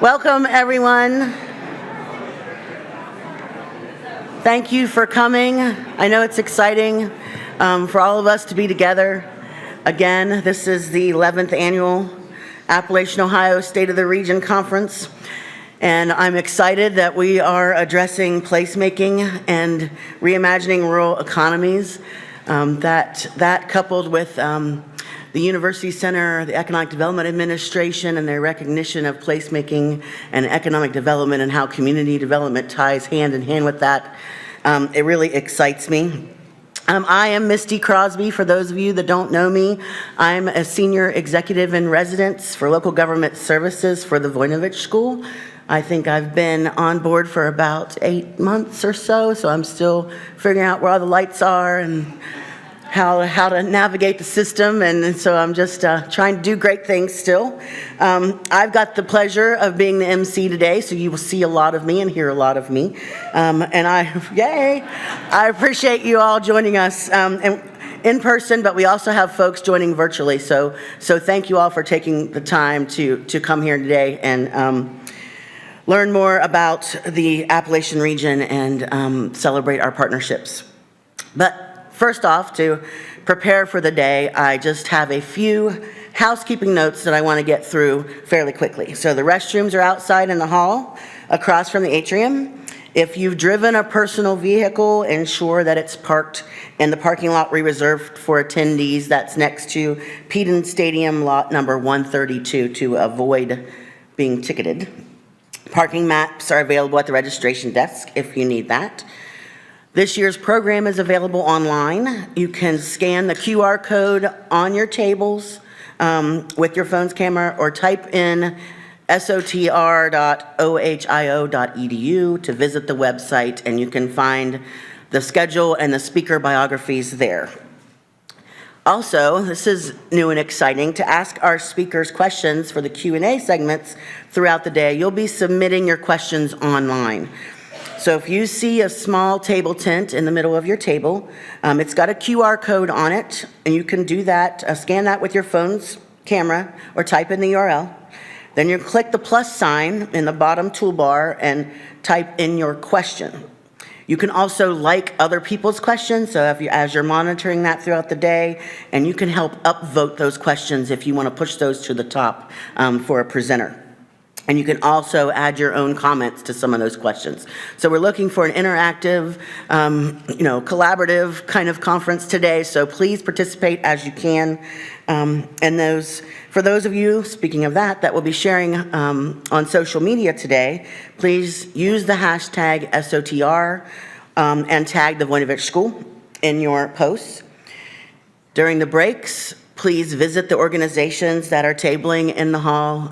Welcome, everyone. Thank you for coming. I know it's exciting for all of us to be together. Again, this is the 11th Annual Appalachian Ohio State of the Region Conference, and I'm excited that we are addressing placemaking and reimagining rural economies. That coupled with the University Center, the Economic Development Administration, and their recognition of placemaking and economic development and how community development ties hand in hand with that. It really excites me. I am Misty Crosby. For those of you that don't know me, I'm a senior executive in residence for local government services for the Voinovich School. I think I've been on board for about 8 months or so I'm still figuring out where all the lights are and how to navigate the system, and so I'm just trying to do great things still. I've got the pleasure of being the MC today, so you will see a lot of me and hear a lot of me. I appreciate you all joining us in person, but we also have folks joining virtually, so thank you all for taking the time to come here today and learn more about the Appalachian region and celebrate our partnerships. But first off, to prepare for the day, I just have a few housekeeping notes that I want to get through fairly quickly. So the restrooms are outside in the hall across from the atrium. If you've driven a personal vehicle, ensure that it's parked in the parking lot we reserved for attendees. That's next to Peden Stadium lot number 132 to avoid being ticketed. Parking maps are available at the registration desk if you need that. This year's program is available online. You can scan the QR code on your tables with your phone's camera or type in sotr.ohio.edu to visit the website, and you can find the schedule and the speaker biographies there. Also, this is new and exciting, to ask our speakers questions for the Q&A segments throughout the day. You'll be submitting your questions online. So if you see a small table tent in the middle of your table, it's got a QR code on it, and you can do that, scan that with your phone's camera or type in the URL. Then you click the plus sign in the bottom toolbar and type in your question. You can also like other people's questions, so as you're monitoring that throughout the day, and you can help upvote those questions if you want to push those to the top for a presenter. And you can also add your own comments to some of those questions. So we're looking for an interactive, collaborative kind of conference today, so please participate as you can. For those of you, speaking of that will be sharing on social media today, please use the hashtag SOTR and tag the Voinovich School in your posts. During the breaks, please visit the organizations that are tabling in the hall.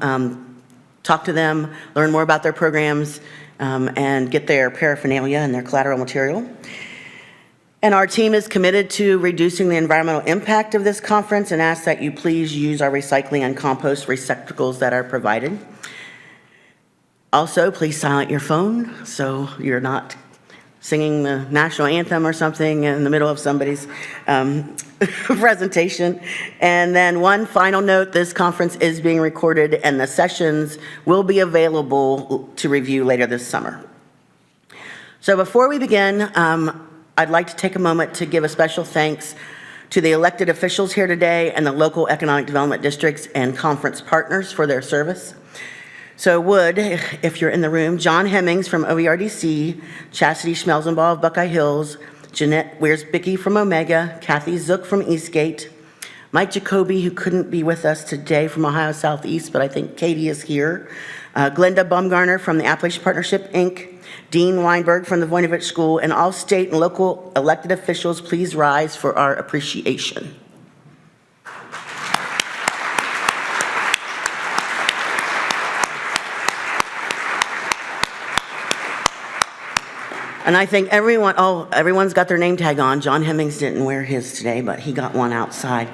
Talk to them, learn more about their programs, and get their paraphernalia and their collateral material. And our team is committed to reducing the environmental impact of this conference and ask that you please use our recycling and compost receptacles that are provided. Also, please silence your phone so you're not singing the national anthem or something in the middle of somebody's presentation. And then one final note, this conference is being recorded and the sessions will be available to review later this summer. So before we begin, I'd like to take a moment to give a special thanks to the elected officials here today and the local economic development districts and conference partners for their service. So if you're in the room, John Hemmings from OERDC, Chastity Schmelzenball of Buckeye Hills, Jeanette Weersbicky from Omega, Kathy Zook from Eastgate, Mike Jacoby, who couldn't be with us today from Ohio Southeast, but I think Katie is here, Glenda Baumgartner from the Appalachian Partnership, Inc., Dean Weinberg from the Voinovich School, and all state and local elected officials, please rise for our appreciation. And I think everyone's got their name tag on. John Hemmings didn't wear his today, but he got one outside.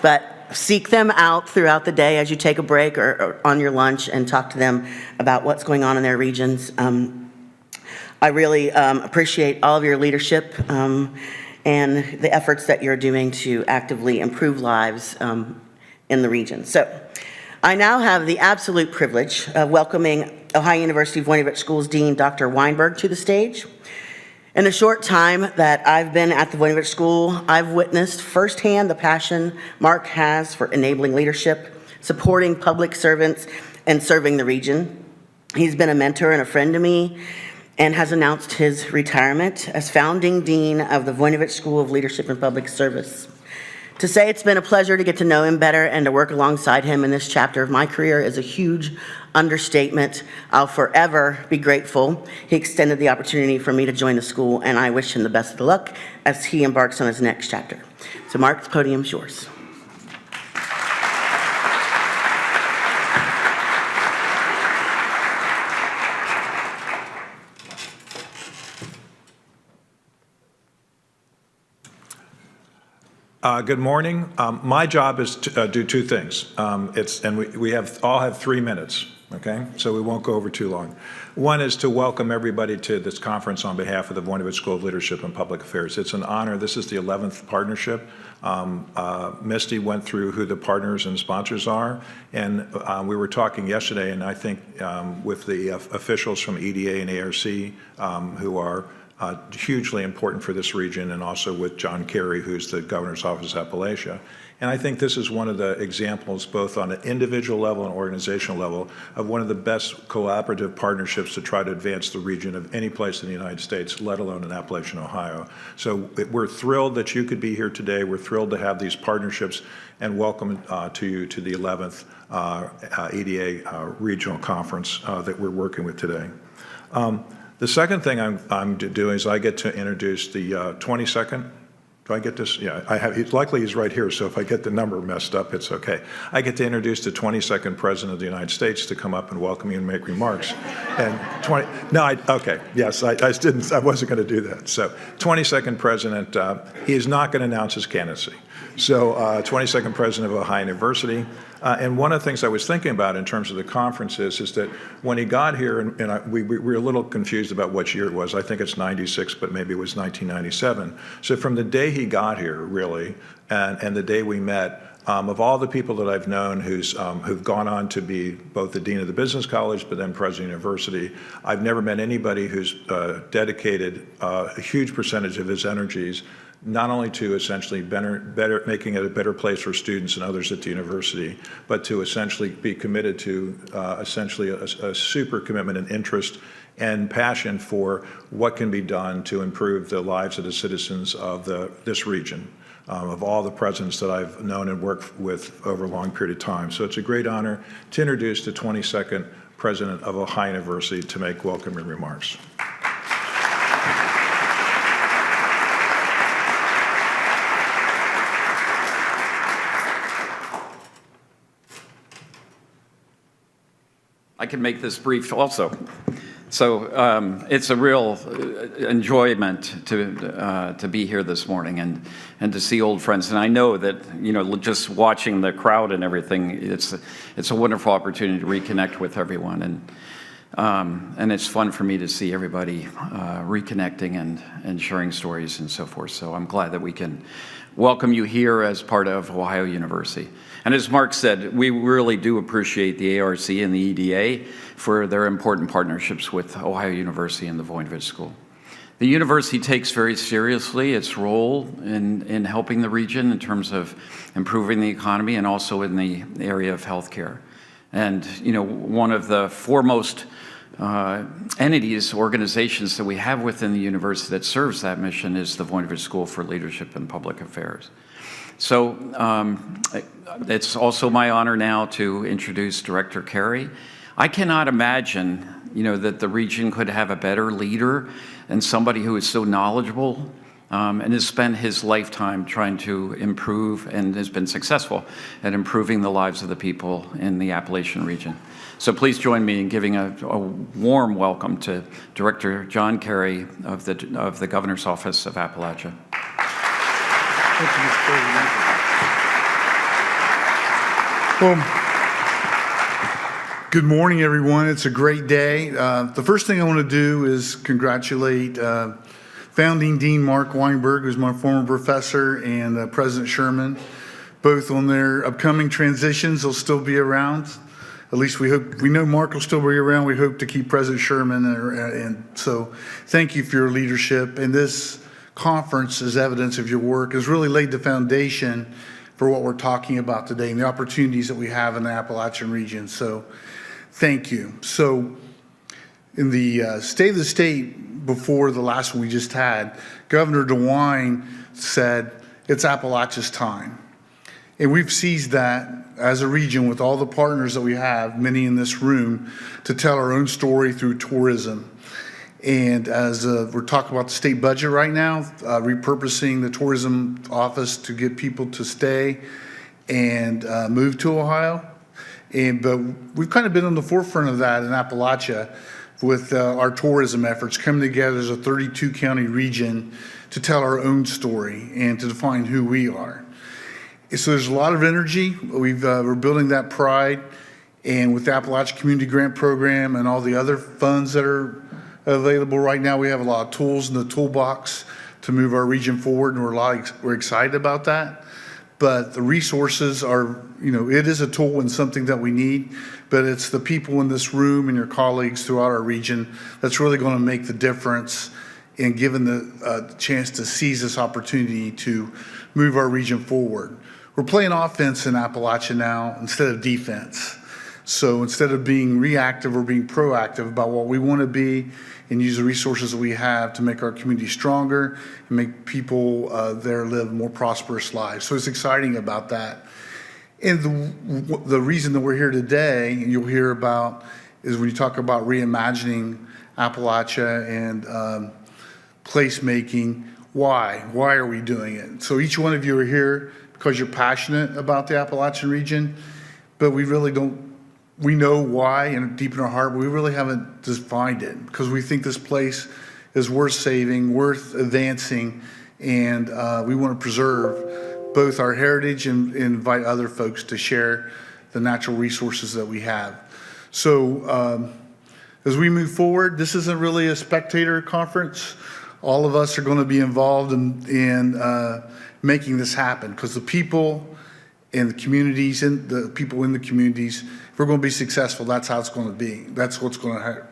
But seek them out throughout the day as you take a break or on your lunch and talk to them about what's going on in their regions. I really appreciate all of your leadership and the efforts that you're doing to actively improve lives in the region. So I now have the absolute privilege of welcoming Ohio University Voinovich School's Dean, Dr. Weinberg, to the stage. In the short time that I've been at the Voinovich School, I've witnessed firsthand the passion Mark has for enabling leadership, supporting public servants, and serving the region. He's been a mentor and a friend to me and has announced his retirement as founding dean of the Voinovich School of Leadership and Public Service. To say it's been a pleasure to get to know him better and to work alongside him in this chapter of my career is a huge understatement. I'll forever be grateful he extended the opportunity for me to join the school, and I wish him the best of luck as he embarks on his next chapter. So Mark, the podium's yours. Good morning. My job is to do two things. We all have 3 minutes, okay? So we won't go over too long. One is to welcome everybody to this conference on behalf of the Voinovich School of Leadership and Public Affairs. It's an honor. This is the 11th partnership. Misty went through who the partners and sponsors are, and we were talking yesterday, and I think with the officials from EDA and ARC who are hugely important for this region, and also with John Kerry, who's the Governor's Office of Appalachia. And I think this is one of the examples, both on an individual level and organizational level, of one of the best collaborative partnerships to try to advance the region of any place in the United States, let alone in Appalachian Ohio. So we're thrilled that you could be here today. We're thrilled to have these partnerships, and welcome to you to the 11th EDA Regional Conference that we're working with today. The second thing I'm doing is I get to introduce the 22nd. Do I get this? Yeah, I have. Luckily, he's right here, so if I get the number messed up, it's okay. I get to introduce the 22nd President of the United States to come up and welcome me and make remarks. And okay, yes, I wasn't going to do that. So 22nd President, he is not going to announce his candidacy. So 22nd President of Ohio University. And one of the things I was thinking about in terms of the conference is that when he got here, and we were a little confused about which year it was. I think it's 96, but maybe it was 1997. So from the day he got here, really, and the day we met, of all the people that I've known who've gone on to be both the dean of the business college, but then president of the university, I've never met anybody who's dedicated a huge percentage of his energies not only to essentially making it a better place for students and others at the university, but to essentially be committed to essentially a super commitment and interest and passion for what can be done to improve the lives of the citizens of this region, of all the presidents that I've known and worked with over a long period of time. So it's a great honor to introduce the 22nd President of Ohio University to make welcoming remarks. I can make this brief also. So it's a real enjoyment to be here this morning and to see old friends. And I know that, you know, just watching the crowd and everything, it's a wonderful opportunity to reconnect with everyone. And it's fun for me to see everybody reconnecting and sharing stories and so forth. So I'm glad that we can welcome you here as part of Ohio University. And as Mark said, we really do appreciate the ARC and the EDA for their important partnerships with Ohio University and the Voinovich School. The university takes very seriously its role in helping the region in terms of improving the economy and also in the area of healthcare. And, you know, one of the foremost entities, organizations that we have within the university that serves that mission is the Voinovich School for Leadership and Public Affairs. So it's also my honor now to introduce Director Kerry. I cannot imagine, you know, that the region could have a better leader and somebody who is so knowledgeable and has spent his lifetime trying to improve and has been successful at improving the lives of the people in the Appalachian region. So please join me in giving a warm welcome to Director John Kerry of the Governor's Office of Appalachia. Thank you, Mr. President. Well, good morning, everyone. It's a great day. The first thing I want to do is congratulate founding Dean Mark Weinberg, who's my former professor, and President Sherman. both on their upcoming transitions. They'll still be around. At least we hope. We know Mark will still be around. We hope to keep President Sherman. And so thank you for your leadership. And this conference is evidence of your work. Has really laid the foundation for what we're talking about today and the opportunities that we have in the Appalachian region. So thank you. So in the State of the State before the last one we just had, Governor DeWine said, it's Appalachia's time. And we've seized that as a region with all the partners that we have, many in this room, to tell our own story through tourism. And as we're talking about the state budget right now, repurposing the tourism office to get people to stay and move to Ohio. But we've kind of been on the forefront of that in Appalachia with our tourism efforts coming together as a 32-county region to tell our own story and to define who we are. So there's a lot of energy. We're building that pride, and with the Appalachian Community Grant Program and all the other funds that are available right now, we have a lot of tools in the toolbox to move our region forward, and we're excited about that. But the resources are, it is a tool and something that we need, but it's the people in this room and your colleagues throughout our region that's really going to make the difference in giving the chance to seize this opportunity to move our region forward. We're playing offense in Appalachia now instead of defense. So instead of being reactive, we're being proactive about what we want to be and use the resources that we have to make our community stronger and make people there live more prosperous lives. So it's exciting about that. And the reason that we're here today, and you'll hear about, is when you talk about reimagining Appalachia and placemaking. Why? Why are we doing it? So each one of you are here because you're passionate about the Appalachian region, but we really don't. We know why and deep in our heart, but we really haven't defined it because we think this place is worth saving, worth advancing, and we want to preserve both our heritage and invite other folks to share the natural resources that we have. So as we move forward, this isn't really a spectator conference. All of us are going to be involved in making this happen because the people in the communities and the people in the communities, if we're going to be successful, that's how it's going to be. That's what's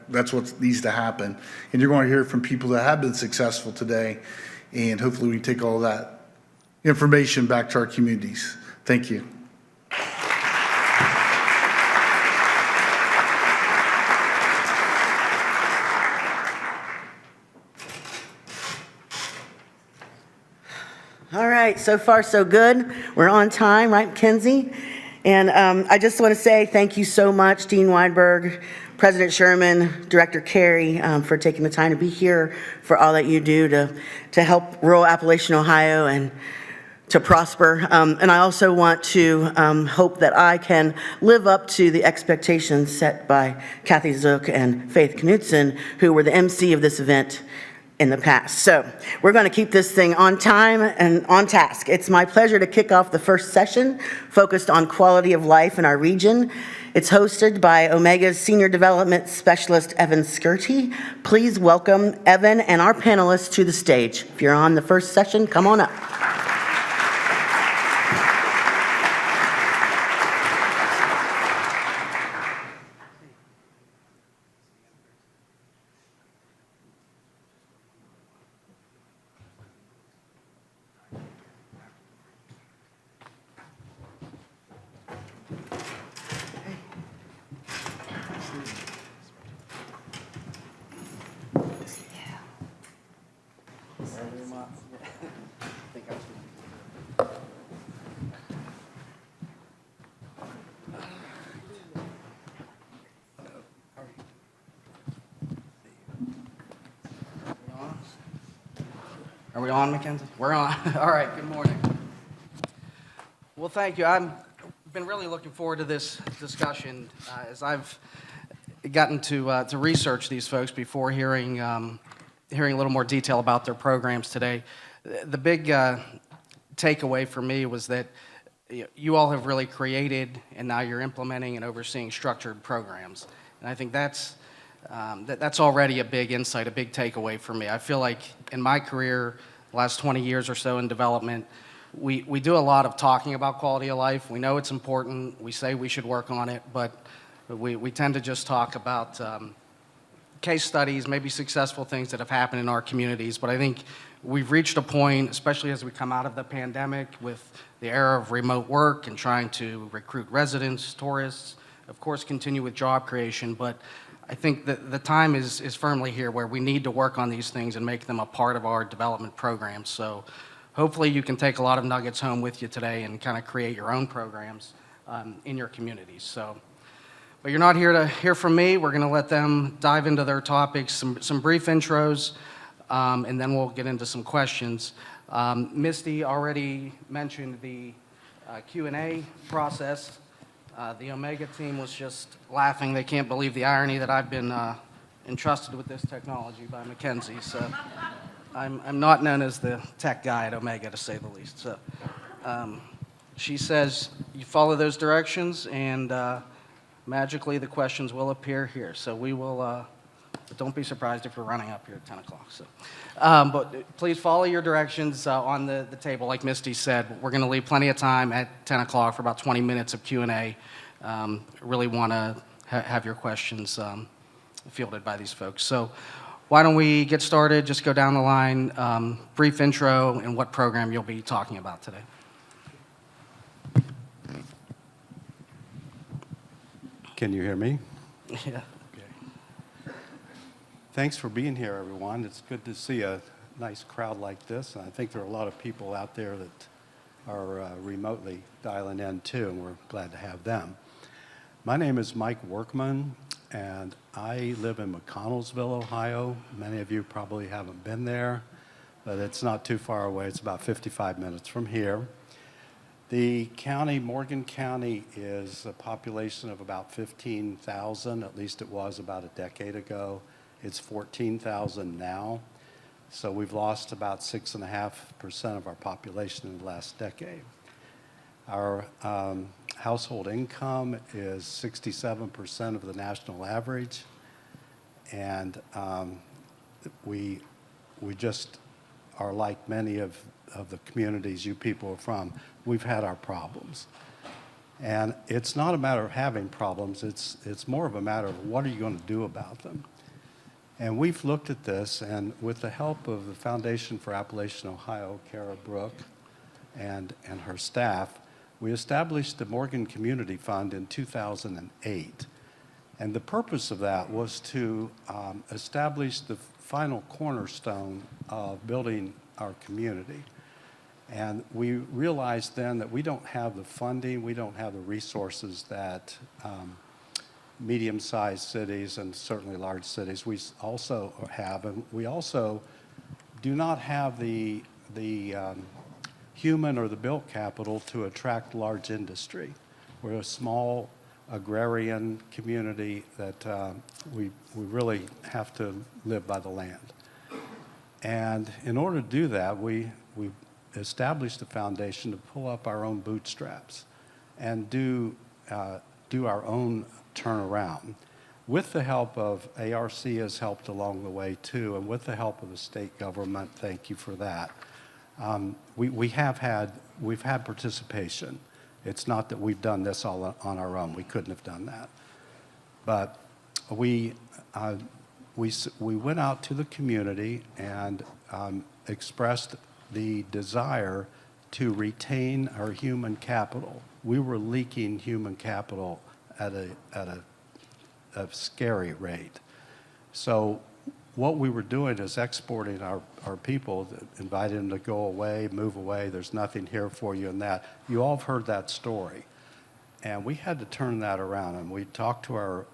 that's what needs to happen. And you're going to hear from people that have been successful today, and hopefully we take all that information back to our communities. Thank you. All right, so far so good. We're on time, right, Mackenzie? And I just want to say thank you so much, Dean Weinberg, President Sherman, Director Carey, for taking the time to be here, for all that you do to help rural Appalachian Ohio and to prosper. And I also want to hope that I can live up to the expectations set by Kathy Zook and Faith Knudsen, who were the MC of this event in the past. So we're going to keep this thing on time and on task. It's my pleasure to kick off the first session focused on quality of life in our region. It's hosted by Omega's Senior Development Specialist, Evan Skirty. Please welcome Evan and our panelists to the stage. If you're on the first session, come on up. Are we on, Mackenzie? We're on. All right, good morning. Well, thank you. I've been really looking forward to this discussion as I've gotten to research these folks before hearing a little more detail about their programs today. The big takeaway for me was that you all have really created and now you're implementing and overseeing structured programs. And I think that's already a big insight, a big takeaway for me. I feel like in my career, the last 20 years or so in development, we do a lot of talking about quality of life. We know it's important. We say we should work on it, but we tend to just talk about case studies, maybe successful things that have happened in our communities. But I think we've reached a point, especially as we come out of the pandemic with the era of remote work and trying to recruit residents, tourists, of course, continue with job creation. But I think that the time is firmly here where we need to work on these things and make them a part of our development programs. So hopefully you can take a lot of nuggets home with you today and kind of create your own programs in your communities. So, but you're not here to hear from me. We're going to let them dive into their topics, some brief intros, and then we'll get into some questions. Misty already mentioned the Q&A process. The Omega team was just laughing. They can't believe the irony that I've been entrusted with this technology by Mackenzie. So I'm not known as the tech guy at Omega, to say the least. So she says you follow those directions, and magically the questions will appear here. So we will, but don't be surprised if we're running up here at 10 o'clock. So, but please follow your directions on the table. Like Misty said, we're going to leave plenty of time at 10 o'clock for about 20 minutes of Q&A. Really want to have your questions fielded by these folks. So why don't we get started, just go down the line, brief intro and what program you'll be talking about today. Can you hear me? Yeah. Thanks for being here, everyone. It's good to see a nice crowd like this. And I think there are a lot of people out there that are remotely dialing in too, and we're glad to have them. My name is Mike Workman, and I live in McConnellsville, Ohio. Many of you probably haven't been there, but it's not too far away. It's about 55 minutes from here. The county, Morgan County, is a population of about 15,000. At least it was about a decade ago. It's 14,000 now. So we've lost about 6.5% of our population in the last decade. Our household income is 67% of the national average. And we just are like many of the communities you people are from. We've had our problems. And it's not a matter of having problems, it's more of a matter of what are you going to do about them. And we've looked at this, and with the help of the Foundation for Appalachian Ohio, Kara Brook, and her staff, we established the Morgan Community Fund in 2008. And the purpose of that was to establish the final cornerstone of building our community. And we realized then that we don't have the funding, we don't have the resources that medium-sized cities and certainly large cities we also have. And we also do not have the human or the built capital to attract large industry. We're a small agrarian community that we really have to live by the land. And in order to do that, we established a foundation to pull up our own bootstraps and do our own turnaround. With the help of ARC has helped along the way too, and with the help of the state government, thank you for that. We've had participation. It's not that we've done this all on our own. We couldn't have done that. But we went out to the community and expressed the desire to retain our human capital. We were leaking human capital at a scary rate. So what we were doing is exporting our people, inviting them to go away, move away, there's nothing here for you and that. You all have heard that story. And we had to turn that around, and we talked to our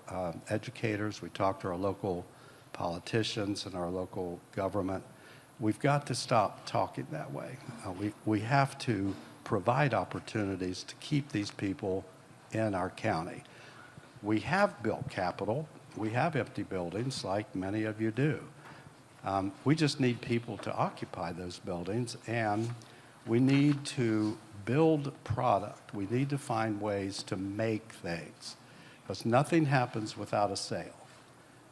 educators, we talked to our local politicians and our local government. We've got to stop talking that way. We have to provide opportunities to keep these people in our county. We have built capital. We have empty buildings like many of you do. We just need people to occupy those buildings, and we need to build product. We need to find ways to make things, because nothing happens without a sale.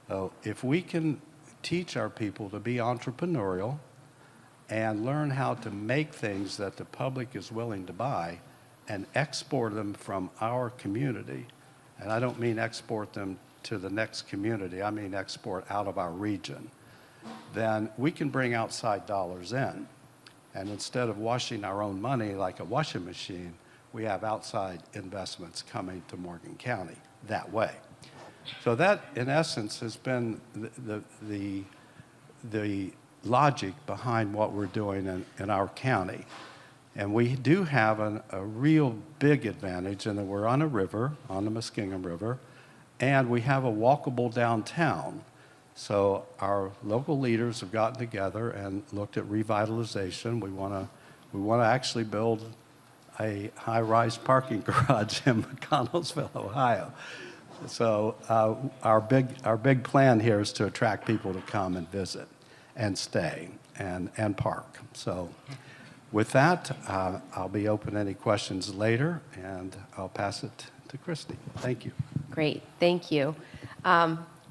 So if we can teach our people to be entrepreneurial and learn how to make things that the public is willing to buy and export them from our community. And I don't mean export them to the next community, I mean export out of our region. Then we can bring outside dollars in. And instead of washing our own money like a washing machine, we have outside investments coming to Morgan County that way. So that, in essence, has been the logic behind what we're doing in our county. And we do have a real big advantage in that we're on a river, on the Muskingum River, and we have a walkable downtown. So our local leaders have gotten together and looked at revitalization. We want to actually build a high-rise parking garage in McConnellsville, Ohio. So our big plan here is to attract people to come and visit and stay and park. So with that, I'll be open to any questions later, and I'll pass it to Christy. Thank you. Great, thank you.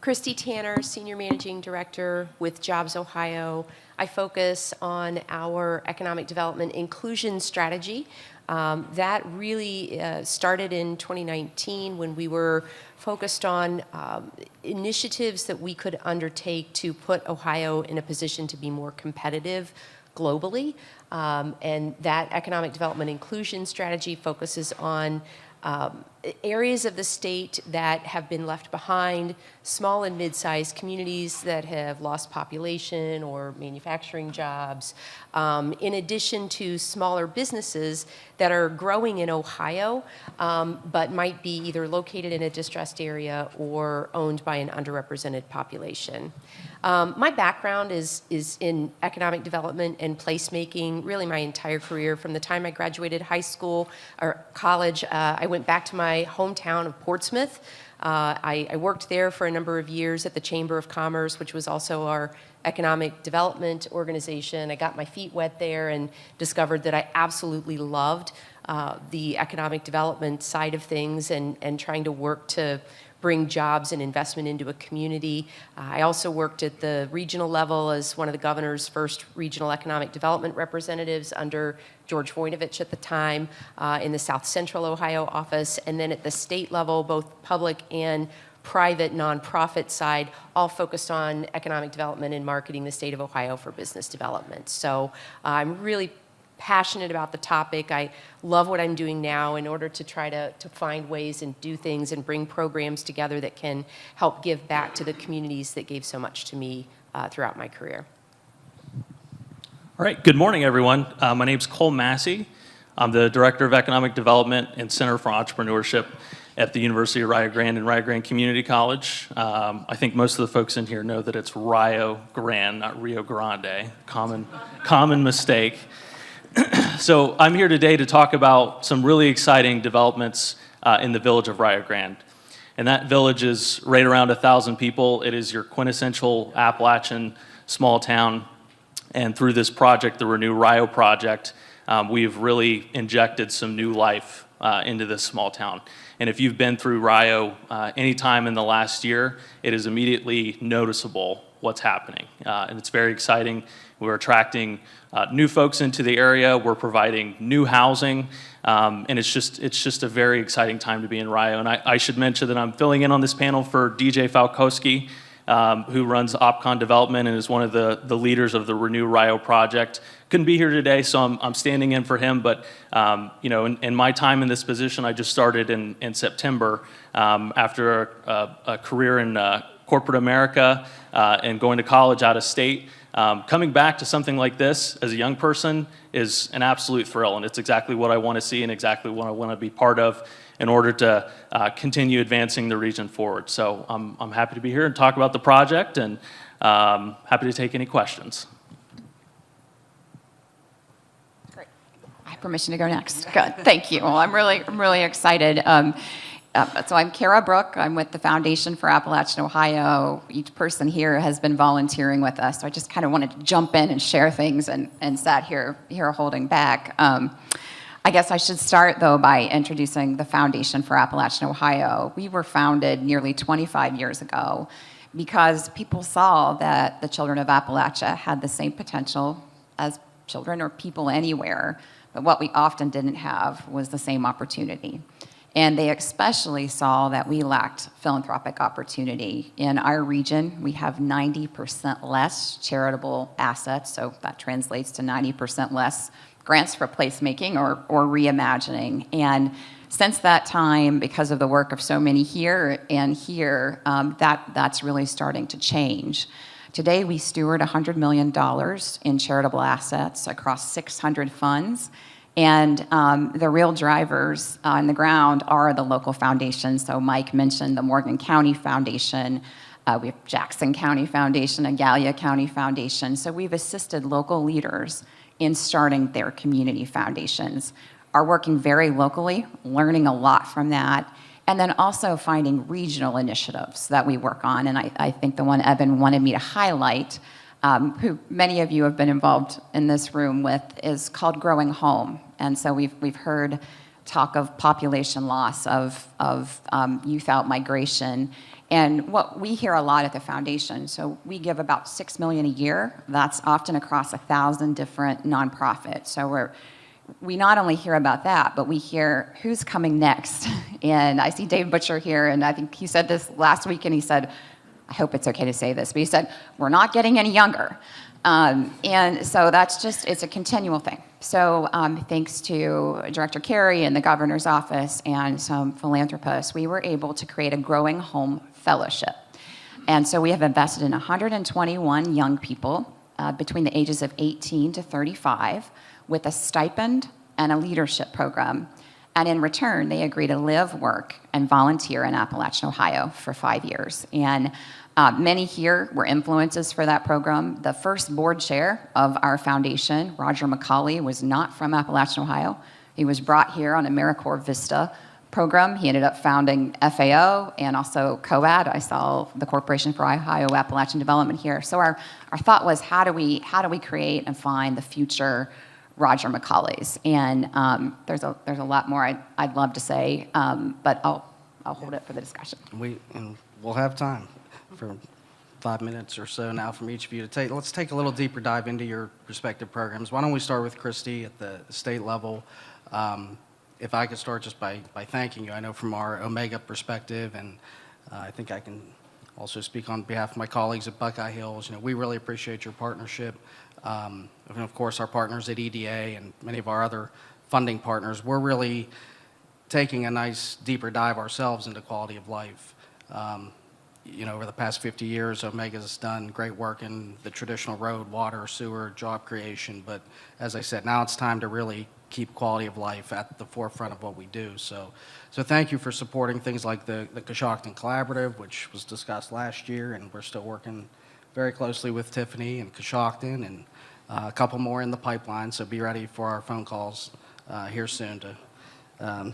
Christy Tanner, Senior Managing Director with Jobs Ohio. I focus on our economic development inclusion strategy. That really started in 2019 when we were focused on initiatives that we could undertake to put Ohio in a position to be more competitive globally. And that economic development inclusion strategy focuses on areas of the state that have been left behind, small and mid-sized communities that have lost population or manufacturing jobs, in addition to smaller businesses that are growing in Ohio, but might be either located in a distressed area or owned by an underrepresented population. My background is in economic development and placemaking, really my entire career. From the time I graduated high school or college, I went back to my hometown of Portsmouth. I worked there for a number of years at the Chamber of Commerce, which was also our economic development organization. I got my feet wet there and discovered that I absolutely loved the economic development side of things and trying to work to bring jobs and investment into a community. I also worked at the regional level as one of the governor's first regional economic development representatives under George Voinovich at the time in the South Central Ohio office, and then at the state level, both public and private nonprofit side, all focused on economic development and marketing the state of Ohio for business development. So I'm really passionate about the topic. I love what I'm doing now in order to try to find ways and do things and bring programs together that can help give back to the communities that gave so much to me throughout my career. All right, good morning, everyone. My name's Cole Massey. I'm the Director of Economic Development and Center for Entrepreneurship at the University of Rio Grande and Rio Grande Community College. I think most of the folks in here know that it's Rio Grande, not Rio Grande. Common mistake. So I'm here today to talk about some really exciting developments in the village of Rio Grande. And that village is right around 1,000 people. It is your quintessential Appalachian small town. And through this project, the Renew Rio project, we've really injected some new life into this small town. And if you've been through Rio any time in the last year, it is immediately noticeable what's happening. And it's very exciting. We're attracting new folks into the area. We're providing new housing. And it's just a very exciting time to be in Rio. And I should mention that I'm filling in on this panel for DJ Falkowski, who runs OpCon Development and is one of the leaders of the Renew Rio project. Couldn't be here today, so I'm standing in for him. But in my time in this position, I just started in September after a career in corporate America and going to college out of state. Coming back to something like this as a young person is an absolute thrill, and it's exactly what I want to see and exactly what I want to be part of in order to continue advancing the region forward. So I'm happy to be here and talk about the project, and happy to take any questions. Great. I have permission to go next. Good. Thank you. Well, I'm really excited. So I'm Kara Brook. I'm with the Foundation for Appalachian Ohio. Each person here has been volunteering with us, so I just kind of wanted to jump in and share things and sat here holding back. I guess I should start, though, by introducing the Foundation for Appalachian Ohio. We were founded nearly 25 years ago because people saw that the children of Appalachia had the same potential as children or people anywhere, but what we often didn't have was the same opportunity. And they especially saw that we lacked philanthropic opportunity. In our region, we have 90% less charitable assets, so that translates to 90% less grants for placemaking or reimagining. And since that time, because of the work of so many here and here, that's really starting to change. Today, we steward $100 million in charitable assets across 600 funds. And the real drivers on the ground are the local foundations. So Mike mentioned the Morgan County Foundation. We have Jackson County Foundation, and Gallia County Foundation. So we've assisted local leaders in starting their community foundations, are working very locally, learning a lot from that, and then also finding regional initiatives that we work on. And I think the one Evan wanted me to highlight, who many of you have been involved in this room with, is called Growing Home. And so we've heard talk of population loss, of youth out migration. And what we hear a lot at the foundation, so we give about $6 million a year. That's often across 1,000 different nonprofits. So we not only hear about that, but we hear who's coming next. And I see Dave Butcher here, and I think he said this last week, and he said, I hope it's okay to say this, but he said, we're not getting any younger. And so that's just, it's a continual thing. So thanks to Director Carey and the governor's office and some philanthropists, we were able to create a Growing Home Fellowship. And so we have invested in 121 young people between the ages of 18 to 35 with a stipend and a leadership program. And in return, they agree to live, work, and volunteer in Appalachian, Ohio for 5 years. And many here were influences for that program. The first board chair of our foundation, Roger McCauley, was not from Appalachian, Ohio. He was brought here on AmeriCorps Vista program. He ended up founding FAO and also COAD. I saw the Corporation for Ohio Appalachian Development here. So our thought was, how do we create and find the future Roger McCauley's? And there's a lot more I'd love to say, but I'll hold it for the discussion. We'll have time for 5 minutes or so now from each of you to take. Let's take a little deeper dive into your respective programs. Why don't we start with Christy at the state level? If I could start just by thanking you. I know from our Omega perspective, and I think I can also speak on behalf of my colleagues at Buckeye Hills. We really appreciate your partnership. And of course, our partners at EDA and many of our other funding partners. We're really taking a nice deeper dive ourselves into quality of life. Over the past 50 years, Omega's done great work in the traditional road, water, sewer, job creation. But as I said, now it's time to really keep quality of life at the forefront of what we do. So thank you for supporting things like the Coshocton Collaborative, which was discussed last year, and we're still working very closely with Tiffany and Coshocton, and a couple more in the pipeline. So be ready for our phone calls here soon to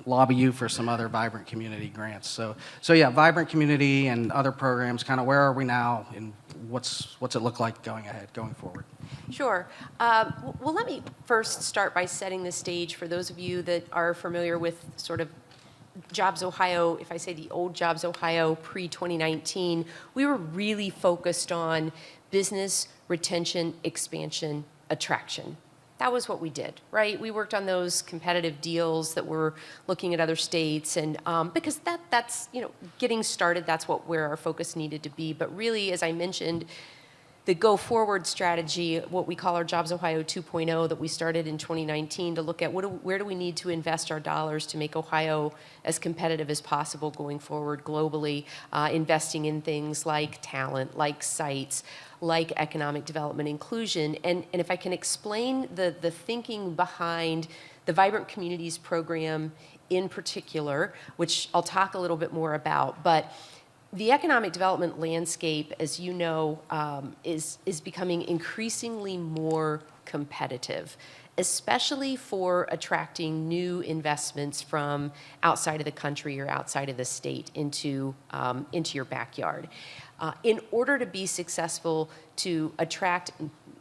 lobby you for some other Vibrant Community grants. So yeah, Vibrant Community and other programs, kind of where are we now, and what's it look like going forward? Sure. Well, let me first start by setting the stage for those of you that are familiar with sort of Jobs Ohio. If I say the old Jobs Ohio pre-2019, we were really focused on business retention, expansion, attraction. That was what we did, right? We worked on those competitive deals that were looking at other states, and because that's getting started, that's where our focus needed to be. But really, as I mentioned, the go-forward strategy, what we call our Jobs Ohio 2.0 that we started in 2019 to look at where do we need to invest our dollars to make Ohio as competitive as possible going forward globally, investing in things like talent, like sites, like economic development inclusion. And if I can explain the thinking behind the Vibrant Communities program in particular, which I'll talk a little bit more about, but the economic development landscape, as you know, is becoming increasingly more competitive, especially for attracting new investments from outside of the country or outside of the state into your backyard. In order to be successful to attract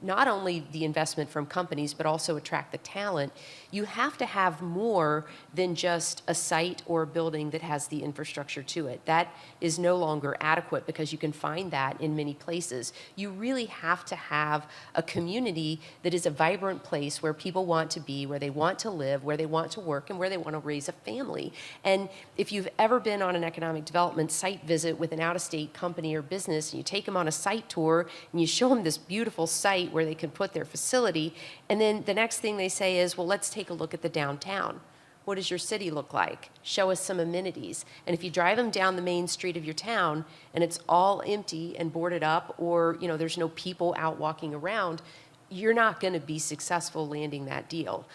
not only the investment from companies, but also attract the talent, you have to have more than just a site or a building that has the infrastructure to it. That is no longer adequate because you can find that in many places. You really have to have a community that is a vibrant place where people want to be, where they want to live, where they want to work, and where they want to raise a family. And if you've ever been on an economic development site visit with an out-of-state company or business, and you take them on a site tour, and you show them this beautiful site where they can put their facility, and then the next thing they say is, well, let's take a look at the downtown. What does your city look like? Show us some amenities. And if you drive them down the main street of your town and it's all empty and boarded up, or there's no people out walking around, you're not going to be successful landing that deal.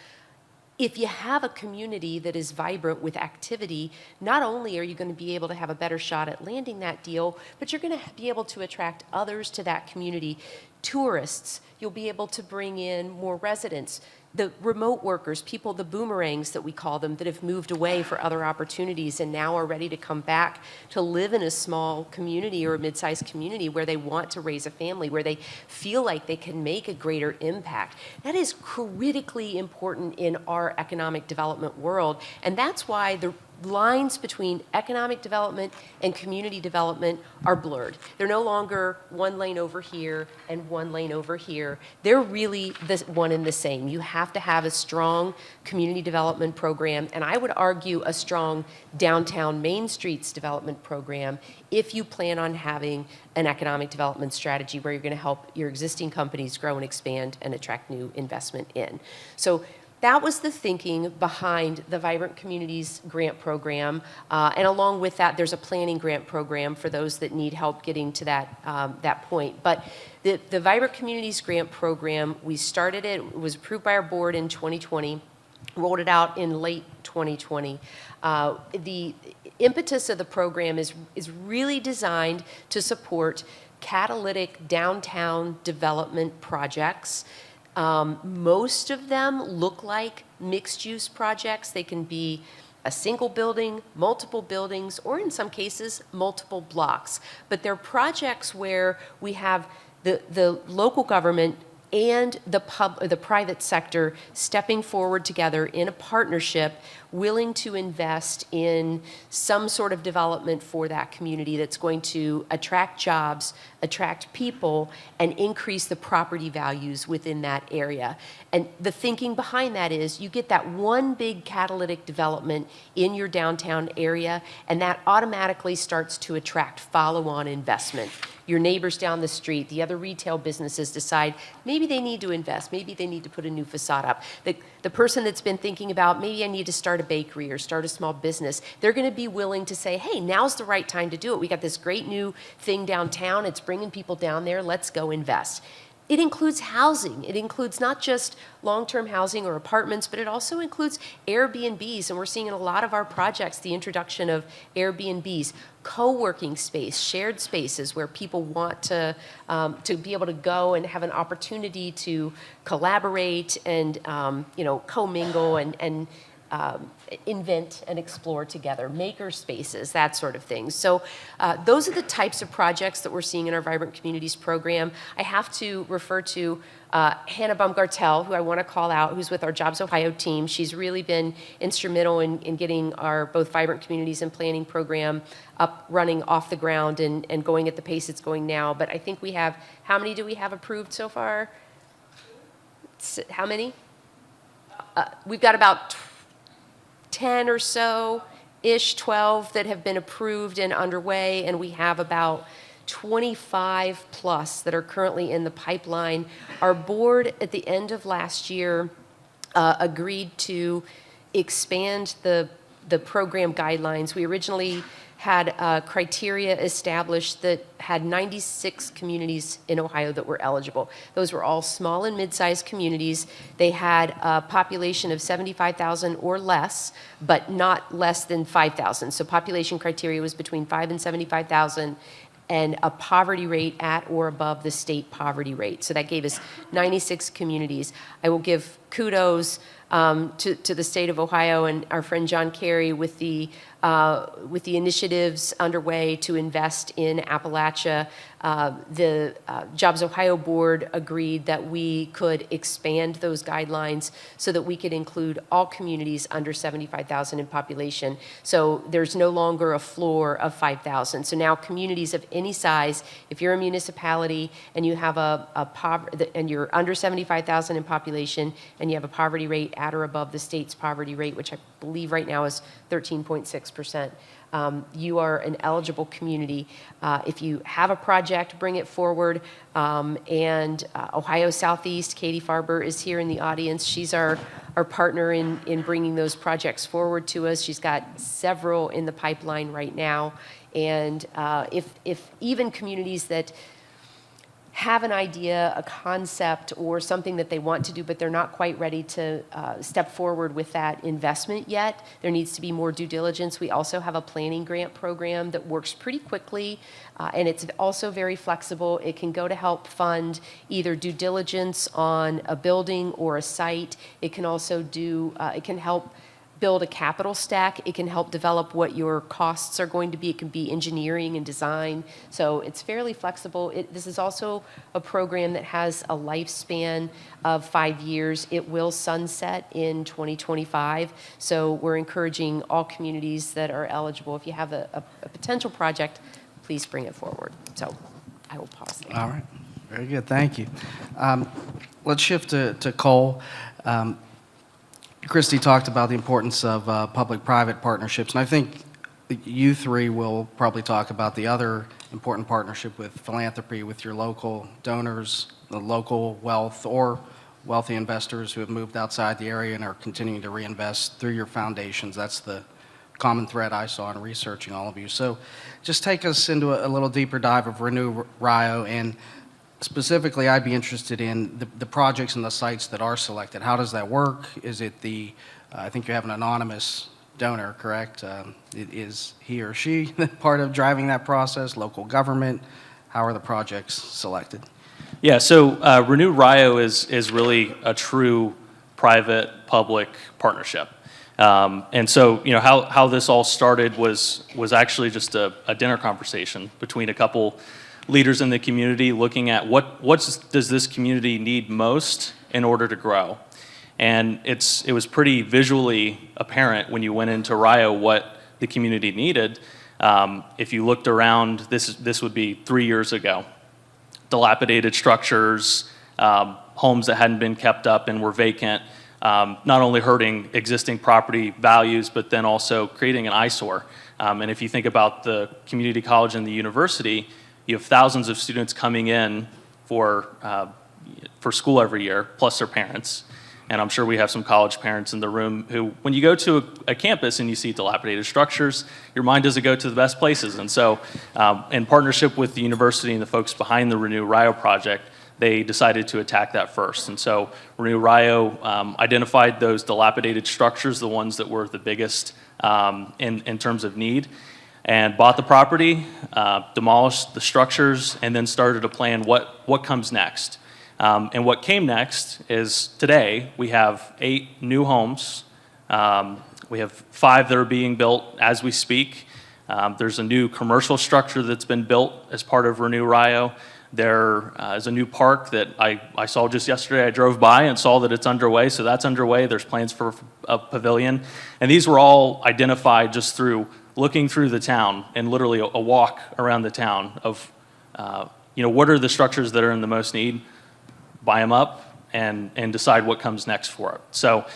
If you have a community that is vibrant with activity, not only are you going to be able to have a better shot at landing that deal, but you're going to be able to attract others to that community. Tourists, you'll be able to bring in more residents. The remote workers, people, the boomerangs that we call them, that have moved away for other opportunities and now are ready to come back to live in a small community or a mid-sized community where they want to raise a family, where they feel like they can make a greater impact. That is critically important in our economic development world, and that's why the lines between economic development and community development are blurred. They're no longer one lane over here and one lane over here. They're really the one and the same. You have to have a strong community development program, and I would argue a strong downtown Main Streets development program if you plan on having an economic development strategy where you're going to help your existing companies grow and expand and attract new investment in. So that was the thinking behind the Vibrant Communities Grant Program, and along with that, there's a planning grant program for those that need help getting to that point. But the Vibrant Communities Grant Program, we started it was approved by our board in 2020, rolled it out in late 2020. The impetus of the program is really designed to support catalytic downtown development projects. Most of them look like mixed-use projects. They can be a single building, multiple buildings, or in some cases, multiple blocks. But they're projects where we have the local government and the private sector stepping forward together in a partnership, willing to invest in some sort of development for that community that's going to attract jobs, attract people, and increase the property values within that area. And the thinking behind that is you get that one big catalytic development in your downtown area, and that automatically starts to attract follow-on investment. Your neighbors down the street, the other retail businesses decide maybe they need to invest, maybe they need to put a new facade up. The person that's been thinking about maybe I need to start a bakery or start a small business, they're going to be willing to say, hey, now's the right time to do it. We got this great new thing downtown. It's bringing people down there. Let's go invest. It includes housing. It includes not just long-term housing or apartments, but it also includes Airbnbs. And we're seeing in a lot of our projects the introduction of Airbnbs, co-working space, shared spaces where people want to be able to go and have an opportunity to collaborate and commingle and invent and explore together, maker spaces, that sort of thing. So those are the types of projects that we're seeing in our Vibrant Communities program. I have to refer to Hannah Baumgartel, who I want to call out, who's with our Jobs Ohio team. She's really been instrumental in getting our both Vibrant Communities and Planning program up, running off the ground and going at the pace it's going now. But I think we have, how many do we have approved so far? How many? We've got about 10 or so-ish, 12 that have been approved and underway, and we have about 25 plus that are currently in the pipeline. Our board at the end of last year agreed to expand the program guidelines. We originally had criteria established that had 96 communities in Ohio that were eligible. Those were all small and mid-sized communities. They had a population of 75,000 or less, but not less than 5,000. So population criteria was between 5 and 75,000, and a poverty rate at or above the state poverty rate. So that gave us 96 communities. I will give kudos to the state of Ohio and our friend John Kerry with the initiatives underway to invest in Appalachia. The Jobs Ohio Board agreed that we could expand those guidelines so that we could include all communities under 75,000 in population. So there's no longer a floor of 5,000. So now communities of any size, if you're a municipality and you have and you're under 75,000 in population and you have a poverty rate at or above the state's poverty rate, which I believe right now is 13.6%. You are an eligible community. If you have a project, bring it forward. And Ohio Southeast, Katie Farber is here in the audience. She's our partner in bringing those projects forward to us. She's got several in the pipeline right now. And if even communities that have an idea, a concept, or something that they want to do, but they're not quite ready to step forward with that investment yet, there needs to be more due diligence. We also have a planning grant program that works pretty quickly, and it's also very flexible. It can go to help fund either due diligence on a building or a site. It can also it can help build a capital stack. It can help develop what your costs are going to be. It can be engineering and design. So it's fairly flexible. This is also a program that has a lifespan of 5 years. It will sunset in 2025. So we're encouraging all communities that are eligible. If you have a potential project, please bring it forward. So I will pause there. All right. Very good. Thank you. Let's shift to Cole. Christy talked about the importance of public-private partnerships, and I think you three will probably talk about the other important partnership with philanthropy, with your local donors, the local wealth, or wealthy investors who have moved outside the area and are continuing to reinvest through your foundations. That's the common thread I saw in researching all of you. So just take us into a little deeper dive of Renew Rio, and specifically, I'd be interested in the projects and the sites that are selected. How does that work? Is it I think you have an anonymous donor, correct? Is he or she part of driving that process, local government? How are the projects selected? Yeah, so Renew Rio is really a true private-public partnership. And so, how this all started was actually just a dinner conversation between a couple leaders in the community looking at what does this community need most in order to grow. And it was pretty visually apparent when you went into Rio what the community needed. If you looked around, this would be 3 years ago. Dilapidated structures, homes that hadn't been kept up and were vacant, not only hurting existing property values, but then also creating an eyesore. And if you think about the community college and the university, you have thousands of students coming in for school every year, plus their parents. And I'm sure we have some college parents in the room who, when you go to a campus and you see dilapidated structures, your mind doesn't go to the best places. And so, in partnership with the university and the folks behind the Renew Rio project, they decided to attack that first. And so, Renew Rio identified those dilapidated structures, the ones that were the biggest in terms of need, and bought the property, demolished the structures, and then started to plan what comes next. And what came next is today we have 8 new homes. We have 5 that are being built as we speak. There's a new commercial structure that's been built as part of Renew Rio. There is a new park that I saw just yesterday. I drove by and saw that it's underway, so that's underway. There's plans for a pavilion. And these were all identified just through looking through the town and literally a walk around the town of, what are the structures that are in the most need, buy them up, and decide what comes next for it. So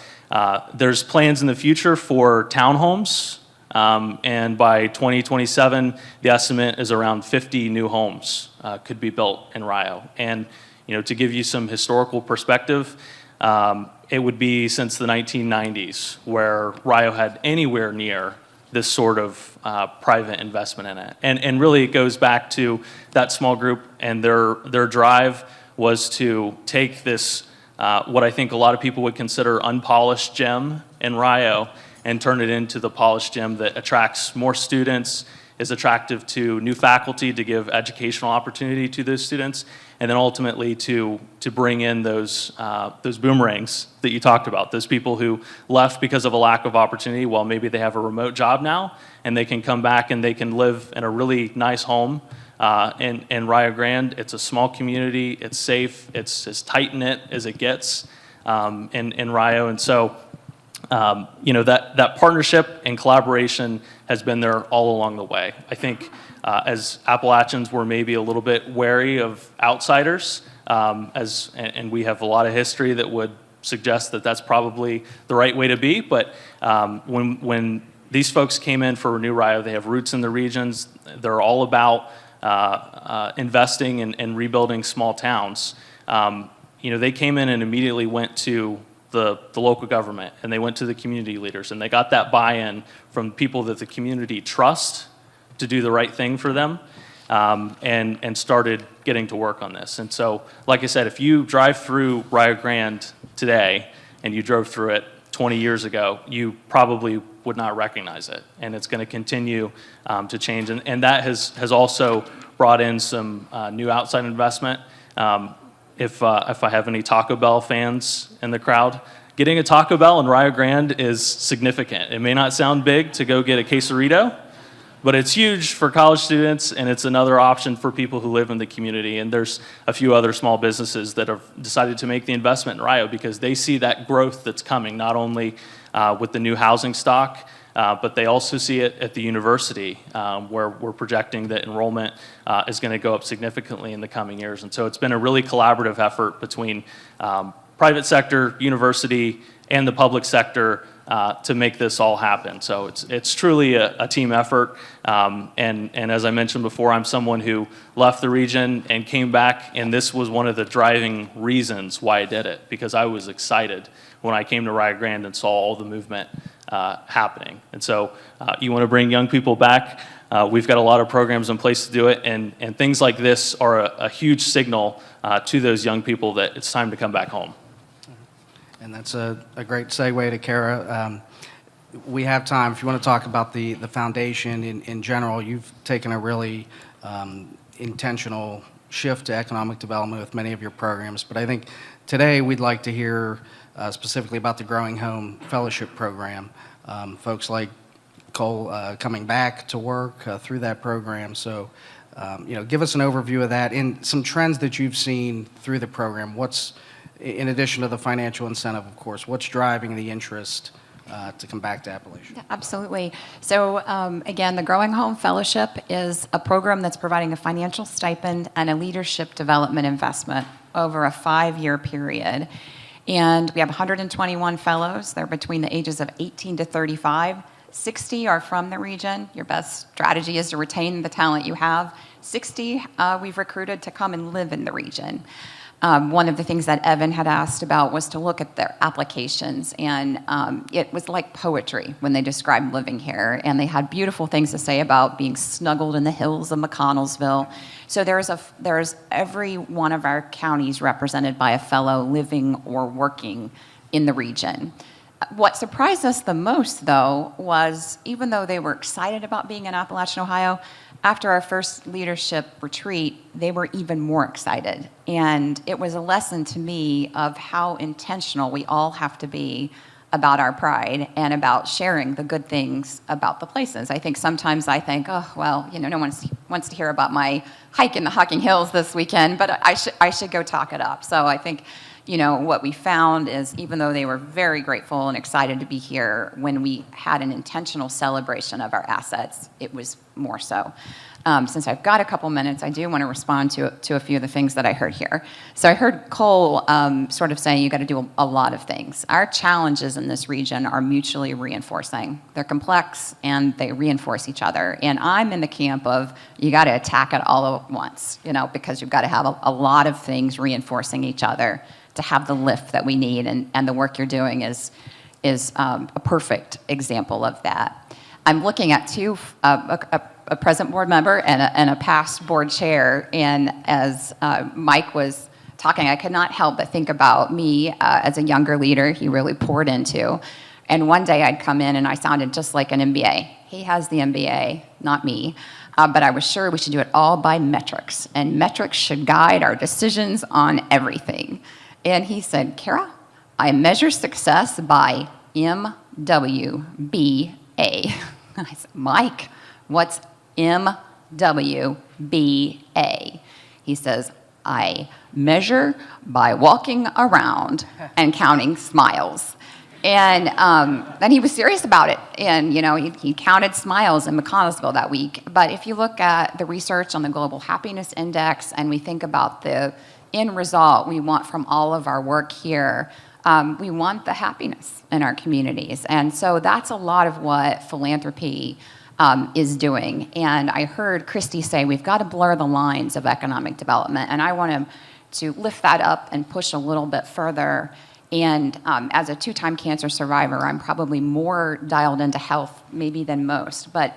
there's plans in the future for townhomes, and by 2027, the estimate is around 50 new homes could be built in Rio. And to give you some historical perspective, it would be since the 1990s where Rio had anywhere near this sort of private investment in it. And really it goes back to that small group, and their drive was to take this, what I think a lot of people would consider unpolished gem in Rio, and turn it into the polished gem that attracts more students is attractive to new faculty to give educational opportunity to those students, and then ultimately to bring in those boomerangs that you talked about, those people who left because of a lack of opportunity. Well, maybe they have a remote job now, and they can come back and they can live in a really nice home in Rio Grande. It's a small community, it's safe, it's as tight-knit as it gets in Rio, and so that partnership and collaboration has been there all along the way. I think as Appalachians, we're maybe a little bit wary of outsiders, and we have a lot of history that would suggest that that's probably the right way to be. But when these folks came in for Renew Rio, they have roots in the regions. They're all about investing and rebuilding small towns. They came in and immediately went to the local government, and they went to the community leaders, and they got that buy-in from people that the community trust to do the right thing for them, and started getting to work on this. And so, like I said, if you drive through Rio Grande today and you drove through it 20 years ago, you probably would not recognize it, and it's going to continue to change. And that has also brought in some new outside investment. If I have any Taco Bell fans in the crowd, getting a Taco Bell in Rio Grande is significant. It may not sound big to go get a quesarito, but it's huge for college students, and it's another option for people who live in the community. And there's a few other small businesses that have decided to make the investment in Rio because they see that growth that's coming, not only with the new housing stock, but they also see it at the university, where we're projecting that enrollment is going to go up significantly in the coming years. And so it's been a really collaborative effort between private sector, university, and the public sector to make this all happen. So it's truly a team effort. And as I mentioned before, I'm someone who left the region and came back, and this was one of the driving reasons why I did it, because I was excited when I came to Rio Grande and saw all the movement happening. And so you want to bring young people back. We've got a lot of programs in place to do it, and things like this are a huge signal to those young people that it's time to come back home. And that's a great segue to Kara. We have time. If you want to talk about the foundation in general, you've taken a really intentional shift to economic development with many of your programs. But I think today we'd like to hear specifically about the Growing Home Fellowship Program. Folks like Cole coming back to work through that program. So, give us an overview of that and some trends that you've seen through the program. What's, in addition to the financial incentive, of course, what's driving the interest to come back to Appalachia? Yeah, absolutely. So again, the Growing Home Fellowship is a program that's providing a financial stipend and a leadership development investment over a 5-year period. And we have 121 fellows. They're between the ages of 18 to 35. 60 are from the region. Your best strategy is to retain the talent you have. 60 we've recruited to come and live in the region. One of the things that Evan had asked about was to look at their applications, and it was like poetry when they described living here, and they had beautiful things to say about being snuggled in the hills of McConnellsville. So there's every one of our counties represented by a fellow living or working in the region. What surprised us the most, though, was even though they were excited about being in Appalachian Ohio, after our first leadership retreat, they were even more excited. And it was a lesson to me of how intentional we all have to be about our pride and about sharing the good things about the places. I think sometimes I think, oh, well, no one wants to hear about my hike in the Hocking Hills this weekend, but I should go talk it up. So I think, what we found is even though they were very grateful and excited to be here, when we had an intentional celebration of our assets, it was more so. Since I've got a couple minutes, I do want to respond to a few of the things that I heard here. So I heard Cole sort of saying you got to do a lot of things. Our challenges in this region are mutually reinforcing. They're complex and they reinforce each other. And I'm in the camp of you got to attack it all at once, because you've got to have a lot of things reinforcing each other to have the lift that we need. And the work you're doing is a perfect example of that. I'm looking at a present board member and a past board chair, and as Mike was talking, I could not help but think about me as a younger leader he really poured into. And one day I'd come in and I sounded just like an MBA. He has the MBA, not me. But I was sure we should do it all by metrics, and metrics should guide our decisions on everything. And he said, Kara, I measure success by MWBA. I said, Mike, what's MWBA? He says, I measure by walking around and counting smiles. And then he was serious about it. And, you know, he counted smiles in McConnellsville that week. But if you look at the research on the Global Happiness Index and we think about the end result we want from all of our work here, we want the happiness in our communities. And so that's a lot of what philanthropy is doing. And I heard Christy say we've got to blur the lines of economic development. And I want to lift that up and push a little bit further. And as a two-time cancer survivor, I'm probably more dialed into health maybe than most. But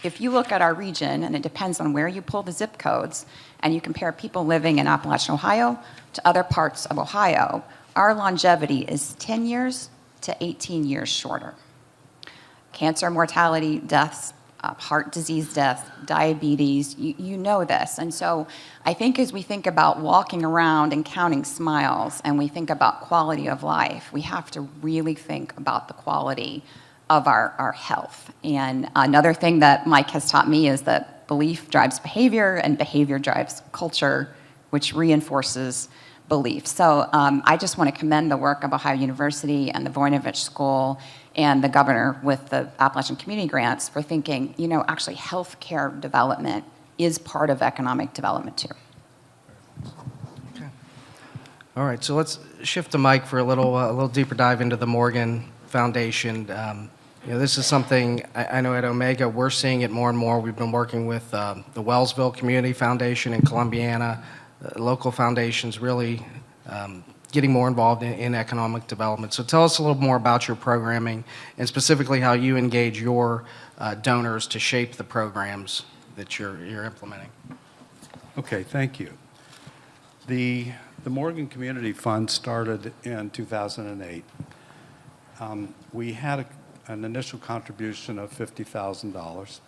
if you look at our region, and it depends on where you pull the zip codes, and you compare people living in Appalachian Ohio to other parts of Ohio, our longevity is 10 years to 18 years shorter. Cancer mortality, deaths, heart disease death, diabetes, you know this. And so I think as we think about walking around and counting smiles and we think about quality of life, we have to really think about the quality of our health. And another thing that Mike has taught me is that belief drives behavior and behavior drives culture, which reinforces belief. So I just want to commend the work of Ohio University and the Voinovich School and the governor with the Appalachian Community Grants for thinking, you know, actually healthcare development is part of economic development too. Okay. All right, so let's shift the mic for a little deeper dive into the Morgan Foundation. You know, this is something I know at Omega we're seeing it more and more. We've been working with the Wellsville Community Foundation in Columbiana, local foundations really getting more involved in economic development. So tell us a little more about your programming and specifically how you engage your donors to shape the programs that you're implementing. Okay, thank you. The Morgan Community Fund started in 2008. We had an initial contribution of $50,000,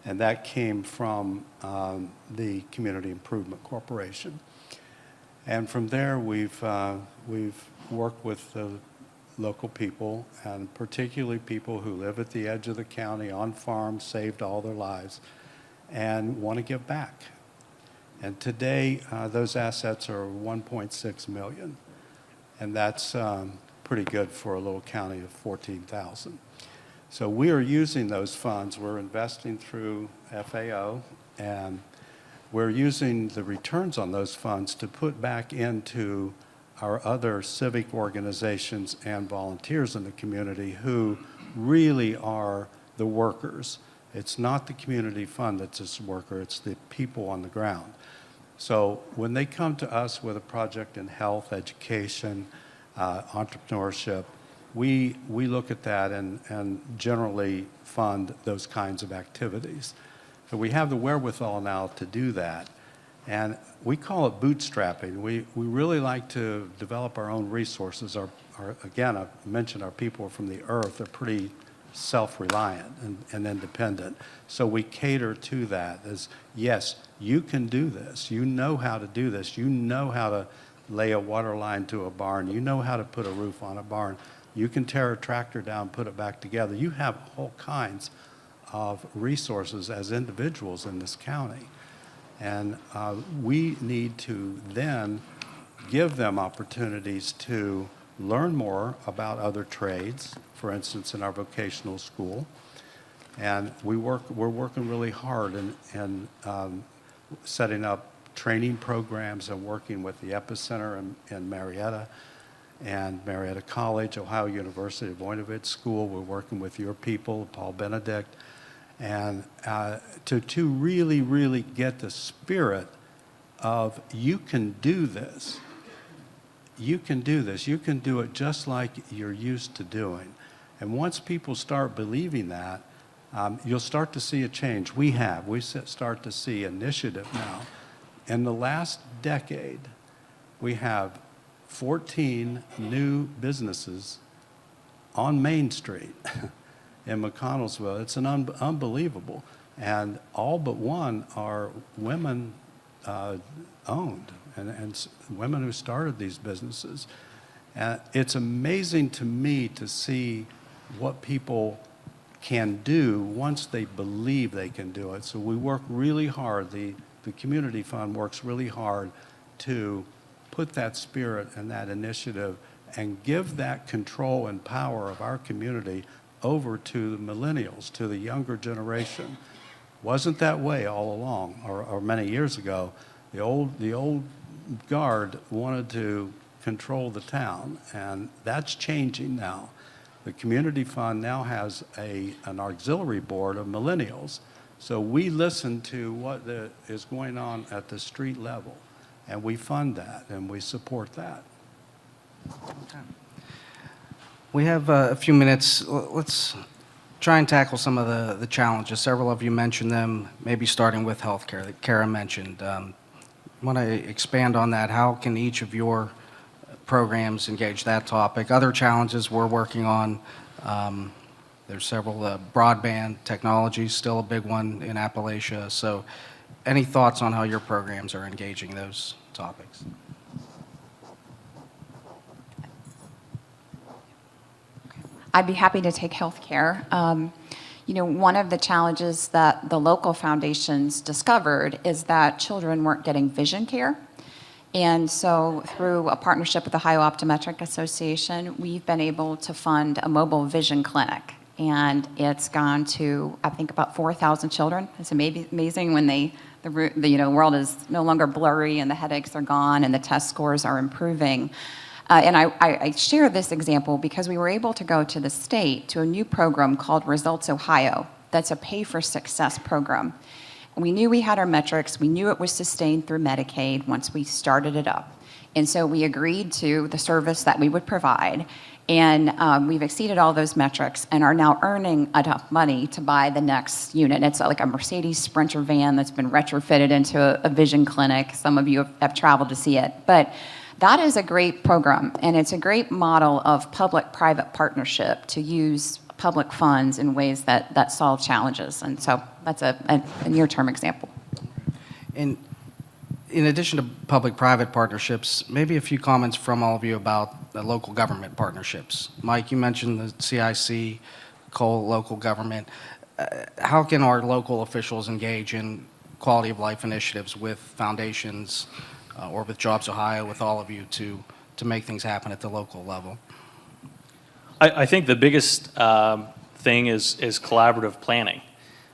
and that came from the Community Improvement Corporation. And from there, we've worked with the local people, and particularly people who live at the edge of the county on farms, saved all their lives, and want to give back. And today, those assets are $1.6 million, and that's pretty good for a little county of 14,000. So we are using those funds. We're investing through FAO, and we're using the returns on those funds to put back into our other civic organizations and volunteers in the community who really are the workers. It's not the community fund that's a worker, it's the people on the ground. So when they come to us with a project in health, education, entrepreneurship, we look at that and generally fund those kinds of activities. So we have the wherewithal now to do that. And we call it bootstrapping. We really like to develop our own resources. Again, I mentioned our people from the earth are pretty self-reliant and independent. So we cater to that as, yes, you can do this. You know how to do this. You know how to lay a water line to a barn. You know how to put a roof on a barn. You can tear a tractor down, put it back together. You have all kinds of resources as individuals in this county. And we need to then give them opportunities to learn more about other trades, for instance, in our vocational school. And we're working really hard in setting up training programs and working with the Epicenter in Marietta and Marietta College, Ohio University, Voinovich School. We're working with your people, Paul Benedict, and to really, really get the spirit of you can do this. You can do this. You can do it just like you're used to doing. And once people start believing that, you'll start to see a change. We start to see initiative now. In the last decade, we have 14 new businesses on Main Street in McConnellsville. It's an unbelievable. And all but one are women owned and women who started these businesses. It's amazing to me to see what people can do once they believe they can do it. So we work really hard, the Community Fund works really hard to put that spirit and that initiative and give that control and power of our community over to the millennials, to the younger generation. Wasn't that way all along, or many years ago. The old guard wanted to control the town, and that's changing now. The Community Fund now has an auxiliary board of millennials. So we listen to what is going on at the street level, and we fund that, and we support that. Okay. We have a few minutes. Let's try and tackle some of the challenges. Several of you mentioned them, maybe starting with healthcare that Kara mentioned. Want to expand on that? How can each of your programs engage that topic? Other challenges we're working on, there's several. Broadband technology is still a big one in Appalachia. So any thoughts on how your programs are engaging those topics? I'd be happy to take healthcare. One of the challenges that the local foundations discovered is that children weren't getting vision care. And so through a partnership with the Ohio Optometric Association, we've been able to fund a mobile vision clinic. And it's gone to, I think, about 4,000 children. It's amazing when the world is no longer blurry and the headaches are gone and the test scores are improving. And I share this example because we were able to go to the state to a new program called Results Ohio. That's a pay-for-success program. And we knew we had our metrics. We knew it was sustained through Medicaid once we started it up. And so we agreed to the service that we would provide. And we've exceeded all those metrics and are now earning enough money to buy the next unit. It's like a Mercedes Sprinter van that's been retrofitted into a vision clinic. Some of you have traveled to see it. But that is a great program, and it's a great model of public-private partnership to use public funds in ways that solve challenges. And so that's a near-term example. In addition to public-private partnerships, maybe a few comments from all of you about the local government partnerships. Mike, you mentioned the CIC, Cole, local government. How can our local officials engage in quality of life initiatives with foundations or with Jobs Ohio, with all of you to make things happen at the local level? I think the biggest thing is collaborative planning.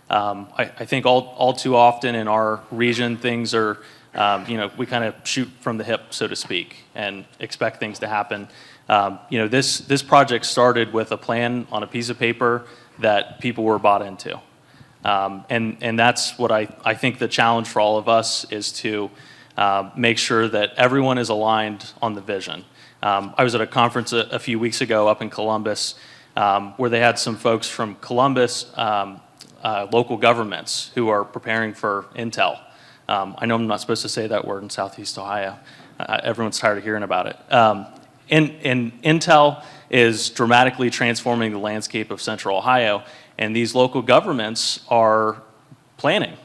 I think all too often in our region, things are, we kind of shoot from the hip, so to speak, and expect things to happen. This project started with a plan on a piece of paper that people were bought into. And that's what I think the challenge for all of us is to make sure that everyone is aligned on the vision. I was at a conference a few weeks ago up in Columbus where they had some folks from Columbus local governments who are preparing for Intel. I know I'm not supposed to say that word in Southeast Ohio. Everyone's tired of hearing about it. And Intel is dramatically transforming the landscape of Central Ohio, and these local governments are planning.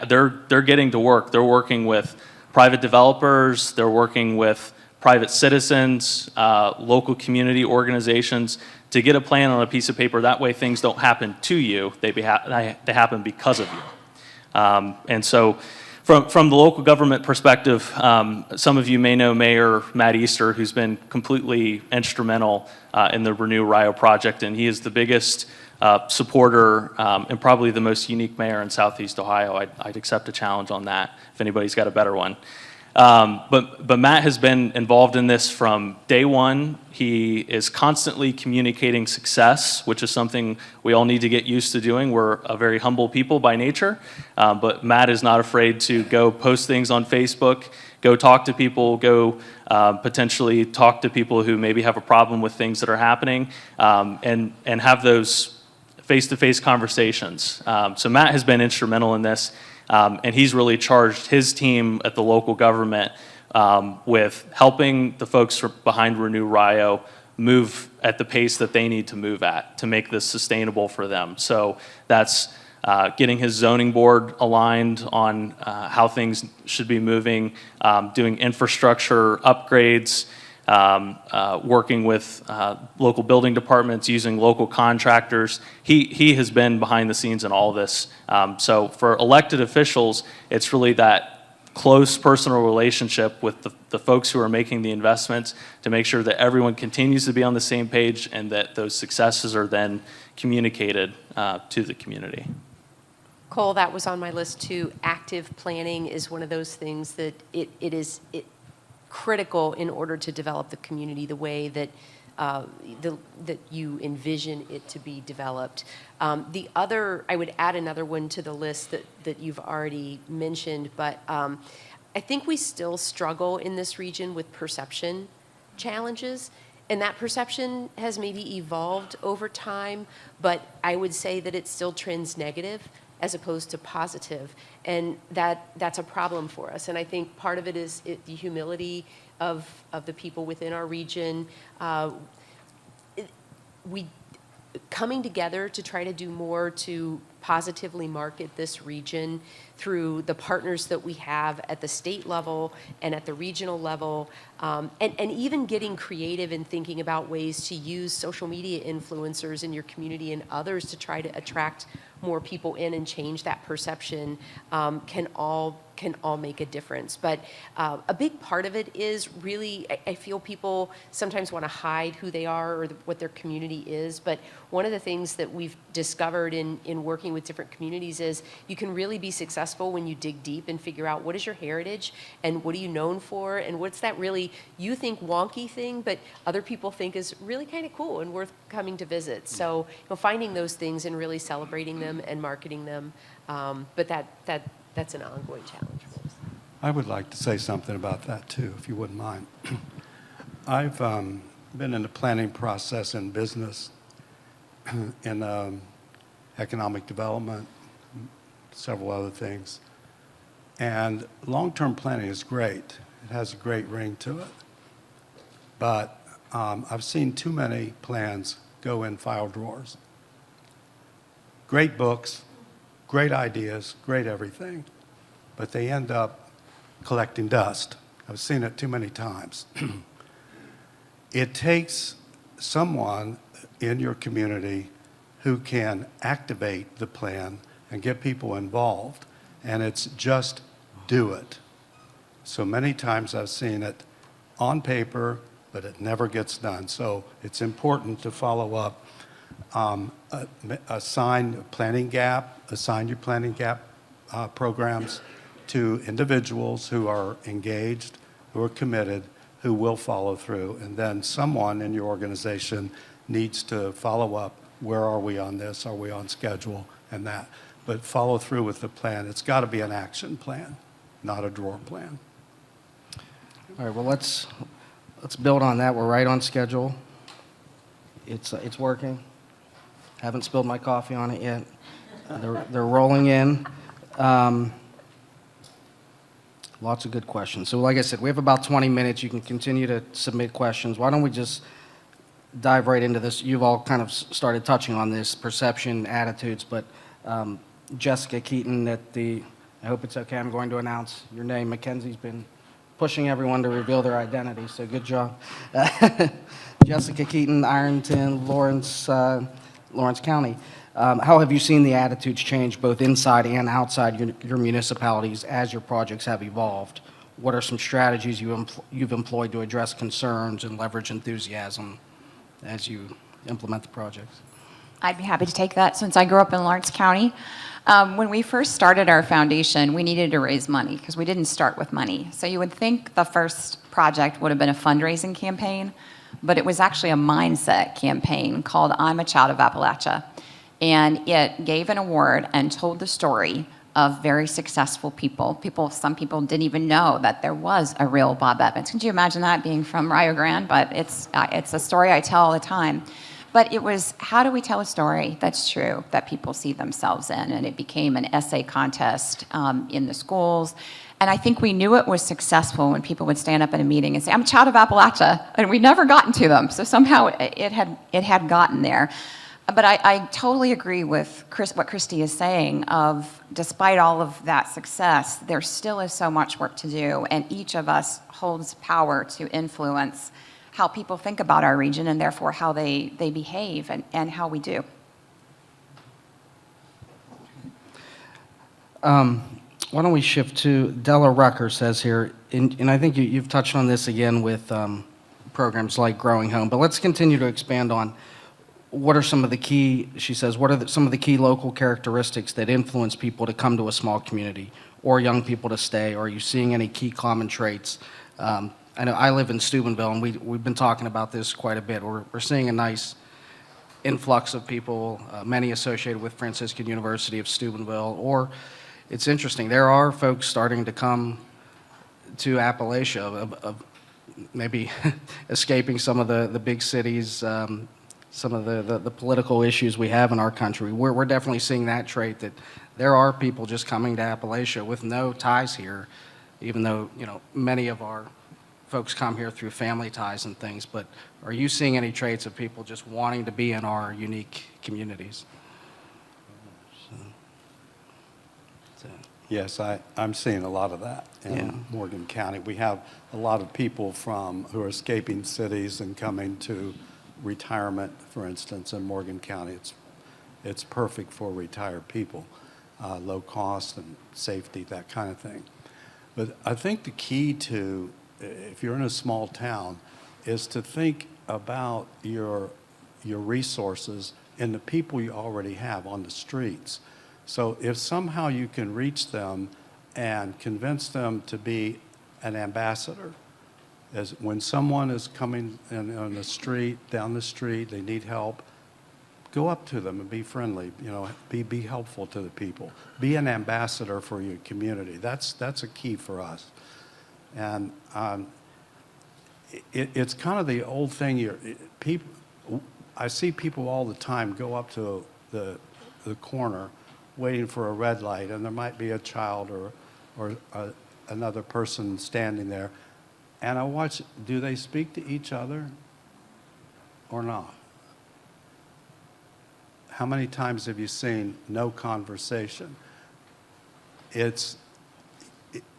They're getting to work. They're working with private developers, they're working with private citizens, local community organizations to get a plan on a piece of paper. That way things don't happen to you, they happen because of you. And so from the local government perspective, some of you may know Mayor Matt Easter, who's been completely instrumental in the Renew Rio project, and he is the biggest supporter and probably the most unique mayor in Southeast Ohio. I'd accept a challenge on that if anybody's got a better one. But Matt has been involved in this from day one. He is constantly communicating success, which is something we all need to get used to doing. We're a very humble people by nature, but Matt is not afraid to go post things on Facebook, go talk to people, go potentially talk to people who maybe have a problem with things that are happening, and have those face-to-face conversations. So Matt has been instrumental in this, and he's really charged his team at the local government with helping the folks behind Renew Rio move at the pace that they need to move at to make this sustainable for them. So that's getting his zoning board aligned on how things should be moving, doing infrastructure upgrades, working with local building departments, using local contractors. He has been behind the scenes in all this. So for elected officials, it's really that close personal relationship with the folks who are making the investments to make sure that everyone continues to be on the same page and that those successes are then communicated to the community. Cole, that was on my list too. Active planning is one of those things that it is critical in order to develop the community the way that that you envision it to be developed. The other, I would add another one to the list that you've already mentioned, but I think we still struggle in this region with perception challenges. And that perception has maybe evolved over time, but I would say that it still trends negative as opposed to positive. And that's a problem for us. And I think part of it is the humility of the people within our region. We coming together to try to do more to positively market this region through the partners that we have at the state level and at the regional level, and even getting creative and thinking about ways to use social media influencers in your community and others to try to attract more people in and change that perception can all make a difference. But a big part of it is really, I feel people sometimes want to hide who they are or what their community is. But one of the things that we've discovered in working with different communities is you can really be successful when you dig deep and figure out what is your heritage and what are you known for and what's that really you think wonky thing, but other people think is really kind of cool and worth coming to visit. So finding those things and really celebrating them and marketing them. But that's an ongoing challenge for us. I would like to say something about that too, if you wouldn't mind. I've been in the planning process in business, in economic development, several other things. And long-term planning is great. It has a great ring to it. But I've seen too many plans go in file drawers. Great books, great ideas, great everything, but they end up collecting dust. I've seen it too many times. It takes someone in your community who can activate the plan and get people involved, and it's just do it. So many times I've seen it on paper, but it never gets done. So it's important to follow up. Assign your planning gap programs to individuals who are engaged, who are committed, who will follow through. And then someone in your organization needs to follow up. Where are we on this? Are we on schedule? And that. But follow through with the plan. It's got to be an action plan, not a drawer plan. All right, well, let's build on that. We're right on schedule. It's working. Haven't spilled my coffee on it yet. They're rolling in. Lots of good questions. So like I said, we have about 20 minutes. You can continue to submit questions. Why don't we just dive right into this? You've all kind of started touching on this, perception, attitudes, but Jessica Keaton I hope it's okay, I'm going to announce your name. Mackenzie's been pushing everyone to reveal their identity, so good job. Jessica Keaton, Ironton, Lawrence County. How have you seen the attitudes change both inside and outside your municipalities as your projects have evolved? What are some strategies you've employed to address concerns and leverage enthusiasm as you implement the projects? I'd be happy to take that since I grew up in Lawrence County. When we first started our foundation, we needed to raise money because we didn't start with money. So you would think the first project would have been a fundraising campaign, but it was actually a mindset campaign called I'm a Child of Appalachia. And it gave an award and told the story of very successful people. Some people didn't even know that there was a real Bob Evans. Could you imagine that being from Rio Grande? But it's a story I tell all the time. But it was, how do we tell a story that's true, that people see themselves in? And it became an essay contest in the schools. And I think we knew it was successful when people would stand up in a meeting and say, I'm a child of Appalachia, and we'd never gotten to them. So somehow it had gotten there. But I totally agree with what Christy is saying of, despite all of that success, there still is so much work to do, and each of us holds power to influence how people think about our region and therefore how they behave and how we do. Why don't we shift to, Della Rucker says here, and I think you've touched on this again with programs like Growing Home, but let's continue to expand on what are some of the key, she says, what are some of the key local characteristics that influence people to come to a small community or young people to stay? Or are you seeing any key common traits? I know I live in Steubenville, and we've been talking about this quite a bit. We're seeing a nice influx of people, many associated with Franciscan University of Steubenville, or it's interesting, there are folks starting to come to Appalachia of maybe escaping some of the big cities, some of the political issues we have in our country. We're definitely seeing that trait, that there are people just coming to Appalachia with no ties here, even though, many of our folks come here through family ties and things. But are you seeing any traits of people just wanting to be in our unique communities? Yes, I'm seeing a lot of that in Morgan County. We have a lot of people who are escaping cities and coming to retirement, for instance, in Morgan County. It's perfect for retired people, low cost and safety, that kind of thing. But I think the key to, if you're in a small town, is to think about your resources and the people you already have on the streets. So if somehow you can reach them and convince them to be an ambassador, as when someone is coming on the street, down the street, they need help, go up to them and be friendly, be helpful to the people. Be an ambassador for your community. That's a key for us. And it's kind of the old thing. I see people all the time go up to the corner waiting for a red light, and there might be a child or another person standing there. And I watch, do they speak to each other or not? How many times have you seen no conversation? It's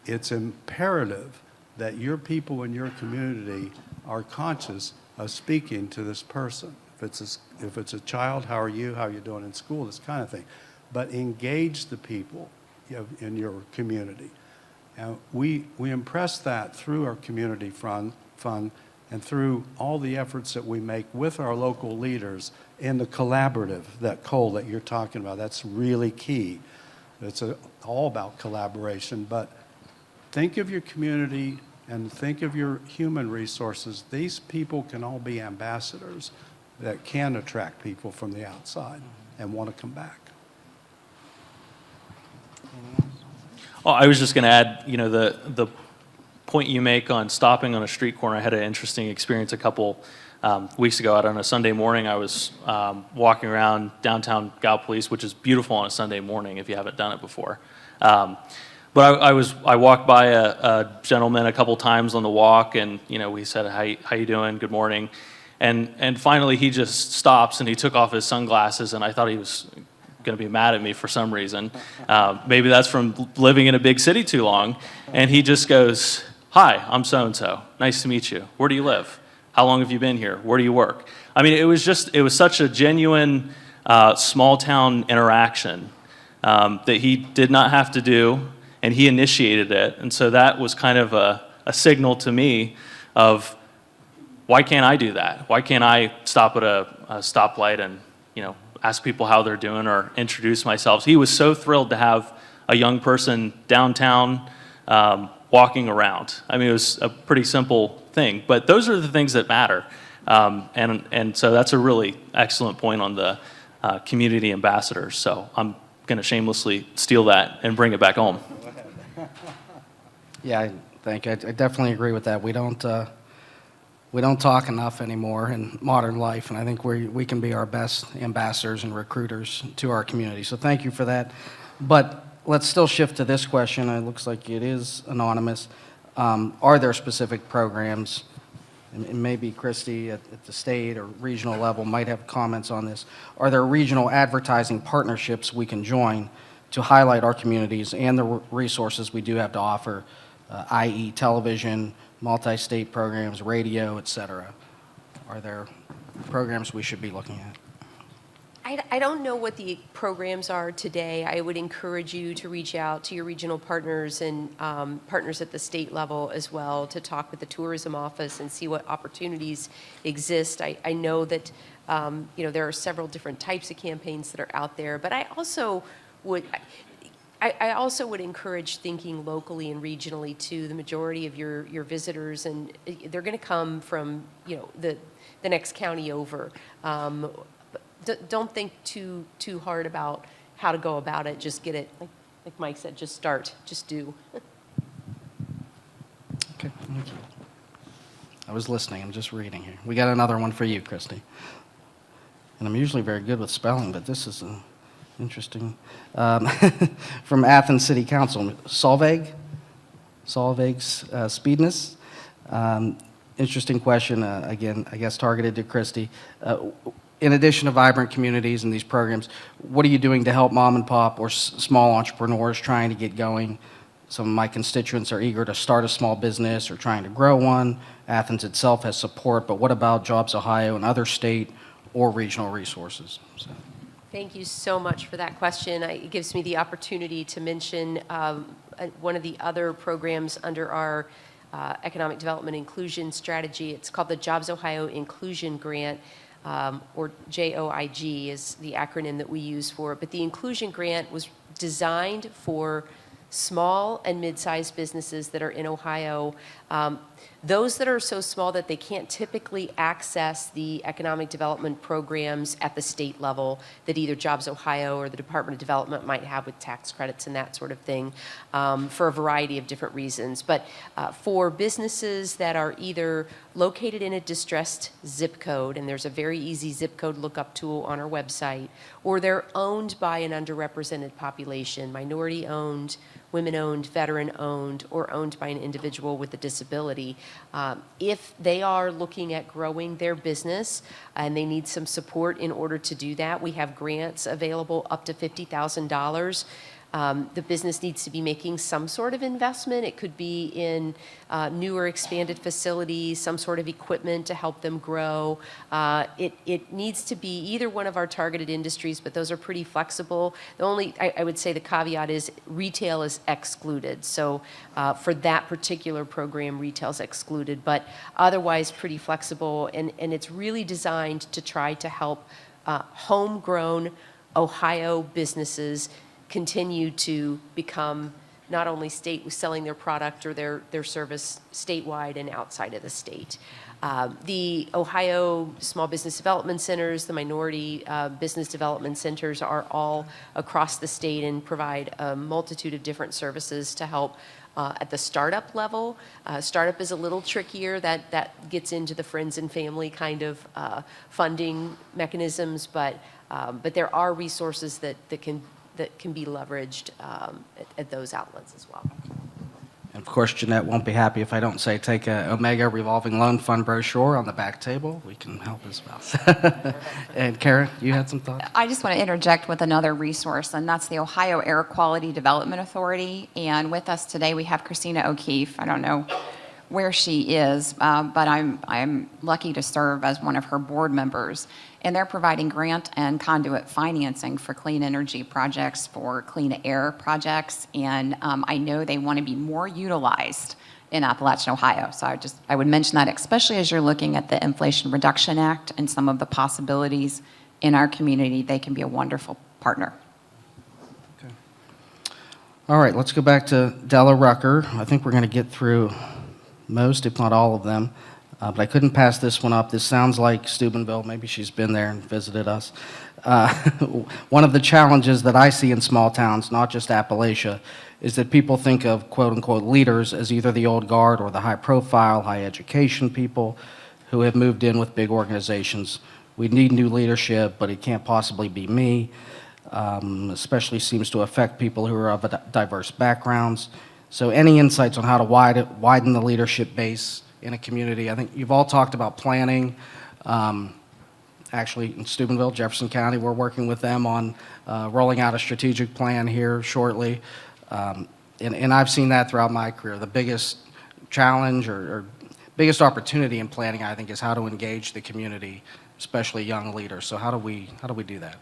imperative that your people in your community are conscious of speaking to this person. If it's a child, how are you? How are you doing in school? This kind of thing. But engage the people in your community. And we impress that through our community fund and through all the efforts that we make with our local leaders in the collaborative, Cole, that you're talking about. That's really key. It's all about collaboration. But think of your community and think of your human resources. These people can all be ambassadors that can attract people from the outside and want to come back. Oh, I was just going to add, the point you make on stopping on a street corner. I had an interesting experience a couple weeks ago. Out on a Sunday morning, I was walking around downtown Gallipolis, which is beautiful on a Sunday morning if you haven't done it before. But I walked by a gentleman a couple times on the walk, and we said, "How you doing? Good morning." And finally, he just stops and he took off his sunglasses, and I thought he was going to be mad at me for some reason. Maybe that's from living in a big city too long. And he just goes, "Hi, I'm so-and-so. Nice to meet you. Where do you live? How long have you been here? Where do you work?" I mean, it was such a genuine small town interaction that he did not have to do, and he initiated it. And so that was kind of a signal to me of, why can't I do that? Why can't I stop at a stoplight and, ask people how they're doing or introduce myself? He was so thrilled to have a young person downtown walking around. I mean, it was a pretty simple thing, but those are the things that matter. And so that's a really excellent point on the community ambassadors. So I'm going to shamelessly steal that and bring it back home. Yeah, thank you. I definitely agree with that. We don't talk enough anymore in modern life, and I think we can be our best ambassadors and recruiters to our community. So thank you for that. But let's still shift to this question. It looks like it is anonymous. Are there specific programs, and maybe Christy at the state or regional level might have comments on this, are there regional advertising partnerships we can join to highlight our communities and the resources we do have to offer, i.e. television, multi-state programs, radio, et cetera? Are there programs we should be looking at? I don't know what the programs are today. I would encourage you to reach out to your regional partners and partners at the state level as well to talk with the tourism office and see what opportunities exist. I know that there are several different types of campaigns that are out there, but I also would encourage thinking locally and regionally too. The majority of your visitors, and they're going to come from the next county over. Don't think too hard about how to go about it. Just get it, like Mike said, just start, just do. Okay, thank you. I was listening, I'm just reading here. We got another one for you, Christy. And I'm usually very good with spelling, but this is interesting. From Athens City Council, Solveig's Speedness. Interesting question, again, I guess targeted to Christy. In addition to vibrant communities and these programs, what are you doing to help mom and pop or small entrepreneurs trying to get going? Some of my constituents are eager to start a small business or trying to grow one. Athens itself has support, but what about Jobs Ohio and other state or regional resources? So. Thank you so much for that question. It gives me the opportunity to mention one of the other programs under our Economic Development Inclusion Strategy. It's called the Jobs Ohio Inclusion Grant. Or JOIG is the acronym that we use for it. But the Inclusion Grant was designed for small and mid-sized businesses that are in Ohio, those that are so small that they can't typically access the economic development programs at the state level that either Jobs Ohio or the Department of Development might have with tax credits and that sort of thing, for a variety of different reasons. But for businesses that are either located in a distressed zip code, and there's a very easy zip code lookup tool on our website, or they're owned by an underrepresented population, minority-owned, women-owned, veteran-owned, or owned by an individual with a disability. If they are looking at growing their business and they need some support in order to do that, we have grants available up to $50,000. The business needs to be making some sort of investment. It could be in newer expanded facilities, some sort of equipment to help them grow. It needs to be either one of our targeted industries, but those are pretty flexible. The only, I would say the caveat is retail is excluded. So for that particular program, retail is excluded, but otherwise pretty flexible. And it's really designed to try to help homegrown Ohio businesses continue to become not only selling their product or their service statewide and outside of the state. The Ohio Small Business Development Centers, the Minority Business Development Centers are all across the state and provide a multitude of different services to help at the startup level. Startup is a little trickier. That gets into the friends and family kind of funding mechanisms, but there are resources that can be leveraged at those outlets as well. And of course, Jeanette won't be happy if I don't say take a Omega Revolving Loan Fund brochure on the back table. We can help as well. And Kara, you had some thoughts? I just want to interject with another resource, and that's the Ohio Air Quality Development Authority. And with us today, we have Christina O'Keefe. I don't know where she is, but I'm lucky to serve as one of her board members. And they're providing grant and conduit financing for clean energy projects, for clean air projects, and I know they want to be more utilized in Appalachian Ohio. So I would mention that, especially as you're looking at the Inflation Reduction Act and some of the possibilities in our community, they can be a wonderful partner. Okay. All right, let's go back to Della Rucker. I think we're going to get through most, if not all of them. But I couldn't pass this one up. This sounds like Steubenville. Maybe she's been there and visited us. One of the challenges that I see in small towns, not just Appalachia, is that people think of quote-unquote leaders as either the old guard or the high-profile, high-education people who have moved in with big organizations. We need new leadership, but it can't possibly be me. especially seems to affect people who are of diverse backgrounds. So any insights on how to widen the leadership base in a community? I think you've all talked about planning. Actually, in Steubenville, Jefferson County, we're working with them on rolling out a strategic plan here shortly. And I've seen that throughout my career. The biggest challenge or biggest opportunity in planning, I think, is how to engage the community, especially young leaders. So how do we do that?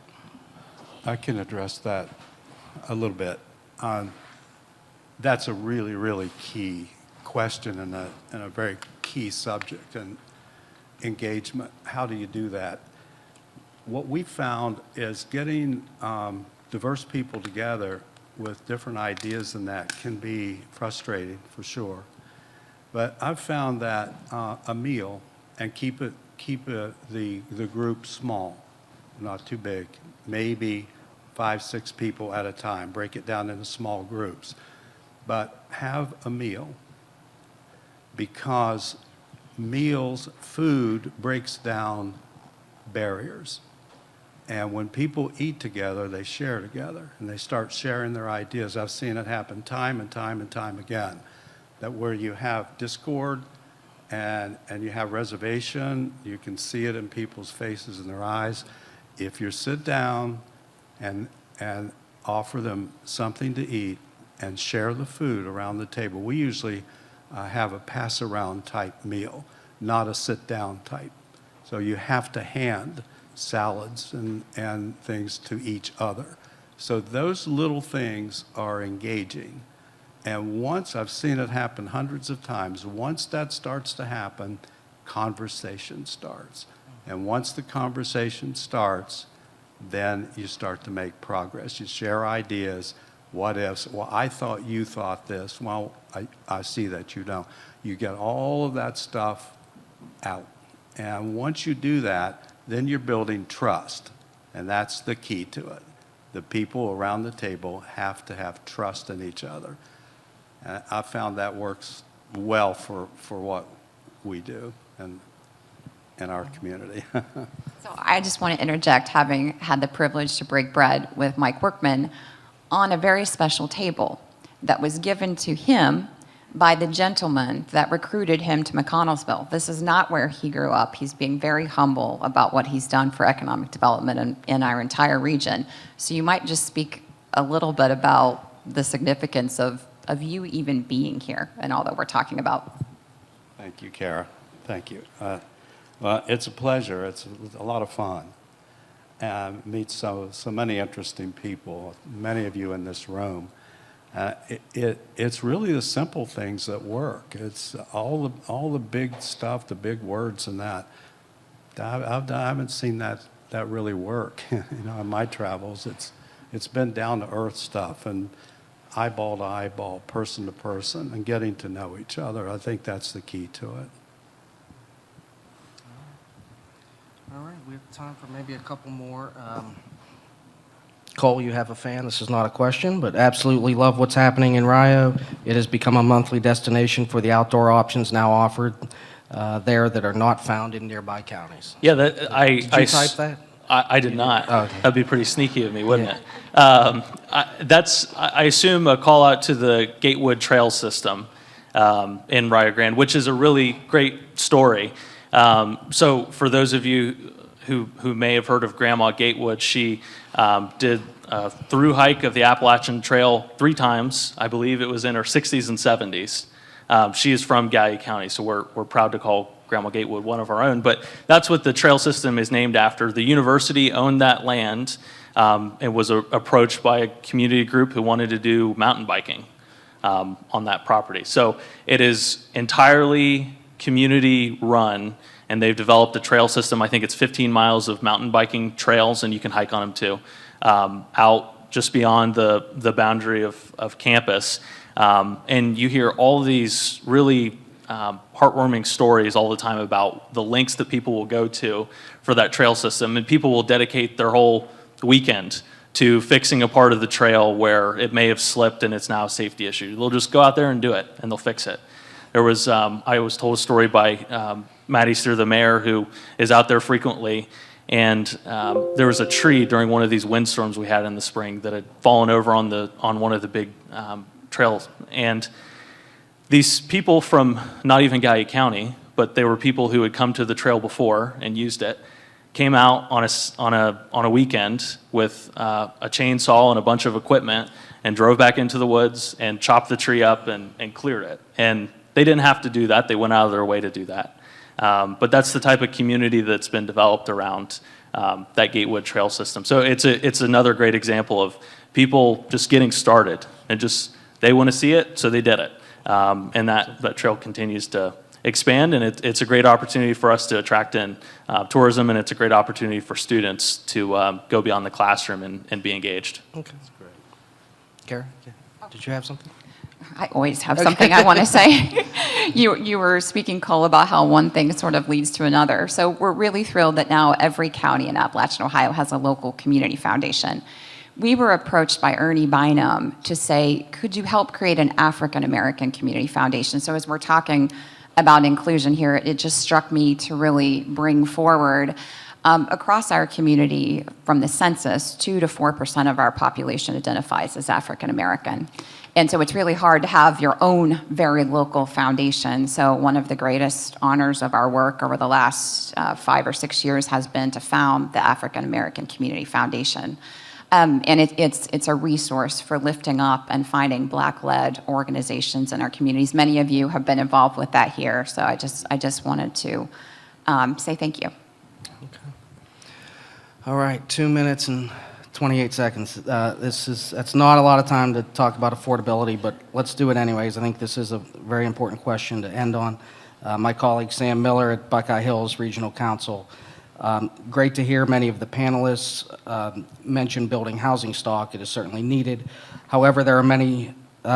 I can address that a little bit. That's a really, really key question and a very key subject, and engagement. How do you do that? What we found is getting diverse people together with different ideas, and that can be frustrating for sure. But I've found that a meal, and keep the group small, not too big, maybe 5, 6 people at a time. Break it down into small groups, but have a meal, because food breaks down barriers. And when people eat together, they share together, and they start sharing their ideas. I've seen it happen time and time and time again, that where you have discord and you have reservation, you can see it in people's faces and their eyes. If you sit down and offer them something to eat and share the food around the table, we usually have a pass-around type meal, not a sit-down type. So you have to hand salads and things to each other. So those little things are engaging. And once, I've seen it happen hundreds of times, once that starts to happen, conversation starts. And once the conversation starts, then you start to make progress. You share ideas. What ifs? Well, I thought you thought this. Well, I see that you don't. You get all of that stuff out. And once you do that, then you're building trust. And that's the key to it. The people around the table have to have trust in each other. And I found that works well for what we do and in our community. So I just want to interject, having had the privilege to break bread with Mike Workman on a very special table that was given to him by the gentleman that recruited him to McConnellsville. This is not where he grew up. He's being very humble about what he's done for economic development in our entire region. So you might just speak a little bit about the significance of you even being here and all that we're talking about. Thank you, Kara. Thank you. Well, it's a pleasure. It's a lot of fun. Meet so many interesting people, many of you in this room. It's really the simple things that work. It's all the big stuff, the big words and that. I haven't seen that really work. In my travels, it's been down to earth stuff and eyeball to eyeball, person to person, and getting to know each other. I think that's the key to it. All right, we have time for maybe a couple more. Cole, you have a fan. This is not a question, but absolutely love what's happening in Rio. It has become a monthly destination for the outdoor options now offered there that are not found in nearby counties. Yeah, Did you type that? I did not. Oh, okay. That'd be pretty sneaky of me, wouldn't it? I assume a call out to the Gatewood Trail System in Rio Grande, which is a really great story. So for those of you who may have heard of Grandma Gatewood, she did a through hike of the Appalachian Trail 3 times. I believe it was in her 60s and 70s. She is from Gallia County, so we're proud to call Grandma Gatewood one of our own. But that's what the trail system is named after. The university owned that land and was approached by a community group who wanted to do mountain biking on that property. So it is entirely community run, and they've developed a trail system. I think it's 15 miles of mountain biking trails, and you can hike on them too, out just beyond the boundary of campus. And you hear all these really heartwarming stories all the time about the lengths that people will go to for that trail system. And people will dedicate their whole weekend to fixing a part of the trail where it may have slipped and it's now a safety issue. They'll just go out there and do it, and they'll fix it. There was, I was told a story by Matt Easter, the mayor, who is out there frequently, And there was a tree during one of these windstorms we had in the spring that had fallen over on one of the big trails. And these people from not even Gallia County, but they were people who had come to the trail before and used it, came out on a weekend with a chainsaw and a bunch of equipment and drove back into the woods and chopped the tree up and cleared it. And they didn't have to do that. They went out of their way to do that. But that's the type of community that's been developed around that Gatewood Trail system. So it's another great example of people just getting started and just, they want to see it, so they did it. And that trail continues to expand, and it's a great opportunity for us to attract in tourism, and it's a great opportunity for students to go beyond the classroom and be engaged. Okay. That's great. Kara, did you have something? I always have something I want to say. You were speaking, Cole, about how one thing sort of leads to another. So we're really thrilled that now every county in Appalachian Ohio has a local community foundation. We were approached by Ernie Bynum to say, could you help create an African American community foundation? So as we're talking about inclusion here, it just struck me to really bring forward across our community from the census, 2 to 4% of our population identifies as African American. And so it's really hard to have your own very local foundation. So one of the greatest honors of our work over the last 5 or 6 years has been to found the African American Community Foundation. And it's a resource for lifting up and finding Black-led organizations in our communities. Many of you have been involved with that here, so I just wanted to say thank you. Okay. All right, 2 minutes and 28 seconds. That's not a lot of time to talk about affordability, but let's do it anyways. I think this is a very important question to end on. My colleague Sam Miller at Buckeye Hills Regional Council. Great to hear many of the panelists mention building housing stock. It is certainly needed. However, there are many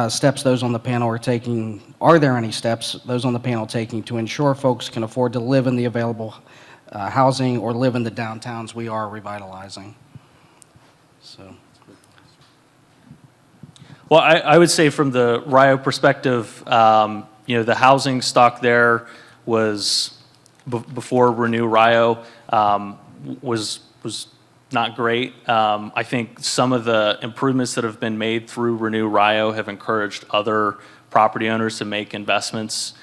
steps those on the panel are taking. Are there any steps those on the panel taking to ensure folks can afford to live in the available housing or live in the downtowns we are revitalizing? So. Well, I would say from the RIO perspective, the housing stock there was before Renew RIO was not great. I think some of the improvements that have been made through Renew RIO have encouraged other property owners to make investments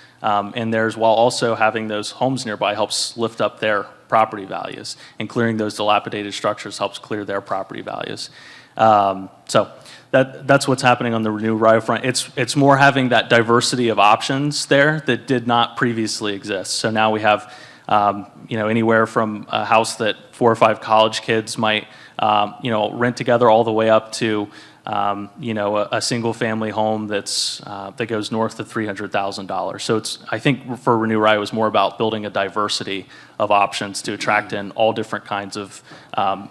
in theirs, while also having those homes nearby helps lift up their property values, and clearing those dilapidated structures helps clear their property values. So that's what's happening on the Renew RIO front. It's more having that diversity of options there that did not previously exist. So now we have anywhere from a house that 4 or 5 college kids might rent together, all the way up to a single family home that goes north of $300,000. So I think for Renew RIO, it was more about building a diversity of options to attract in all different kinds of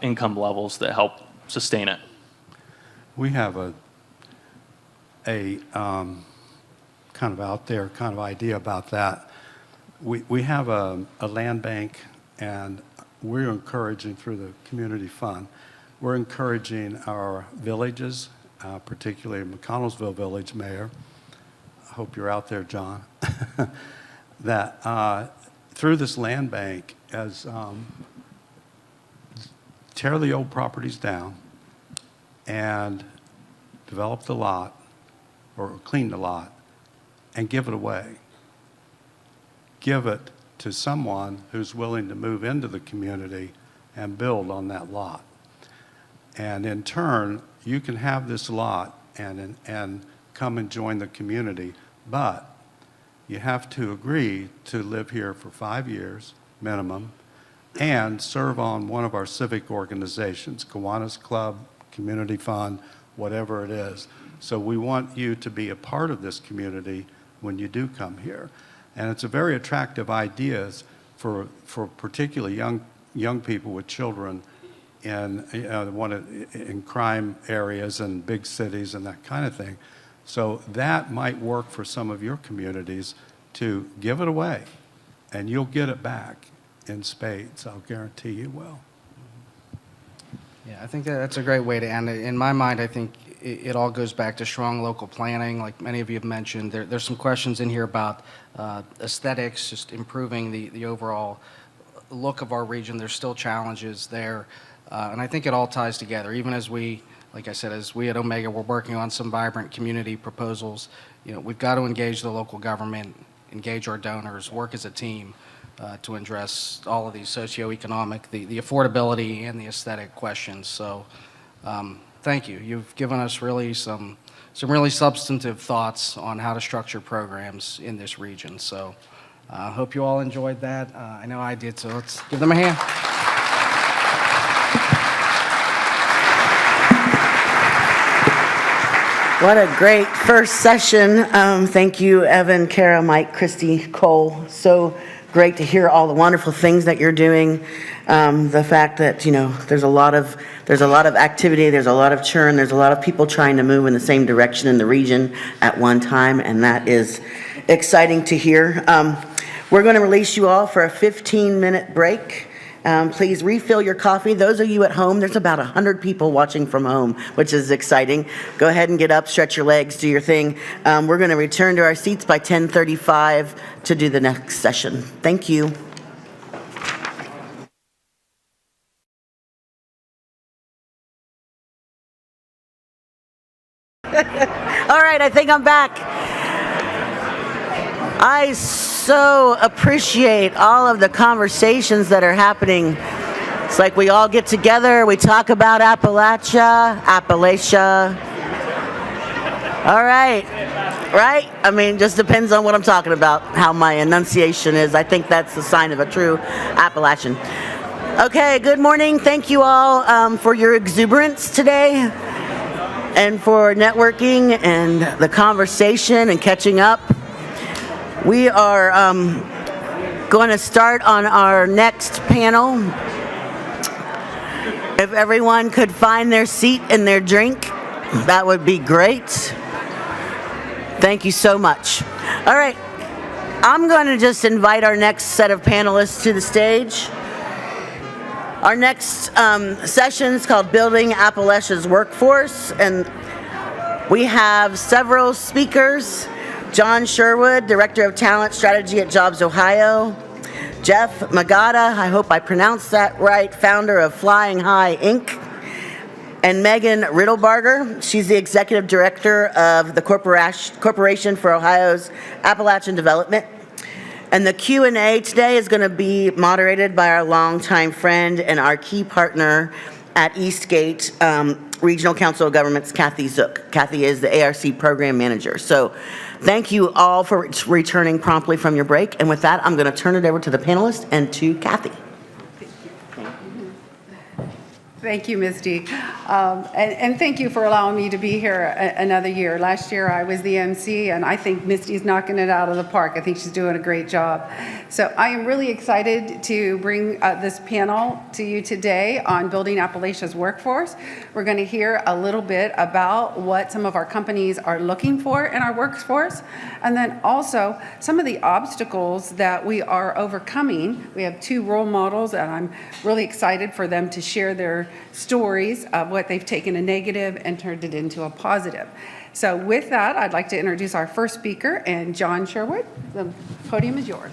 income levels that help sustain it. We have a kind of out there kind of idea about that. We have a land bank, and we're encouraging through the community fund, we're encouraging our villages, particularly McConnellsville Village Mayor, I hope you're out there, John, that through this land bank, as tear the old properties down and develop the lot or clean the lot and give it away. Give it to someone who's willing to move into the community and build on that lot. And in turn, you can have this lot and come and join the community, but you have to agree to live here for 5 years minimum and serve on one of our civic organizations, Kiwanis Club, Community Fund, whatever it is. So we want you to be a part of this community when you do come here. And it's a very attractive idea for particularly young people with children in crime areas and big cities and that kind of thing. So that might work for some of your communities to give it away, and you'll get it back in spades. I'll guarantee you will. Yeah, I think that's a great way to end it. In my mind, I think it all goes back to strong local planning. Like many of you have mentioned, there's some questions in here about aesthetics, just improving the overall look of our region. There's still challenges there, and I think it all ties together. Even as we, like I said, as we at Omega, we're working on some vibrant community proposals. We've got to engage the local government, engage our donors, work as a team to address all of these socioeconomic, the affordability and the aesthetic questions. So thank you. You've given us really some really substantive thoughts on how to structure programs in this region. So I hope you all enjoyed that. I know I did, so let's give them a hand. What a great first session. Thank you, Evan, Kara, Mike, Christy, Cole. So great to hear all the wonderful things that you're doing. The fact that, there's a lot of activity, there's a lot of churn, there's a lot of people trying to move in the same direction in the region at one time, and that is exciting to hear. We're going to release you all for a 15-minute break. Please refill your coffee. Those of you at home, there's about 100 people watching from home, which is exciting. Go ahead and get up, stretch your legs, do your thing. We're going to return to our seats by 10:35 to do the next session. Thank you. All right, I think I'm back. I so appreciate all of the conversations that are happening. It's like we all get together, we talk about Appalachia. All right, right? I mean, just depends on what I'm talking about, how my enunciation is. I think that's the sign of a true Appalachian. Okay, good morning. Thank you all for your exuberance today and for networking and the conversation and catching up. We are going to start on our next panel. If everyone could find their seat and their drink, that would be great. Thank you so much. All right, I'm going to just invite our next set of panelists to the stage. Our next session is called Building Appalachia's Workforce, and we have several speakers. John Sherwood, Director of Talent Strategy at Jobs Ohio. Jeff Magada, I hope I pronounced that right, founder of Flying High, Inc. And Megan Riddlebarger, she's the Executive Director of the Corporation for Ohio's Appalachian Development. And the Q&A today is going to be moderated by our longtime friend and our key partner at Eastgate Regional Council of Governments, Kathy Zook. Kathy is the ARC Program Manager. So thank you all for returning promptly from your break. And with that, I'm going to turn it over to the panelists and to Kathy. Thank you, Misty. And thank you for allowing me to be here another year. Last year I was the MC, and I think Misty's knocking it out of the park. I think she's doing a great job. So I am really excited to bring this panel to you today on building Appalachia's workforce. We're going to hear a little bit about what some of our companies are looking for in our workforce, and then also some of the obstacles that we are overcoming. We have two role models, and I'm really excited for them to share their stories of what they've taken a negative and turned it into a positive. So with that, I'd like to introduce our first speaker, and John Sherwood. The podium is yours.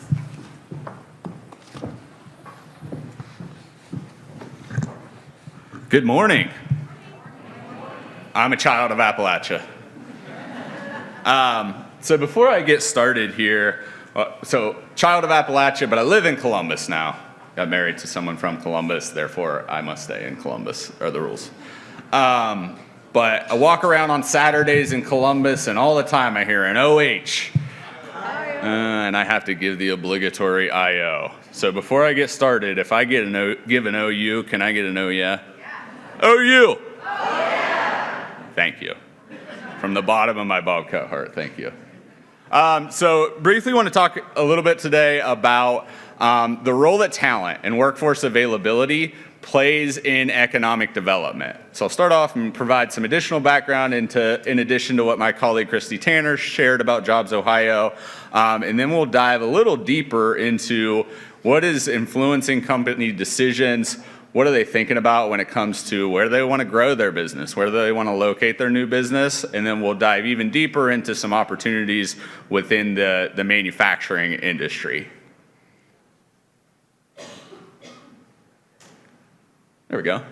Good morning. I'm a child of Appalachia. So before I get started here, child of Appalachia, but I live in Columbus now. Got married to someone from Columbus, therefore I must stay in Columbus, are the rules. But I walk around on Saturdays in Columbus, and all the time I hear an OH. And I have to give the obligatory IO. So before I get started, if I give an OU, can I get an oh yeah? OU! Oh yeah! Thank you. From the bottom of my bobcat heart, thank you. So briefly want to talk a little bit today about the role that talent and workforce availability plays in economic development. So I'll start off and provide some additional background in addition to what my colleague Christy Tanner shared about Jobs Ohio, and then we'll dive a little deeper into what is influencing company decisions, what are they thinking about when it comes to where they want to grow their business, where they want to locate their new business, and then we'll dive even deeper into some opportunities within the manufacturing industry. There we go.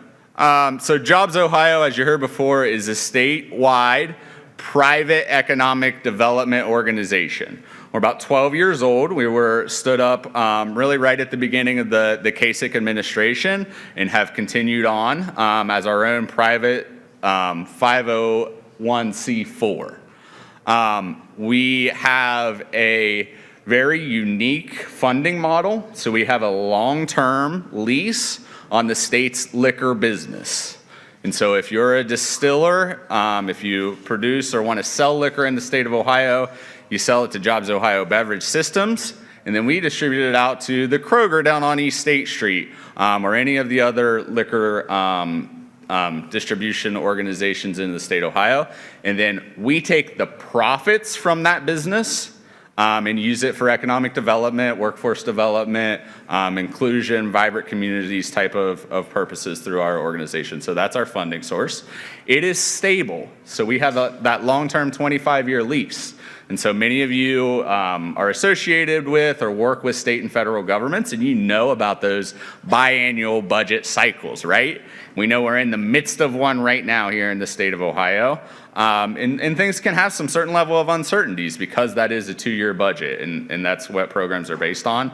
So Jobs Ohio, as you heard before, is a statewide private economic development organization. We're about 12 years old. We were stood up really right at the beginning of the Kasich administration and have continued on as our own private 501c4. We have a very unique funding model. So we have a long-term lease on the state's liquor business. And so if you're a distiller, if you produce or want to sell liquor in the state of Ohio, you sell it to Jobs Ohio Beverage Systems, and then we distribute it out to the Kroger down on East State Street, or any of the other liquor distribution organizations in the state of Ohio. And then we take the profits from that business and use it for economic development, workforce development, inclusion, vibrant communities type of purposes through our organization. So that's our funding source. It is stable. So we have that long-term 25-year lease. And so many of you are associated with or work with state and federal governments, and you know about those biannual budget cycles, right? We know we're in the midst of one right now here in the state of Ohio. And things can have some certain level of uncertainties because that is a 2-year budget, and that's what programs are based on.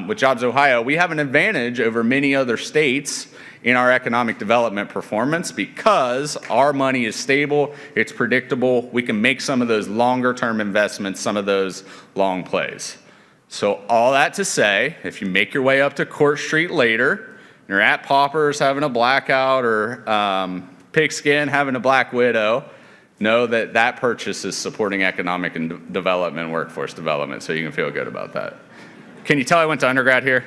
With Jobs Ohio, we have an advantage over many other states in our economic development performance because our money is stable, it's predictable, we can make some of those longer term investments, some of those long plays. So all that to say, if you make your way up to Court Street later, you're at Paupers having a blackout or Pigskin having a Black Widow, know that that purchase is supporting economic and development, workforce development, so you can feel good about that. Can you tell I went to undergrad here?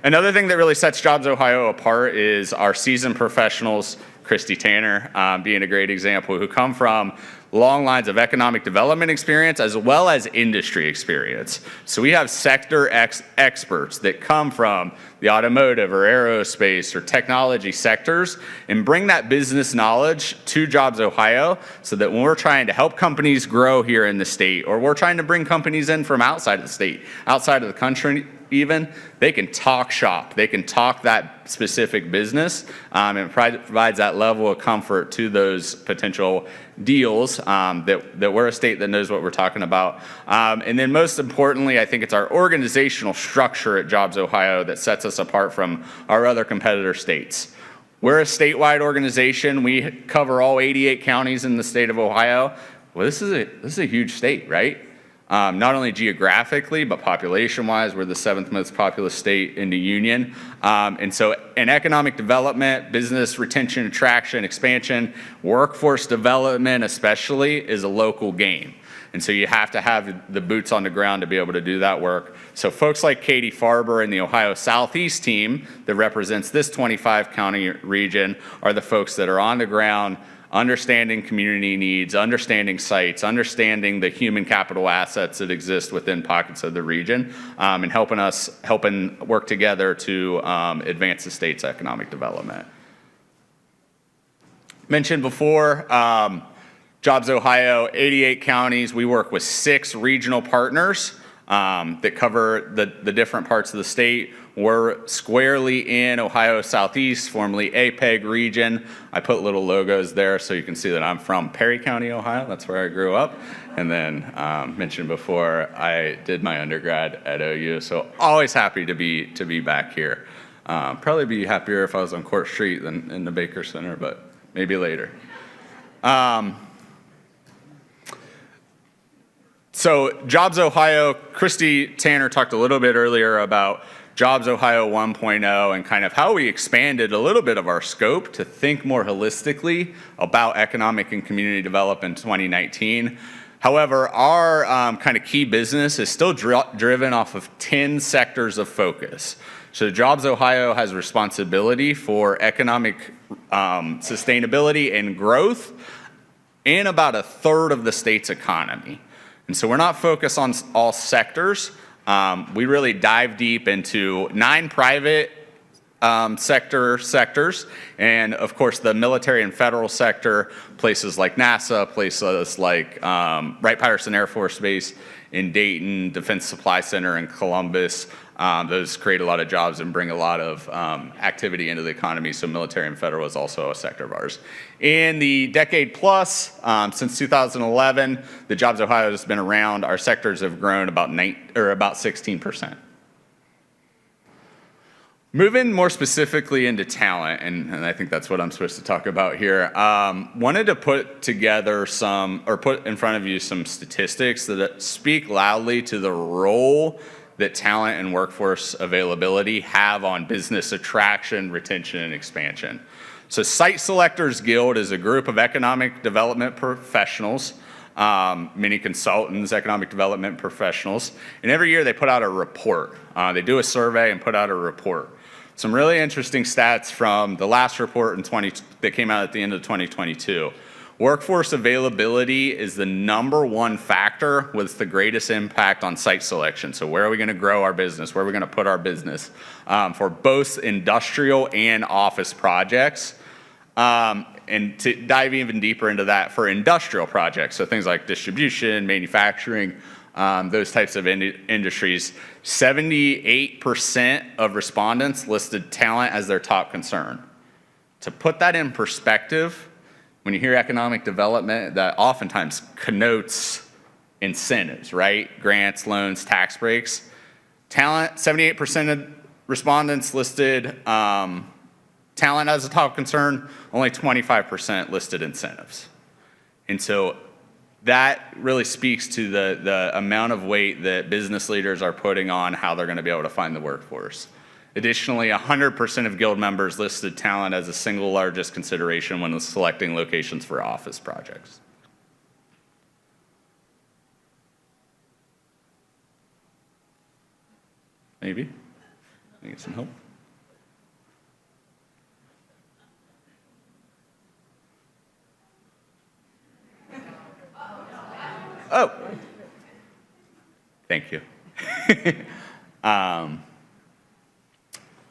Another thing that really sets Jobs Ohio apart is our seasoned professionals, Christy Tanner being a great example, who come from long lines of economic development experience as well as industry experience. So we have sector experts that come from the automotive or aerospace or technology sectors and bring that business knowledge to Jobs Ohio so that when we're trying to help companies grow here in the state, or we're trying to bring companies in from outside of the state, outside of the country even, they can talk shop. They can talk that specific business, and it provides that level of comfort to those potential deals that we're a state that knows what we're talking about. And then most importantly, I think it's our organizational structure at Jobs Ohio that sets us apart from our other competitor states. We're a statewide organization. We cover all 88 counties in the state of Ohio. Well, this is a huge state, right? Not only geographically, but population-wise, we're the 7th most populous state in the union. And so in economic development, business retention, attraction, expansion, workforce development especially is a local game. And so you have to have the boots on the ground to be able to do that work. So folks like Katie Farber and the Ohio Southeast team that represents this 25-county region are the folks that are on the ground, understanding community needs, understanding sites, understanding the human capital assets that exist within pockets of the region, and helping work together to advance the state's economic development. Mentioned before, Jobs Ohio, 88 counties. We work with 6 regional partners that cover the different parts of the state. We're squarely in Ohio Southeast, formerly APEG region. I put little logos there so you can see that I'm from Perry County, Ohio. That's where I grew up. And then mentioned before, I did my undergrad at OU, so always happy to be back here. Probably be happier if I was on Court Street than in the Baker Center, but maybe later. So Jobs Ohio, Christy Tanner talked a little bit earlier about Jobs Ohio 1.0 and kind of how we expanded a little bit of our scope to think more holistically about economic and community development in 2019. However, our kind of key business is still driven off of 10 sectors of focus. So Jobs Ohio has responsibility for economic sustainability and growth in about a third of the state's economy. And so we're not focused on all sectors. We really dive deep into 9 private sectors, and of course the military and federal sector, places like NASA, places like Wright-Patterson Air Force Base in Dayton, Defense Supply Center in Columbus, Those create a lot of jobs and bring a lot of activity into the economy, so military and federal is also a sector of ours. In the decade plus, since 2011, the Jobs Ohio has been around, our sectors have grown about 16%. Moving more specifically into talent, and I think that's what I'm supposed to talk about here, wanted to put together put in front of you some statistics that speak loudly to the role that talent and workforce availability have on business attraction, retention, and expansion. So Site Selectors Guild is a group of economic development professionals, many consultants, economic development professionals, and every year they put out a report. They do a survey and put out a report. Some really interesting stats from the last report that came out at the end of 2022. Workforce availability is the #1 factor with the greatest impact on site selection. So where are we going to grow our business? Where are we going to put our business for both industrial and office projects? And to dive even deeper into that for industrial projects, so things like distribution, manufacturing, those types of industries, 78% of respondents listed talent as their top concern. To put that in perspective, when you hear economic development, that oftentimes connotes incentives, right? Grants, loans, tax breaks. Talent, 78% of respondents listed talent as a top concern, only 25% listed incentives. And so that really speaks to the amount of weight that business leaders are putting on how they're going to be able to find the workforce. Additionally, 100% of Guild members listed talent as the single largest consideration when selecting locations for office projects. Maybe. I get some help. Oh, thank you.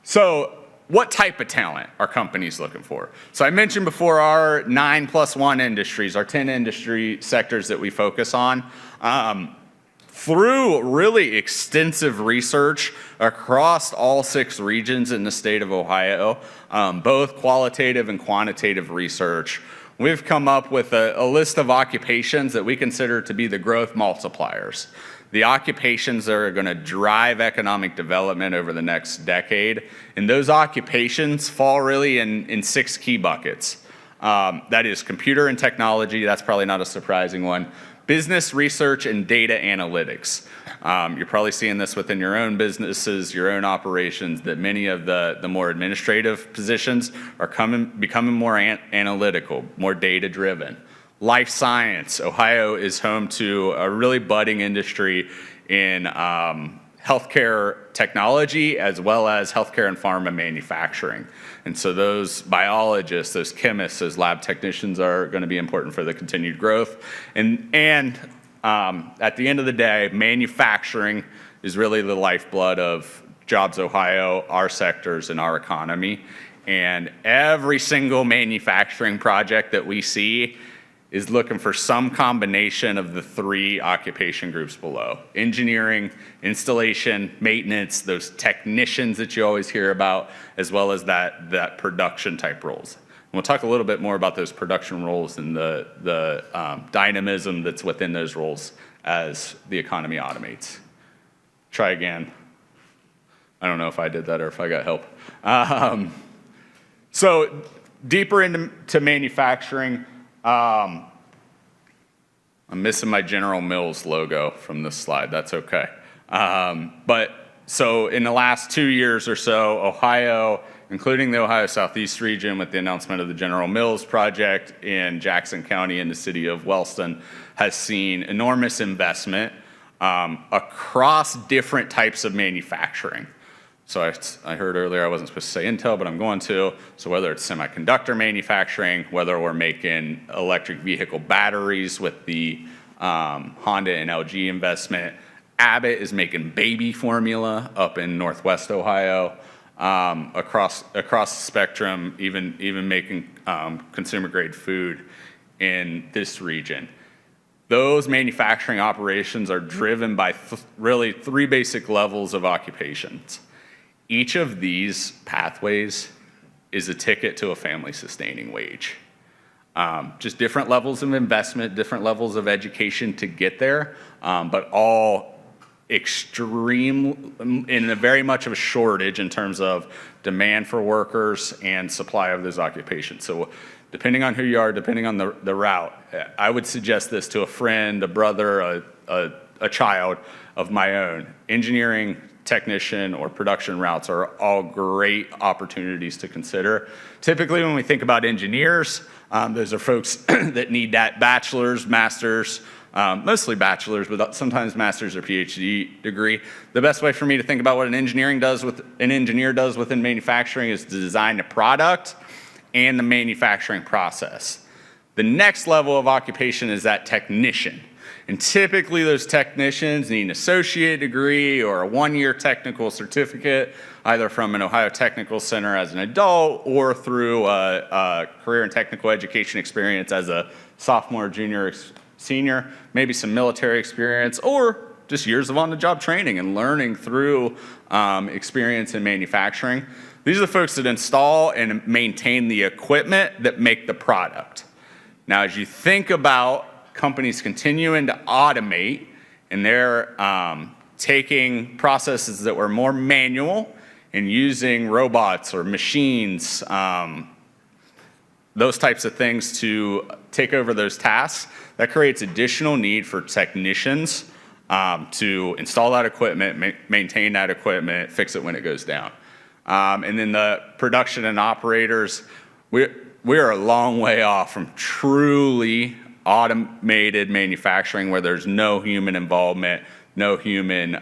So what type of talent are companies looking for? So I mentioned before our 9+1 industries, our 10 industry sectors that we focus on. Through really extensive research across all 6 regions in the state of Ohio, both qualitative and quantitative research, we've come up with a list of occupations that we consider to be the growth multipliers. The occupations that are going to drive economic development over the next decade. And those occupations fall really in 6 key buckets. That is computer and technology, that's probably not a surprising one. Business, research, and data analytics. You're probably seeing this within your own businesses, your own operations, that many of the more administrative positions are becoming more analytical, more data-driven. Life science. Ohio is home to a really budding industry in healthcare technology as well as healthcare and pharma manufacturing. And so those biologists, those chemists, those lab technicians are going to be important for the continued growth. And at the end of the day, manufacturing is really the lifeblood of Jobs Ohio, our sectors, and our economy. And every single manufacturing project that we see is looking for some combination of the 3 occupation groups below. Engineering, installation, maintenance, those technicians that you always hear about, as well as that production type roles. And we'll talk a little bit more about those production roles and the dynamism that's within those roles as the economy automates. Try again. I don't know if I did that or if I got help. So deeper into manufacturing, I'm missing my General Mills logo from this slide. That's okay. But so in the last 2 years or so, Ohio, including the Ohio Southeast region with the announcement of the General Mills project in Jackson County in the city of Wellston, has seen enormous investment across different types of manufacturing. So I heard earlier I wasn't supposed to say Intel, but I'm going to. So whether it's semiconductor manufacturing, whether we're making electric vehicle batteries with the Honda and LG investment, Abbott is making baby formula up in Northwest Ohio, across the spectrum, even making consumer grade food in this region. those manufacturing operations are driven by really three basic levels of occupations. Each of these pathways is a ticket to a family-sustaining wage. Just different levels of investment, different levels of education to get there, but all extreme, in a very much of a shortage in terms of demand for workers and supply of those occupations. So depending on who you are, depending on the route, I would suggest this to a friend, a brother, a child of my own. Engineering, technician, or production routes are all great opportunities to consider. Typically, when we think about engineers, those are folks that need that bachelor's, master's, mostly bachelor's, but sometimes master's or PhD degree. The best way for me to think about what an engineer does within manufacturing is to design the product and the manufacturing process. The next level of occupation is that technician. And typically those technicians need an associate degree or a one-year technical certificate, either from an Ohio Technical Center as an adult or through a career and technical education experience as a sophomore, junior, senior, maybe some military experience, or just years of on-the-job training and learning through experience in manufacturing. These are the folks that install and maintain the equipment that make the product. Now, as you think about companies continuing to automate and they're taking processes that were more manual and using robots or machines, those types of things to take over those tasks, that creates additional need for technicians to install that equipment, maintain that equipment, fix it when it goes down. And then the production and operators, we are a long way off from truly automated manufacturing where there's no human involvement, no human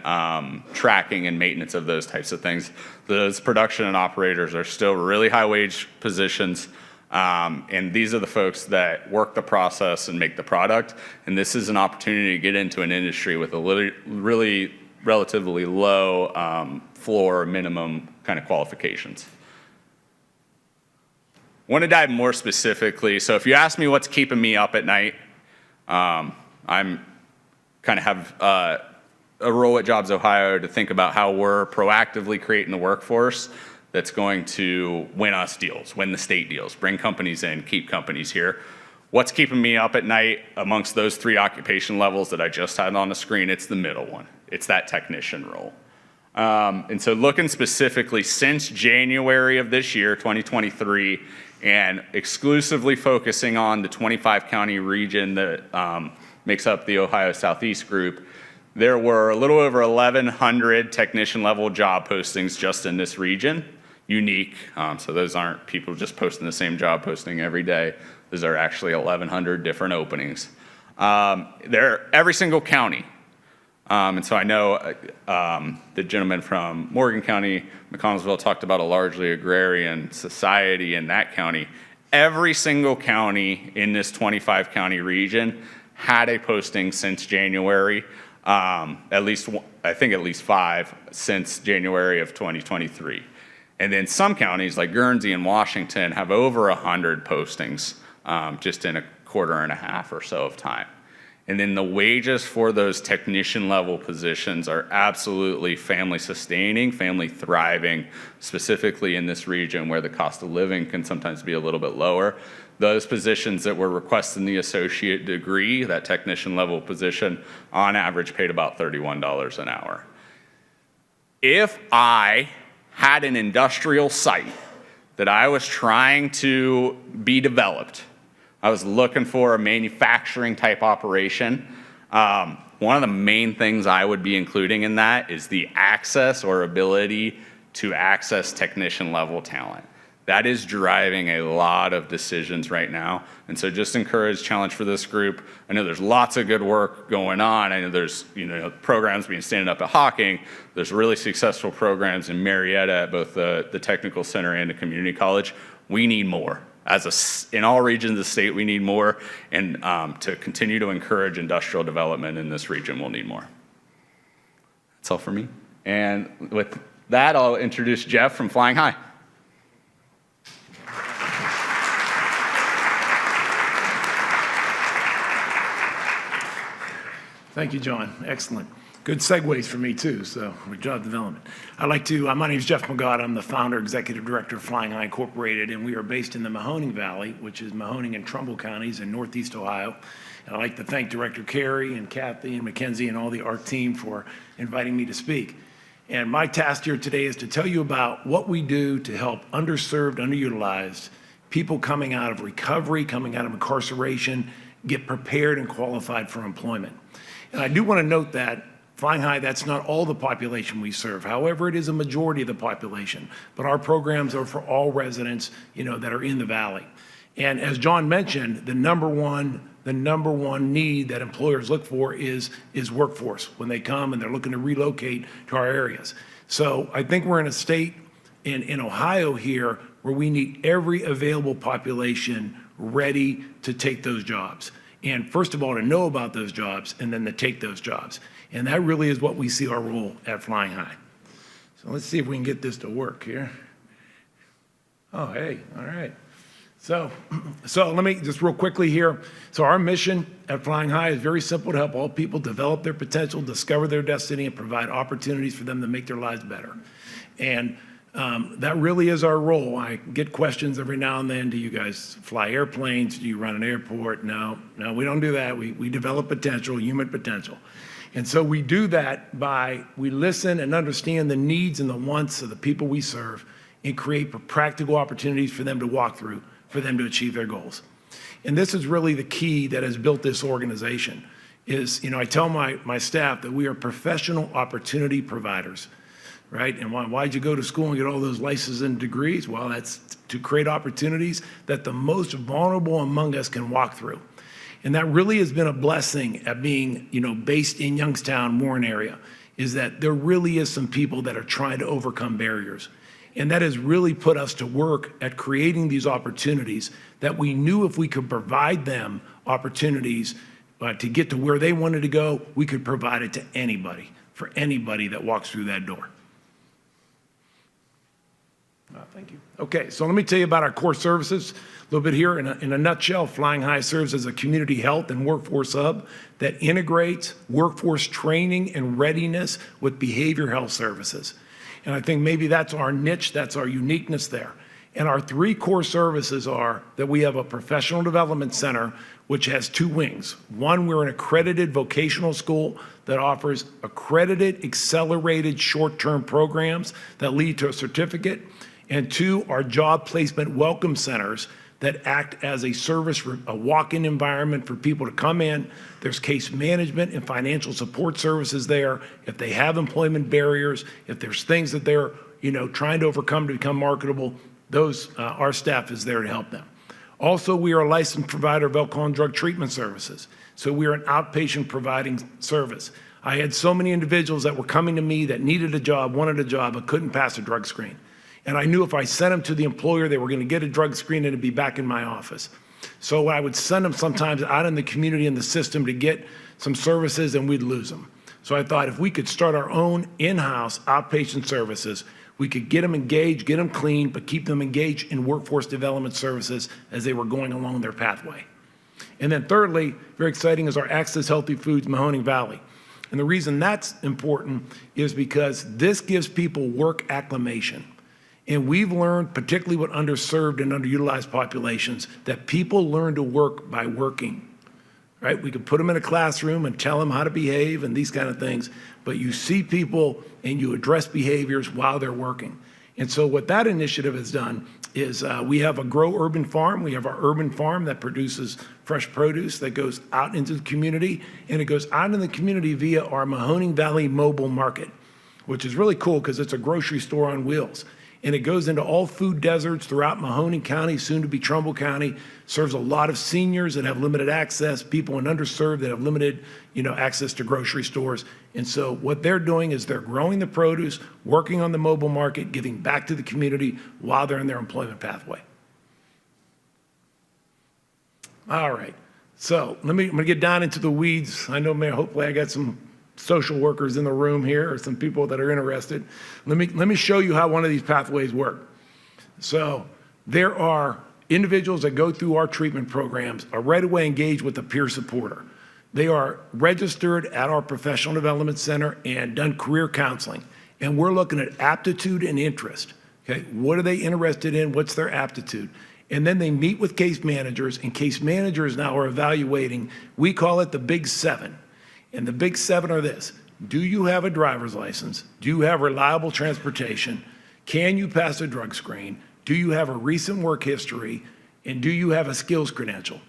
tracking and maintenance of those types of things. Those production and operators are still really high wage positions. And these are the folks that work the process and make the product. And this is an opportunity to get into an industry with a really relatively low floor minimum kind of qualifications. I want to dive more specifically. So if you ask me what's keeping me up at night, I'm kind of have a role at Jobs Ohio to think about how we're proactively creating the workforce that's going to win us deals, win the state deals, bring companies in, keep companies here. What's keeping me up at night amongst those three occupation levels that I just had on the screen? It's the middle one. It's that technician role. And so looking specifically since January of this year, 2023, and exclusively focusing on the 25-county region that makes up the Ohio Southeast group, there were a little over 1,100 technician-level job postings just in this region, unique. So those aren't people just posting the same job posting every day. Those are actually 1,100 different openings. They're every single county. And so I know the gentleman from Morgan County, McConnellsville, talked about a largely agrarian society in that county. Every single county in this 25-county region had a posting since January, at least 5 since January of 2023. And then some counties like Guernsey and Washington have over 100 postings just in a quarter and a half or so of time. And then the wages for those technician level positions are absolutely family sustaining, family thriving, specifically in this region where the cost of living can sometimes be a little bit lower. Those positions that were requesting the associate degree, that technician level position, on average paid about $31 an hour. If I had an industrial site that I was trying to be developed, I was looking for a manufacturing type operation. One of the main things I would be including in that is the access or ability to access technician level talent. That is driving a lot of decisions right now. And so just challenge for this group. I know there's lots of good work going on. I know there's programs being standing up at Hocking. There's really successful programs in Marietta at both the Technical Center and the community college. We need more. In all regions of the state, we need more, and to continue to encourage industrial development in this region, we'll need more. That's all for me. And with that, I'll introduce Jeff from Flying High. Thank you, John. Excellent. Good segues for me, too, so with job development. My name is Jeff McGott. I'm the founder, executive director of Flying High Incorporated, and we are based in the Mahoning Valley, which is Mahoning and Trumbull counties in northeast Ohio. And I'd like to thank Director Carey and Kathy and Mackenzie and all the ARC team for inviting me to speak. And my task here today is to tell you about what we do to help underserved, underutilized people coming out of recovery, coming out of incarceration, get prepared and qualified for employment. And I do want to note that Flying High, that's not all the population we serve. However, it is a majority of the population. But our programs are for all residents, that are in the valley. And as John mentioned, the number one need that employers look for is workforce when they come and they're looking to relocate to our areas. So I think we're in a state in Ohio here where we need every available population ready to take those jobs. And first of all, to know about those jobs and then to take those jobs. And that really is what we see our role at Flying High. So let's see if we can get this to work here. Oh, hey, all right. So let me just real quickly here. So our mission at Flying High is very simple: to help all people develop their potential, discover their destiny, and provide opportunities for them to make their lives better. And that really is our role. I get questions every now and then. Do you guys fly airplanes? Do you run an airport? No, we don't do that. We develop potential, human potential. And so we do that we listen and understand the needs and the wants of the people we serve and create practical opportunities for them to walk through, for them to achieve their goals. And this is really the key that has built this organization is, I tell my staff that we are professional opportunity providers, right? And why'd you go to school and get all those licenses and degrees? Well, that's to create opportunities that the most vulnerable among us can walk through. And that really has been a blessing at being, based in Youngstown, Warren area, is that there really is some people that are trying to overcome barriers. And that has really put us to work at creating these opportunities that we knew if we could provide them opportunities to get to where they wanted to go, we could provide it to anybody, for anybody that walks through that door. Thank you. Okay, so let me tell you about our core services a little bit here. In a nutshell, Flying High serves as a community health and workforce hub that integrates workforce training and readiness with behavioral health services. And I think maybe that's our niche, that's our uniqueness there. And our three core services are that we have a professional development center, which has two wings. One, we're an accredited vocational school that offers accredited, accelerated short-term programs that lead to a certificate. And two, our job placement welcome centers that act as a service, a walk-in environment for people to come in. There's case management and financial support services there. If they have employment barriers, if there's things that they're trying to overcome to become marketable, our staff is there to help them. Also, we are a licensed provider of alcohol and drug treatment services. So we are an outpatient providing service. I had so many individuals that were coming to me that needed a job, wanted a job, but couldn't pass a drug screen. And I knew if I sent them to the employer, they were going to get a drug screen and it'd be back in my office. So I would send them sometimes out in the community in the system to get some services and we'd lose them. So I thought if we could start our own in-house outpatient services, we could get them engaged, get them clean, but keep them engaged in workforce development services as they were going along their pathway. And then thirdly, very exciting, is our Access Healthy Foods Mahoning Valley. And the reason that's important is because this gives people work acclimation. And we've learned, particularly with underserved and underutilized populations, that people learn to work by working, right? We could put them in a classroom and tell them how to behave and these kind of things, but you see people and you address behaviors while they're working. And so what that initiative has done is we have a Grow Urban Farm. We have our urban farm that produces fresh produce that goes out into the community, and it goes out in the community via our Mahoning Valley Mobile Market, which is really cool because it's a grocery store on wheels. And it goes into all food deserts throughout Mahoning County, soon to be Trumbull County, serves a lot of seniors that have limited access, people in underserved that have limited, access to grocery stores. And so what they're doing is they're growing the produce, working on the mobile market, giving back to the community while they're in their employment pathway. All right, so I'm gonna get down into the weeds. I know, Mayor, hopefully I got some social workers in the room here or some people that are interested. Let me show you how one of these pathways work. So there are individuals that go through our treatment programs are right away engaged with a peer supporter. They are registered at our professional development center and done career counseling. And we're looking at aptitude and interest. Okay, what are they interested in? What's their aptitude? And then they meet with case managers, and case managers now are evaluating, we call it the Big Seven. And the Big Seven are this: do you have a driver's license? Do you have reliable transportation? Can you pass a drug screen? Do you have a recent work history? And do you have a skills credential?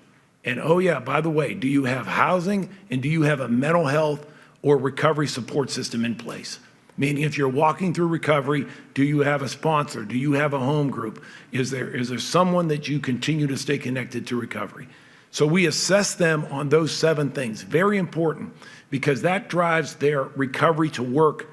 And oh yeah, by the way, do you have housing, and do you have a mental health or recovery support system in place? Meaning, if you're walking through recovery, do you have a sponsor? Do you have a home group? Is there someone that you continue to stay connected to recovery? So we assess them on those 7 things. Very important, because that drives their recovery to work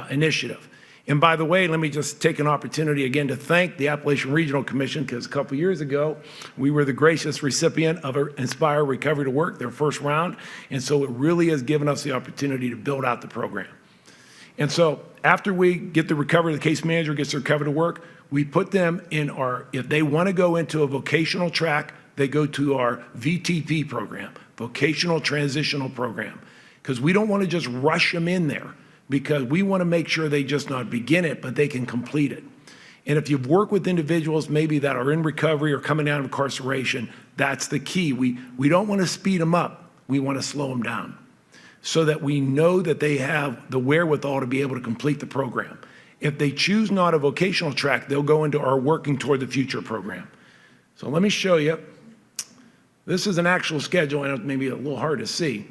initiative. And by the way, let me just take an opportunity again to thank the Appalachian Regional Commission, because a couple years ago, we were the gracious recipient of Inspire Recovery to Work, their first round. And so it really has given us the opportunity to build out the program. And so after we get the recovery, the case manager gets the recovery to work, we put them in our, if they want to go into a vocational track, they go to our VTP program, Vocational Transitional Program, because we don't want to just rush them in there, because we want to make sure they just not begin it, but they can complete it. And if you've worked with individuals maybe that are in recovery or coming out of incarceration, that's the key. We don't want to speed them up. We want to slow them down, so that we know that they have the wherewithal to be able to complete the program. If they choose not a vocational track, they'll go into our Working Toward the Future program. So let me show you. This is an actual schedule, and it's maybe a little hard to see,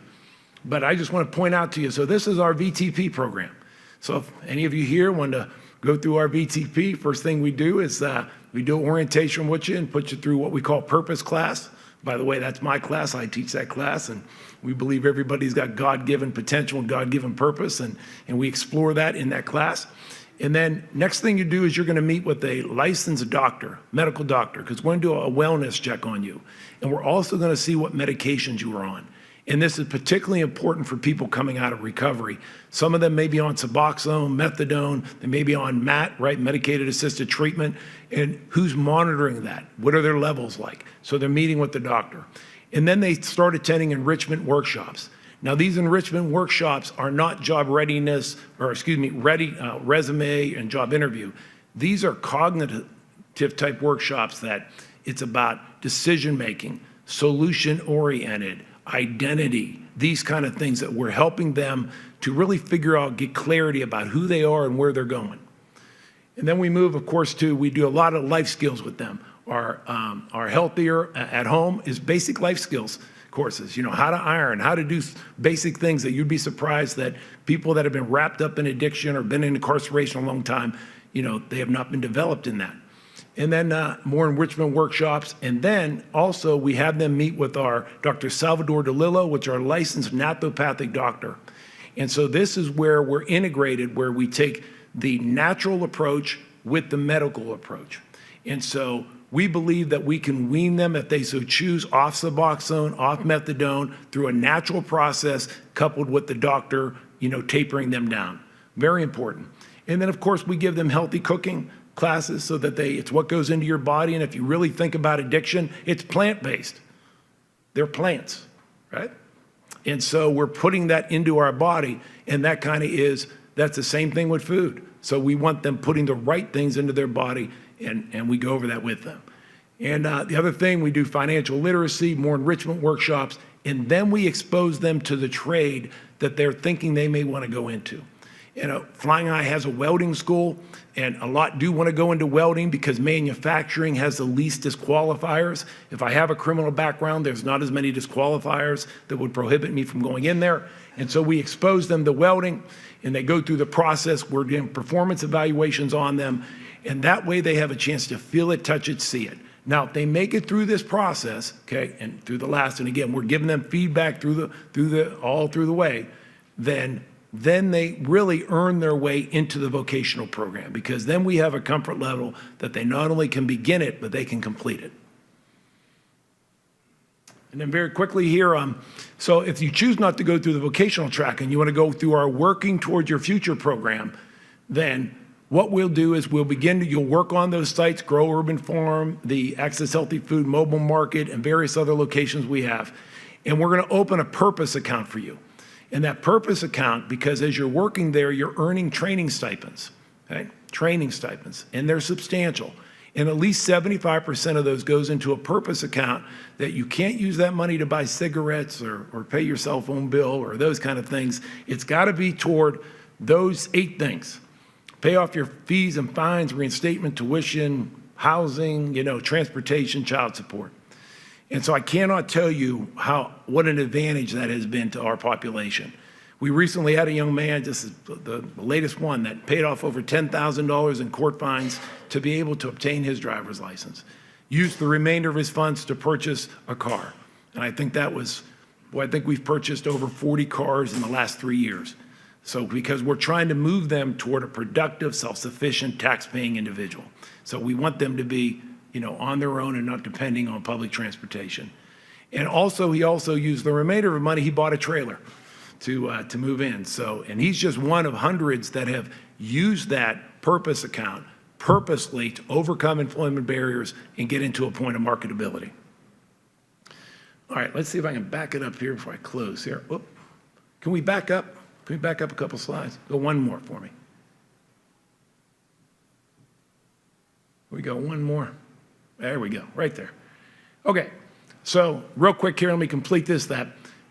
but I just want to point out to you. So this is our VTP program. So if any of you here want to go through our VTP, first thing we do is we do orientation with you and put you through what we call purpose class. By the way, that's my class. I teach that class, and we believe everybody's got God-given potential and God-given purpose, and we explore that in that class. And then next thing you do is you're going to meet with a licensed doctor, medical doctor, because we're going to do a wellness check on you. And we're also going to see what medications you are on. And this is particularly important for people coming out of recovery. Some of them may be on Suboxone, methadone, they may be on MAT, right, medicated assisted treatment. And who's monitoring that? What are their levels like? So they're meeting with the doctor. And then they start attending enrichment workshops. Now, these enrichment workshops are not job readiness, or resume and job interview. These are cognitive type workshops that it's about decision-making, solution-oriented, identity, these kind of things that we're helping them to really figure out, get clarity about who they are and where they're going. And then we move, of course, we do a lot of life skills with them. Our Healthier at Home is basic life skills courses, how to iron, how to do basic things that you'd be surprised that people that have been wrapped up in addiction or been in incarceration a long time, they have not been developed in that. And then more enrichment workshops. And then also we have them meet with our Dr. Salvador DeLillo, which is our licensed naturopathic doctor. And so this is where we're integrated, where we take the natural approach with the medical approach. And so we believe that we can wean them, if they so choose, off Suboxone, off methadone, through a natural process coupled with the doctor, tapering them down. Very important. And then, of course, we give them healthy cooking classes so that it's what goes into your body. And if you really think about addiction, it's plant-based. They're plants, right? And so we're putting that into our body, and that kind of that's the same thing with food. So we want them putting the right things into their body, and we go over that with them. And the other thing, we do financial literacy, more enrichment workshops, and then we expose them to the trade that they're thinking they may want to go into. Flying Eye has a welding school, and a lot do want to go into welding because manufacturing has the least disqualifiers. If I have a criminal background, there's not as many disqualifiers that would prohibit me from going in there. And so we expose them to welding, and they go through the process. We're doing performance evaluations on them, and that way they have a chance to feel it, touch it, see it. Now, if they make it through this process, okay, and through the last, and again, we're giving them feedback all through the way, then they really earn their way into the vocational program, because then we have a comfort level that they not only can begin it, but they can complete it. And then very quickly here, so if you choose not to go through the vocational track and you want to go through our Working Toward Your Future program, then what we'll do is you'll work on those sites, Grow Urban Farm, the Access Healthy Food Mobile Market, and various other locations we have. And we're going to open a purpose account for you. And that purpose account, because as you're working there, you're earning training stipends, okay? Training stipends, and they're substantial. And at least 75% of those goes into a purpose account that you can't use that money to buy cigarettes or pay your cell phone bill or those kind of things. It's got to be toward those 8 things. Pay off your fees and fines, reinstatement, tuition, housing, transportation, child support. And so I cannot tell you what an advantage that has been to our population. We recently had a young man, this is the latest one, that paid off over $10,000 in court fines to be able to obtain his driver's license. Used the remainder of his funds to purchase a car. And I think I think we've purchased over 40 cars in the last 3 years. So because we're trying to move them toward a productive, self-sufficient, tax-paying individual. So we want them to be on their own and not depending on public transportation. And also, he also used the remainder of the money, he bought a trailer to move in. So, and he's just one of hundreds that have used that purpose account purposely to overcome employment barriers and get into a point of marketability. All right, let's see if I can back it up here before I close here. Oop. Can we back up? Can we back up a couple slides? Go one more for me. We go one more. There we go, right there. Okay, so real quick here, let me complete this, that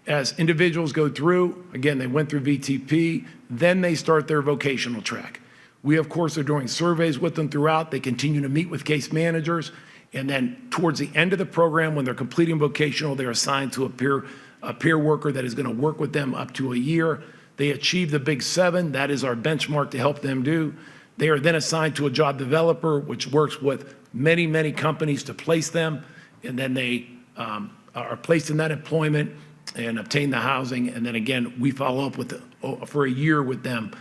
as individuals go through, again, they went through VTP, then they start their vocational track. We, of course, are doing surveys with them throughout. They continue to meet with case managers, and then towards the end of the program, when they're completing vocational, they're assigned to a peer worker that is going to work with them up to a year. They achieve the Big 7. That is our benchmark to help them do. They are then assigned to a job developer, which works with many, many companies to place them, and then they are placed in that employment and obtain the housing, and then again, we follow up with for a year with them,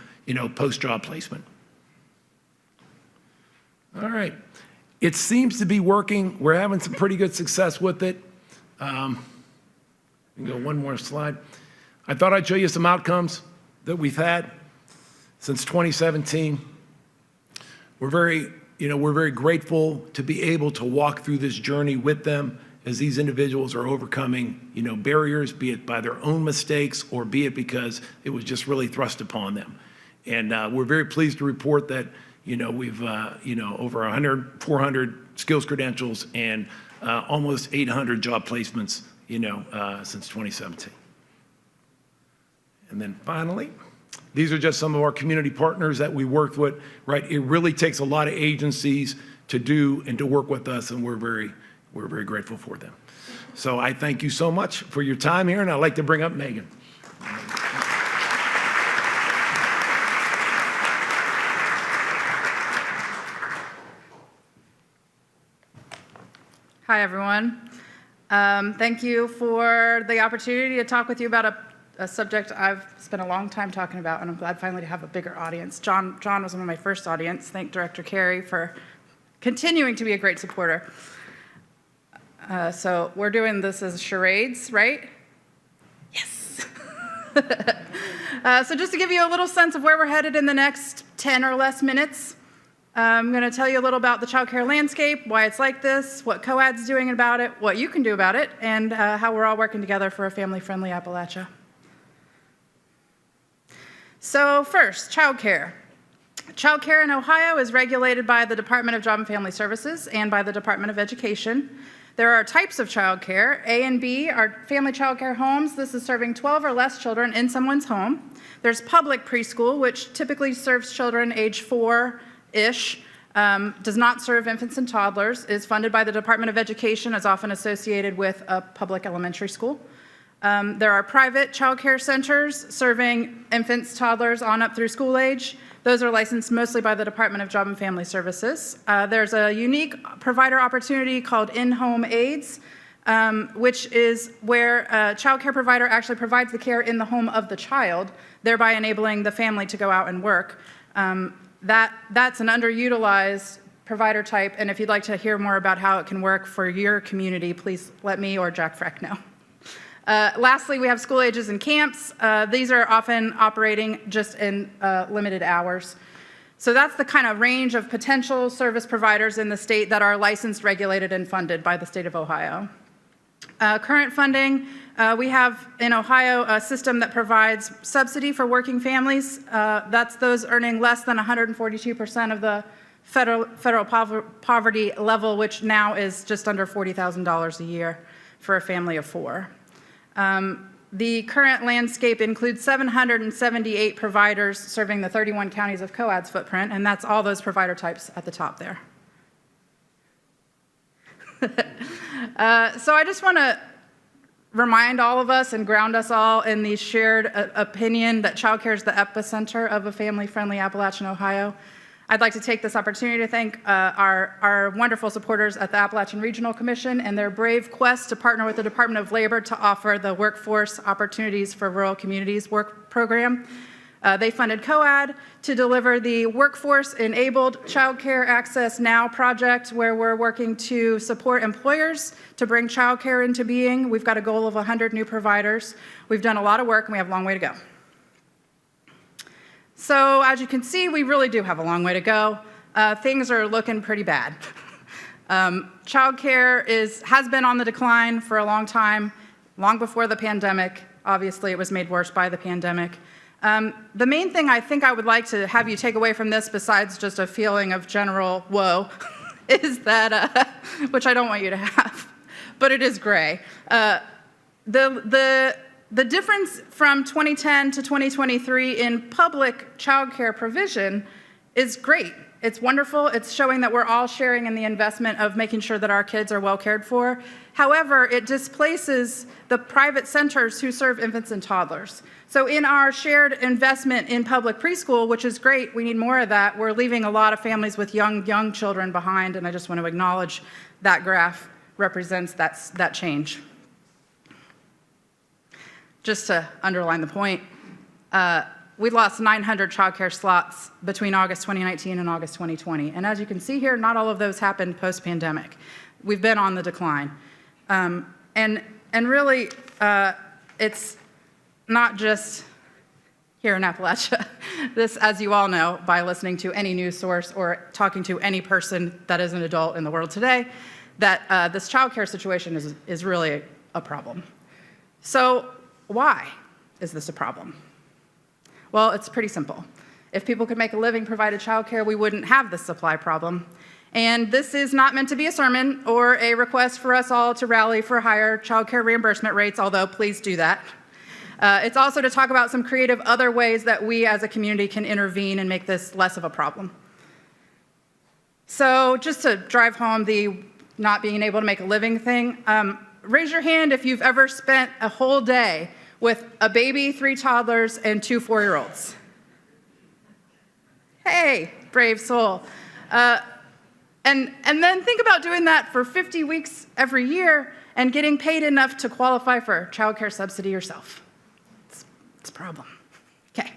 post-job placement. All right. It seems to be working. We're having some pretty good success with it. We can go one more slide. I thought I'd show you some outcomes that we've had since 2017. We're very grateful to be able to walk through this journey with them as these individuals are overcoming, barriers, be it by their own mistakes or be it because it was just really thrust upon them. And we're very pleased to report that, we've, over 400 skills credentials and almost 800 job placements, since 2017. And then finally, these are just some of our community partners that we worked with, right? It really takes a lot of agencies to do and to work with us, and we're very grateful for them. So I thank you so much for your time here, and I'd like to bring up Megan. Hi, everyone. Thank you for the opportunity to talk with you about a subject I've spent a long time talking about, and I'm glad finally to have a bigger audience. John was one of my first audience. Thank Director Carey for continuing to be a great supporter. So we're doing this as charades, right? Yes. So just to give you a little sense of where we're headed in the next 10 or less minutes, I'm going to tell you a little about the childcare landscape, why it's like this, what COAD's doing about it, what you can do about it, and how we're all working together for a family-friendly Appalachia. So first, childcare. Childcare in Ohio is regulated by the Department of Job and Family Services and by the Department of Education. There are types of childcare. A and B are family childcare homes. This is serving 12 or less children in someone's home. There's public preschool, which typically serves children age 4-ish, does not serve infants and toddlers, is funded by the Department of Education, is often associated with a public elementary school. There are private childcare centers serving infants, toddlers on up through school age. Those are licensed mostly by the Department of Job and Family Services. There's a unique provider opportunity called in-home aids, which is where a childcare provider actually provides the care in the home of the child, thereby enabling the family to go out and work. That's an underutilized provider type, and if you'd like to hear more about how it can work for your community, please let me or Jack Freck know. Lastly, we have school ages and camps. These are often operating just in limited hours. So that's the kind of range of potential service providers in the state that are licensed, regulated, and funded by the state of Ohio. Current funding, we have in Ohio a system that provides subsidy for working families. That's those earning less than 142% of the federal poverty level, which now is just under $40,000 a year for a family of 4. The current landscape includes 778 providers serving the 31 counties of COAD's footprint, and that's all those provider types at the top there. So I just want to remind all of us and ground us all in the shared opinion that childcare is the epicenter of a family-friendly Appalachian Ohio. I'd like to take this opportunity to thank our wonderful supporters at the Appalachian Regional Commission and their brave quest to partner with the Department of Labor to offer the Workforce Opportunities for Rural Communities work program. They funded COAD to deliver the Workforce Enabled Childcare Access Now project, where we're working to support employers to bring childcare into being. We've got a goal of 100 new providers. We've done a lot of work and we have a long way to go. So as you can see, we really do have a long way to go. Things are looking pretty bad. Childcare has been on the decline for a long time, long before the pandemic. Obviously, it was made worse by the pandemic. The main thing I think I would like to have you take away from this, besides just a feeling of general woe, is that, which I don't want you to have, but it is gray. The difference from 2010 to 2023 in public childcare provision is great. It's wonderful. It's showing that we're all sharing in the investment of making sure that our kids are well cared for. However, it displaces the private centers who serve infants and toddlers. So in our shared investment in public preschool, which is great, we need more of that, we're leaving a lot of families with young children behind, and I just want to acknowledge that graph represents that change. Just to underline the point, we lost 900 childcare slots between August 2019 and August 2020. And as you can see here, not all of those happened post-pandemic. We've been on the decline. And really, it's not just here in Appalachia. This, as you all know, by listening to any news source or talking to any person that is an adult in the world today, that this childcare situation is really a problem. So why is this a problem? Well, it's pretty simple. If people could make a living provided childcare, we wouldn't have this supply problem. And this is not meant to be a sermon or a request for us all to rally for higher childcare reimbursement rates, although please do that. It's also to talk about some creative other ways that we as a community can intervene and make this less of a problem. So just to drive home the not being able to make a living thing, raise your hand if you've ever spent a whole day with a baby, 3 toddlers, and 2 4-year-olds. Hey, brave soul. And then think about doing that for 50 weeks every year and getting paid enough to qualify for childcare subsidy yourself. It's a problem. Okay,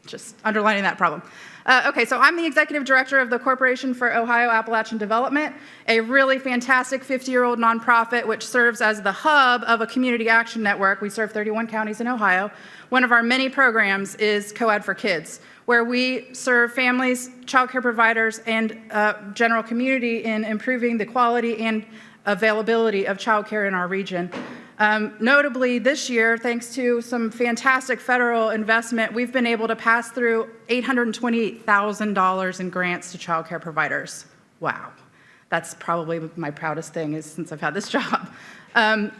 just underlining that problem. Okay, so I'm the executive director of the Corporation for Ohio Appalachian Development, a really fantastic 50-year-old nonprofit which serves as the hub of a community action network. We serve 31 counties in Ohio. One of our many programs is COAD for Kids, where we serve families, childcare providers, and general community in improving the quality and availability of childcare in our region. Notably, this year, thanks to some fantastic federal investment, we've been able to pass through $828,000 in grants to childcare providers. Wow. That's probably my proudest thing since I've had this job. And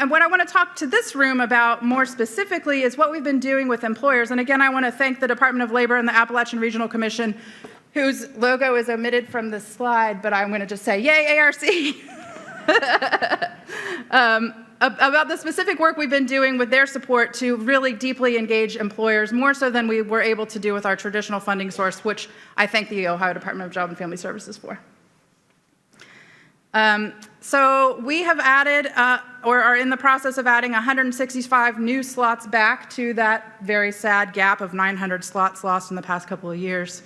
what I want to talk to this room about more specifically is what we've been doing with employers. And again, I want to thank the Department of Labor and the Appalachian Regional Commission, whose logo is omitted from this slide, but I'm going to just say, yay, ARC! About the specific work we've been doing with their support to really deeply engage employers, more so than we were able to do with our traditional funding source, which I thank the Ohio Department of Job and Family Services for. So we have added, or are in the process of adding 165 new slots back to that very sad gap of 900 slots lost in the past couple of years.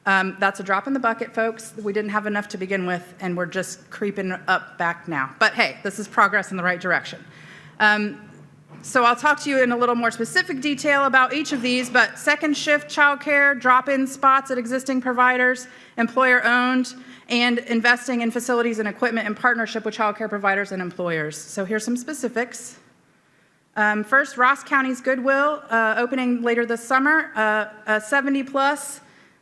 That's a drop in the bucket, folks. We didn't have enough to begin with, and we're just creeping up back now. But hey, this is progress in the right direction. So I'll talk to you in a little more specific detail about each of these, but second shift childcare, drop-in spots at existing providers, employer-owned, and investing in facilities and equipment in partnership with child care providers and employers. So here's some specifics. First, Ross County's Goodwill, opening later this summer, a 70-plus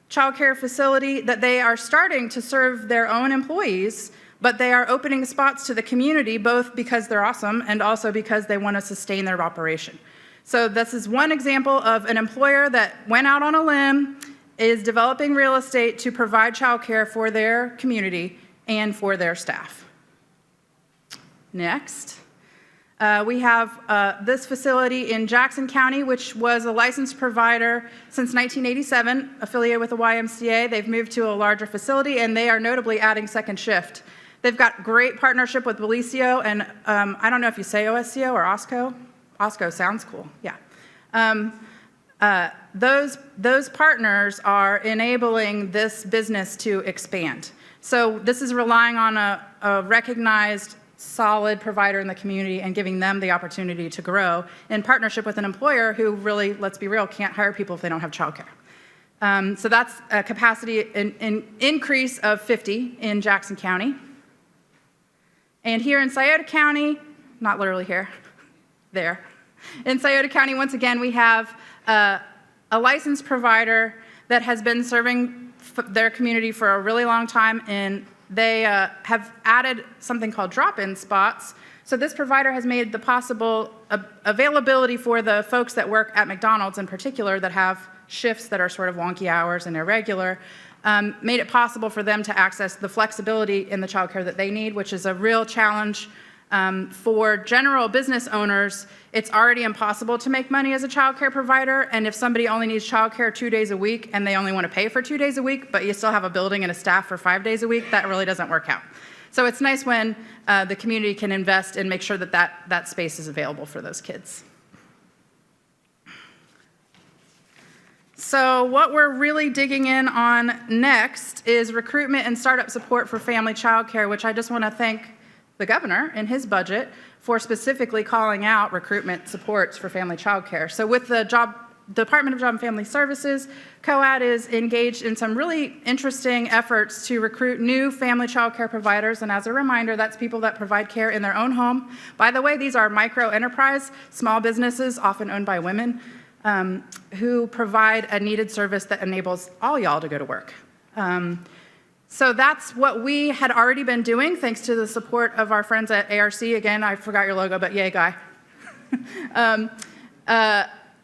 child care facility that they are starting to serve their own employees, but they are opening spots to the community, both because they're awesome and also because they want to sustain their operation. So this is one example of an employer that went out on a limb, is developing real estate to provide child care for their community and for their staff. Next. We have this facility in Jackson County, which was a licensed provider since 1987, affiliated with the YMCA. They've moved to a larger facility, and they are notably adding second shift. They've got great partnership with Belicio, and I don't know if you say OSCO or OSCO. OSCO sounds cool, yeah. Those partners are enabling this business to expand. So this is relying on a recognized solid provider in the community and giving them the opportunity to grow in partnership with an employer who really, let's be real, can't hire people if they don't have childcare. So that's a capacity increase of 50 in Jackson County. And here in Scioto County, not literally here, there. In Scioto County, once again, we have a licensed provider that has been serving their community for a really long time, and they have added something called drop-in spots. So this provider has made the possible availability for the folks that work at McDonald's in particular that have shifts that are sort of wonky hours and irregular, made it possible for them to access the flexibility in the childcare that they need, which is a real challenge for general business owners. It's already impossible to make money as a childcare provider, and if somebody only needs childcare 2 days a week and they only want to pay for 2 days a week, but you still have a building and a staff for 5 days a week, that really doesn't work out. So it's nice when the community can invest and make sure that that space is available for those kids. So what we're really digging in on next is recruitment and startup support for family childcare, which I just want to thank the governor in his budget for specifically calling out recruitment supports for family childcare. So with the Department of Job and Family Services, COAD is engaged in some really interesting efforts to recruit new family childcare providers. And as a reminder, that's people that provide care in their own home. By the way, these are micro enterprise, small businesses, often owned by women, who provide a needed service that enables all y'all to go to work. So that's what we had already been doing, thanks to the support of our friends at ARC. Again, I forgot your logo, but yay, guy.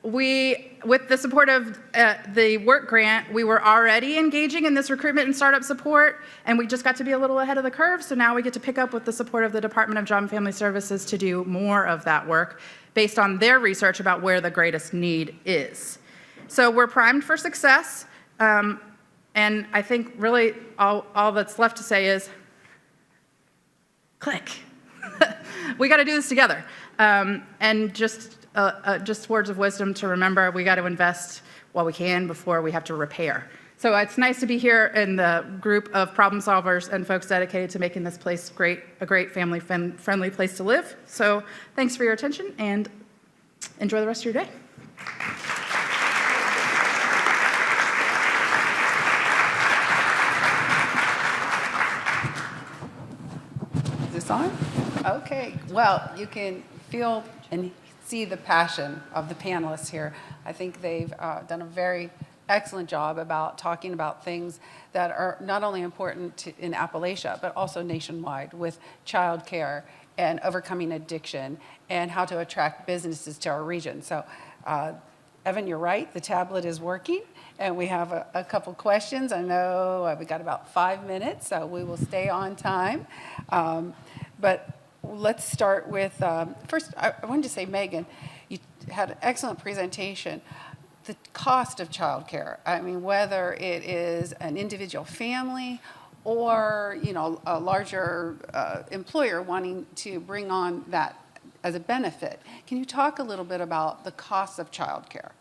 With the support of the work grant, we were already engaging in this recruitment and startup support, and we just got to be a little ahead of the curve, so now we get to pick up with the support of the Department of Job and Family Services to do more of that work based on their research about where the greatest need is. So we're primed for success. And I think really all that's left to say is, click. We got to do this together. And just words of wisdom to remember, we got to invest while we can before we have to repair. So it's nice to be here in the group of problem solvers and folks dedicated to making this place a great family-friendly place to live. So thanks for your attention, and enjoy the rest of your day. On? Okay, well, you can feel and see the passion of the panelists here. I think they've done a very excellent job about talking about things that are not only important in Appalachia, but also nationwide with child care and overcoming addiction and how to attract businesses to our region. So, Evan, you're right, the tablet is working. And we have a couple questions. I know we got about 5 minutes, so we will stay on time. But let's start with, first, I wanted to say, Megan, you had an excellent presentation. The cost of childcare, I mean, whether it is an individual family or, a larger employer wanting to bring on that as a benefit. Can you talk a little bit about the cost of childcare?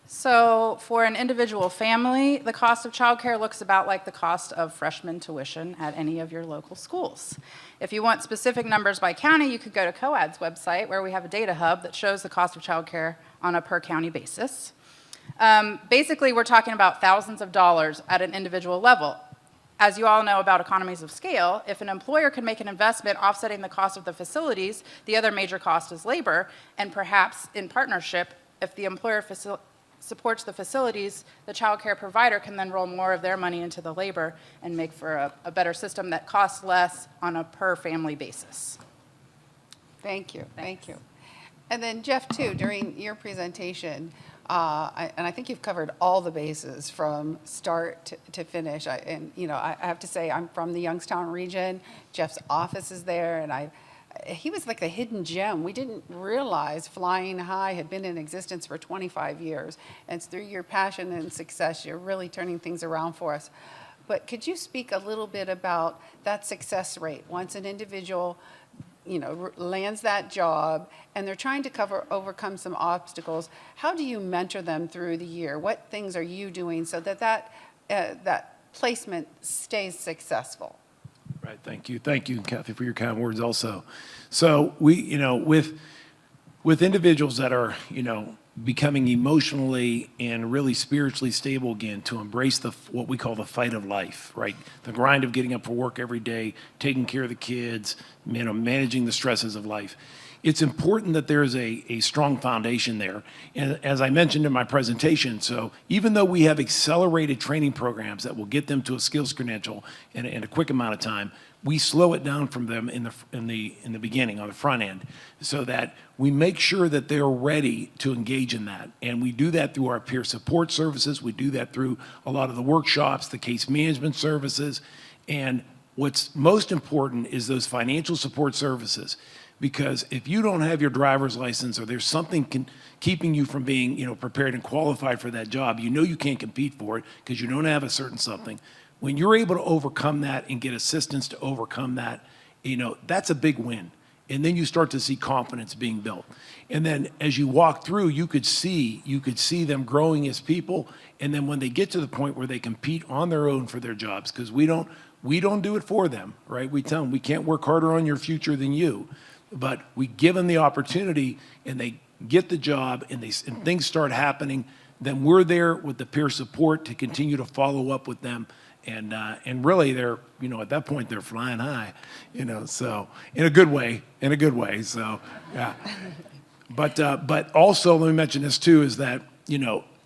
So for an individual family, the cost of childcare looks about like the cost of freshman tuition at any of your local schools. If you want specific numbers by county, you could go to COAD's website, where we have a data hub that shows the cost of childcare on a per county basis. Basically, we're talking about thousands of dollars at an individual level. As you all know about economies of scale, if an employer can make an investment offsetting the cost of the facilities, the other major cost is labor, and perhaps in partnership, if the employer supports the facilities, the child care provider can then roll more of their money into the labor and make for a better system that costs less on a per family basis. Thank you, thank you. And then Jeff, too, during your presentation, and I think you've covered all the bases from start to finish. I have to say, I'm from the Youngstown region. Jeff's office is there, and he was like the hidden gem. We didn't realize Flying High had been in existence for 25 years. And it's through your passion and success, you're really turning things around for us. But could you speak a little bit about that success rate? Once an individual lands that job and they're trying to overcome some obstacles, how do you mentor them through the year? What things are you doing so that placement stays successful? Right, thank you, Kathy, for your kind words also. So we, with individuals that are, becoming emotionally and really spiritually stable again, to embrace what we call the fight of life, right? The grind of getting up for work every day, taking care of the kids, managing the stresses of life. It's important that there's a strong foundation there. And as I mentioned in my presentation, so even though we have accelerated training programs that will get them to a skills credential in a quick amount of time, we slow it down from them in the beginning, on the front end, so that we make sure that they're ready to engage in that. And we do that through our peer support services. We do that through a lot of the workshops, the case management services. And what's most important is those financial support services. Because if you don't have your driver's license, or there's something keeping you from being prepared and qualified for that job, you can't compete for it because you don't have a certain something. When you're able to overcome that and get assistance to overcome that, that's a big win. And then you start to see confidence being built. And then as you walk through, you could see them growing as people. And then when they get to the point where they compete on their own for their jobs, because we don't do it for them, right? We tell them we can't work harder on your future than you. But we give them the opportunity, and they get the job, and things start happening. Then we're there with the peer support to continue to follow up with them, and really they're at that point they're flying high, so in a good way. So yeah, but also let me mention this too, is that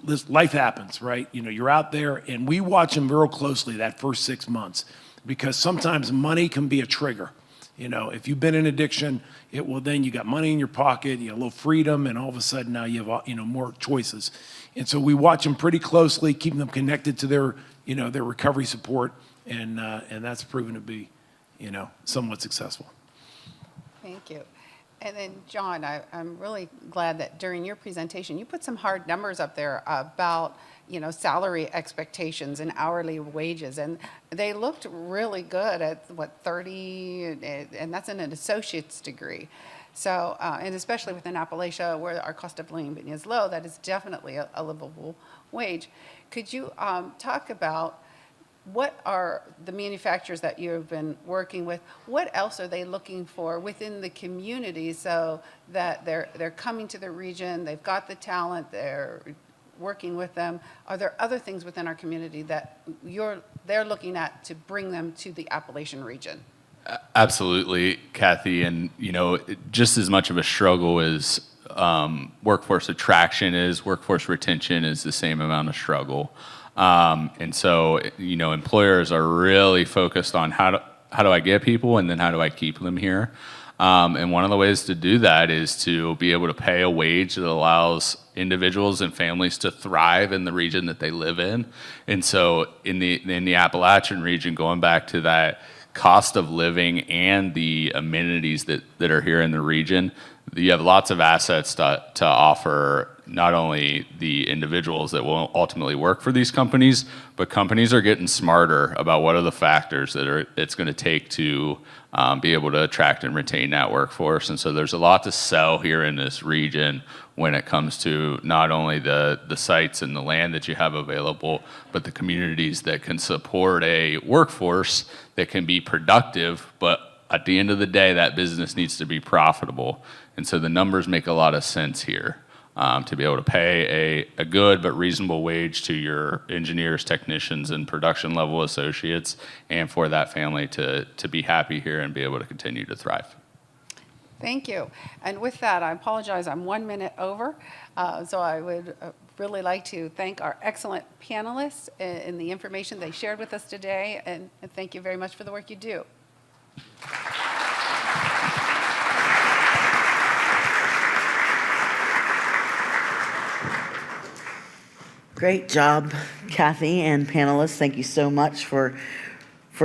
this life happens, right? You're out there, and we watch them real closely that first 6 months, because sometimes money can be a trigger. If you've been in addiction, then you got money in your pocket, you have a little freedom, and all of a sudden now you have more choices. And so we watch them pretty closely, keeping them connected to their recovery support, and that's proven to be somewhat successful. Thank you. And then John, I'm really glad that during your presentation you put some hard numbers up there about salary expectations and hourly wages, and they looked really good at 30, and that's in an associate's degree. So, and especially within Appalachia, where our cost of living is low, that is definitely a livable wage. Could you talk about what are the manufacturers that you've been working with? What else are they looking for within the community so that they're coming to the region, they've got the talent, they're working with them? Are there other things within our community that they're looking at to bring them to the Appalachian region? Absolutely, Kathy, and just as much of a struggle as workforce attraction is, workforce retention is the same amount of struggle. And so, employers are really focused on how do I get people, and then how do I keep them here? And one of the ways to do that is to be able to pay a wage that allows individuals and families to thrive in the region that they live in. And so in the Appalachian region, going back to that cost of living and the amenities that are here in the region, you have lots of assets to offer not only the individuals that will ultimately work for these companies, but companies are getting smarter about what are the factors that it's going to take to be able to attract and retain that workforce. And so there's a lot to sell here in this region when it comes to not only the sites and the land that you have available, but the communities that can support a workforce that can be productive, but at the end of the day, that business needs to be profitable. And so the numbers make a lot of sense here. to be able to pay a good but reasonable wage to your engineers, technicians, and production level associates, and for that family to be happy here and be able to continue to thrive. Thank you. And with that, I apologize, I'm 1 minute over. So I would really like to thank our excellent panelists and the information they shared with us today. And thank you very much for the work you do. Great job, Kathy and panelists. Thank you so much for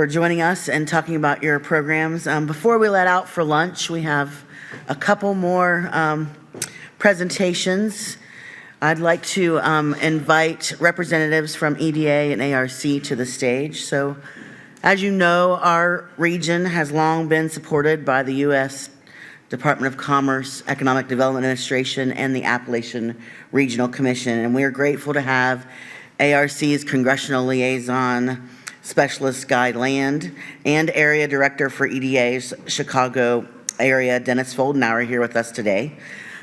joining us and talking about your programs. Before we let out for lunch, we have a couple more presentations. I'd like to invite representatives from EDA and ARC to the stage. So, as you know, our region has long been supported by the U.S. Department of Commerce, Economic Development Administration, and the Appalachian Regional Commission. And we are grateful to have ARC's Congressional Liaison Specialist Guy Land and Area Director for EDA's Chicago area, Dennis Foldenauer, here with us today.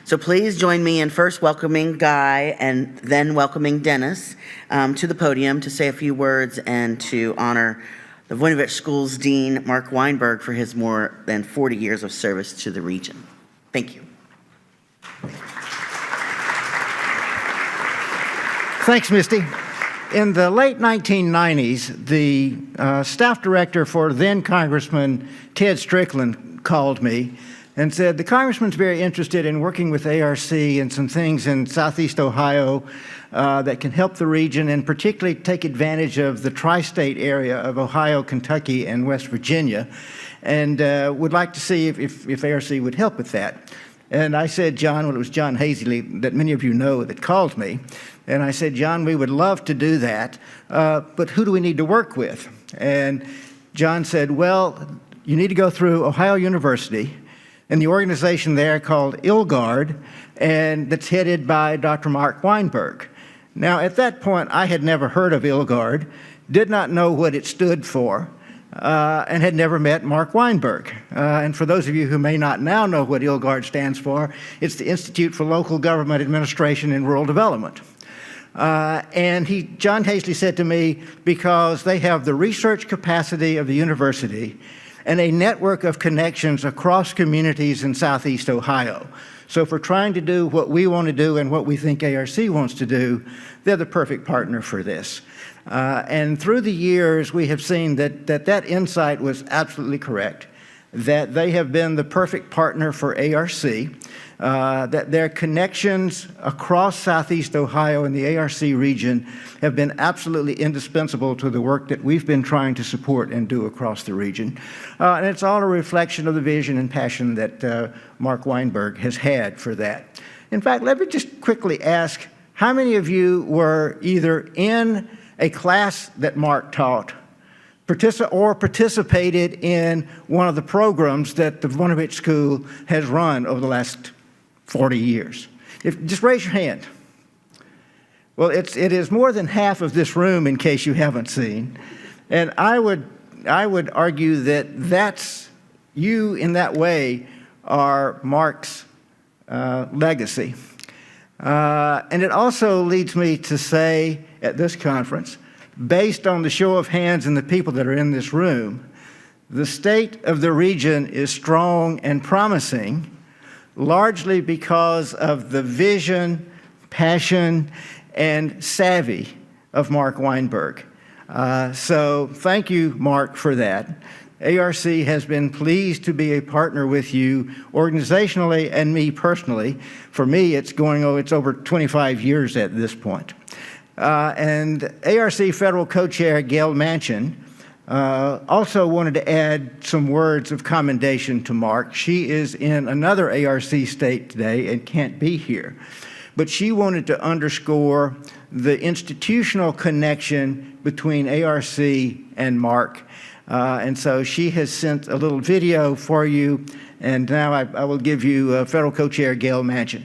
So please join me in first welcoming Guy and then welcoming Dennis to the podium to say a few words and to honor the Voinovich Schools Dean, Mark Weinberg, for his more than 40 years of service to the region. Thank you. Thanks, Misty. In the late 1990s, the staff director for then Congressman Ted Strickland called me and said, the congressman's very interested in working with ARC and some things in Southeast Ohio that can help the region and particularly take advantage of the tri-state area of Ohio, Kentucky, and West Virginia, and would like to see if ARC would help with that. And I said, John, well, it was John Hazley that many of you know that called me, and I said, John, we would love to do that, but who do we need to work with? And John said, well, you need to go through Ohio University and the organization there called ILGARD, and that's headed by Dr. Mark Weinberg. Now, at that point, I had never heard of ILGARD, did not know what it stood for, and had never met Mark Weinberg. And for those of you who may not now know what ILGARD stands for, it's the Institute for Local Government Administration and Rural Development. And John Hazley said to me, because they have the research capacity of the university and a network of connections across communities in Southeast Ohio. So if we're trying to do what we want to do and what we think ARC wants to do, they're the perfect partner for this. And through the years, we have seen that insight was absolutely correct, that they have been the perfect partner for ARC, that their connections across Southeast Ohio and the ARC region have been absolutely indispensable to the work that we've been trying to support and do across the region. And it's all a reflection of the vision and passion that Mark Weinberg has had for that. In fact, let me just quickly ask, how many of you were either in a class that Mark taught or participated in one of the programs that the Voinovich School has run over the last 40 years? Just raise your hand. Well, it is more than half of this room, in case you haven't seen. And I would argue that that's, you in that way are Mark's legacy. And it also leads me to say at this conference, based on the show of hands and the people that are in this room, the state of the region is strong and promising, largely because of the vision, passion, and savvy of Mark Weinberg. So thank you, Mark, for that. ARC has been pleased to be a partner with you organizationally and me personally. For me, it's over 25 years at this point. And ARC Federal Co-Chair Gail Manchin also wanted to add some words of commendation to Mark. She is in another ARC state today and can't be here. But she wanted to underscore the institutional connection between ARC and Mark. And so she has sent a little video for you. And now I will give you Federal Co-Chair Gail Manchin.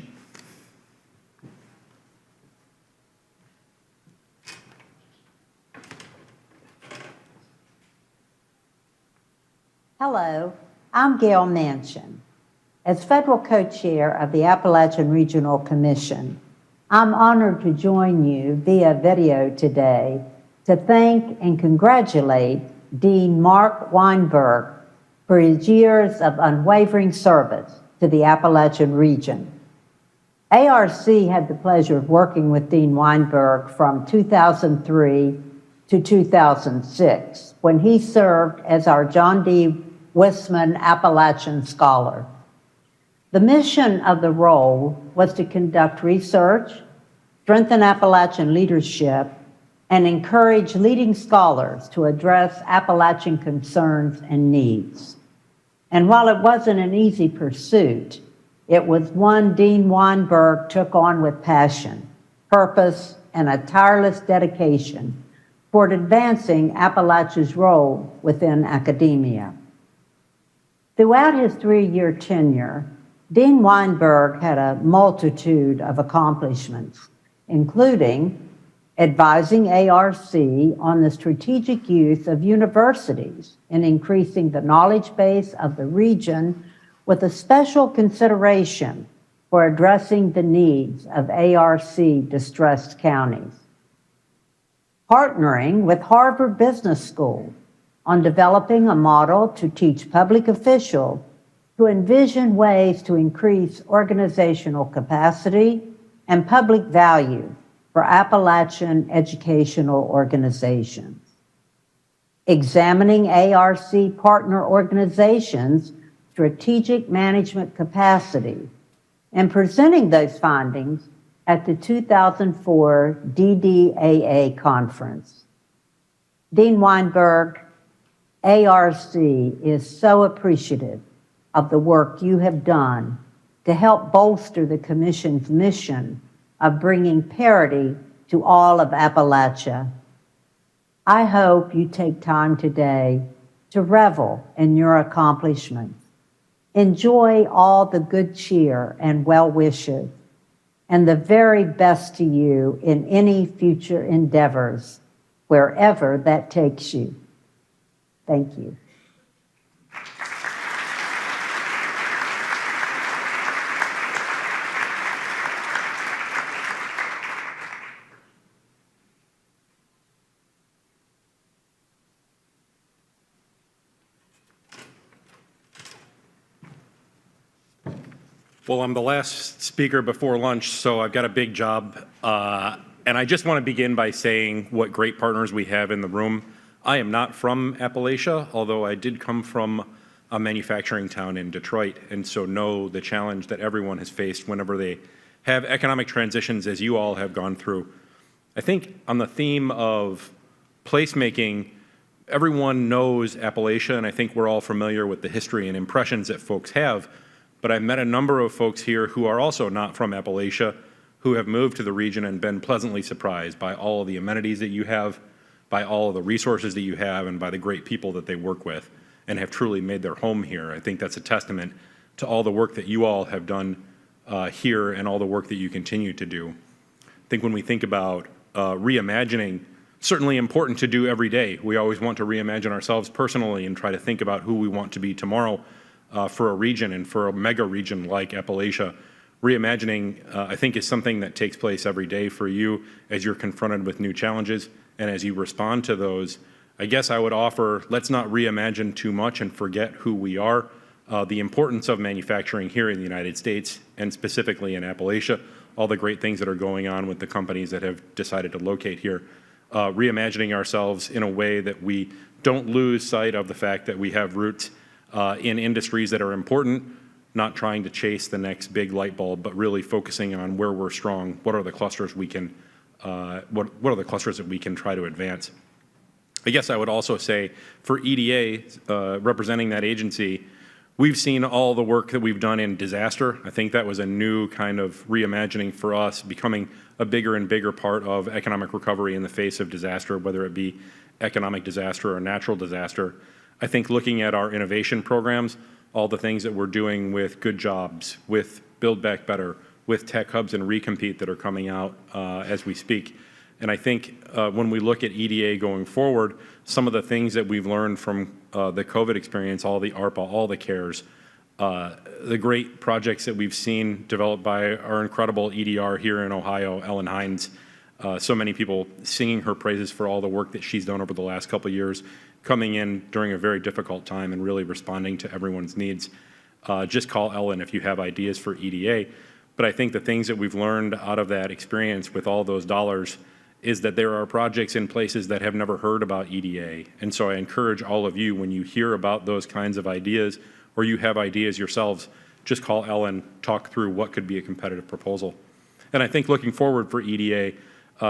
Hello, I'm Gail Manchin. As federal co-chair of the Appalachian Regional Commission, I'm honored to join you via video today to thank and congratulate Dean Mark Weinberg for his years of unwavering service to the Appalachian region. ARC had the pleasure of working with Dean Weinberg from 2003 to 2006, when he served as our John D. Wissman Appalachian Scholar. The mission of the role was to conduct research, strengthen Appalachian leadership, and encourage leading scholars to address Appalachian concerns and needs. And while it wasn't an easy pursuit, it was one Dean Weinberg took on with passion, purpose, and a tireless dedication toward advancing Appalachia's role within academia. Throughout his 3-year tenure, Dean Weinberg had a multitude of accomplishments, including advising ARC on the strategic use of universities in increasing the knowledge base of the region, with a special consideration for addressing the needs of ARC distressed counties. Partnering with Harvard Business School on developing a model to teach public officials to envision ways to increase organizational capacity and public value for Appalachian educational organizations. Examining ARC partner organizations' strategic management capacity and presenting those findings at the 2004 DDAA conference. Dean Weinberg, ARC is so appreciative of the work you have done to help bolster the Commission's mission of bringing parity to all of Appalachia. I hope you take time today to revel in your accomplishments. Enjoy all the good cheer and well wishes, and the very best to you in any future endeavors, wherever that takes you. Thank you. Well, I'm the last speaker before lunch, so I've got a big job. And I just want to begin by saying what great partners we have in the room. I am not from Appalachia, although I did come from a manufacturing town in Detroit, and so know the challenge that everyone has faced whenever they have economic transitions, as you all have gone through. I think on the theme of placemaking, everyone knows Appalachia, and I think we're all familiar with the history and impressions that folks have. But I've met a number of folks here who are also not from Appalachia, who have moved to the region and been pleasantly surprised by all of the amenities that you have, by all of the resources that you have, and by the great people that they work with, and have truly made their home here. I think that's a testament to all the work that you all have done here and all the work that you continue to do. I think when we think about reimagining, certainly important to do every day. We always want to reimagine ourselves personally and try to think about who we want to be tomorrow. For a region and for a mega region like Appalachia. Reimagining, I think, is something that takes place every day for you as you're confronted with new challenges and as you respond to those. I guess I would offer, let's not reimagine too much and forget who we are. The importance of manufacturing here in the United States and specifically in Appalachia, all the great things that are going on with the companies that have decided to locate here. Reimagining ourselves in a way that we don't lose sight of the fact that we have roots in industries that are important, not trying to chase the next big light bulb, but really focusing on where we're strong. What are the clusters we can, what are the clusters that we can try to advance? I guess I would also say for EDA, representing that agency, we've seen all the work that we've done in disaster. I think that was a new kind of reimagining for us, becoming a bigger and bigger part of economic recovery in the face of disaster, whether it be economic disaster or natural disaster. I think looking at our innovation programs, all the things that we're doing with Good Jobs, with Build Back Better, with Tech Hubs and Recompete that are coming out as we speak. And I think when we look at EDA going forward, some of the things that we've learned from the COVID experience, all the ARPA, all the CARES, the great projects that we've seen developed by our incredible EDR here in Ohio, Ellen Hines. So many people singing her praises for all the work that she's done over the last couple of years, coming in during a very difficult time and really responding to everyone's needs. Just call Ellen if you have ideas for EDA. But I think the things that we've learned out of that experience with all those dollars is that there are projects in places that have never heard about EDA. And so I encourage all of you, when you hear about those kinds of ideas or you have ideas yourselves, just call Ellen, talk through what could be a competitive proposal. And I think looking forward for EDA,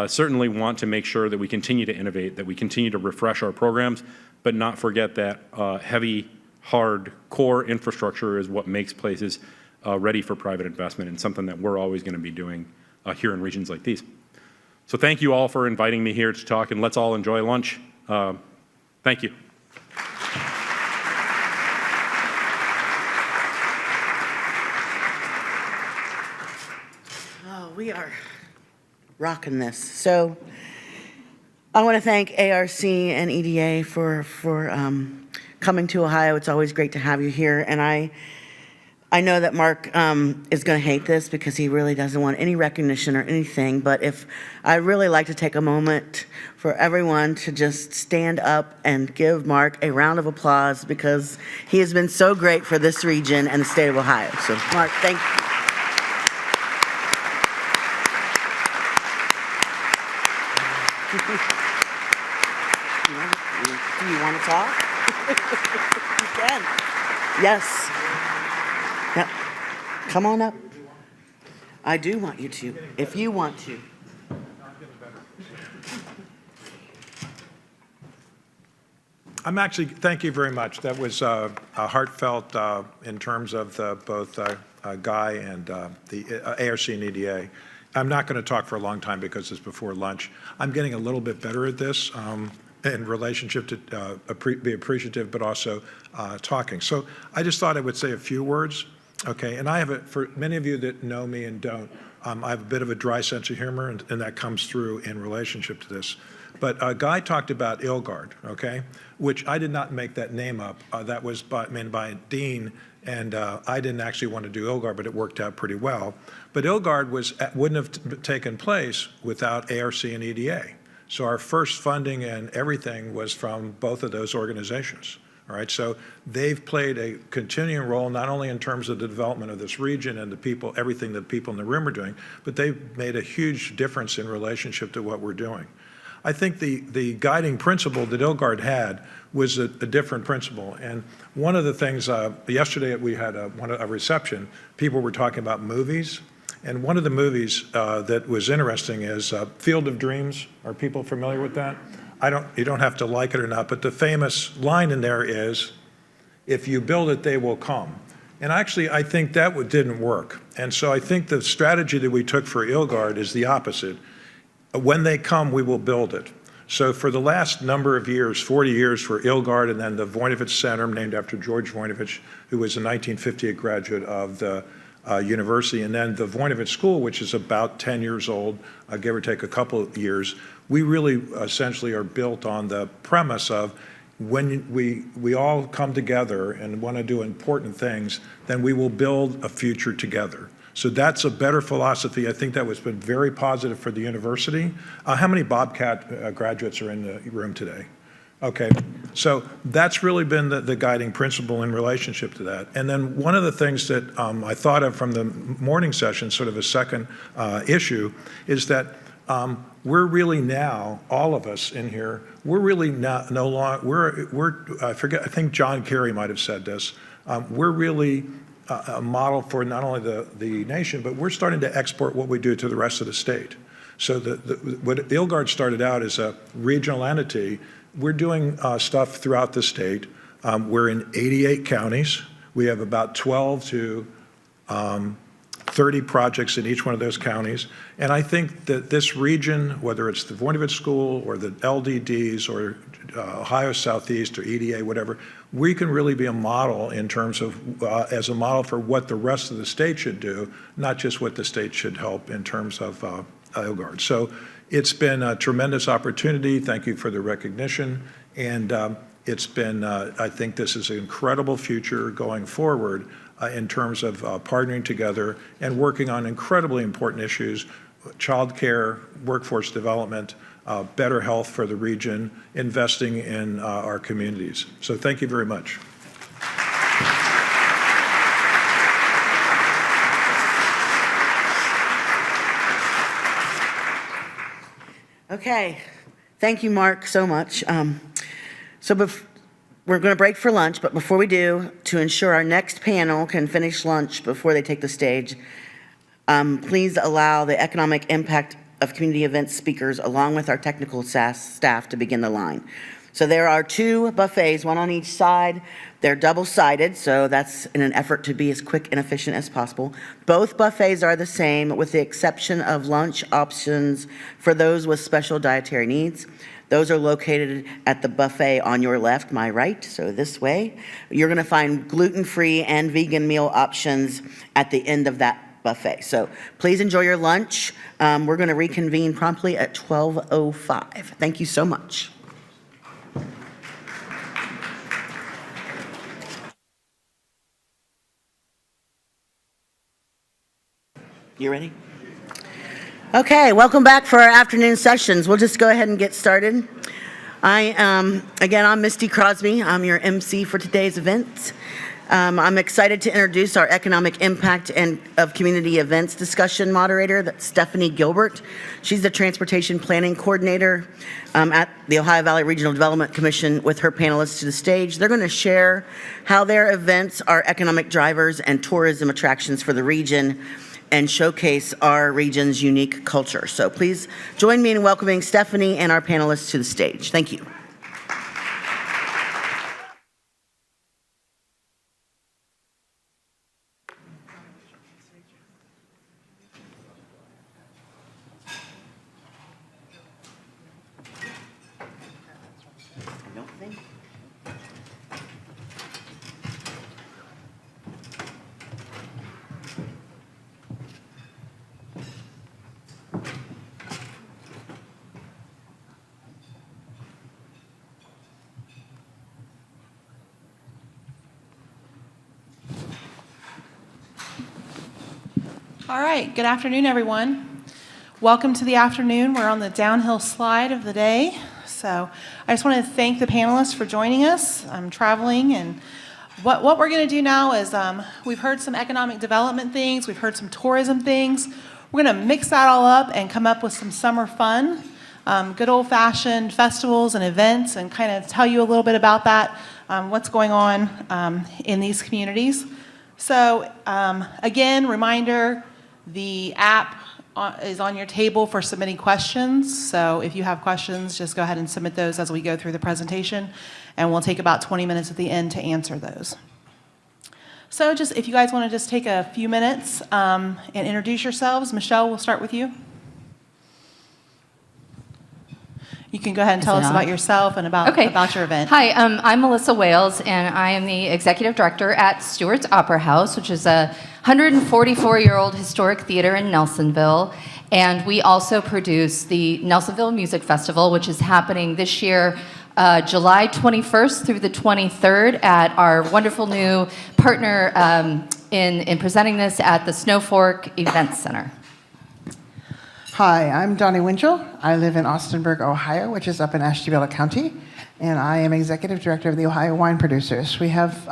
certainly want to make sure that we continue to innovate, that we continue to refresh our programs, but not forget that heavy, hard, core infrastructure is what makes places ready for private investment, and something that we're always going to be doing here in regions like these. So thank you all for inviting me here to talk, and let's all enjoy lunch. Thank you. Oh, we are rocking this. So I want to thank ARC and EDA for coming to Ohio. It's always great to have you here. And I know that Mark is going to hate this because he really doesn't want any recognition or anything, but I'd really like to take a moment for everyone to just stand up and give Mark a round of applause, because he has been so great for this region and the state of Ohio. So Mark, thank you. Do you want to talk? You can. Yes. Yep. Come on up. I do want you to, if you want to. Thank you very much. That was heartfelt in terms of both Guy and the ARC and EDA. I'm not going to talk for a long time because it's before lunch. I'm getting a little bit better at this in relationship to be appreciative, but also talking. So I just thought I would say a few words. Okay, and I have for many of you that know me and don't, I have a bit of a dry sense of humor, and that comes through in relationship to this. But Guy talked about ILGARD, okay, which I did not make that name up. That was by Dean, and I didn't actually want to do ILGARD, but it worked out pretty well. But ILGARD wouldn't have taken place without ARC and EDA. So our first funding and everything was from both of those organizations. All right, so they've played a continuing role, not only in terms of the development of this region and the people, everything that people in the room are doing, but they've made a huge difference in relationship to what we're doing. I think the guiding principle that ILGARD had was a different principle. And one of the things, yesterday we had a reception, people were talking about movies. And one of the movies that was interesting is Field of Dreams. Are people familiar with that? You don't have to like it or not, but the famous line in there is, if you build it, they will come. And actually, I think that didn't work. And so I think the strategy that we took for ILGARD is the opposite. When they come, we will build it. So for the last number of years, 40 years for ILGARD, and then the Voinovich Center, named after George Voinovich, who was a 1958 graduate of the university, and then the Voinovich School, which is about 10 years old, give or take a couple of years, we really essentially are built on the premise of when we all come together and want to do important things, then we will build a future together. So that's a better philosophy. I think that has been very positive for the university. How many Bobcat graduates are in the room today? Okay, so that's really been the guiding principle in relationship to that. And then one of the things that I thought of from the morning session, sort of a second issue, is that we're really now, all of us in here, we're really no longer, I think John Kerry might have said this, we're really a model for not only the nation, but we're starting to export what we do to the rest of the state. So what ILGARD started out as a regional entity, we're doing stuff throughout the state. We're in 88 counties. We have about 12 to 30 projects in each one of those counties. And I think that this region, whether it's the Voinovich School or the LDDs or Ohio Southeast or EDA, whatever, we can really be a model in terms of, as a model for what the rest of the state should do, not just what the state should help in terms of ILGARD. So it's been a tremendous opportunity. Thank you for the recognition. And it's been, I think this is an incredible future going forward in terms of partnering together and working on incredibly important issues: childcare, workforce development, better health for the region, investing in our communities. So thank you very much. Okay, thank you, Mark, so much. We're going to break for lunch, but before we do, to ensure our next panel can finish lunch before they take the stage, please allow the economic impact of community events speakers along with our technical staff to begin the line. So there are 2 buffets, one on each side. They're double-sided, so that's in an effort to be as quick and efficient as possible. Both buffets are the same, with the exception of lunch options for those with special dietary needs. Those are located at the buffet on your left, my right, so this way. You're going to find gluten-free and vegan meal options at the end of that buffet. So please enjoy your lunch. We're going to reconvene promptly at 12:05. Thank you so much. You ready? Okay, welcome back for our afternoon sessions. We'll just go ahead and get started. Again, I'm Misty Crosby. I'm your MC for today's event. I'm excited to introduce our economic impact and of community events discussion moderator, that's Stephanie Gilbert. She's the transportation planning coordinator at the Ohio Valley Regional Development Commission with her panelists to the stage. They're going to share how their events are economic drivers and tourism attractions for the region and showcase our region's unique culture. So please join me in welcoming Stephanie and our panelists to the stage. Thank you. All right, good afternoon, everyone. Welcome to the afternoon. We're on the downhill slide of the day. So I just want to thank the panelists for joining us. I'm traveling, and what we're going to do now is we've heard some economic development things, we've heard some tourism things. We're going to mix that all up and come up with some summer fun, good old-fashioned festivals and events, and kind of tell you a little bit about that, what's going on in these communities. So again, reminder, the app is on your table for submitting questions. So if you have questions, just go ahead and submit those as we go through the presentation, and we'll take about 20 minutes at the end to answer those. So just if you guys want to just take a few minutes and introduce yourselves. Michelle, we'll start with you. You can go ahead and tell us about yourself and about your event. Hi, I'm Melissa Wales, and I am the executive director at Stewart's Opera House, which is a 144-year-old historic theater in Nelsonville. And we also produce the Nelsonville Music Festival, which is happening this year, July 21st through the 23rd, at our wonderful new partner in presenting this at the Snow Fork Events Center. Hi, I'm Donnie Winchell. I live in Austinburg, Ohio, which is up in Ashtabula County, and I am executive director of the Ohio Wine Producers. We have,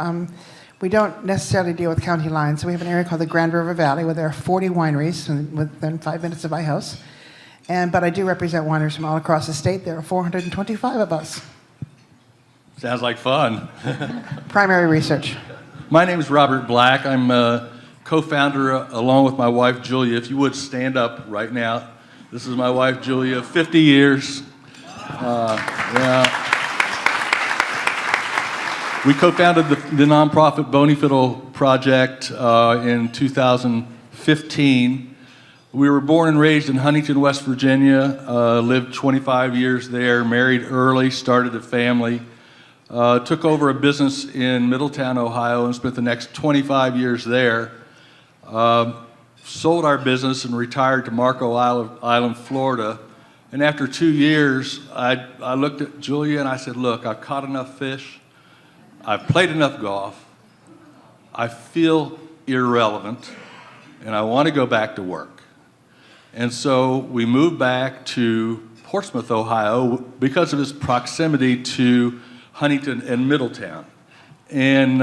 we don't necessarily deal with county lines, so we have an area called the Grand River Valley where there are 40 wineries within 5 minutes of my house. But I do represent wineries from all across the state. There are 425 of us. Sounds like fun. Primary research. My name is Robert Black. I'm a co-founder along with my wife, Julia. If you would stand up right now. This is my wife, Julia, 50 years. We co-founded the nonprofit Bony Fiddle Project in 2015. We were born and raised in Huntington, West Virginia, lived 25 years there, married early, started a family, took over a business in Middletown, Ohio, and spent the next 25 years there. Sold our business and retired to Marco Island, Florida. And after 2 years, I looked at Julia and I said, look, I've caught enough fish. I've played enough golf. I feel irrelevant, and I want to go back to work. And so we moved back to Portsmouth, Ohio, because of its proximity to Huntington and Middletown. And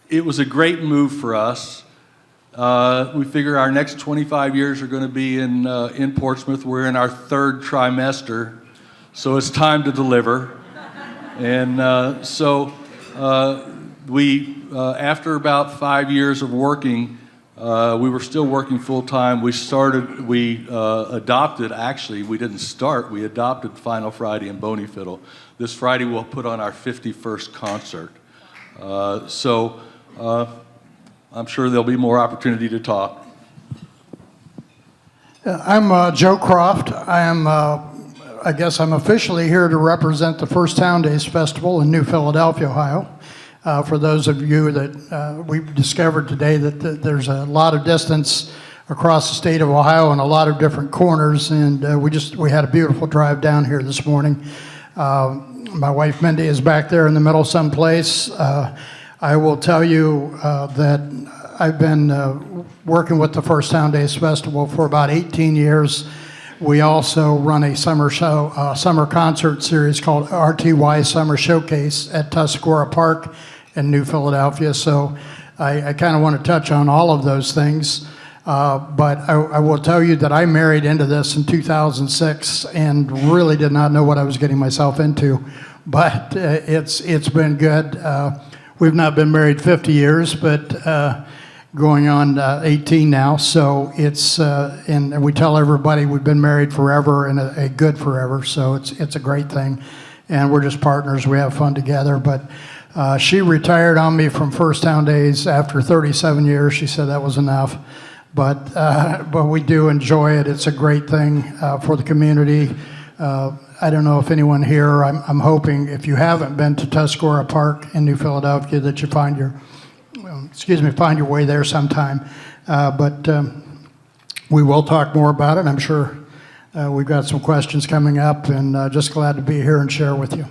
it was a great move for us. We figure our next 25 years are going to be in Portsmouth. We're in our third trimester, so it's time to deliver. And so we, after about 5 years of working, we were still working full-time. We adopted, actually, we didn't start, we adopted Final Friday and Boney Fiddle. This Friday we'll put on our 51st concert. So I'm sure there'll be more opportunity to talk. I'm Joe Croft. I guess I'm officially here to represent the First Town Days Festival in New Philadelphia, Ohio. For those of you that we've discovered today that there's a lot of distance across the state of Ohio and a lot of different corners, and we had a beautiful drive down here this morning. My wife Mindy is back there in the middle someplace. I will tell you that I've been working with the First Town Days Festival for about 18 years. We also run a summer concert series called RTY Summer Showcase at Tuscarora Park in New Philadelphia. So I kind of want to touch on all of those things. But I will tell you that I married into this in 2006 and really did not know what I was getting myself into. But it's been good. We've not been married 50 years, but going on 18 now. So it's, and we tell everybody we've been married forever and a good forever. So it's a great thing. And we're just partners. We have fun together. But she retired on me from First Town Days after 37 years. She said that was enough. But we do enjoy it. It's a great thing for the community. I don't know if anyone here, I'm hoping if you haven't been to Tuscarora Park in New Philadelphia that you find your way there sometime. But we will talk more about it. I'm sure we've got some questions coming up, and just glad to be here and share with you.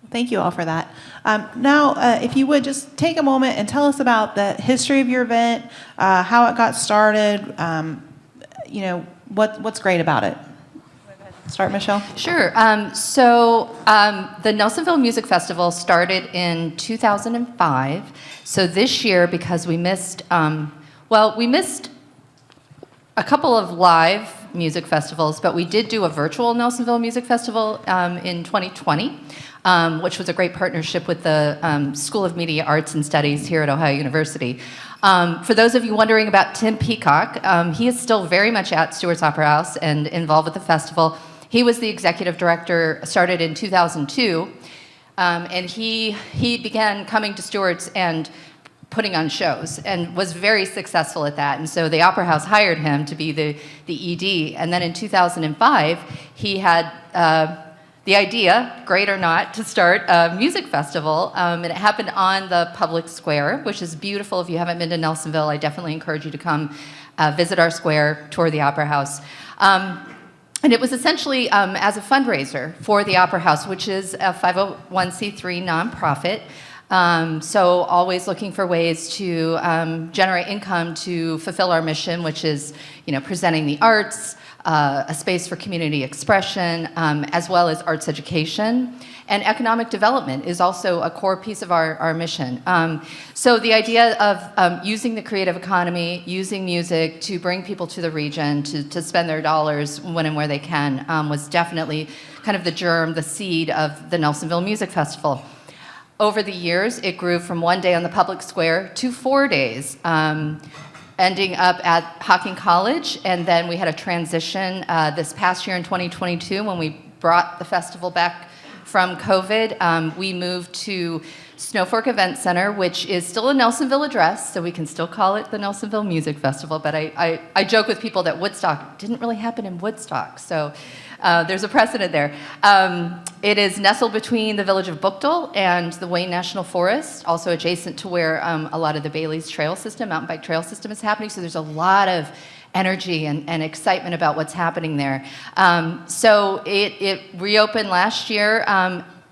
Thank you all for that. Now, if you would just take a moment and tell us about the history of your event, how it got started, what's great about it. Start, Michelle? Sure. So the Nelsonville Music Festival started in 2005. So this year, because we missed, we missed a couple of live music festivals, but we did do a virtual Nelsonville Music Festival in 2020, which was a great partnership with the School of Media Arts and Studies here at Ohio University. For those of you wondering about Tim Peacock, he is still very much at Stewart's Opera House and involved with the festival. He was the executive director, started in 2002, and he began coming to Stewart's and putting on shows and was very successful at that. And so the Opera House hired him to be the ED. And then in 2005, he had the idea, great or not, to start a music festival. And it happened on the public square, which is beautiful. If you haven't been to Nelsonville, I definitely encourage you to come visit our square, tour the Opera House. And it was essentially as a fundraiser for the Opera House, which is a 501c3 nonprofit. So always looking for ways to generate income to fulfill our mission, which is, presenting the arts, a space for community expression, as well as arts education. And economic development is also a core piece of our mission. So the idea of using the creative economy, using music to bring people to the region, to spend their dollars when and where they can, was definitely kind of the germ, the seed of the Nelsonville Music Festival. Over the years, it grew from 1 day on the public square to 4 days, ending up at Hocking College. And then we had a transition this past year in 2022 when we brought the festival back from COVID. We moved to Snowfork Event Center, which is still a Nelsonville address, so we can still call it the Nelsonville Music Festival. But I joke with people that Woodstock didn't really happen in Woodstock, so there's a precedent there. It is nestled between the village of Bookdale and the Wayne National Forest, also adjacent to where a lot of the Bailey's Trail System, mountain bike trail system, is happening. So there's a lot of energy and excitement about what's happening there. So it reopened last year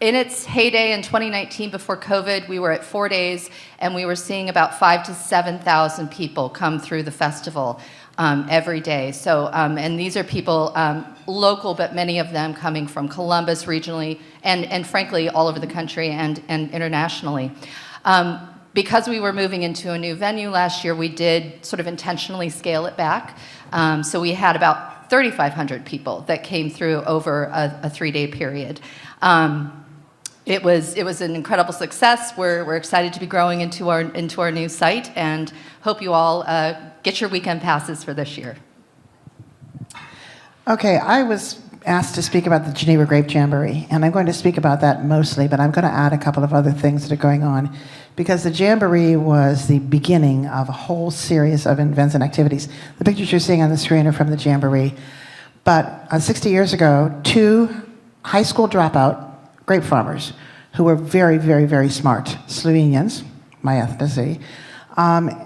In its heyday in 2019, before COVID, we were at 4 days, and we were seeing about 5,000 to 7,000 people come through the festival every day. So, and these are people local, but many of them coming from Columbus regionally, and frankly, all over the country and internationally. Because we were moving into a new venue last year, we did sort of intentionally scale it back. So we had about 3,500 people that came through over a 3-day period. It was an incredible success. We're excited to be growing into our new site, and hope you all get your weekend passes for this year. Okay, I was asked to speak about the Geneva Grape Jamboree, and I'm going to speak about that mostly, but I'm going to add a couple of other things that are going on, because the Jamboree was the beginning of a whole series of events and activities. The pictures you're seeing on the screen are from the Jamboree, but 60 years ago, 2 high school dropout grape farmers who were very, very, very smart, Slovenians, my ethnicity,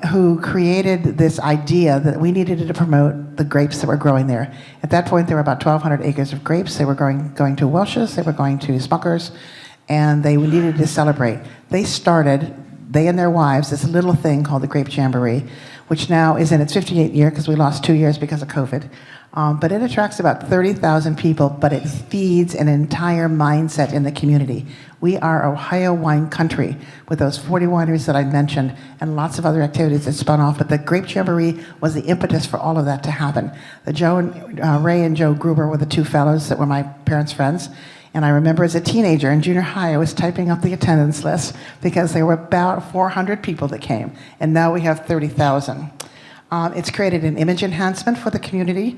who created this idea that we needed to promote the grapes that were growing there. At that point, there were about 1,200 acres of grapes. They were going to Welch's, they were going to Smuckers, and they needed to celebrate. They started, they and their wives, this little thing called the Grape Jamboree, which now is in its 58th year because we lost 2 years because of COVID. But it attracts about 30,000 people, but it feeds an entire mindset in the community. We are Ohio wine country with those 40 wineries that I mentioned and lots of other activities that spun off, but the Grape Jamboree was the impetus for all of that to happen. Ray and Joe Gruber were the 2 fellows that were my parents' friends, and I remember as a teenager in junior high, I was typing up the attendance list because there were about 400 people that came, and now we have 30,000. It's created an image enhancement for the community.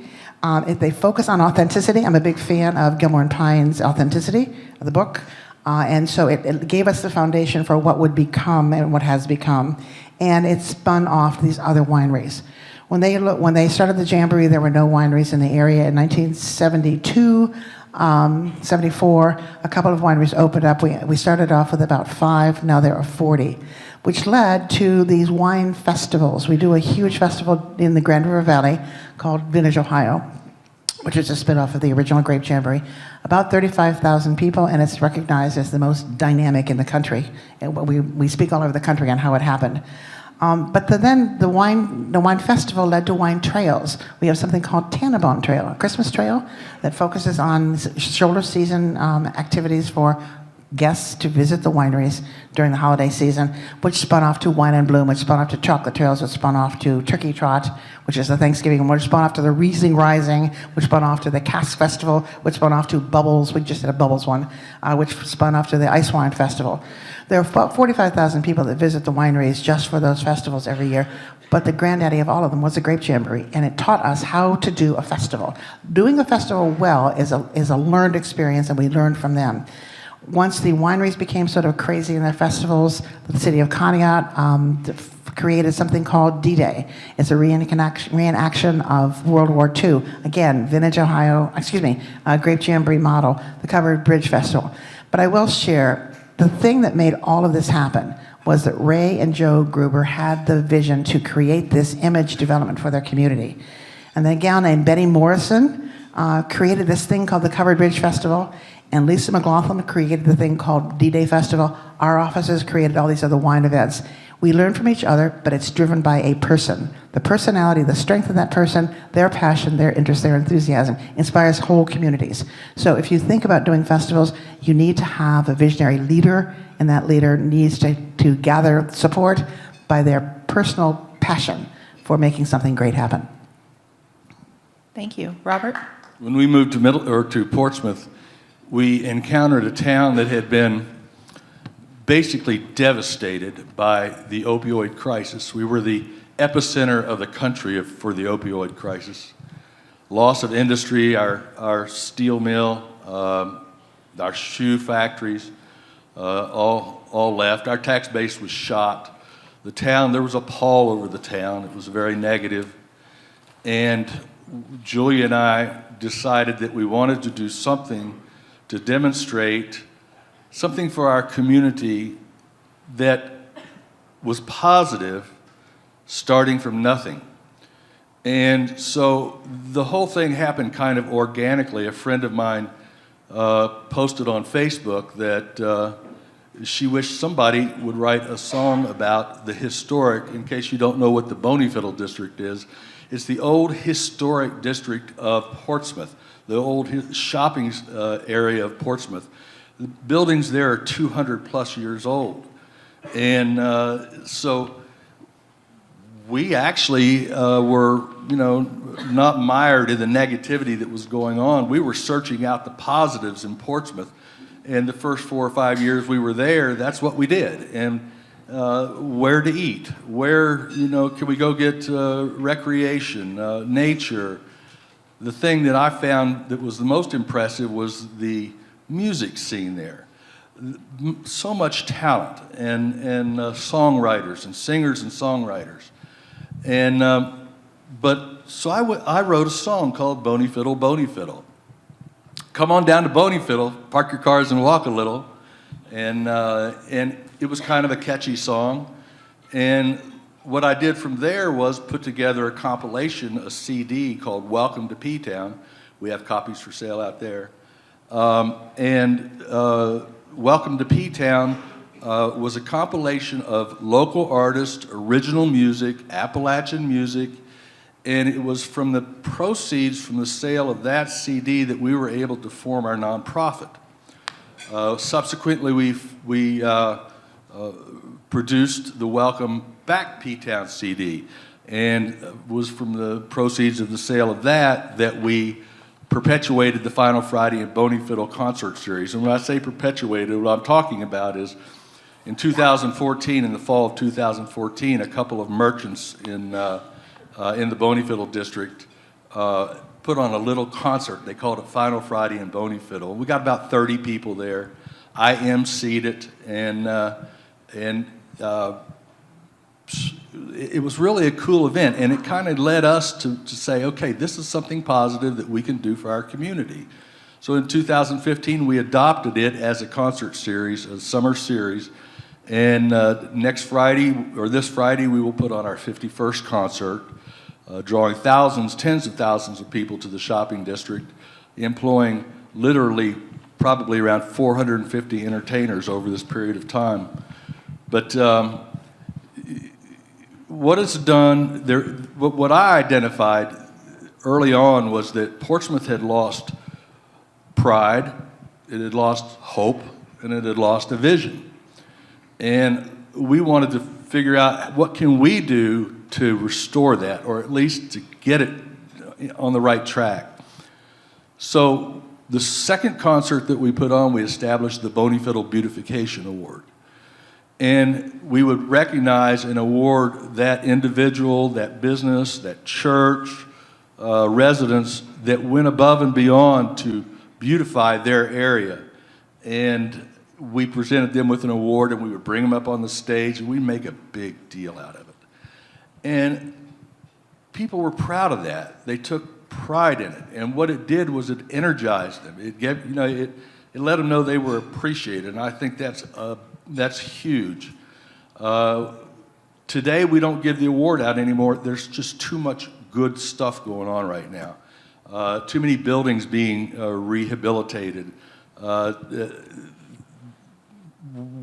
They focus on authenticity. I'm a big fan of Gilmore and Pine's Authenticity, the book. And so it gave us the foundation for what would become and what has become. And it spun off these other wineries. When they started the Jamboree, there were no wineries in the area. In 1972, 74, a couple of wineries opened up. We started off with about 5, now there are 40, which led to these wine festivals. We do a huge festival in the Grand River Valley called Vintage Ohio, which is a spin-off of the original Grape Jamboree. About 35,000 people, and it's recognized as the most dynamic in the country. And we speak all over the country on how it happened. But then the wine festival led to wine trails. We have something called Tannenbaum Trail, a Christmas trail that focuses on shoulder season activities for guests to visit the wineries during the holiday season, which spun off to Wine and Bloom, which spun off to Chocolate Trails, which spun off to Turkey Trot, which is the Thanksgiving one, which spun off to the Riesling Rising, which spun off to the Cask Festival, which spun off to Bubbles, we just did a Bubbles one, which spun off to the Ice Wine Festival. There are about 45,000 people that visit the wineries just for those festivals every year, but the granddaddy of all of them was the Grape Jamboree, and it taught us how to do a festival. Doing a festival well is a learned experience, and we learned from them. Once the wineries became sort of crazy in their festivals, the city of Conneaut created something called D-Day. It's a reenaction of World War II. Again, Vintage Ohio, Grape Jamboree model, the Covered Bridge Festival. But I will share, the thing that made all of this happen was that Ray and Joe Gruber had the vision to create this image development for their community. And then a gal named Betty Morrison created this thing called the Covered Bridge Festival, and Lisa McLaughlin created the thing called D-Day Festival. Our offices created all these other wine events. We learn from each other, but it's driven by a person. The personality, the strength of that person, their passion, their interest, their enthusiasm inspires whole communities. So if you think about doing festivals, you need to have a visionary leader, and that leader needs to gather support by their personal passion for making something great happen. Thank you. Robert? When we moved to Portsmouth, we encountered a town that had been basically devastated by the opioid crisis. We were the epicenter of the country for the opioid crisis. Loss of industry, our steel mill, our shoe factories, all left. Our tax base was shot. The town, there was a pall over the town. It was very negative. And Julia and I decided that we wanted to do something to demonstrate something for our community that was positive, starting from nothing. And so the whole thing happened kind of organically. A friend of mine posted on Facebook that she wished somebody would write a song about the historic, in case you don't know what the Bonyfiddle district is, it's the old historic district of Portsmouth, the old shopping area of Portsmouth. The buildings there are 200 plus years old. And so we actually were, not mired in the negativity that was going on. We were searching out the positives in Portsmouth. And the first 4 or 5 years we were there, that's what we did. And where to eat, where, can we go get recreation, nature. The thing that I found that was the most impressive was the music scene there. So much talent and songwriters and singers and songwriters. And, so I wrote a song called Boney Fiddle, Boney Fiddle. Come on down to Boney Fiddle, park your cars and walk a little. And it was kind of a catchy song. And what I did from there was put together a compilation, a CD called Welcome to P-Town. We have copies for sale out there. Welcome to P-Town was a compilation of local artists, original music, Appalachian music, and it was from the proceeds from the sale of that CD that we were able to form our nonprofit. Subsequently, we produced the Welcome Back P-Town CD, and it was from the proceeds of the sale of that we perpetuated the Final Friday and Boney Fiddle concert series. And when I say perpetuated, what I'm talking about is in 2014, in the fall of 2014, a couple of merchants in the Boney Fiddle district put on a little concert. They called it Final Friday and Boney Fiddle. We got about 30 people there. I emceed it, and it was really a cool event, and it kind of led us to say, okay, this is something positive that we can do for our community. So in 2015, we adopted it as a concert series, a summer series, and next Friday, or this Friday, we will put on our 51st concert, drawing thousands, tens of thousands of people to the shopping district, employing literally probably around 450 entertainers over this period of time. But what it's done, what I identified early on was that Portsmouth had lost pride, it had lost hope, and it had lost a vision. And we wanted to figure out what can we do to restore that, or at least to get it on the right track. So the second concert that we put on, we established the Boney Fiddle Beautification Award. And we would recognize and award that individual, that business, that church, residents that went above and beyond to beautify their area. And we presented them with an award, and we would bring them up on the stage, and we'd make a big deal out of it. And people were proud of that. They took pride in it. And what it did was it energized them. It gave, it let them know they were appreciated. And I think that's huge. Today, we don't give the award out anymore. There's just too much good stuff going on right now. Too many buildings being rehabilitated.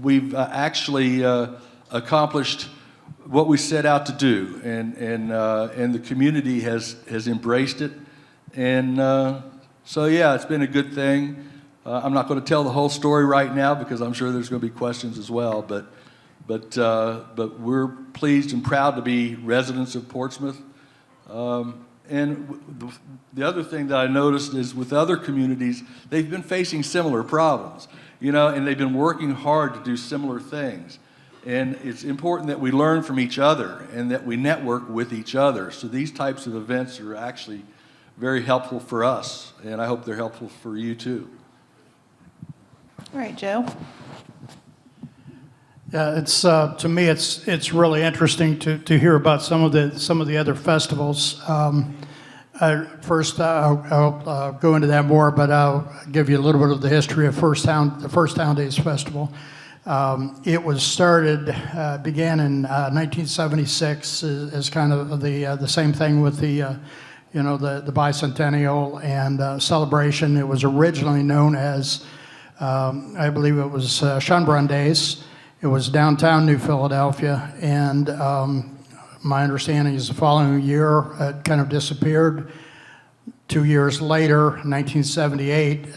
We've actually accomplished what we set out to do, and the community has embraced it. And so, yeah, it's been a good thing. I'm not going to tell the whole story right now because I'm sure there's going to be questions as well. But we're pleased and proud to be residents of Portsmouth. And the other thing that I noticed is with other communities, they've been facing similar problems, and they've been working hard to do similar things. And it's important that we learn from each other and that we network with each other. So these types of events are actually very helpful for us, and I hope they're helpful for you too. All right, Joe. Yeah, it's to me it's really interesting to hear about some of the other festivals. First, I'll go into that more, but I'll give you a little bit of the history of the First Town Days Festival. It was began in 1976 as kind of the same thing with the the bicentennial and celebration. It was originally known as, I believe it was Schönbrunn Days. It was downtown New Philadelphia, and my understanding is the following year it kind of disappeared. 2 years later, 1978,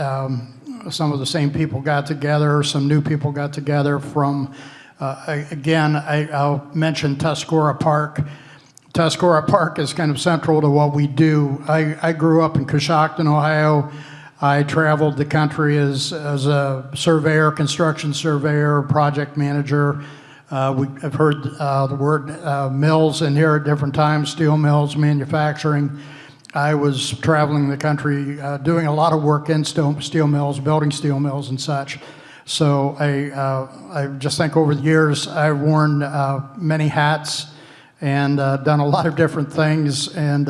some of the same people got together, some new people got together from, again, I'll mention Tuscarora Park. Tuscarora Park is kind of central to what we do. I grew up in Coshocton, Ohio. I traveled the country as a surveyor, construction surveyor, project manager. I've heard the word mills in here at different times, steel mills, manufacturing. I was traveling the country doing a lot of work in steel mills, building steel mills and such. So I just think over the years I've worn many hats and done a lot of different things. And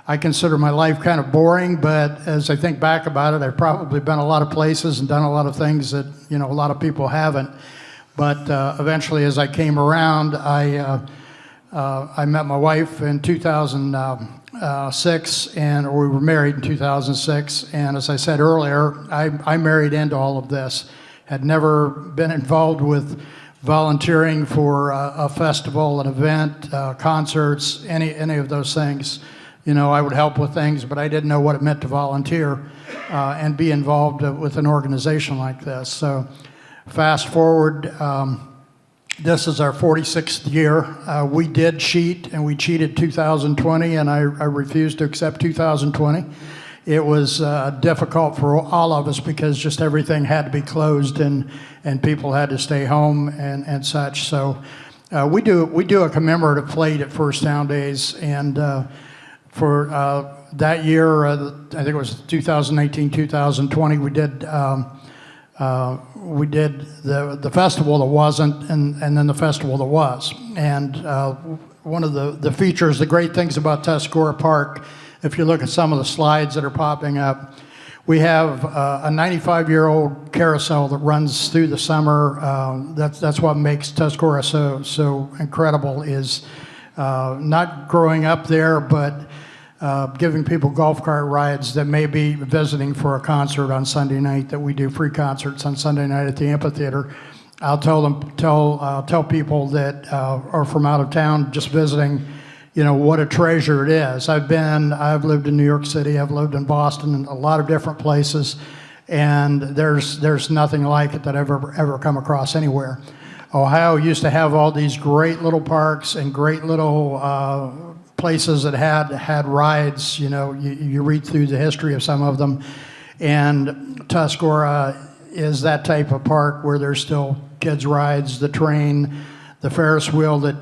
I consider my life kind of boring, but as I think back about it, I've probably been a lot of places and done a lot of things that a lot of people haven't. But eventually, as I came around, I met my wife in 2006, and we were married in 2006. And as I said earlier, I married into all of this. Had never been involved with volunteering for a festival, an event, concerts, any of those things. I would help with things, but I didn't know what it meant to volunteer and be involved with an organization like this. So fast forward, this is our 46th year. We did cheat, and we cheated 2020, and I refused to accept 2020. It was difficult for all of us because just everything had to be closed, and people had to stay home and such. So we do a commemorative plate at First Town Days, and for that year, I think it was 2018, 2020, we did the festival that wasn't, and then the festival that was. And one of the features, the great things about Tuscarora Park, if you look at some of the slides that are popping up, we have a 95-year-old carousel that runs through the summer. That's what makes Tuscarora so incredible, is not growing up there, but giving people golf cart rides that may be visiting for a concert on Sunday night, that we do free concerts on Sunday night at the amphitheater. I'll tell people that are from out of town just visiting, what a treasure it is. I've lived in New York City, I've lived in Boston, and a lot of different places, and there's nothing like it that I've ever come across anywhere. Ohio used to have all these great little parks and great little places that had rides. You read through the history of some of them, and Tuscarora is that type of park where there's still kids' rides, the train, the Ferris wheel that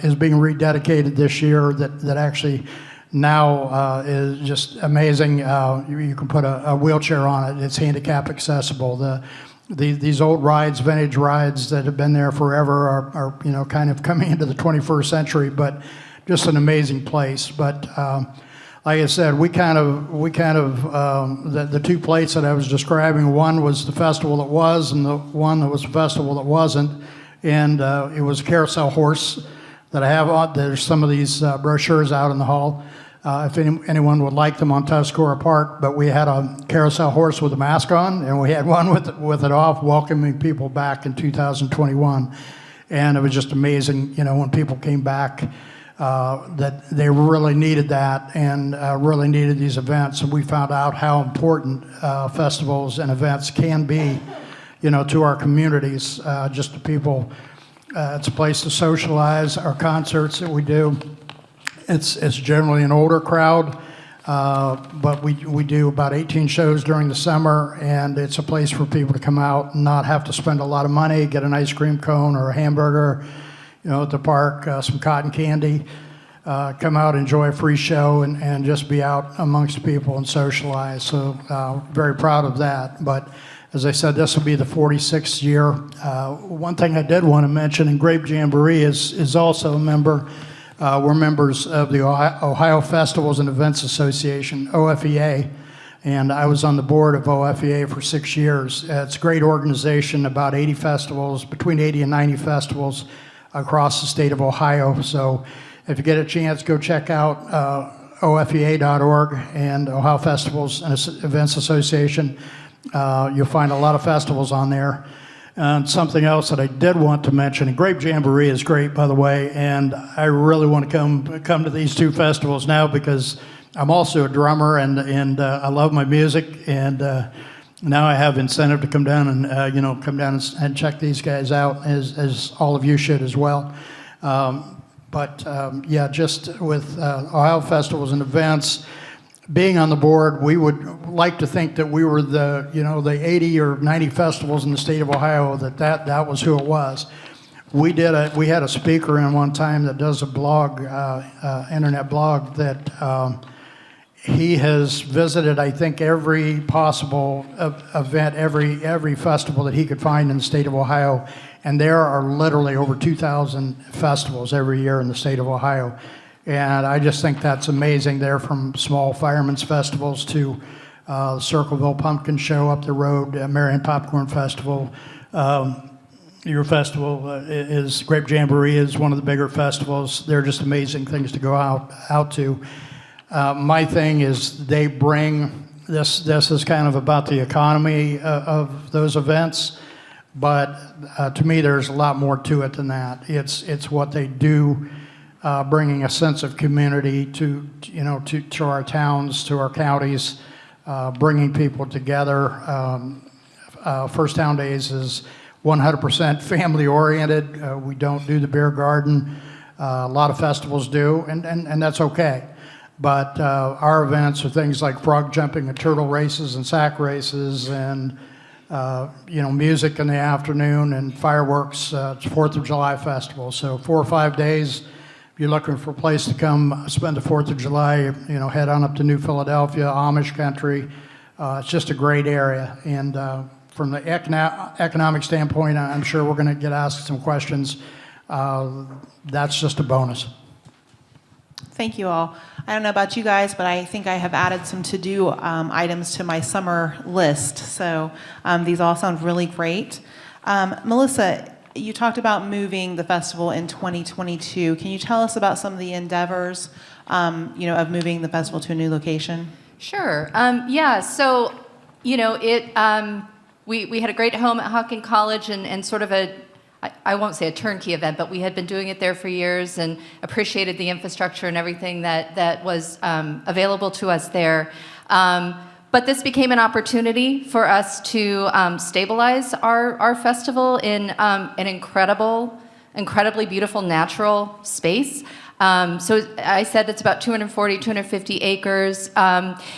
is being rededicated this year, that actually now is just amazing. You can put a wheelchair on it. It's handicap accessible. These old rides, vintage rides that have been there forever are kind of coming into the 21st century, but just an amazing place. But like I said, we kind of the two plates that I was describing, one was the festival that was, and the one that was the festival that wasn't. And it was a carousel horse that I have on. There's some of these brochures out in the hall, if anyone would like them, on Tuscarora Park. But we had a carousel horse with a mask on, and we had one with it off, welcoming people back in 2021. And it was just amazing, when people came back, that they really needed that, and really needed these events. And we found out how important festivals and events can be, to our communities, just to people. It's a place to socialize. Our concerts that we do, it's generally an older crowd, but we do about 18 shows during the summer, and it's a place for people to come out and not have to spend a lot of money, get an ice cream cone or a hamburger, at the park, some cotton candy, come out, enjoy a free show, and just be out amongst people and socialize. So very proud of that. But as I said, this will be the 46th year. One thing I did want to mention, and Grape Jamboree is also a member. We're members of the Ohio Festivals and Events Association, OFEA, and I was on the board of OFEA for 6 years. It's a great organization, about 80 festivals, between 80 and 90 festivals across the state of Ohio. So if you get a chance, go check out OFEA.org and Ohio Festivals and Events Association. You'll find a lot of festivals on there. And something else that I did want to mention, and Grape Jamboree is great, by the way, and I really want to come to these two festivals now because I'm also a drummer and I love my music, and now I have incentive to come down and and check these guys out, as all of you should as well. Yeah, just with Ohio Festivals and Events, being on the board, we would like to think that we were the 80 or 90 festivals in the state of Ohio, that was who it was. We had a speaker in one time that does a blog, internet blog, that he has visited, I think, every possible event, every festival that he could find in the state of Ohio. And there are literally over 2,000 festivals every year in the state of Ohio. And I just think that's amazing there, from small firemen's festivals to Circleville Pumpkin Show up the road, Marion Popcorn Festival. Your festival is Grape Jamboree is one of the bigger festivals. They're just amazing things to go out to. My thing is they bring, this is kind of about the economy of those events, but to me there's a lot more to it than that. It's what they do, bringing a sense of community to our towns, to our counties, bringing people together. First Town Days is 100% family oriented. We don't do the beer garden. A lot of festivals do, and that's okay. But our events are things like frog jumping and turtle races and sack races and music in the afternoon and fireworks. It's 4th of July festival. So 4 or 5 days, if you're looking for a place to come spend the 4th of July, head on up to New Philadelphia, Amish country. It's just a great area. And from the economic standpoint, I'm sure we're going to get asked some questions. That's just a bonus. Thank you all. I don't know about you guys, but I think I have added some to-do items to my summer list. So these all sound really great. Melissa, you talked about moving the festival in 2022. Can you tell us about some of the endeavors, of moving the festival to a new location? Sure. So, we had a great home at Hawken College and sort of I won't say a turnkey event, but we had been doing it there for years and appreciated the infrastructure and everything that was available to us there. But this became an opportunity for us to stabilize our festival in an incredibly beautiful natural space. So I said it's about 240, 250 acres.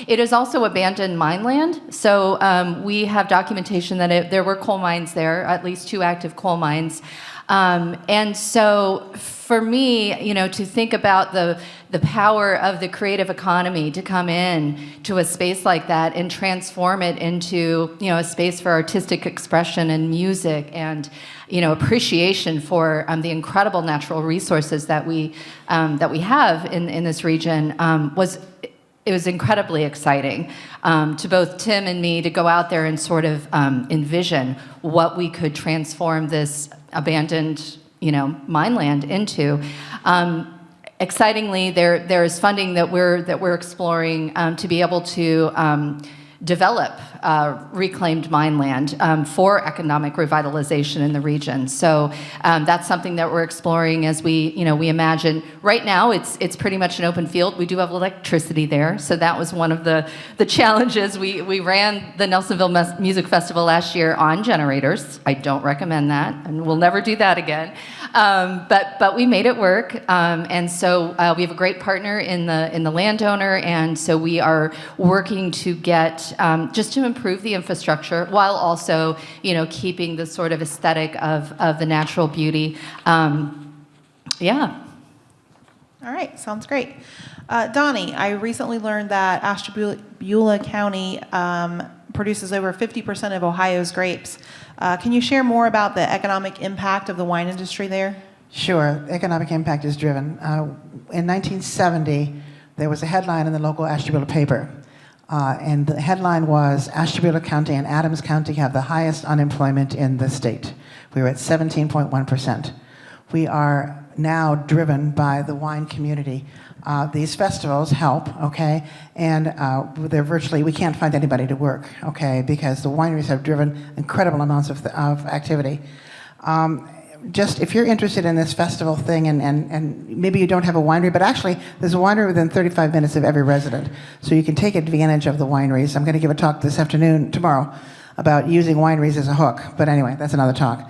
It is also abandoned mine land. So we have documentation that there were coal mines there, at least 2 active coal mines. And so for me, to think about the power of the creative economy to come in to a space like that and transform it into, a space for artistic expression and music and, appreciation for the incredible natural resources that we have in this region it was incredibly exciting to both Tim and me to go out there and sort of envision what we could transform this abandoned, mine land into. Excitingly, there is funding that we're exploring to be able to develop reclaimed mine land for economic revitalization in the region. So that's something that we're exploring as we imagine. Right now, it's pretty much an open field. We do have electricity there, so that was one of the challenges. We ran the Nelsonville Music Festival last year on generators. I don't recommend that, and we'll never do that again. But we made it work, and so we have a great partner in the landowner, and so we are working to get just to improve the infrastructure while also keeping the sort of aesthetic of the natural beauty. Yeah. All right, sounds great. Donnie, I recently learned that Ashtabula County produces over 50% of Ohio's grapes. Can you share more about the economic impact of the wine industry there? Sure. Economic impact is driven. In 1970, there was a headline in the local Ashtabula paper. And the headline was, Ashtabula County and Adams County have the highest unemployment in the state. We were at 17.1%. We are now driven by the wine community. These festivals help, okay, and they're virtually, we can't find anybody to work, okay, because the wineries have driven incredible amounts of activity. Just if you're interested in this festival thing, and maybe you don't have a winery, but actually there's a winery within 35 minutes of every resident, so you can take advantage of the wineries. I'm going to give a talk tomorrow, about using wineries as a hook, but anyway, that's another talk.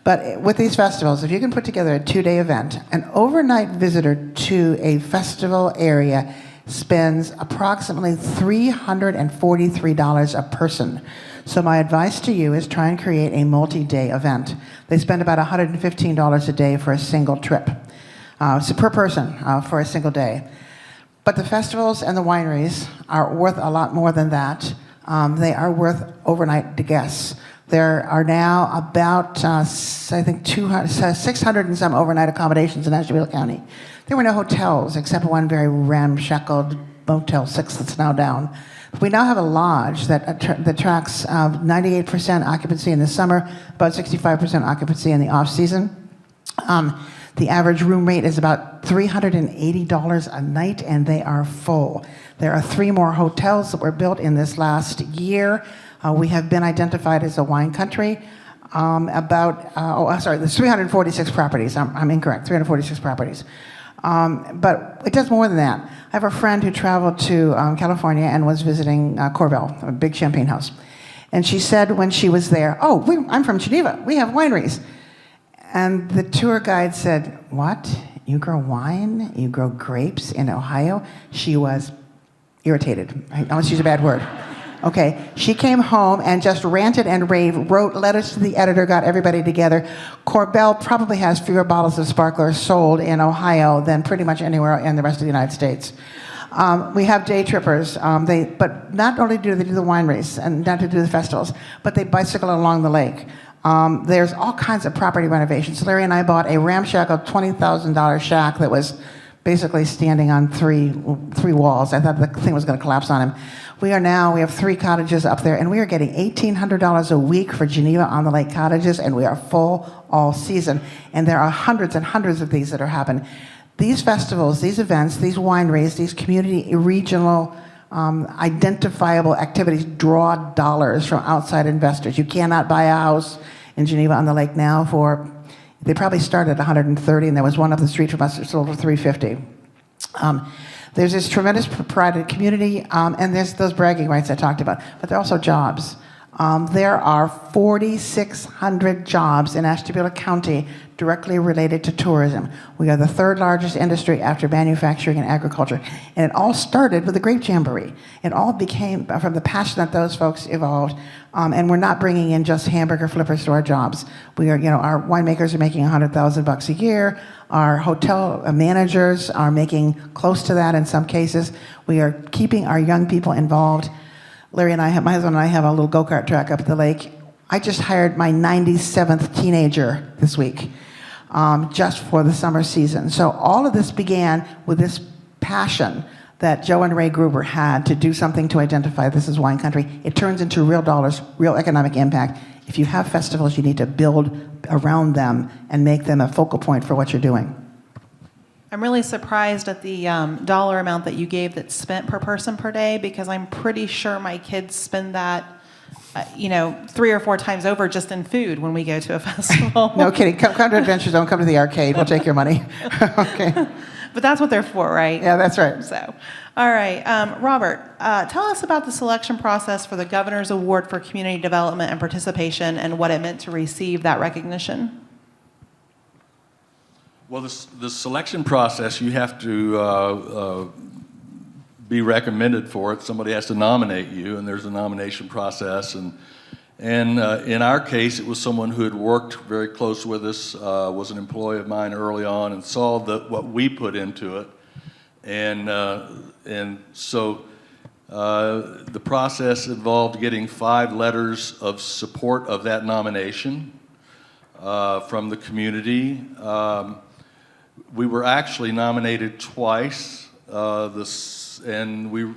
But with these festivals, if you can put together a 2-day event, an overnight visitor to a festival area spends approximately $343 a person. So my advice to you is try and create a multi-day event. They spend about $115 a day for a single trip, so per person for a single day. But the festivals and the wineries are worth a lot more than that. They are worth overnight guests. There are now about, I think, 600 and some overnight accommodations in Ashtabula County. There were no hotels except one very ramshackle Motel 6 that's now down. We now have a lodge that tracks 98% occupancy in the summer, about 65% occupancy in the off-season. The average room rate is about $380 a night, and they are full. There are 3 more hotels that were built in this last year. We have been identified as a wine country. There's 346 properties. I'm incorrect, 346 properties. But it does more than that. I have a friend who traveled to California and was visiting Corbel, a big champagne house. And she said when she was there, I'm from Geneva. We have wineries. And the tour guide said, what? You grow wine? You grow grapes in Ohio? She was irritated. I almost use a bad word. Okay, she came home and just ranted and raved, wrote letters to the editor, got everybody together. Corbel probably has fewer bottles of sparklers sold in Ohio than pretty much anywhere in the rest of the United States. We have day trippers, but not only do they do the wineries and not to do the festivals, but they bicycle along the lake. There's all kinds of property renovations. Larry and I bought a ramshackle $20,000 shack that was basically standing on three walls. I thought the thing was going to collapse on him. We have 3 cottages up there, and we are getting $1,800 a week for Geneva on the Lake cottages, and we are full all season. And there are hundreds and hundreds of these that are happening. These festivals, these events, these wineries, these community, regional, identifiable activities draw dollars from outside investors. You cannot buy a house in Geneva on the Lake now they probably started at 130, and there was one up the street from us that sold for 350. There's this tremendous pride in the community, and there's those bragging rights I talked about, but there are also jobs. There are 4,600 jobs in Ashtabula County directly related to tourism. We are the 3rd largest industry after manufacturing and agriculture. And it all started with the Grape Jamboree. It all became from the passion that those folks evolved. And we're not bringing in just hamburger flippers to our jobs. We are, our winemakers are making $100,000 a year. Our hotel managers are making close to that in some cases. We are keeping our young people involved. Larry and my husband and I have a little go-kart track up at the lake. I just hired my 97th teenager this week, just for the summer season. So all of this began with this passion that Joe and Ray Gruber had to do something to identify this as wine country. It turns into real dollars, real economic impact. If you have festivals, you need to build around them and make them a focal point for what you're doing. I'm really surprised at the dollar amount that you gave that's spent per person per day, because I'm pretty sure my kids spend that, 3 or 4 times over just in food when we go to a festival. No kidding. Come to Adventures. Don't come to the arcade. We'll take your money. Okay. But that's what they're for, right? Yeah, that's right. So, all right. Robert, tell us about the selection process for the Governor's Award for Community Development and Participation and what it meant to receive that recognition. Well, the selection process, you have to be recommended for it. Somebody has to nominate you, and there's a nomination process. And in our case, it was someone who had worked very close with us, was an employee of mine early on, and saw what we put into it. And so the process involved getting 5 letters of support of that nomination from the community. We were actually nominated twice, and we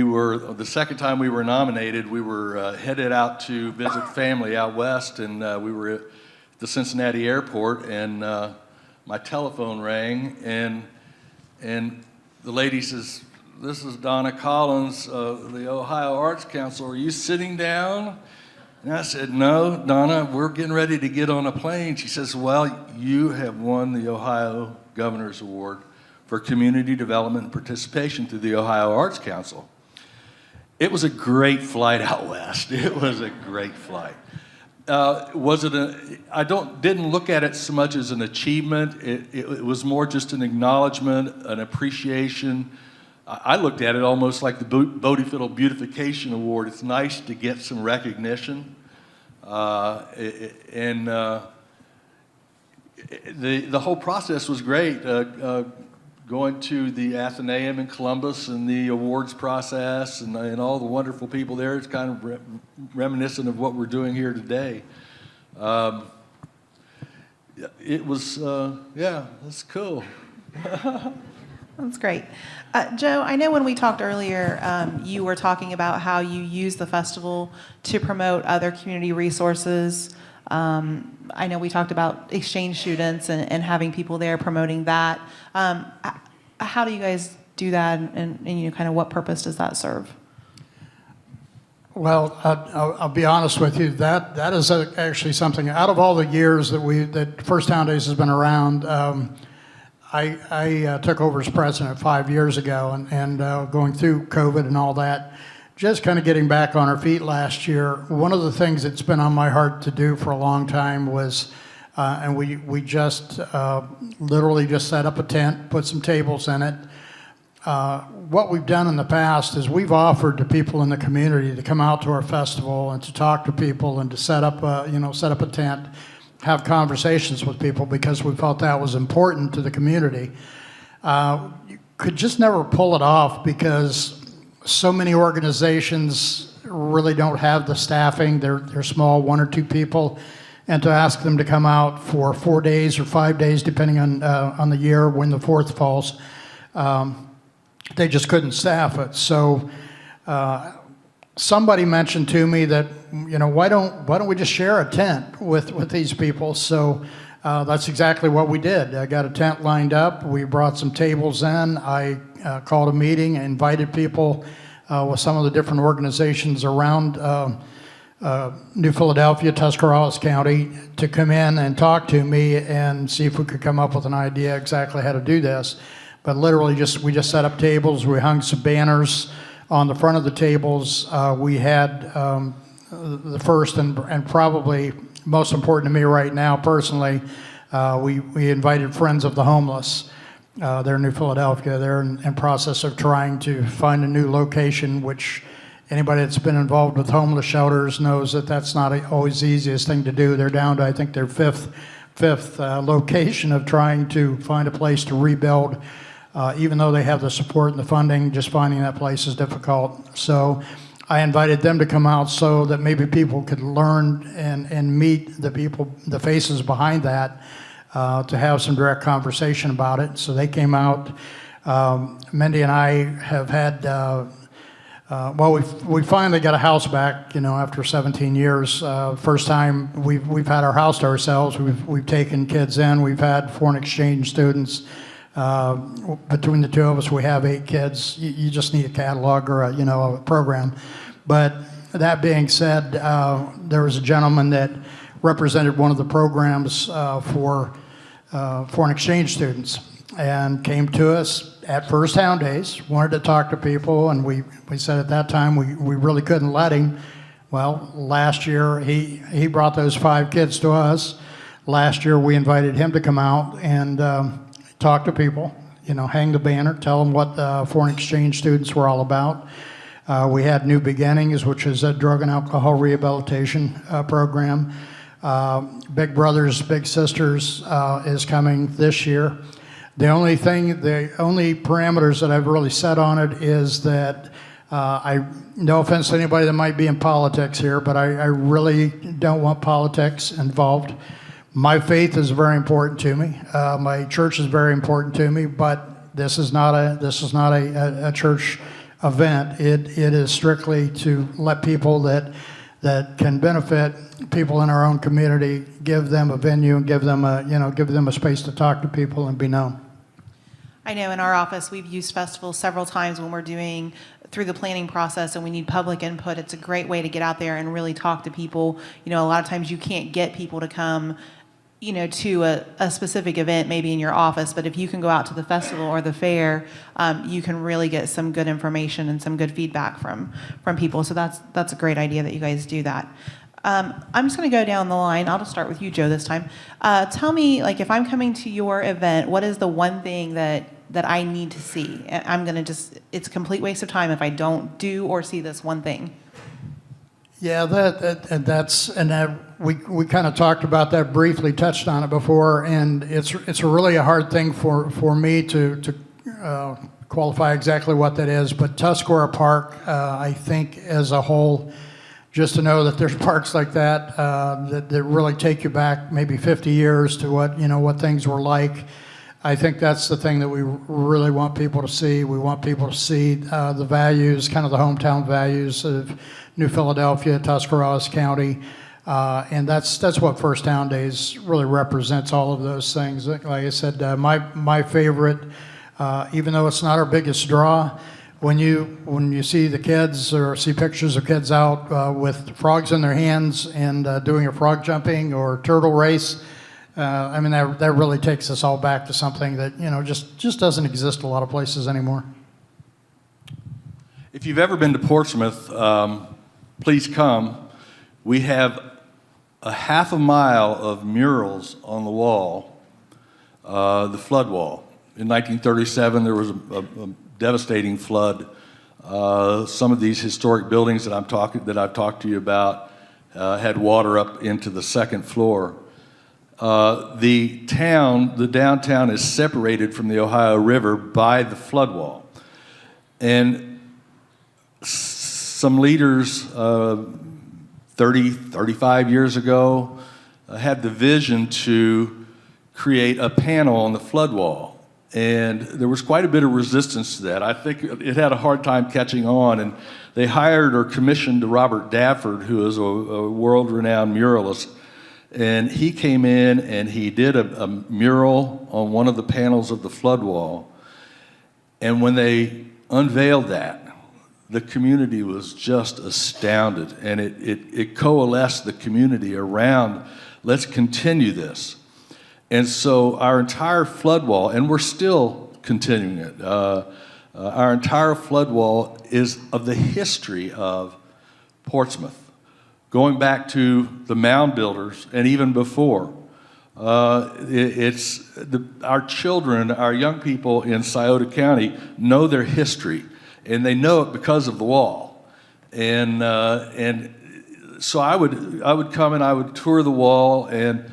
were the second time we were nominated. We were headed out to visit family out west, and we were at the Cincinnati airport, and my telephone rang, and the lady says, "This is Donna Collins of the Ohio Arts Council. Are you sitting down?" And I said, "No, Donna, we're getting ready to get on a plane." She says, "Well, you have won the Ohio Governor's Award for Community Development and Participation through the Ohio Arts Council." It was a great flight out west. It was a great flight. I didn't look at it so much as an achievement. It was more just an acknowledgement, an appreciation. I looked at it almost like the Bodie Fiddle Beautification Award. It's nice to get some recognition. And the whole process was great. Going to the Athenaeum in Columbus and the awards process and all the wonderful people there, it's kind of reminiscent of what we're doing here today. It was, it's cool. That's great. Joe, I know when we talked earlier, you were talking about how you use the festival to promote other community resources. I know we talked about exchange students and having people there promoting that. How do you guys do that, and kind of what purpose does that serve? Well, I'll be honest with you. That is actually something. Out of all the years that First Town Days has been around, I took over as president 5 years ago, and going through COVID and all that, just kind of getting back on our feet last year. One of the things that's been on my heart to do for a long time was, and we just literally just set up a tent, put some tables in it. What we've done in the past is we've offered to people in the community to come out to our festival and to talk to people and to set up a tent, have conversations with people, because we felt that was important to the community. You could just never pull it off because so many organizations really don't have the staffing. They're small, 1 or 2 people, and to ask them to come out for 4 days or 5 days, depending on the year when the 4th falls, they just couldn't staff it. So somebody mentioned to me that, why don't we just share a tent with these people? So that's exactly what we did. I got a tent lined up. We brought some tables in. I called a meeting, invited people with some of the different organizations around New Philadelphia, Tuscarawas County, to come in and talk to me and see if we could come up with an idea exactly how to do this. But literally, we just set up tables. We hung some banners on the front of the tables. We had the first and probably most important to me right now personally, we invited Friends of the Homeless. They're in New Philadelphia. They're in process of trying to find a new location, which anybody that's been involved with homeless shelters knows that that's not always the easiest thing to do. They're down to, I think, their fifth location of trying to find a place to rebuild. Even though they have the support and the funding, just finding that place is difficult. So I invited them to come out so that maybe people could learn and meet the people, the faces behind that, to have some direct conversation about it. So they came out. Mindy and I have had, we finally got a house back, after 17 years. First time we've had our house to ourselves. We've taken kids in. We've had foreign exchange students. Between the 2 of us, we have 8 kids. You just need a catalog or a program. But that being said, there was a gentleman that represented one of the programs for foreign exchange students and came to us at First Town Days, wanted to talk to people, and we said at that time we really couldn't let him. Well, last year he brought those 5 kids to us. Last year we invited him to come out and talk to people, hang the banner, tell them what foreign exchange students were all about. We had New Beginnings, which is a drug and alcohol rehabilitation program. Big Brothers, Big Sisters is coming this year. The only parameters that I've really set on it is that no offense to anybody that might be in politics here, but I really don't want politics involved. My faith is very important to me. My church is very important to me, but this is not a church event. It is strictly to let people that that can benefit people in our own community, give them a venue and give them a space to talk to people and be known. I know in our office, we've used festivals several times when we're doing through the planning process and we need public input. It's a great way to get out there and really talk to people. A lot of times you can't get people to come, to a specific event, maybe in your office, but if you can go out to the festival or the fair, you can really get some good information and some good feedback from people. So that's a great idea that you guys do that. I'm just going to go down the line. I'll just start with you, Joe, this time. Tell me, if I'm coming to your event, what is the one thing that I need to see? It's a complete waste of time if I don't do or see this one thing. Yeah, we kind of talked about that briefly, touched on it before, and it's really a hard thing for me to qualify exactly what that is. But Tuscarora Park, I think as a whole, just to know that there's parks like that that really take you back maybe 50 years to what things were like. I think that's the thing that we really want people to see. We want people to see the values, kind of the hometown values of New Philadelphia, Tuscarawas County, and that's what First Town Days really represents. All of those things. Like I said, my favorite, even though it's not our biggest draw. When you see the kids or see pictures of kids out with frogs in their hands and doing a frog jumping or turtle race, that really takes us all back to something that just doesn't exist a lot of places anymore. If you've ever been to Portsmouth, please come. We have a half a mile of murals on the wall, the flood wall. In 1937, there was a devastating flood. Some of these historic buildings that I've talked to you about had water up into the second floor. The downtown is separated from the Ohio River by the flood wall. And some leaders 35 years ago had the vision to create a panel on the flood wall. And there was quite a bit of resistance to that. I think it had a hard time catching on, and they hired or commissioned Robert Dafford, who is a world-renowned muralist, and he came in and he did a mural on one of the panels of the flood wall. And when they unveiled that, the community was just astounded, and it coalesced the community around, let's continue this. And so our entire flood wall, and we're still continuing it, our entire flood wall is of the history of Portsmouth, going back to the mound builders and even before. Our children, our young people in Scioto County know their history, and they know it because of the wall. And so I would come and I would tour the wall, and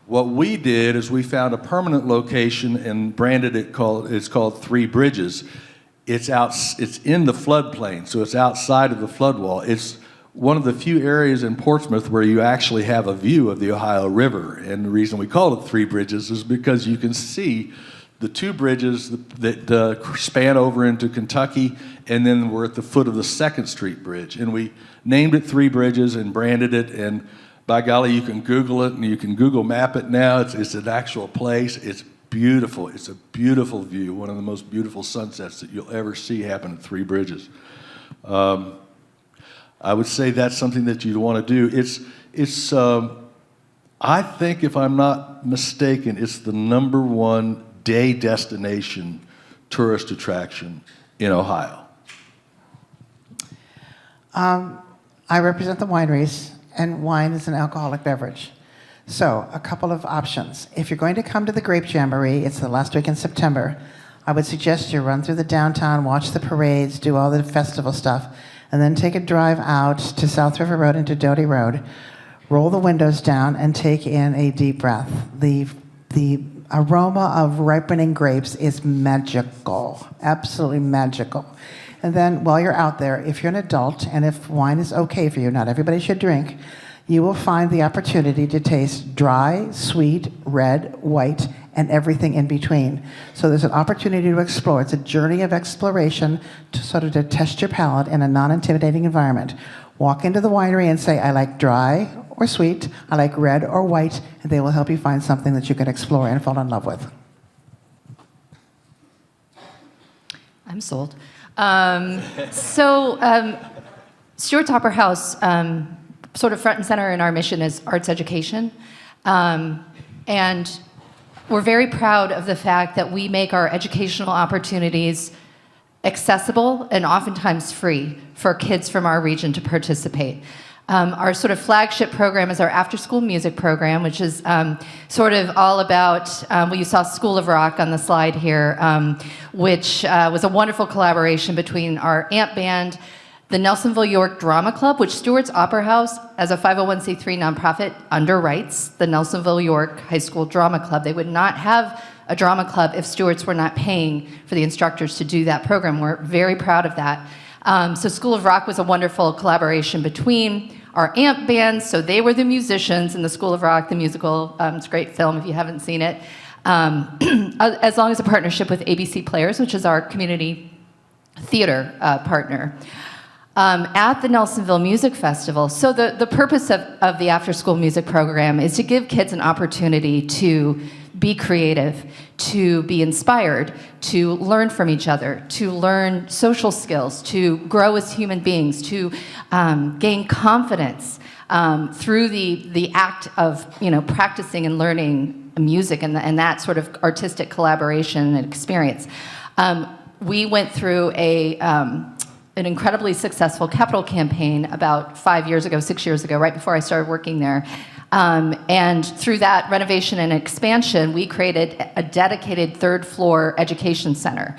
what we did is we found a permanent location and branded it. It's called Three Bridges. It's in the floodplain, so it's outside of the flood wall. It's one of the few areas in Portsmouth where you actually have a view of the Ohio River. And the reason we call it Three Bridges is because you can see the two bridges that span over into Kentucky, and then we're at the foot of the 2nd Street Bridge. And we named it Three Bridges and branded it, and by golly, you can Google it and you can Google map it now. It's an actual place. It's beautiful. It's a beautiful view, one of the most beautiful sunsets that you'll ever see happen at Three Bridges. I would say that's something that you'd want to do. I think, if I'm not mistaken, it's the #1 day destination tourist attraction in Ohio. I represent the wineries, and wine is an alcoholic beverage. So a couple of options. If you're going to come to the Grape Jamboree, it's the last week in September, I would suggest you run through the downtown, watch the parades, do all the festival stuff, and then take a drive out to South River Road into Doty Road, roll the windows down, and take in a deep breath. The aroma of ripening grapes is magical, absolutely magical. And then while you're out there, if you're an adult and if wine is okay for you, not everybody should drink, you will find the opportunity to taste dry, sweet, red, white, and everything in between. So there's an opportunity to explore. It's a journey of exploration to sort of to test your palate in a non-intimidating environment. Walk into the winery and say, I like dry or sweet, I like red or white, and they will help you find something that you can explore and fall in love with. I'm sold. Stewart's Opera House, sort of front and center in our mission is arts education. And we're very proud of the fact that we make our educational opportunities accessible and oftentimes free for kids from our region to participate. Our sort of flagship program is our after-school music program, which is sort of all about, well, you saw School of Rock on the slide here, which was a wonderful collaboration between our AMP band, the Nelsonville York Drama Club, which Stewart's Opera House, as a 501c3 nonprofit, underwrites the Nelsonville York High School Drama Club. They would not have a drama club if Stewart's were not paying for the instructors to do that program. We're very proud of that. So School of Rock was a wonderful collaboration between our AMP bands, so they were the musicians in the School of Rock, the musical. It's a great film if you haven't seen it. As long as a partnership with ABC Players, which is our community theater partner. At the Nelsonville Music Festival, so the purpose of the after-school music program is to give kids an opportunity to be creative, to be inspired, to learn from each other, to learn social skills, to grow as human beings, to gain confidence through the act of practicing and learning music and that sort of artistic collaboration and experience. We went through an incredibly successful capital campaign about 6 years ago, right before I started working there. And through that renovation and expansion, we created a dedicated third-floor education center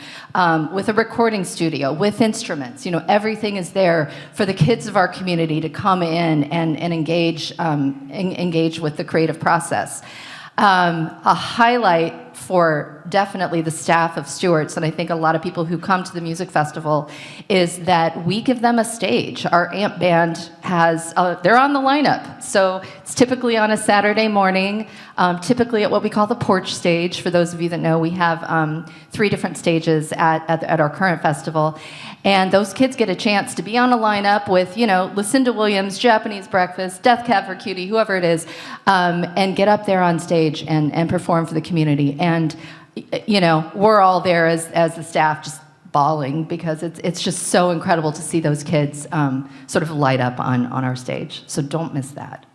with a recording studio, with instruments. Everything is there for the kids of our community to come in and engage with the creative process. A highlight for definitely the staff of Stewart's, and I think a lot of people who come to the music festival, is that we give them a stage. Our AMP band they're on the lineup. So it's typically on a Saturday morning, typically at what we call the porch stage. For those of you that know, we have 3 different stages at our current festival. And those kids get a chance to be on a lineup with, Lucinda Williams, Japanese Breakfast, Death Cab for Cutie, whoever it is, and get up there on stage and perform for the community. And, we're all there as the staff just bawling because it's just so incredible to see those kids sort of light up on our stage. So don't miss that.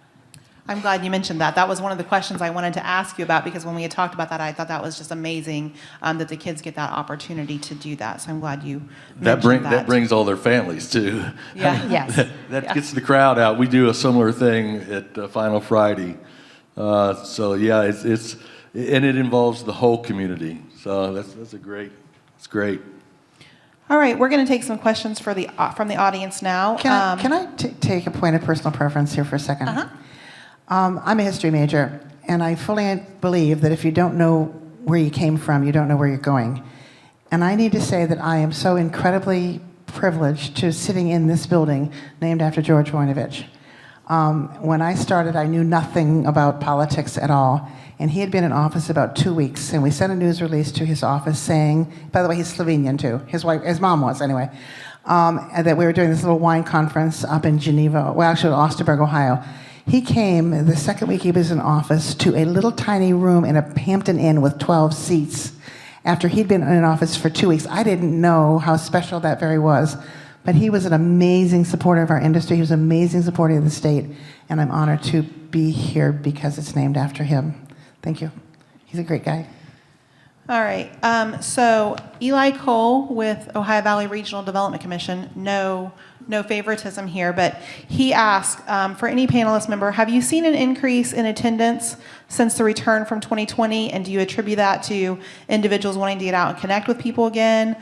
I'm glad you mentioned that. That was one of the questions I wanted to ask you about, because when we had talked about that, I thought that was just amazing that the kids get that opportunity to do that. So I'm glad you mentioned that. That brings all their families too. Yeah. Yes. That gets the crowd out. We do a similar thing at Final Friday. And it involves the whole community. So it's great. All right, we're going to take some questions from the audience now. Can I take a point of personal preference here for a second? I'm a history major, and I fully believe that if you don't know where you came from, you don't know where you're going. And I need to say that I am so incredibly privileged to sitting in this building named after George Voinovich. When I started, I knew nothing about politics at all, and he had been in office about 2 weeks, and we sent a news release to his office saying, by the way, he's Slovenian too, his mom was anyway, and that we were doing this little wine conference up in Geneva, well actually Austerburg, Ohio. He came the second week he was in office to a little tiny room in a Hampton Inn with 12 seats after he'd been in office for 2 weeks. I didn't know how special that very was, but he was an amazing supporter of our industry. He was an amazing supporter of the state, and I'm honored to be here because it's named after him. Thank you. He's a great guy. All right. So Eli Cole with Ohio Valley Regional Development Commission, no favoritism here, but he asked, for any panelist member, have you seen an increase in attendance since the return from 2020, and do you attribute that to individuals wanting to get out and connect with people again?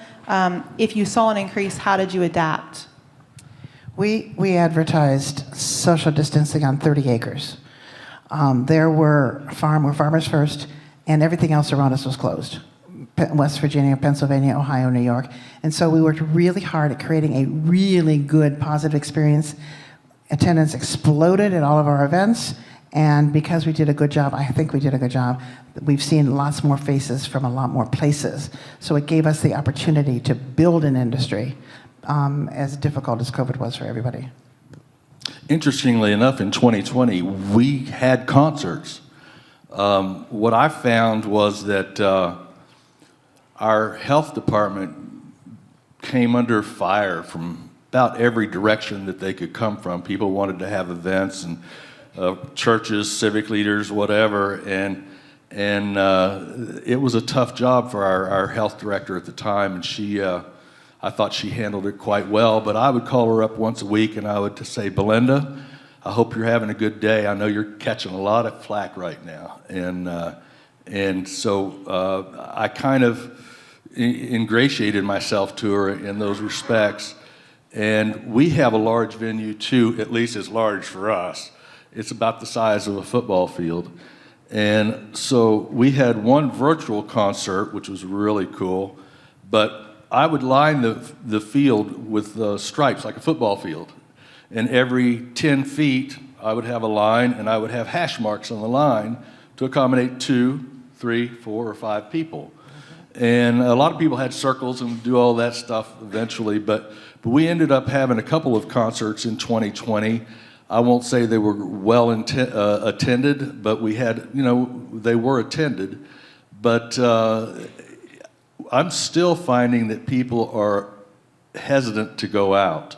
If you saw an increase, how did you adapt? We advertised social distancing on 30 acres. There were farmers first, and everything else around us was closed. West Virginia, Pennsylvania, Ohio, New York. And so we worked really hard at creating a really good, positive experience. Attendance exploded at all of our events, and because we did a good job, I think we did a good job, we've seen lots more faces from a lot more places. So it gave us the opportunity to build an industry, as difficult as COVID was for everybody. interestingly enough, in 2020, we had concerts. What I found was that our health department came under fire from about every direction that they could come from. People wanted to have events, and churches, civic leaders, whatever, and it was a tough job for our health director at the time, and I thought she handled it quite well, but I would call her up once a week and I would just say, Belinda, I hope you're having a good day. I know you're catching a lot of flack right now. And so I kind of ingratiated myself to her in those respects. And we have a large venue too, at least as large for us. It's about the size of a football field. And so we had one virtual concert, which was really cool, but I would line the field with stripes, like a football field. And every 10 feet, I would have a line, and I would have hash marks on the line to accommodate 2, 3, 4, or 5 people. And a lot of people had circles and do all that stuff eventually, but we ended up having a couple of concerts in 2020. I won't say they were well attended, but we had, they were attended. But I'm still finding that people are hesitant to go out.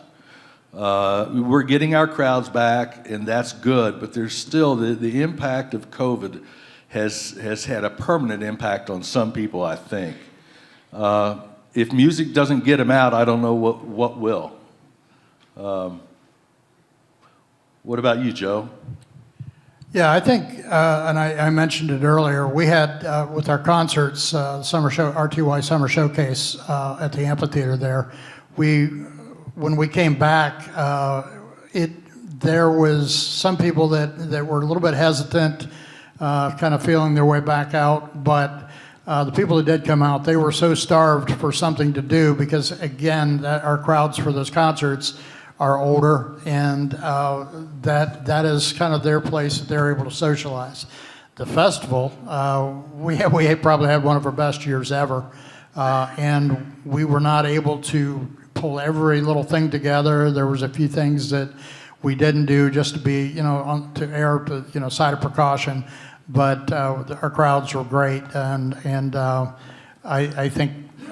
We're getting our crowds back, and that's good, but there's still the impact of COVID has had a permanent impact on some people, I think. If music doesn't get them out, I don't know what will. What about you, Joe? Yeah, I think, and I mentioned it earlier, we had, with our concerts, summer show, RTY Summer Showcase at the amphitheater there, when we came back, there was some people that were a little bit hesitant, kind of feeling their way back out, but the people that did come out, they were so starved for something to do because, again, our crowds for those concerts are older, and that is kind of their place that they're able to socialize. The festival, we probably had one of our best years ever, and we were not able to pull every little thing together. There was a few things that we didn't do just to be, to err to, side of precaution, but our crowds were great, and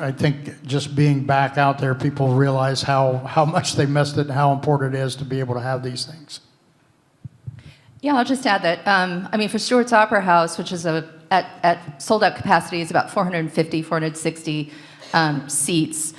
I think just being back out there, people realize how much they missed it and how important it is to be able to have these things. Yeah, I'll just add that, for Stewart's Opera House, which is at sold-out capacity, is about 450, 460 seats.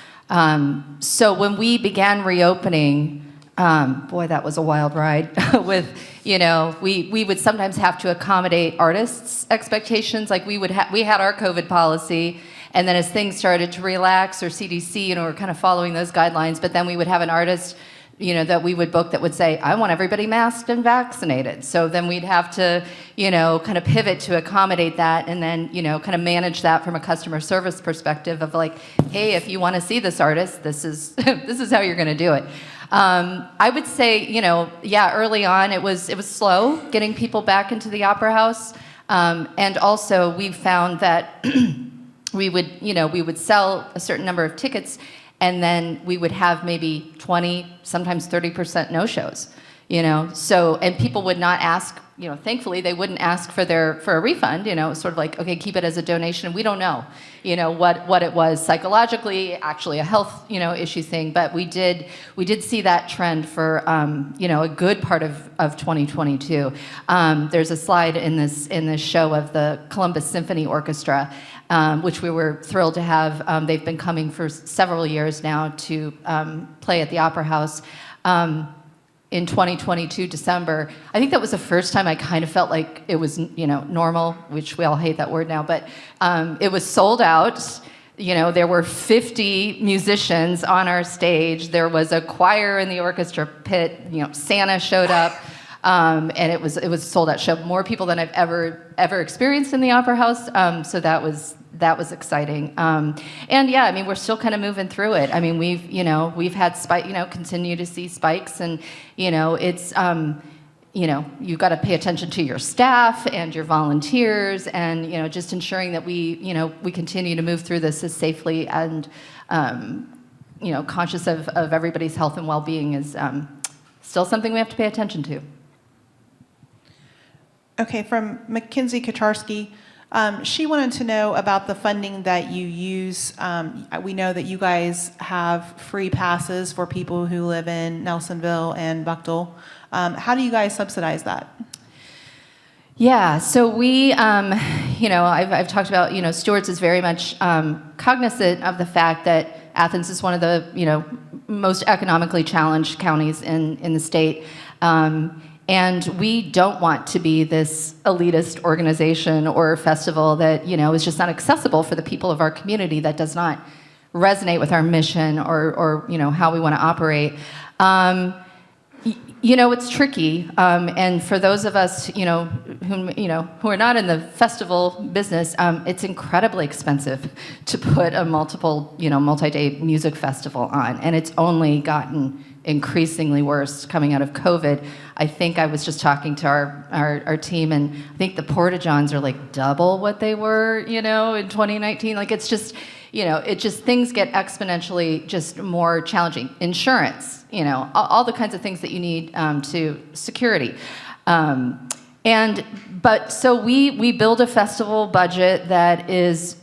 So when we began reopening, boy, that was a wild ride. With, we would sometimes have to accommodate artists' expectations. Like we had our COVID policy, and then as things started to relax, or CDC, we're kind of following those guidelines, but then we would have an artist, that we would book that would say, I want everybody masked and vaccinated. So then we'd have to, kind of pivot to accommodate that, and then, kind of manage that from a customer service perspective of like, hey, if you want to see this artist, this is this is how you're going to do it. I would say, early on it was slow getting people back into the Opera House, and also we found that we would sell a certain number of tickets, and then we would have maybe 20, sometimes 30% no-shows, So, and people would not ask, thankfully they wouldn't ask for a refund, it was sort of like, okay, keep it as a donation. We don't know, what it was psychologically, actually a health, issue thing, but we did see that trend for, a good part of 2022. There's a slide in this show of the Columbus Symphony Orchestra, which we were thrilled to have. They've been coming for several years now to play at the Opera House. In 2022, December, I think that was the first time I kind of felt like it was, normal, which we all hate that word now, but it was sold out. There were 50 musicians on our stage. There was a choir in the orchestra pit. Santa showed up. And it was a sold-out show. More people than I've ever experienced in the Opera House. So that was exciting. And yeah, we're still kind of moving through it. We've had continue to see spikes, and it's you've got to pay attention to your staff and your volunteers, and just ensuring that we continue to move through this as safely and conscious of everybody's health and well-being still something we have to pay attention to. Okay, from Mackenzie Kacharski, she wanted to know about the funding that you use. We know that you guys have free passes for people who live in Nelsonville and Buckle. How do you guys subsidize that? Yeah, so we, I've talked about, Stewart's is very much cognizant of the fact that Athens is one of the, most economically challenged counties in the state. And we don't want to be this elitist organization or festival that, is just not accessible for the people of our community, that does not resonate with our mission or how we want to operate. It's tricky, and for those of us, who are not in the festival business, it's incredibly expensive to put a multi-day music festival on, and it's only gotten increasingly worse coming out of COVID. I think I was just talking to our team, and I think the Porta-Johns are like double what they were, in 2019. Like, it's just, things get exponentially just more challenging. Insurance, all the kinds of things that you need to security. So we build a festival budget that is,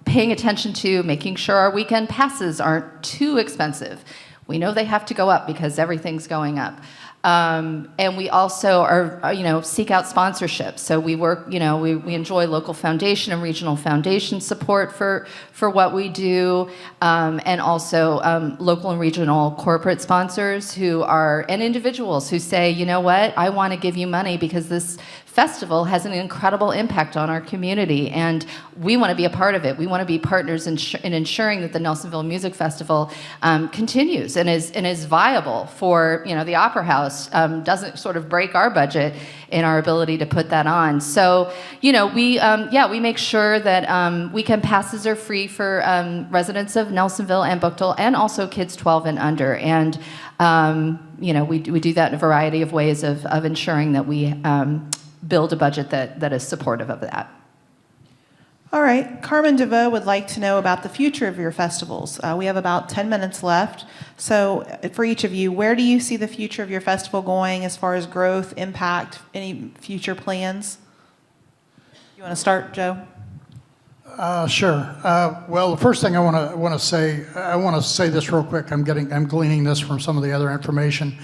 paying attention to making sure our weekend passes aren't too expensive. We know they have to go up because everything's going up. And we also are, seek out sponsorships. So we work, we enjoy local foundation and regional foundation support for what we do, and also local and regional corporate sponsors and individuals who say, you know what, I want to give you money because this festival has an incredible impact on our community, and we want to be a part of it. We want to be partners in ensuring that the Nelsonville Music Festival continues and is viable for the Opera House, doesn't sort of break our budget in our ability to put that on. So we make sure that weekend passes are free for residents of Nelsonville and Buckle, and also kids 12 and under. And we do that in a variety of ways of ensuring that we build a budget that is supportive of that. All right, Carmen DeVoe would like to know about the future of your festivals. We have about 10 minutes left. So for each of you, where do you see the future of your festival going as far as growth, impact, any future plans? You want to start, Joe? Sure. Well, the first thing I want to say this real quick. I'm gleaning this from some of the other information.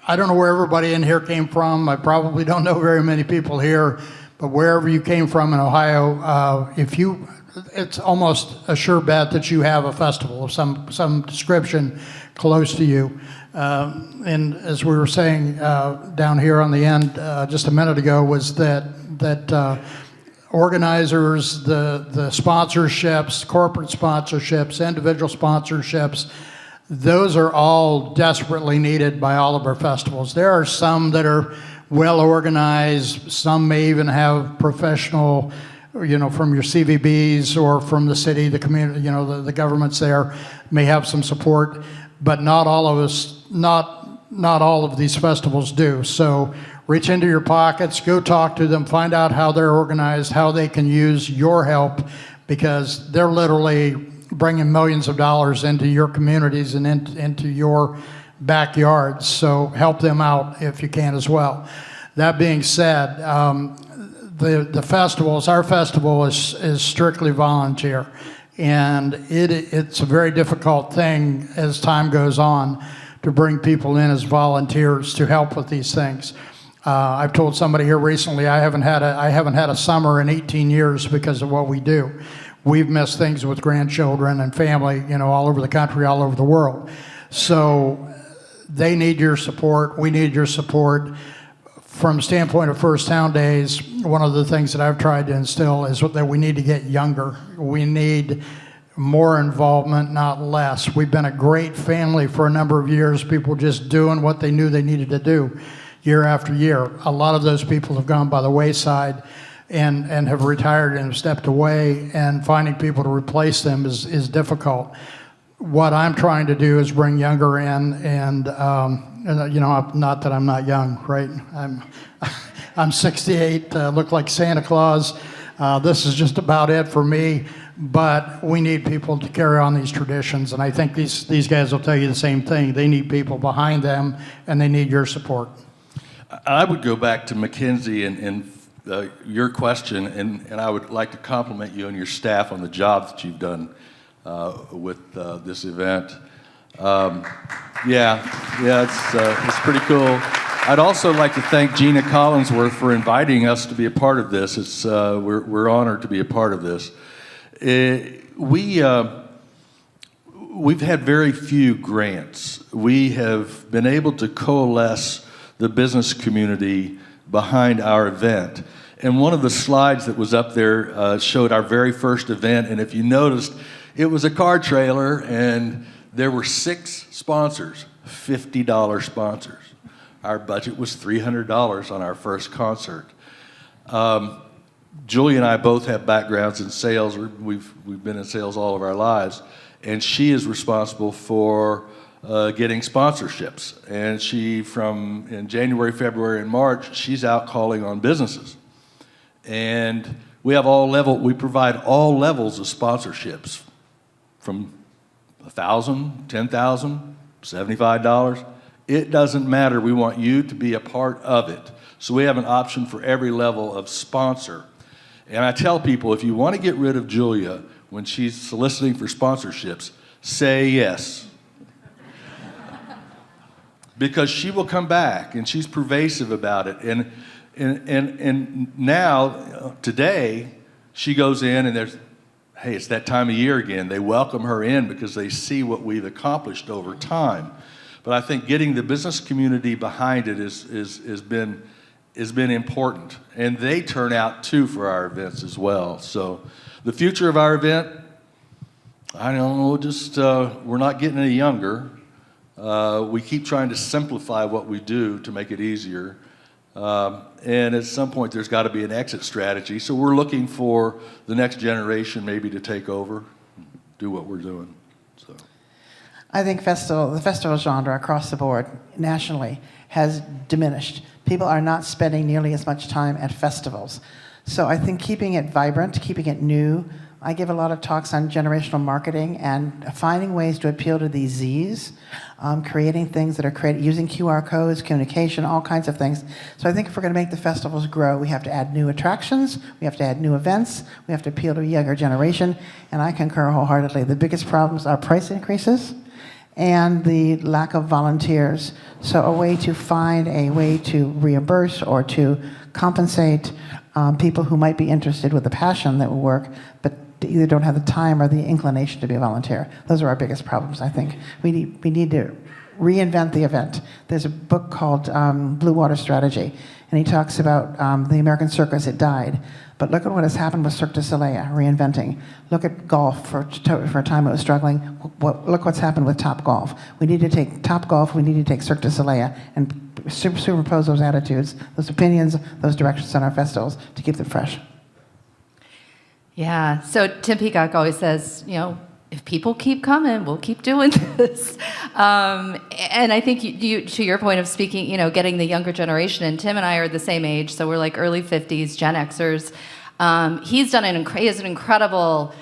I don't know where everybody in here came from. I probably don't know very many people here, but wherever you came from in Ohio, it's almost a sure bet that you have a festival of some description close to you. And as we were saying down here on the end just a minute ago, was that organizers, the sponsorships, corporate sponsorships, individual sponsorships, those are all desperately needed by all of our festivals. There are some that are well organized. Some may even have professional, from your CVBs or from the city, the community, the governments there may have some support, but not all of these festivals do. So reach into your pockets, go talk to them, find out how they're organized, how they can use your help, because they're literally bringing millions of dollars into your communities and into your backyards. So help them out if you can as well. That being said, the festivals, our festival is strictly volunteer, and it's a very difficult thing as time goes on to bring people in as volunteers to help with these things. I've told somebody here recently I haven't had a summer in 18 years because of what we do. We've missed things with grandchildren and family, all over the country, all over the world. So they need your support. We need your support. From the standpoint of First Town Days, one of the things that I've tried to instill is that we need to get younger. We need more involvement, not less. We've been a great family for a number of years, people just doing what they knew they needed to do year after year. A lot of those people have gone by the wayside and have retired and have stepped away, and finding people to replace them is difficult. What I'm trying to do is bring younger in, and not that I'm not young, right? I'm 68, look like Santa Claus. This is just about it for me. but we need people to carry on these traditions, and I think these guys will tell you the same thing. They need people behind them, and they need your support. I would go back to Mackenzie and your question, and I would like to compliment you and your staff on the job that you've done with this event. It's pretty cool. I'd also like to thank Gina Collinsworth for inviting us to be a part of this. We're honored to be a part of this. We've had very few grants. We have been able to coalesce the business community behind our event. And one of the slides that was up there showed our very first event, and if you noticed, it was a car trailer, and there were 6 sponsors, $50 sponsors. Our budget was $300 on our first concert. Julie and I both have backgrounds in sales. We've been in sales all of our lives, and she is responsible for getting sponsorships. And in January, February, and March, she's out calling on businesses. And we provide all levels of sponsorships, from $1,000, $10,000, $75. It doesn't matter. We want you to be a part of it. So we have an option for every level of sponsor. And I tell people, if you want to get rid of Julia when she's soliciting for sponsorships, say yes. Because she will come back, and she's pervasive about it. And now, today, she goes in, and hey, it's that time of year again. They welcome her in because they see what we've accomplished over time. But I think getting the business community behind it has been important. And they turn out, too, for our events as well. So the future of our event, I don't know, we're not getting any younger. We keep trying to simplify what we do to make it easier. And at some point, there's got to be an exit strategy. So we're looking for the next generation maybe to take over, do what we're doing. So I think the festival genre across the board, nationally, has diminished. People are not spending nearly as much time at festivals. So I think keeping it vibrant, keeping it new. I give a lot of talks on generational marketing and finding ways to appeal to these Zs, creating things that are using QR codes, communication, all kinds of things. So I think if we're going to make the festivals grow, we have to add new attractions, we have to add new events, we have to appeal to a younger generation, and I concur wholeheartedly. The biggest problems are price increases and the lack of volunteers. So a way to reimburse or to compensate people who might be interested with a passion that will work, but either don't have the time or the inclination to be a volunteer. Those are our biggest problems, I think. We need to reinvent the event. There's a book called Blue Water Strategy, and he talks about the American circus. It died. But look at what has happened with Cirque du Soleil, reinventing. Look at golf. For a time it was struggling. Look what's happened with Topgolf. We need to take Topgolf, we need to take Cirque du Soleil and superimpose those attitudes, those opinions, those directions on our festivals to keep them fresh. Yeah, so Tim Peacock always says, if people keep coming, we'll keep doing this. And I think you, to your point of speaking, getting the younger generation, and Tim and I are the same age, so we're like early 50s, Gen Xers. He has an incredible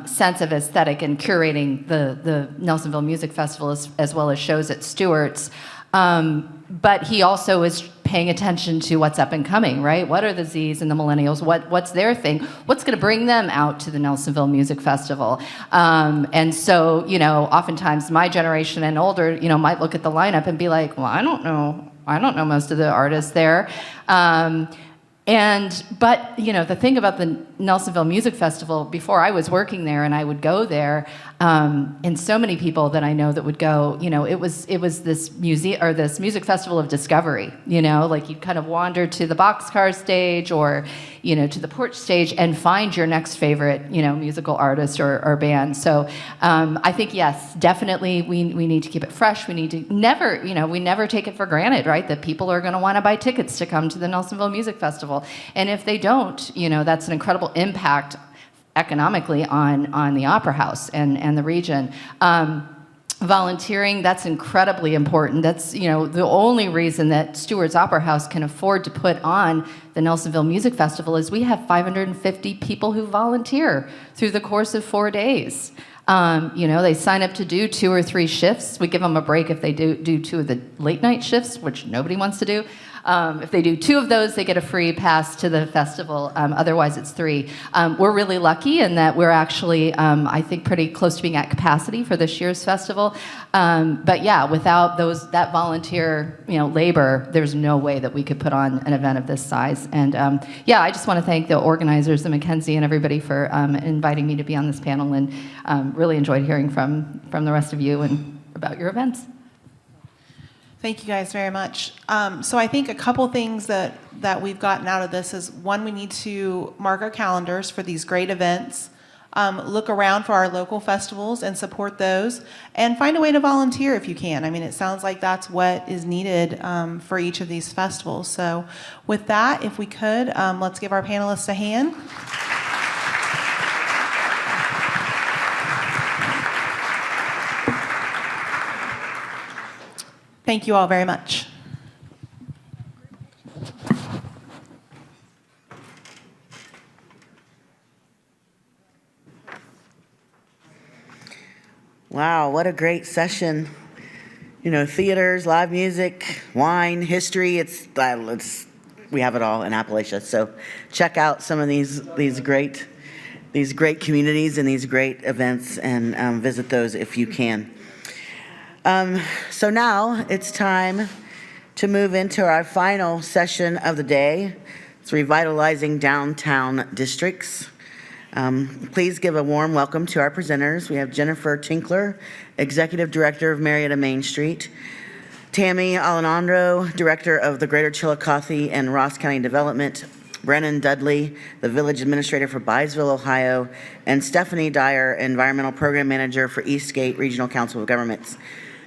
sense of aesthetic in curating the Nelsonville Music Festival as well as shows at Stewart's. But he also is paying attention to what's up and coming, right? What are the Zs and the millennials? What's their thing? What's going to bring them out to the Nelsonville Music Festival? And so, oftentimes my generation and older, might look at the lineup and be like, well, I don't know most of the artists there. But the thing about the Nelsonville Music Festival, before I was working there and I would go there, and so many people that I know that would go, it was this this music festival of discovery, like you'd kind of wander to the boxcar stage or, to the porch stage and find your next favorite, musical artist or band. So I think, yes, definitely we need to keep it fresh. We need to we never take it for granted, right? That people are going to want to buy tickets to come to the Nelsonville Music Festival. And if they don't, that's an incredible impact economically on the Opera House and the region. volunteering, that's incredibly important. That's, you know, the only reason that Stewart's Opera House can afford to put on the Nelsonville Music Festival is we have 550 people who volunteer through the course of 4 days. You know, they sign up to do 2 or 3 shifts. We give them a break if they do 2 of the late night shifts, which nobody wants to do. If they do 2 of those, they get a free pass to the festival. Otherwise, it's 3. We're really lucky in that we're actually, I think, pretty close to being at capacity for this year's festival. But yeah, without that volunteer, you know, labor, there's no way that we could put on an event of this size. And yeah, I just want to thank the organizers, the Mackenzie, and everybody for inviting me to be on this panel, and really enjoyed hearing from the rest of you and about your events. Thank you guys very much. So I think a couple things that we've gotten out of this is, one, we need to mark our calendars for these great events, look around for our local festivals and support those, and find a way to volunteer if you can. I mean, it sounds like that's what is needed for each of these festivals. So with that, if we could, let's give our panelists a hand. Thank you all very much. Wow, what a great session. You know, theaters, live music, wine, history, we have it all in Appalachia. So check out some of these great communities and these great events, and visit those if you can. So now it's time to move into our final session of the day. It's revitalizing downtown districts. Please give a warm welcome to our presenters. We have Jennifer Tinkler, Executive Director of Marietta Main Street, Tammy Alejandro, Director of the Greater Chillicothe and Ross County Development, Brennan Dudley, the Village Administrator for Byesville, Ohio, and Stephanie Dyer, Environmental Program Manager for Eastgate Regional Council of Governments.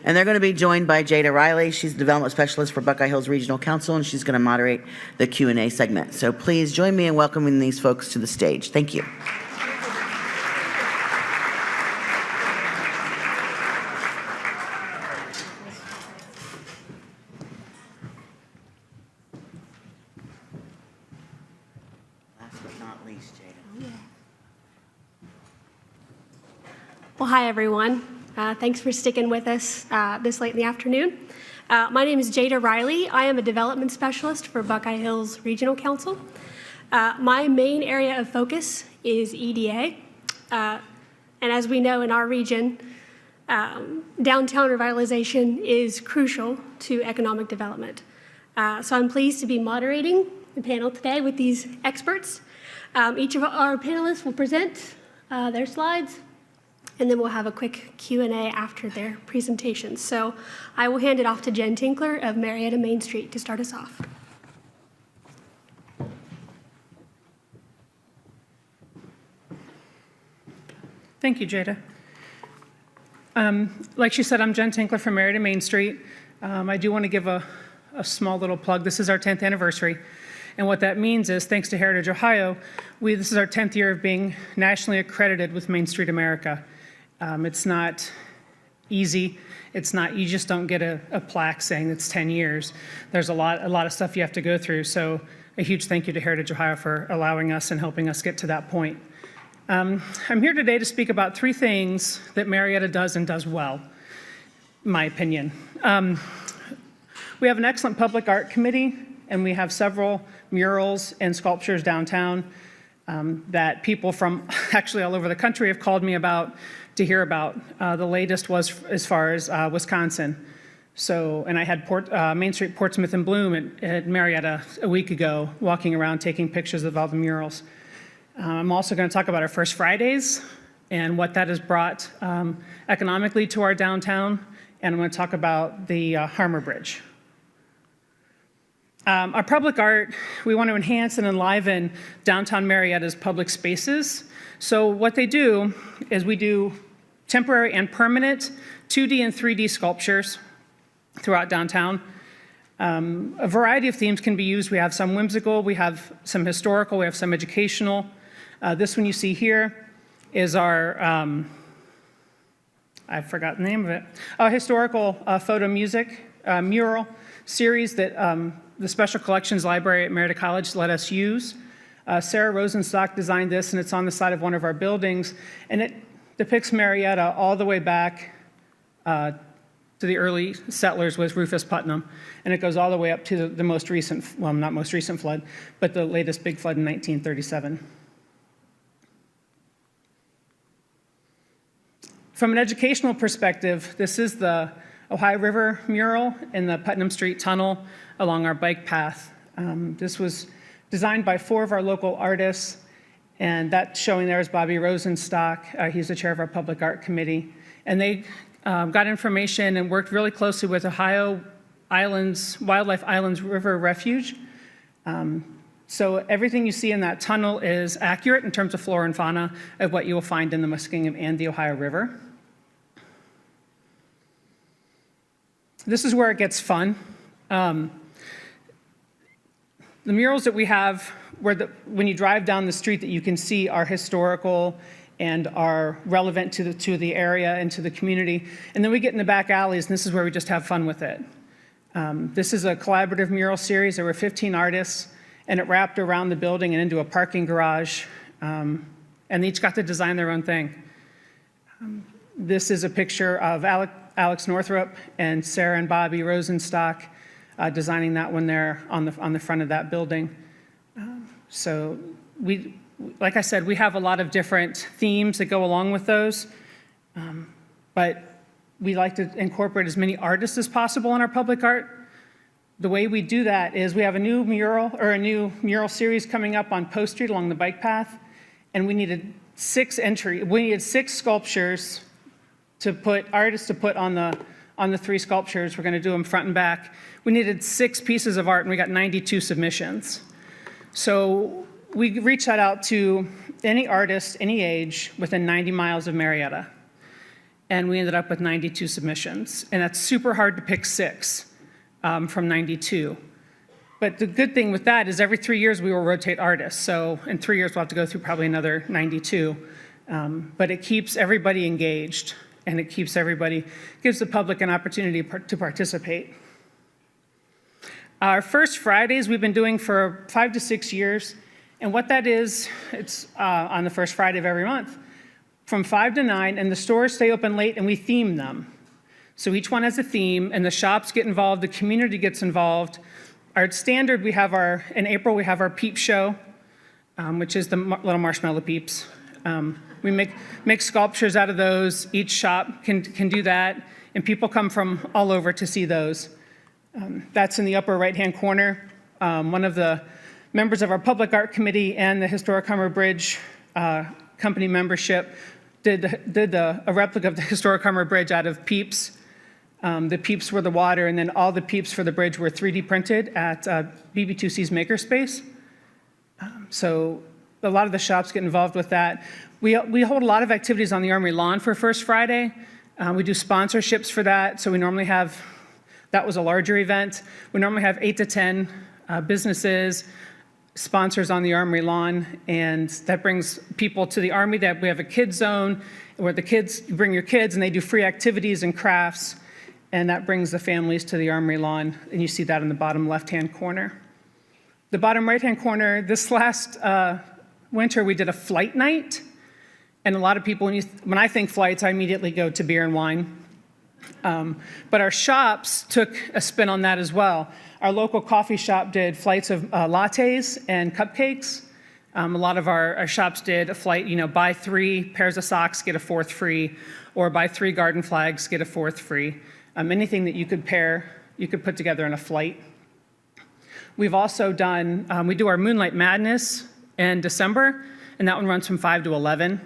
And they're going to be joined by Jada Riley. She's the Development Specialist for Buckeye Hills Regional Council, and she's going to moderate the Q&A segment. So please join me in welcoming these folks to the stage. Thank you. Last but not least, Jada. Well, hi, everyone. Thanks for sticking with us this late in the afternoon. My name is Jada Riley. I am a development specialist for Buckeye Hills Regional Council. My main area of focus is EDA. And as we know in our region, downtown revitalization is crucial to economic development. So I'm pleased to be moderating the panel today with these experts. Each of our panelists will present their slides, and then we'll have a quick Q&A after their presentations. So I will hand it off to Jen Tinkler of Marietta Main Street to start us off. Thank you, Jada. Like she said, I'm Jen Tinkler from Marietta Main Street. I do want to give a small little plug. This is our 10th anniversary. And what that means is, thanks to Heritage Ohio, this is our 10th year of being nationally accredited with Main Street America. It's not easy. It's not, you just don't get a plaque saying it's 10 years. There's a lot of stuff you have to go through. So a huge thank you to Heritage Ohio for allowing us and helping us get to that point. I'm here today to speak about 3 things that Marietta does and does well, in my opinion. We have an excellent public art committee, and we have several murals and sculptures downtown that people from actually all over the country have called me about to hear about. The latest was as far as Wisconsin. So, and I had Main Street Portsmouth and Bloom at Marietta a week ago, walking around taking pictures of all the murals. I'm also going to talk about our First Fridays and what that has brought economically to our downtown, and I'm going to talk about the Harmer Bridge. Our public art, we want to enhance and enliven downtown Marietta's public spaces. So what they do is we do temporary and permanent 2D and 3D sculptures throughout downtown. A variety of themes can be used. We have some whimsical, we have some historical, we have some educational. This one you see here is our I forgot the name of it, a historical photo music mural series that the Special Collections Library at Merida College let us use. Sarah Rosenstock designed this, and it's on the side of one of our buildings, and it depicts Marietta all the way back to the early settlers with Rufus Putnam, and it goes all the way up to the most recent, well, not most recent flood, but the latest big flood in 1937. From an educational perspective, this is the Ohio River mural in the Putnam Street Tunnel along our bike path. This was designed by 4 of our local artists, and that showing there is Bobby Rosenstock. He's the chair of our Public Art Committee. And they got information and worked really closely with Ohio Wildlife Islands River Refuge. So everything you see in that tunnel is accurate in terms of flora and fauna of what you will find in the Muskingum and the Ohio River. This is where it gets fun. The murals that we have, when you drive down the street, that you can see are historical and are relevant to the area and to the community. And then we get in the back alleys, and this is where we just have fun with it. This is a collaborative mural series. There were 15 artists, and it wrapped around the building and into a parking garage, and they each got to design their own thing. This is a picture of Alex Northrup and Sarah and Bobby Rosenstock designing that one there on the front of that building. So like I said, we have a lot of different themes that go along with those, but we like to incorporate as many artists as possible in our public art. The way we do that is we have a new mural series coming up on Post Street along the bike path, and we needed 6 sculptures artists to put on the 3 sculptures. We're going to do them front and back. We needed 6 pieces of art, and we got 92 submissions. So we reached out to any artist, any age, within 90 miles of Marietta. And we ended up with 92 submissions. And that's super hard to pick 6 from 92. But the good thing with that is every 3 years we will rotate artists. So in 3 years we'll have to go through probably another 92. But it keeps everybody engaged, and it gives the public an opportunity to participate. Our first Fridays we've been doing for 5 to 6 years, and what that is, it's on the first Friday of every month from 5 to 9, and the stores stay open late, and we theme them. So each one has a theme, and the shops get involved, the community gets involved. Our standard, in April we have our peep show, which is the little marshmallow peeps. We make sculptures out of those. Each shop can do that, and people come from all over to see those. That's in the upper right-hand corner. One of the members of our Public Art Committee and the Historic Hummer Bridge company membership did a replica of the Historic Hummer Bridge out of peeps. The peeps were the water, and then all the peeps for the bridge were 3D printed at BB2C's Makerspace. So a lot of the shops get involved with that. We hold a lot of activities on the Armory lawn for First Friday. We do sponsorships for that, so we normally have, that was a larger event. We normally have 8 to 10 businesses, sponsors on the Armory lawn, and that brings people to the Army. That we have a kids zone where the kids, you bring your kids and they do free activities and crafts, and that brings the families to the Armory lawn, and you see that in the bottom left-hand corner. The bottom right-hand corner, this last winter we did a flight night, and a lot of people, when I think flights, I immediately go to beer and wine. But our shops took a spin on that as well. Our local coffee shop did flights of lattes and cupcakes. A lot of our shops did a flight, buy 3 pairs of socks, get a 4th free, or buy 3 garden flags, get a 4th free. Anything that you could put together in a flight. We've also done, we do our Moonlight Madness in December, and that one runs from 5 to 11.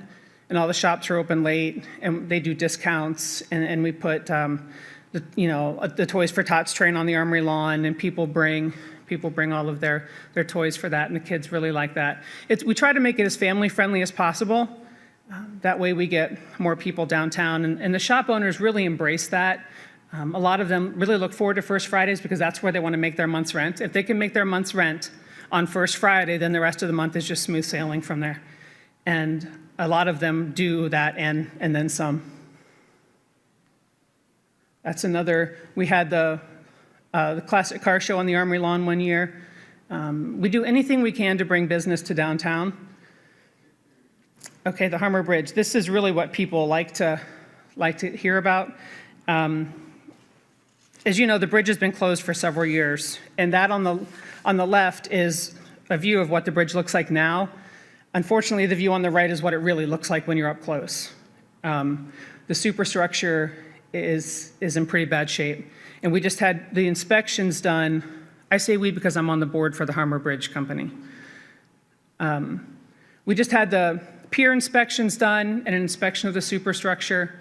And all the shops are open late, and they do discounts, and we put the Toys for Tots train on the Armory lawn, and people bring all of their toys for that, and the kids really like that. We try to make it as family friendly as possible. That way we get more people downtown, and the shop owners really embrace that. A lot of them really look forward to First Fridays because that's where they want to make their month's rent. If they can make their month's rent on First Friday, then the rest of the month is just smooth sailing from there. And a lot of them do that and then some. That's another, we had the classic car show on the Armory lawn one year. We do anything we can to bring business to downtown. Okay, the Harmer Bridge. This is really what people like to hear about. As you know, the bridge has been closed for several years, and that on the left is a view of what the bridge looks like now. Unfortunately, the view on the right is what it really looks like when you're up close. The superstructure is in pretty bad shape, and we just had the inspections done. I say we because I'm on the board for the Harmer Bridge Company. We just had the pier inspections done and an inspection of the superstructure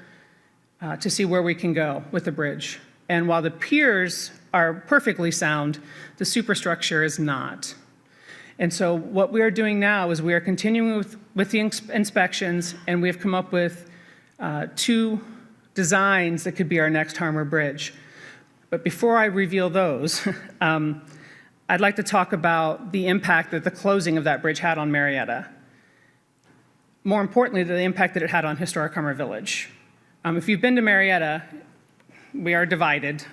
to see where we can go with the bridge. And while the piers are perfectly sound, the superstructure is not. And so what we are doing now is we are continuing with the inspections, and we have come up with 2 designs that could be our next Harmer Bridge. But before I reveal those, I'd like to talk about the impact that the closing of that bridge had on Marietta. More importantly, the impact that it had on historic Harmer Village. If you've been to Marietta, we are divided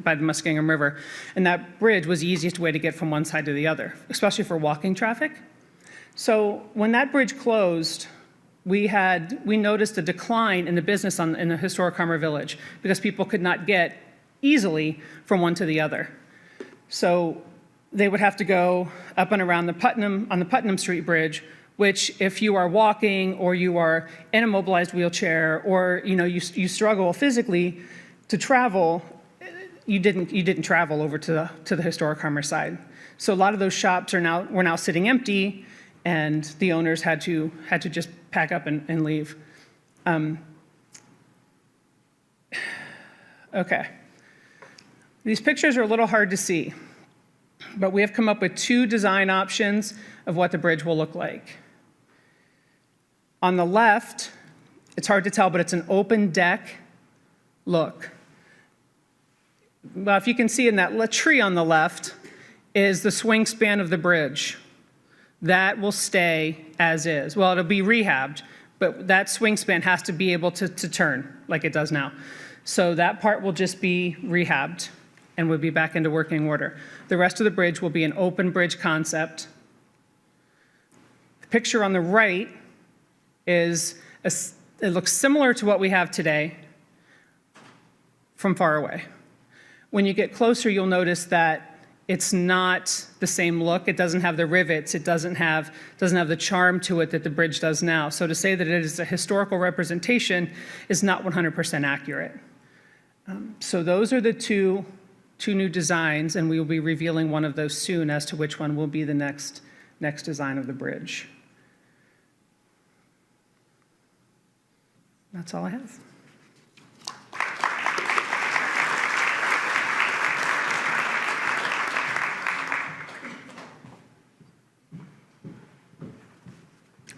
by the Muskingum River, and that bridge was the easiest way to get from one side to the other, especially for walking traffic. So when that bridge closed, we noticed a decline in the business in the historic Harmer Village because people could not get easily from one to the other. So they would have to go up and around the Putnam Street Bridge, which if you are walking or you are in a mobilized wheelchair or you struggle physically to travel, you didn't travel over to the historic Harmer side. So a lot of those shops were now sitting empty, and the owners had to just pack up and leave. Okay. These pictures are a little hard to see, but we have come up with 2 design options of what the bridge will look like. On the left, it's hard to tell, but it's an open deck look. Well, if you can see in that tree on the left is the swing span of the bridge. That will stay as is. Well, it'll be rehabbed, but that swing span has to be able to turn like it does now. So that part will just be rehabbed and will be back into working order. The rest of the bridge will be an open bridge concept. The picture on the right it looks similar to what we have today from far away. When you get closer, you'll notice that it's not the same look. It doesn't have the rivets. It doesn't have the charm to it that the bridge does now. So to say that it is a historical representation is not 100% accurate. So those are the two new designs, and we will be revealing one of those soon as to which one will be the next design of the bridge. That's all I have.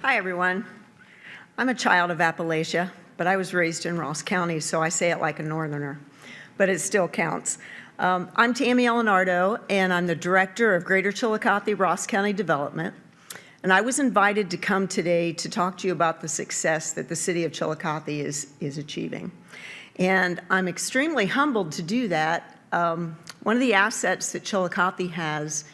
Hi, everyone. I'm a child of Appalachia, but I was raised in Ross County, so I say it like a northerner, but it still counts. I'm Tammy Elinardo, and I'm the Director of Greater Chillicothe-Ross County Development. And I was invited to come today to talk to you about the success that the city of Chillicothe is achieving. And I'm extremely humbled to do that. One of the assets that Chillicothe has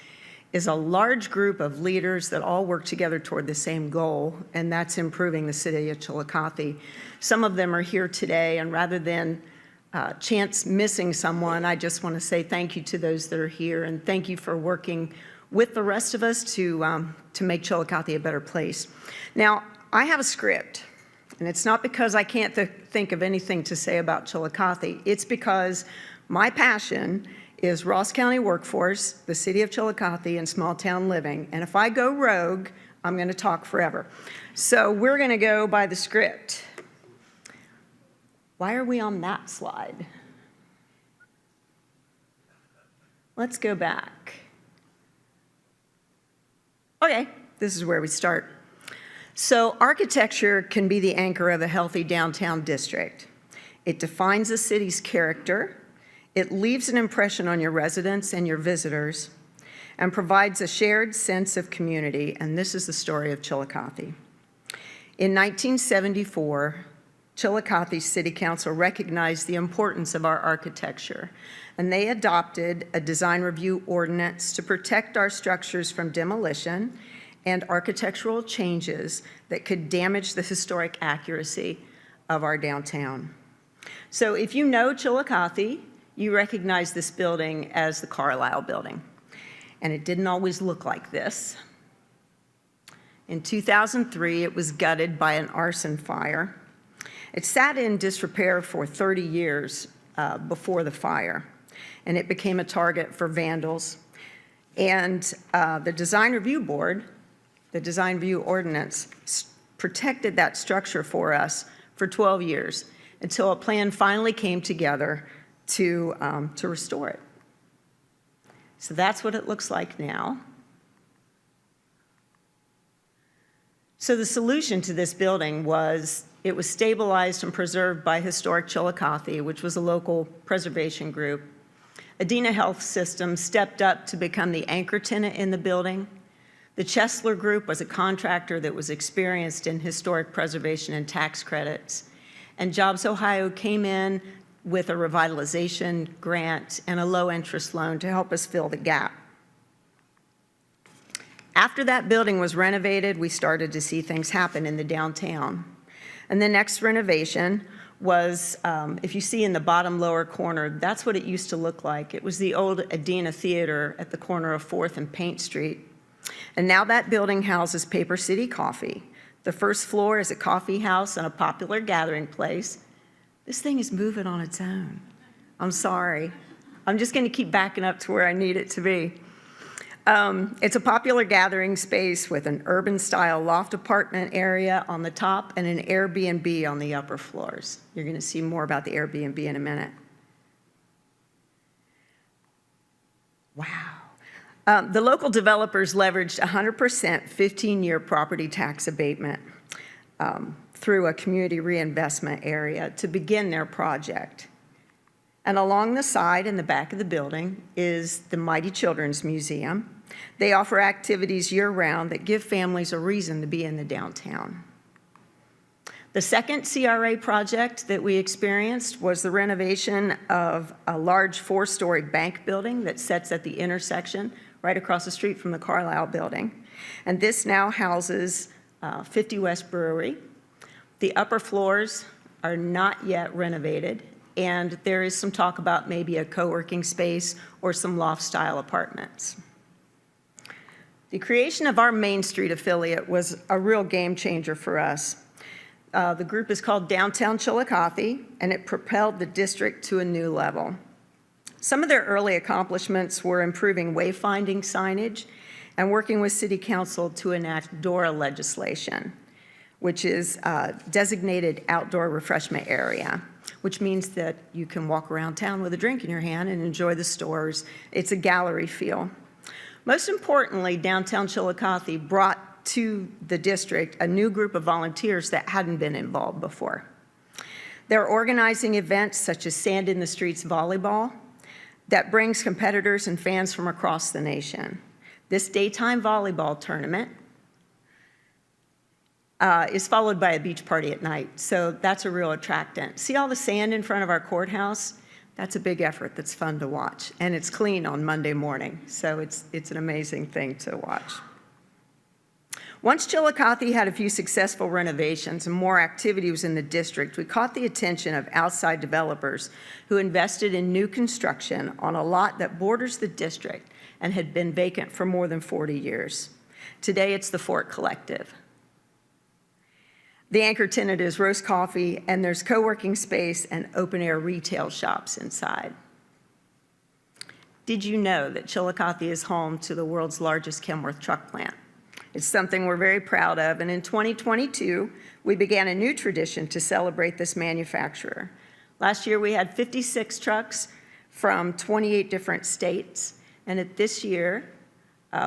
is a large group of leaders that all work together toward the same goal, and that's improving the city of Chillicothe. Some of them are here today, and rather than chance missing someone, I just want to say thank you to those that are here, and thank you for working with the rest of us to make Chillicothe a better place. Now, I have a script, and it's not because I can't think of anything to say about Chillicothe. It's because my passion is Ross County workforce, the city of Chillicothe, and small town living. And if I go rogue, I'm going to talk forever. So we're going to go by the script. Why are we on that slide? Let's go back. Okay, this is where we start. So architecture can be the anchor of a healthy downtown district. It defines a city's character. It leaves an impression on your residents and your visitors and provides a shared sense of community, and this is the story of Chillicothe. In 1974, Chillicothe City Council recognized the importance of our architecture, and they adopted a design review ordinance to protect our structures from demolition and architectural changes that could damage the historic accuracy of our downtown. So if you know Chillicothe, you recognize this building as the Carlisle Building. And it didn't always look like this. In 2003, it was gutted by an arson fire. It sat in disrepair for 30 years before the fire, and it became a target for vandals. And the Design Review Board, the Design Review Ordinance, protected that structure for us for 12 years until a plan finally came together to restore it. So that's what it looks like now. So the solution to this building was it was stabilized and preserved by Historic Chillicothe, which was a local preservation group. Adena Health System stepped up to become the anchor tenant in the building. The Chesler Group was a contractor that was experienced in historic preservation and tax credits. And Jobs Ohio came in with a revitalization grant and a low-interest loan to help us fill the gap. After that building was renovated, we started to see things happen in the downtown. And the next renovation was, if you see in the bottom lower corner, that's what it used to look like. It was the old Adena Theater at the corner of 4th and Paint Street. And now that building houses Paper City Coffee. The first floor is a coffee house and a popular gathering place. This thing is moving on its own. I'm sorry. I'm just going to keep backing up to where I need it to be. It's a popular gathering space with an urban-style loft apartment area on the top and an Airbnb on the upper floors. You're going to see more about the Airbnb in a minute. Wow. The local developers leveraged 100% 15-year property tax abatement through a community reinvestment area to begin their project. And along the side in the back of the building is the Mighty Children's Museum. They offer activities year-round that give families a reason to be in the downtown. The second CRA project that we experienced was the renovation of a large 4-story bank building that sits at the intersection right across the street from the Carlisle Building. And this now houses 50 West Brewery. The upper floors are not yet renovated, and there is some talk about maybe a co-working space or some loft-style apartments. The creation of our Main Street affiliate was a real game changer for us. The group is called Downtown Chillicothe, and it propelled the district to a new level. Some of their early accomplishments were improving wayfinding signage and working with City Council to enact DORA legislation, which is designated outdoor refreshment area, which means that you can walk around town with a drink in your hand and enjoy the stores. It's a gallery feel. Most importantly, Downtown Chillicothe brought to the district a new group of volunteers that hadn't been involved before. They're organizing events such as Sand in the Streets Volleyball that brings competitors and fans from across the nation. This daytime volleyball tournament is followed by a beach party at night, so that's a real attractant. See all the sand in front of our courthouse? That's a big effort that's fun to watch, and it's clean on Monday morning, so it's an amazing thing to watch. Once Chillicothe had a few successful renovations and more activity was in the district, we caught the attention of outside developers who invested in new construction on a lot that borders the district and had been vacant for more than 40 years. Today, it's the Fort Collective. The anchor tenant is Roast Coffee, and there's co-working space and open-air retail shops inside. Did you know that Chillicothe is home to the world's largest Kenworth truck plant? It's something we're very proud of, and in 2022, we began a new tradition to celebrate this manufacturer. Last year, we had 56 trucks from 28 different states, and this year,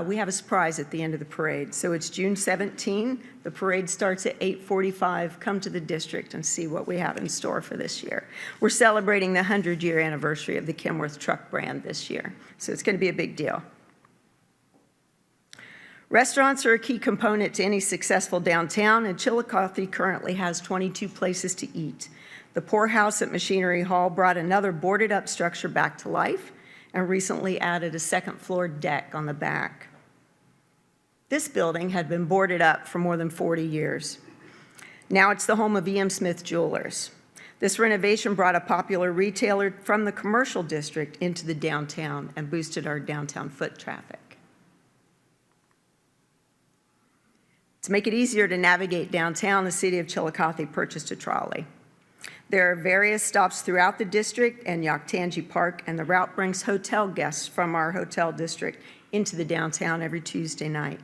we have a surprise at the end of the parade. So it's June 17. The parade starts at 8:45. Come to the district and see what we have in store for this year. We're celebrating the 100-year anniversary of the Kenworth truck brand this year, so it's going to be a big deal. Restaurants are a key component to any successful downtown, and Chillicothe currently has 22 places to eat. The Poorhouse at Machinery Hall brought another boarded-up structure back to life and recently added a second-floor deck on the back. This building had been boarded up for more than 40 years. Now it's the home of E.M. Smith Jewelers. This renovation brought a popular retailer from the commercial district into the downtown and boosted our downtown foot traffic. To make it easier to navigate downtown, the city of Chillicothe purchased a trolley. There are various stops throughout the district and Yaktangi Park, and the route brings hotel guests from our hotel district into the downtown every Tuesday night.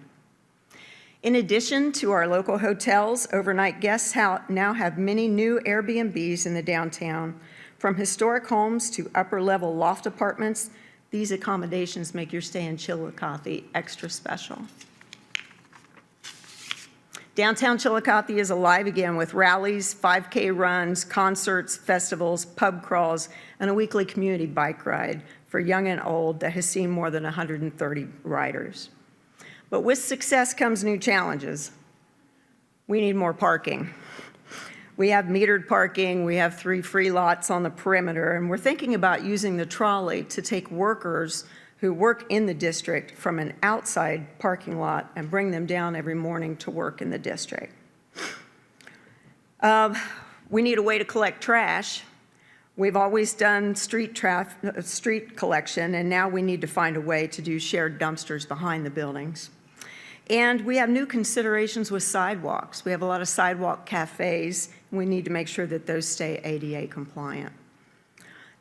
In addition to our local hotels, overnight guests now have many new Airbnbs in the downtown. From historic homes to upper-level loft apartments, these accommodations make your stay in Chillicothe extra special. Downtown Chillicothe is alive again with rallies, 5K runs, concerts, festivals, pub crawls, and a weekly community bike ride for young and old that has seen more than 130 riders. But with success comes new challenges. We need more parking. We have metered parking, we have 3 free lots on the perimeter, and we're thinking about using the trolley to take workers who work in the district from an outside parking lot and bring them down every morning to work in the district. We need a way to collect trash. We've always done street collection, and now we need to find a way to do shared dumpsters behind the buildings. And we have new considerations with sidewalks. We have a lot of sidewalk cafes, and we need to make sure that those stay ADA compliant.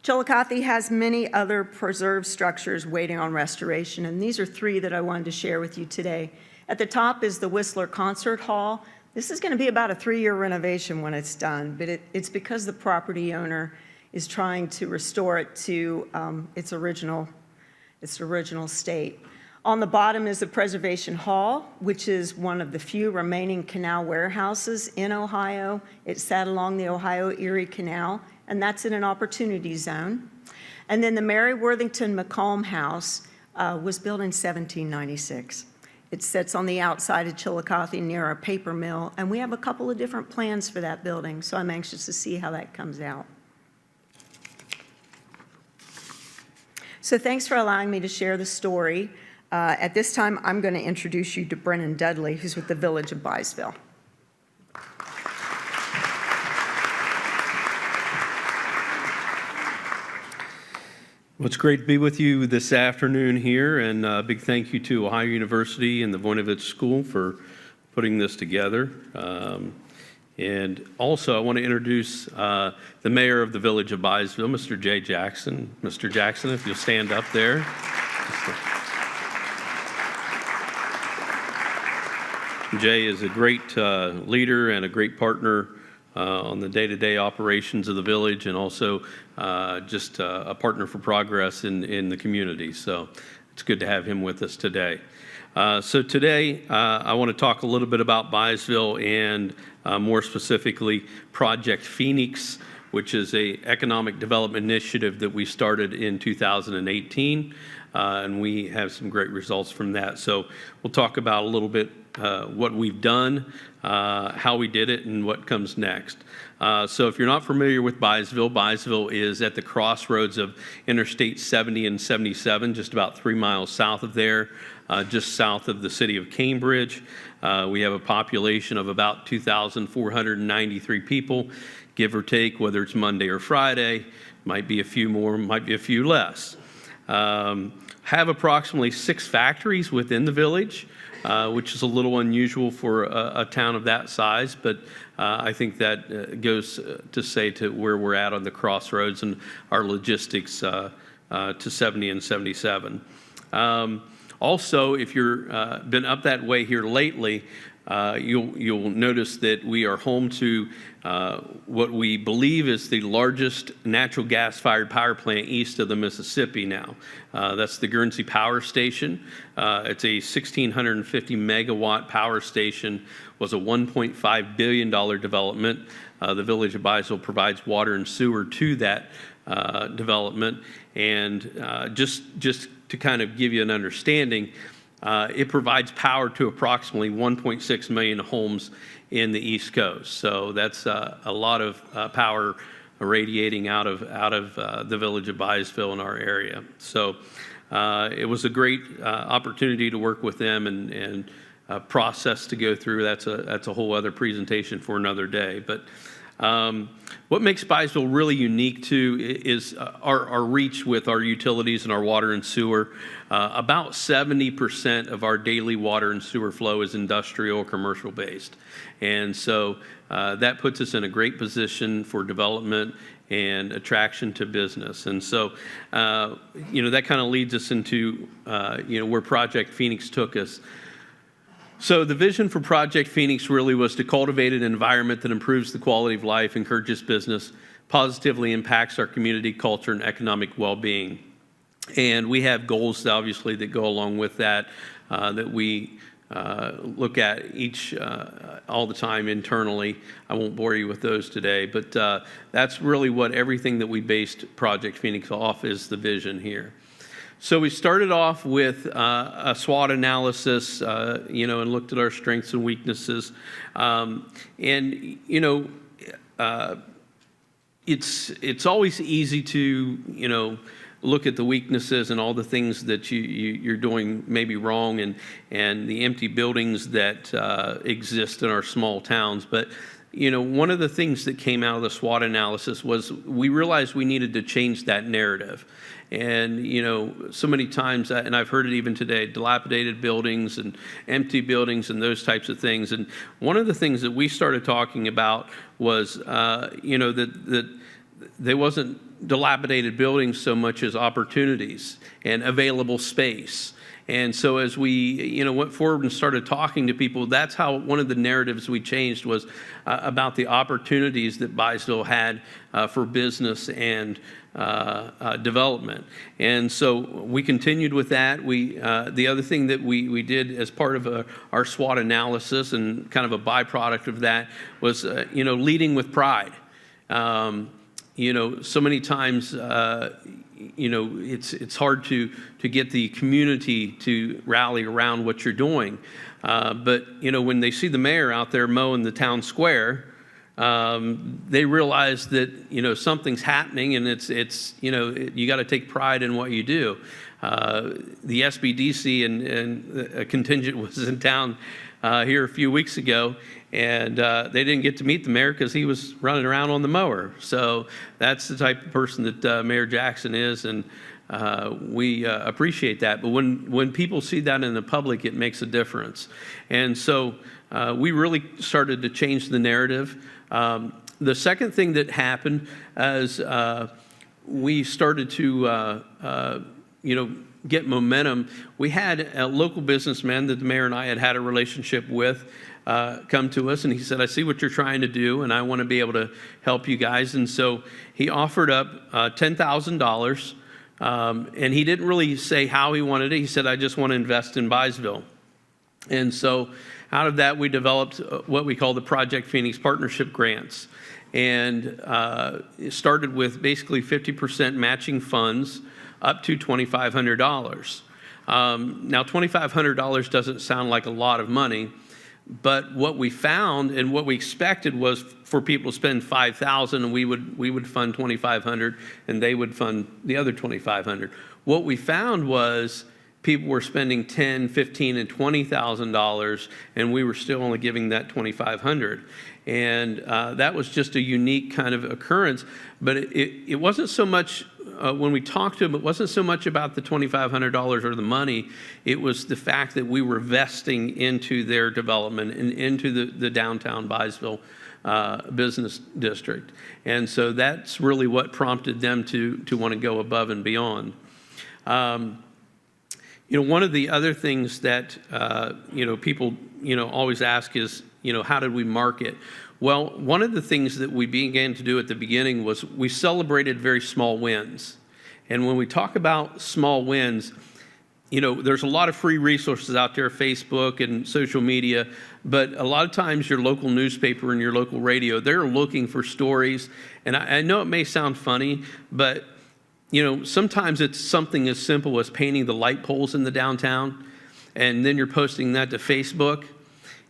Chillicothe has many other preserved structures waiting on restoration, and these are 3 that I wanted to share with you today. At the top is the Whistler Concert Hall. This is going to be about a 3-year renovation when it's done, but it's because the property owner is trying to restore it to its original state. On the bottom is the Preservation Hall, which is one of the few remaining canal warehouses in Ohio. It sat along the Ohio-Erie Canal, and that's in an opportunity zone. And then the Mary Worthington McComb House was built in 1796. It sits on the outside of Chillicothe near a paper mill, and we have a couple of different plans for that building, so I'm anxious to see how that comes out. So thanks for allowing me to share the story. At this time, I'm going to introduce you to Brennan Dudley, who's with the Village of Byesville. Well, it's great to be with you this afternoon here, and a big thank you to Ohio University and the Voinovich School for putting this together. And also, I want to introduce the mayor of the Village of Byesville, Mr. Jay Jackson. Mr. Jackson, if you'll stand up there. Jay is a great leader and a great partner on the day-to-day operations of the village, and also just a partner for progress in the community. So it's good to have him with us today. So today, I want to talk a little bit about Byesville and more specifically Project Phoenix, which is an economic development initiative that we started in 2018, and we have some great results from that. So we'll talk about a little bit what we've done, how we did it, and what comes next. So if you're not familiar with Byesville, Byesville is at the crossroads of Interstate 70 and 77, just about 3 miles south of there, just south of the city of Cambridge. We have a population of about 2,493 people, give or take, whether it's Monday or Friday. Might be a few more, might be a few less. Have approximately 6 factories within the village, which is a little unusual for a town of that size, but I think that goes to say to where we're at on the crossroads and our logistics to 70 and 77. Also, if you've been up that way here lately, you'll notice that we are home to what we believe is the largest natural gas-fired power plant east of the Mississippi now. That's the Guernsey Power Station. It's a 1,650 megawatt power station, was a $1.5 billion development. The Village of Byesville provides water and sewer to that development. And just to kind of give you an understanding, it provides power to approximately 1.6 million homes in the East Coast. So that's a lot of power radiating out of the village of Byesville in our area. So it was a great opportunity to work with them and process to go through. That's a whole other presentation for another day. But what makes Byesville really unique too is our reach with our utilities and our water and sewer. About 70% of our daily water and sewer flow is industrial or commercial based. And so that puts us in a great position for development and attraction to business. And so, that kind of leads us into, where Project Phoenix took us. So the vision for Project Phoenix really was to cultivate an environment that improves the quality of life, encourages business, positively impacts our community, culture, and economic well-being. And we have goals, obviously, that go along with that, that we look at all the time internally. I won't bore you with those today, but that's really what everything that we based Project Phoenix off is the vision here. So we started off with a SWOT analysis, and looked at our strengths and weaknesses. It's always easy to, look at the weaknesses and all the things that you're doing maybe wrong and the empty buildings that exist in our small towns. But, one of the things that came out of the SWOT analysis was we realized we needed to change that narrative. And, so many times, and I've heard it even today, dilapidated buildings and empty buildings and those types of things. And one of the things that we started talking about was, that there wasn't dilapidated buildings so much as opportunities and available space. And so as we, went forward and started talking to people, that's how one of the narratives we changed was about the opportunities that Byesville had for business and development. And so we continued with that. The other thing that we did as part of our SWOT analysis and kind of a byproduct of that was, leading with pride. So many times, it's hard to get the community to rally around what you're doing. But, when they see the mayor out there mowing the town square, they realize that, something's happening and it's you got to take pride in what you do. The SBDC and a contingent was in town here a few weeks ago, and they didn't get to meet the mayor because he was running around on the mower. So that's the type of person that Mayor Jackson is, and we appreciate that. But when people see that in the public, it makes a difference. And so we really started to change the narrative. The second thing that happened as we started to get momentum, we had a local businessman that the mayor and I had a relationship with come to us, and he said, I see what you're trying to do, and I want to be able to help you guys. And so he offered up $10,000, and he didn't really say how he wanted it. He said, I just want to invest in Byesville. And so out of that, we developed what we call the Project Phoenix Partnership Grants. And it started with basically 50% matching funds up to $2,500. Now, $2,500 doesn't sound like a lot of money, but what we found and what we expected was for people to spend $5,000, and we would fund $2,500, and they would fund the other $2,500. What we found was people were spending $10,000, $15,000, and $20,000, and we were still only giving that $2,500. And that was just a unique kind of occurrence. But it wasn't so much, when we talked to them, it wasn't so much about the $2,500 or the money. It was the fact that we were vesting into their development and into the downtown Byesville business district. And so that's really what prompted them to want to go above and beyond. One of the other things that, people, always ask is, how did we market? Well, one of the things that we began to do at the beginning was we celebrated very small wins. And when we talk about small wins, there's a lot of free resources out there, Facebook and social media, but a lot of times your local newspaper and your local radio, they're looking for stories. And I know it may sound funny, but sometimes it's something as simple as painting the light poles in the downtown. and then you're posting that to Facebook,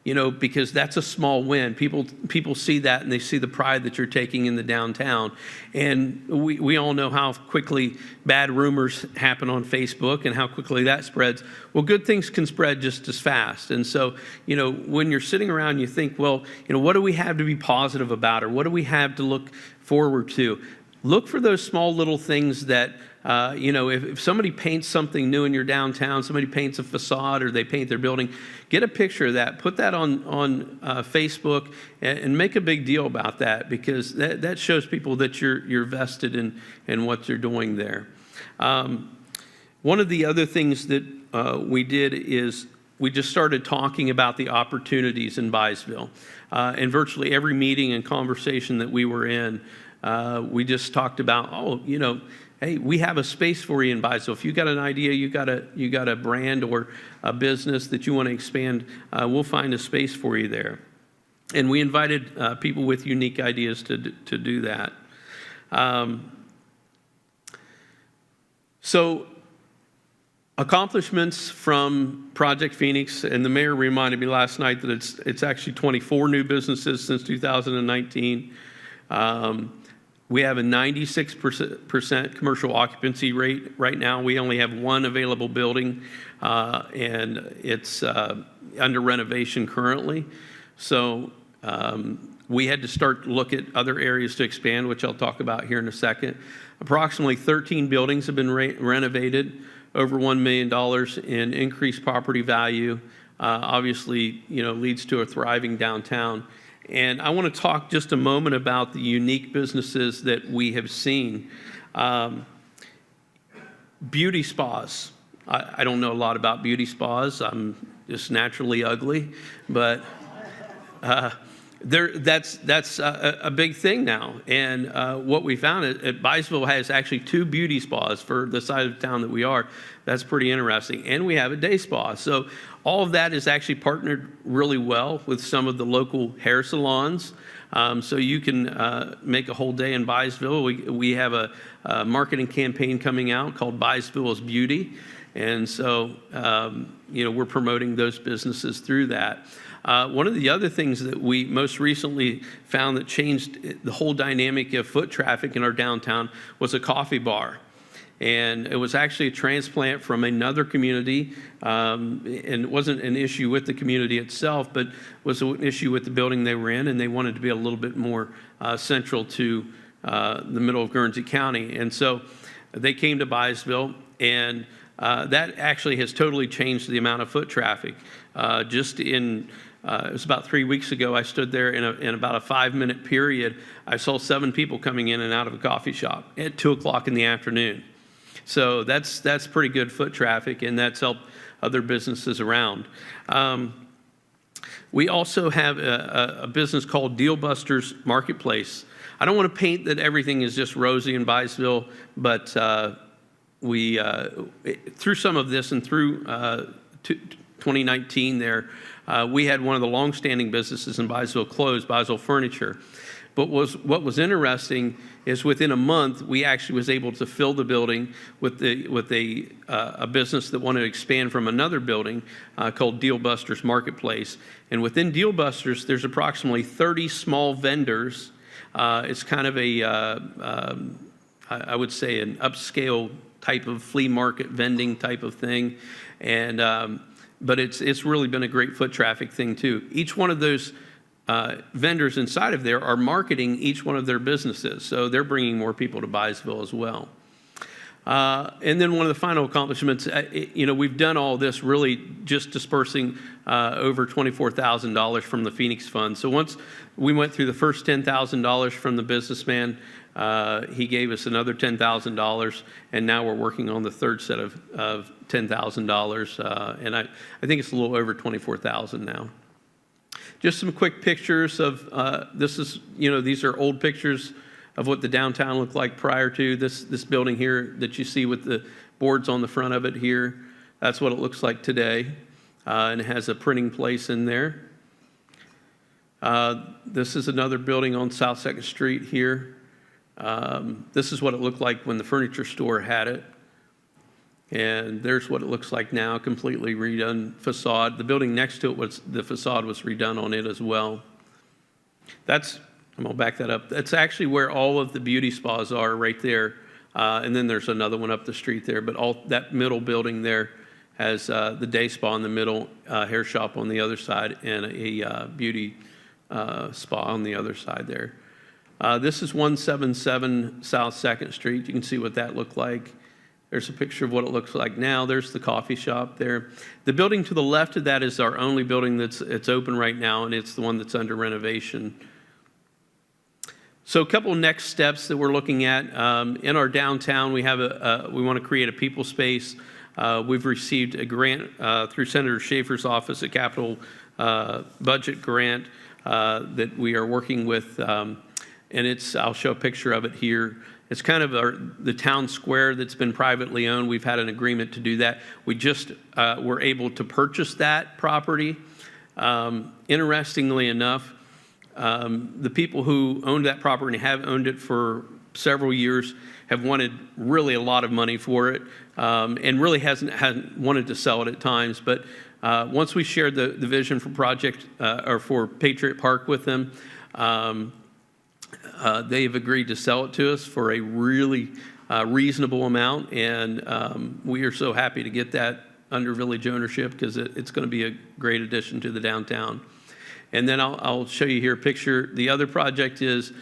because that's a small win. People see that, and they see the pride that you're taking in the downtown. And we all know how quickly bad rumors happen on Facebook and how quickly that spreads. Well, good things can spread just as fast. And so, when you're sitting around, you think, well, what do we have to be positive about, or what do we have to look forward to? Look for those small little things that, if somebody paints something new in your downtown, somebody paints a facade or they paint their building, get a picture of that, put that on Facebook, and make a big deal about that, because that shows people that you're vested in what you're doing there. One of the other things that we did is we just started talking about the opportunities in Byesville. In virtually every meeting and conversation that we were in, we just talked about, hey, we have a space for you in Byesville. If you got an idea, you got a brand or a business that you want to expand, we'll find a space for you there. And we invited people with unique ideas to do that. So accomplishments from Project Phoenix, and the mayor reminded me last night that it's actually 24 new businesses since 2019. We have a 96% commercial occupancy rate right now. We only have one available building, and it's under renovation currently. So we had to start to look at other areas to expand, which I'll talk about here in a second. Approximately 13 buildings have been renovated, over $1 million in increased property value. Obviously, leads to a thriving downtown. And I want to talk just a moment about the unique businesses that we have seen. Beauty spas. I don't know a lot about beauty spas. I'm just naturally ugly, but that's a big thing now. And what we found at Byesville has actually 2 beauty spas for the side of town that we are. That's pretty interesting. And we have a day spa. So all of that is actually partnered really well with some of the local hair salons. So you can make a whole day in Byesville. We have a marketing campaign coming out called Byesville is Beauty. And so, we're promoting those businesses through that. One of the other things that we most recently found that changed the whole dynamic of foot traffic in our downtown was a coffee bar. And it was actually a transplant from another community, and it wasn't an issue with the community itself, but was an issue with the building they were in, and they wanted to be a little bit more central to the middle of Guernsey County. And so they came to Byesville, and that actually has totally changed the amount of foot traffic. It was about 3 weeks ago, I stood there in about a 5-minute period. I saw 7 people coming in and out of a coffee shop at 2 o'clock in the afternoon. So that's pretty good foot traffic, and that's helped other businesses around. We also have a business called Deal Busters Marketplace. I don't want to paint that everything is just rosy in Byesville, but we through some of this and through 2019 there, we had one of the long-standing businesses in Byesville closed, Byesville Furniture. But what was interesting is within a month, we actually was able to fill the building with a business that wanted to expand from another building called Deal Busters Marketplace. And within Deal Busters, there's approximately 30 small vendors. It's kind of I would say an upscale type of flea market vending type of thing. And but it's really been a great foot traffic thing too. Each one of those vendors inside of there are marketing each one of their businesses, so they're bringing more people to Byesville as well. And then one of the final accomplishments, we've done all this really just dispersing over $24,000 from the Phoenix Fund. So once we went through the first $10,000 from the businessman, he gave us another $10,000, and now we're working on the third set of $10,000, and I think it's a little over $24,000 now. Just some quick pictures of these are old pictures of what the downtown looked like prior to this building here that you see with the boards on the front of it here. That's what it looks like today, and it has a printing place in there. This is another building on South 2nd Street here. This is what it looked like when the furniture store had it. And there's what it looks like now, completely redone facade. The building next to it, the facade was redone on it as well. I'm gonna back that up. That's actually where all of the beauty spas are, right there. And then there's another one up the street there, but all that middle building there has the day spa in the middle, hair shop on the other side, and a beauty spa on the other side there. This is 177 South 2nd Street. You can see what that looked like. There's a picture of what it looks like now. There's the coffee shop there. The building to the left of that is our only building it's open right now, and it's the one that's under renovation. So a couple next steps that we're looking at. In our downtown, we want to create a people space. We've received a grant through Senator Schaefer's office, a capital budget grant that we are working with, and I'll show a picture of it here. It's kind of the town square that's been privately owned. We've had an agreement to do that. We just were able to purchase that property. Interestingly enough, the people who owned that property and have owned it for several years have wanted really a lot of money for it, and really hasn't wanted to sell it at times. But once we shared the vision for for Patriot Park with them, they've agreed to sell it to us for a really reasonable amount, and we are so happy to get that under village ownership because it's going to be a great addition to the downtown. And then I'll show you here a picture. The other project is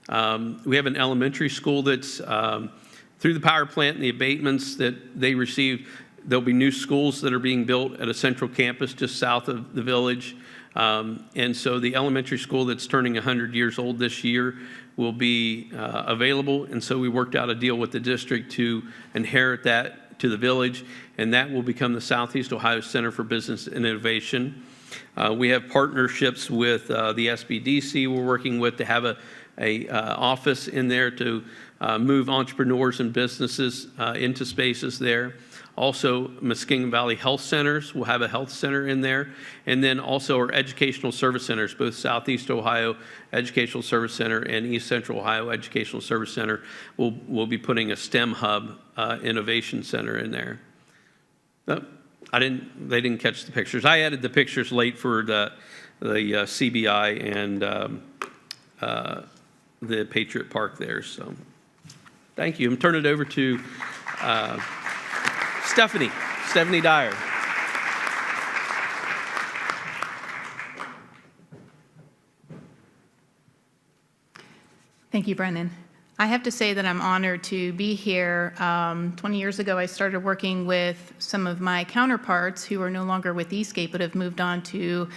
we have an elementary school that's through the power plant and the abatements that they received. There'll be new schools that are being built at a central campus just south of the village. And so the elementary school that's turning 100 years old this year will be available. And so we worked out a deal with the district to inherit that to the village, and that will become the Southeast Ohio Center for Business and Innovation. We have partnerships with the SBDC we're working with to have a office in there to move entrepreneurs and businesses into spaces there. Also, Muskingum Valley Health Centers will have a health center in there. And then also our educational service centers, both Southeast Ohio Educational Service Center and East Central Ohio Educational Service Center will be putting a STEM hub innovation center in there. They didn't catch the pictures. I added the pictures late for the CBI and the Patriot Park there. So thank you. I'm turning it over to Stephanie Dyer. Thank you, Brennan. I have to say that I'm honored to be here. 20 years ago, I started working with some of my counterparts who are no longer with Eastgate, but have moved on to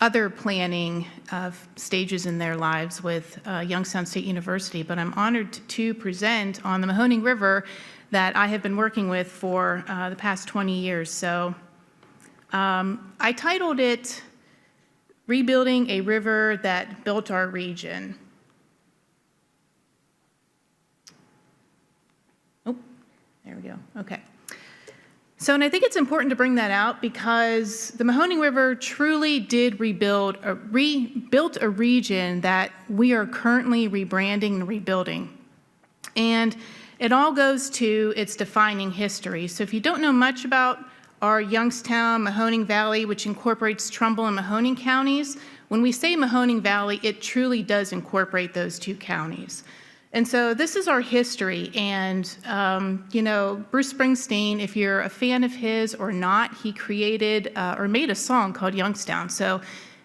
other planning stages in their lives with Youngstown State University. But I'm honored to present on the Mahoning River that I have been working with for the past 20 years. So I titled it Rebuilding a River That Built Our Region. There we go. Okay. So, and I think it's important to bring that out because the Mahoning River truly did rebuilt a region that we are currently rebranding and rebuilding. And it all goes to its defining history. So if you don't know much about our Youngstown, Mahoning Valley, which incorporates Trumbull and Mahoning counties, when we say Mahoning Valley, it truly does incorporate those two counties. And so this is our history, and Bruce Springsteen, if you're a fan of his or not, he created or made a song called Youngstown. So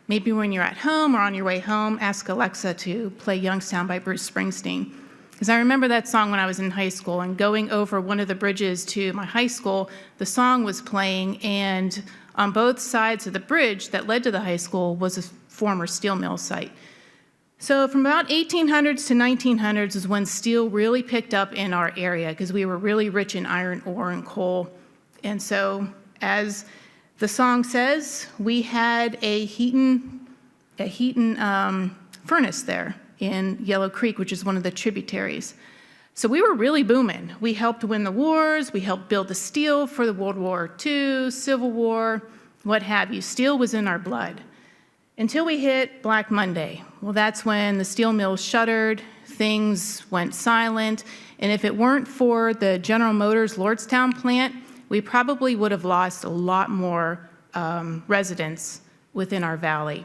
maybe when you're at home or on your way home, ask Alexa to play Youngstown by Bruce Springsteen. Because I remember that song when I was in high school, and going over one of the bridges to my high school, the song was playing, and on both sides of the bridge that led to the high school was a former steel mill site. So from about 1800s to 1900s is when steel really picked up in our area because we were really rich in iron ore and coal. And so as the song says, we had a Heaton furnace there in Yellow Creek, which is one of the tributaries. So we were really booming. We helped win the wars. We helped build the steel for the World War II, Civil War, what have you. Steel was in our blood. Until we hit Black Monday. Well, that's when the steel mills shuttered, things went silent. And if it weren't for the General Motors Lordstown plant, we probably would have lost a lot more residents within our valley.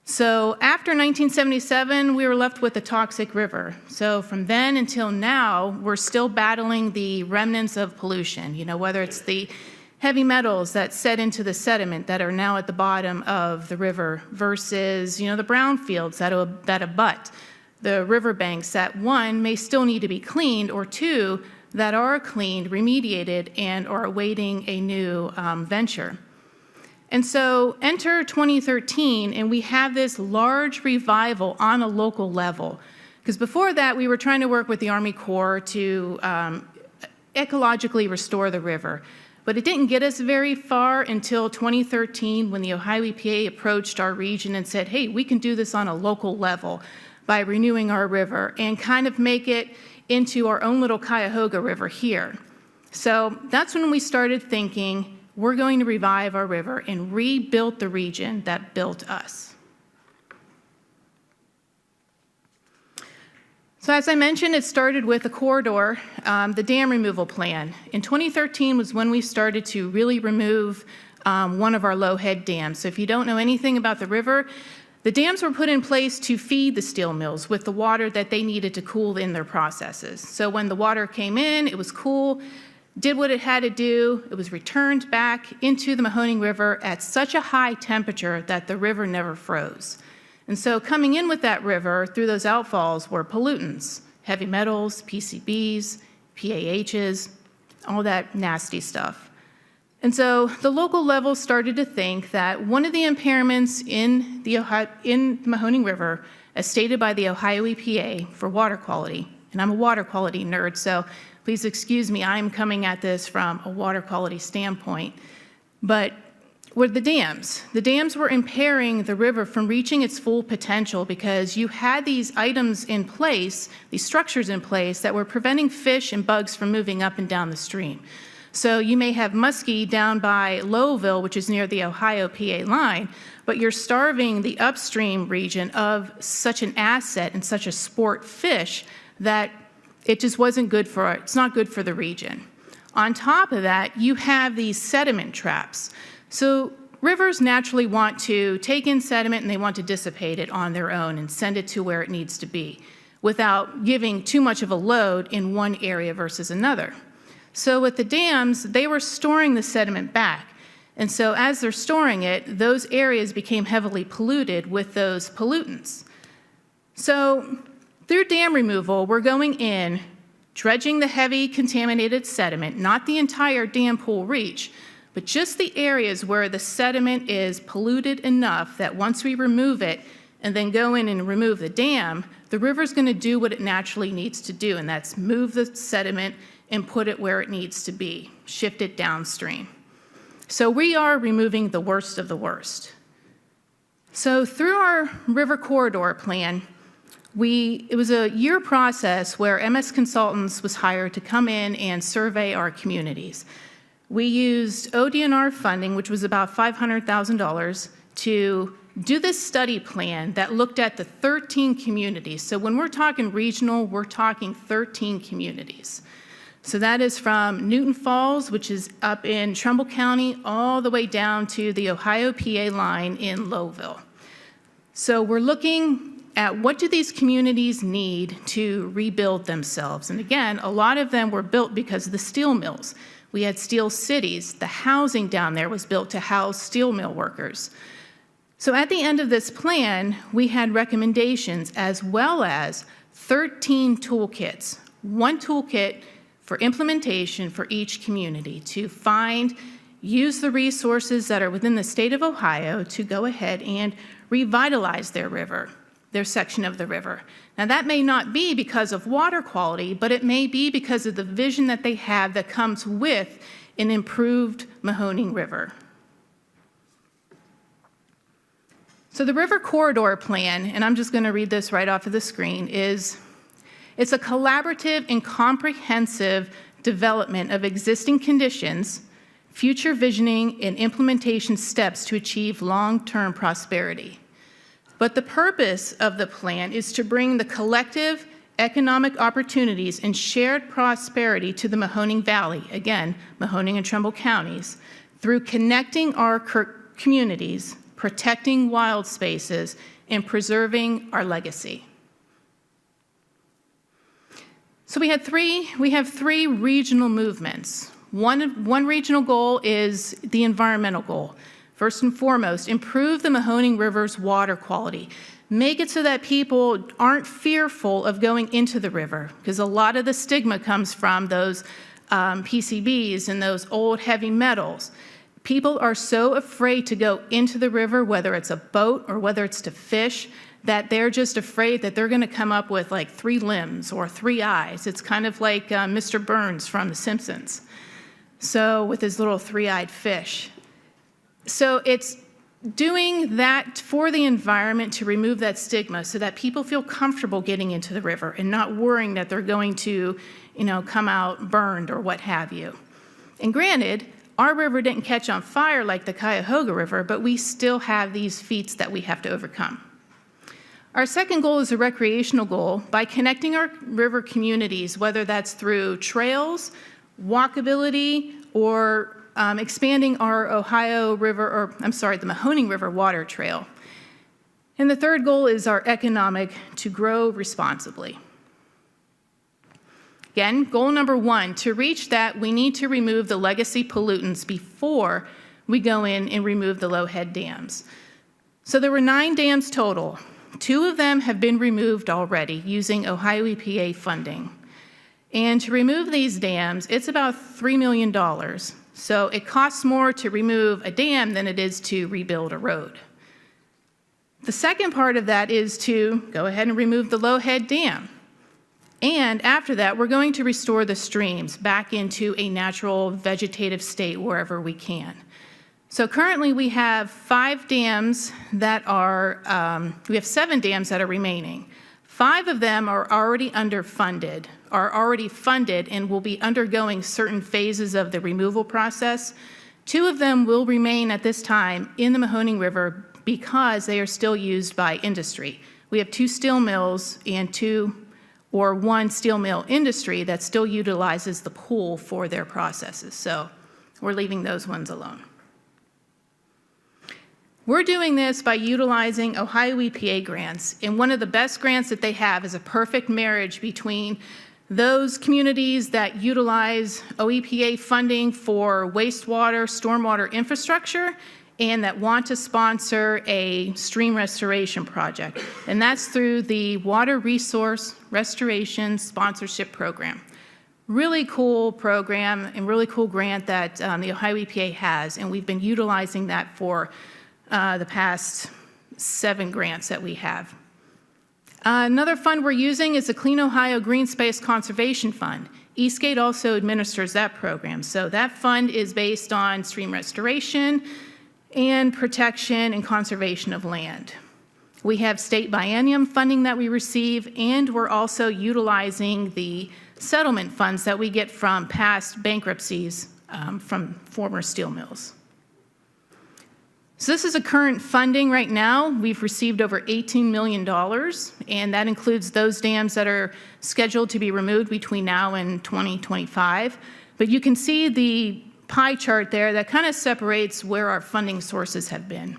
So after 1977, we were left with a toxic river. So from then until now, we're still battling the remnants of pollution, whether it's the heavy metals that set into the sediment that are now at the bottom of the river versus, the brownfields that abut the riverbanks that, one, may still need to be cleaned, or two, that are cleaned, remediated, and are awaiting a new venture. And so enter 2013, and we have this large revival on a local level. Because before that, we were trying to work with the Army Corps to ecologically restore the river. But it didn't get us very far until 2013 when the Ohio EPA approached our region and said, hey, we can do this on a local level by renewing our river and kind of make it into our own little Cuyahoga River here. So that's when we started thinking, we're going to revive our river and rebuild the region that built us. So as I mentioned, it started with a corridor, the dam removal plan. In 2013 was when we started to really remove one of our low head dams. So if you don't know anything about the river, the dams were put in place to feed the steel mills with the water that they needed to cool in their processes. So when the water came in, it was cool, did what it had to do, it was returned back into the Mahoning River at such a high temperature that the river never froze. And so coming in with that river through those outfalls were pollutants, heavy metals, PCBs, PAHs, all that nasty stuff. And so the local level started to think that one of the impairments in the Mahoning River, as stated by the Ohio EPA for water quality, and I'm a water quality nerd, so please excuse me, I'm coming at this from a water quality standpoint, but were the dams. The dams were impairing the river from reaching its full potential because you had these items in place, these structures in place that were preventing fish and bugs from moving up and down the stream. So you may have muskie down by Lowville, which is near the Ohio-PA line, but you're starving the upstream region of such an asset and such a sport fish that it just wasn't good for it. It's not good for the region. On top of that, you have these sediment traps. So rivers naturally want to take in sediment and they want to dissipate it on their own and send it to where it needs to be without giving too much of a load in one area versus another. So with the dams, they were storing the sediment back. And so as they're storing it, those areas became heavily polluted with those pollutants. So through dam removal, we're going in, dredging the heavy contaminated sediment, not the entire dam pool reach, but just the areas where the sediment is polluted enough that once we remove it and then go in and remove the dam, the river's going to do what it naturally needs to do, and that's move the sediment and put it where it needs to be, shift it downstream. So we are removing the worst of the worst. So through our river corridor plan, it was a year process where MS Consultants was hired to come in and survey our communities. We used ODNR funding, which was about $500,000, to do this study plan that looked at the 13 communities. So when we're talking regional, we're talking 13 communities. So that is from Newton Falls, which is up in Trumbull County, all the way down to the Ohio-PA line in Lowville. So we're looking at what do these communities need to rebuild themselves. And again, a lot of them were built because of the steel mills. We had steel cities. The housing down there was built to house steel mill workers. So at the end of this plan, we had recommendations as well as 13 toolkits, one toolkit for implementation for each community to find, use the resources that are within the state of Ohio to go ahead and revitalize their river, their section of the river. Now that may not be because of water quality, but it may be because of the vision that they have that comes with an improved Mahoning River. So the River Corridor Plan, and I'm just going to read this right off of the screen, it's a collaborative and comprehensive development of existing conditions, future visioning, and implementation steps to achieve long-term prosperity. But the purpose of the plan is to bring the collective economic opportunities and shared prosperity to the Mahoning Valley, again, Mahoning and Trumbull counties, through connecting our communities, protecting wild spaces, and preserving our legacy. So we have three regional movements. One regional goal is the environmental goal. First and foremost, improve the Mahoning River's water quality. Make it so that people aren't fearful of going into the river, because a lot of the stigma comes from those PCBs and those old heavy metals. People are so afraid to go into the river, whether it's a boat or whether it's to fish, that they're just afraid that they're going to come up with like 3 limbs or 3 eyes. It's kind of like Mr. Burns from The Simpsons. So with his little 3-eyed fish. So it's doing that for the environment to remove that stigma so that people feel comfortable getting into the river and not worrying that they're going to, come out burned or what have you. And granted, our river didn't catch on fire like the Cuyahoga River, but we still have these feats that we have to overcome. Our second goal is a recreational goal by connecting our river communities, whether that's through trails, walkability, or expanding our the Mahoning River Water Trail. And the third goal is our economic, to grow responsibly. Again, goal number 1, to reach that, we need to remove the legacy pollutants before we go in and remove the low-head dams. So there were 9 dams total. 2 of them have been removed already using Ohio EPA funding. And to remove these dams, it's about $3 million. So it costs more to remove a dam than it is to rebuild a road. The second part of that is to go ahead and remove the low-head dam. And after that, we're going to restore the streams back into a natural vegetative state wherever we can. So currently we have 5 dams that are, we have 7 dams that are remaining. 5 of them are already funded and will be undergoing certain phases of the removal process. 2 of them will remain at this time in the Mahoning River because they are still used by industry. We have 2 steel mills and 1 steel mill industry that still utilizes the pool for their processes. So we're leaving those ones alone. We're doing this by utilizing Ohio EPA grants, and one of the best grants that they have is a perfect marriage between those communities that utilize OEPA funding for wastewater, stormwater infrastructure, and that want to sponsor a stream restoration project. And that's through the Water Resource Restoration Sponsorship Program. Really cool program and really cool grant that the Ohio EPA has, and we've been utilizing that for the past 7 grants that we have. Another fund we're using is the Clean Ohio Green Space Conservation Fund. Eastgate also administers that program. So that fund is based on stream restoration and protection and conservation of land. We have state biennium funding that we receive, and we're also utilizing the settlement funds that we get from past bankruptcies from former steel mills. So this is a current funding right now. We've received over $18 million, and that includes those dams that are scheduled to be removed between now and 2025. But you can see the pie chart there that kind of separates where our funding sources have been.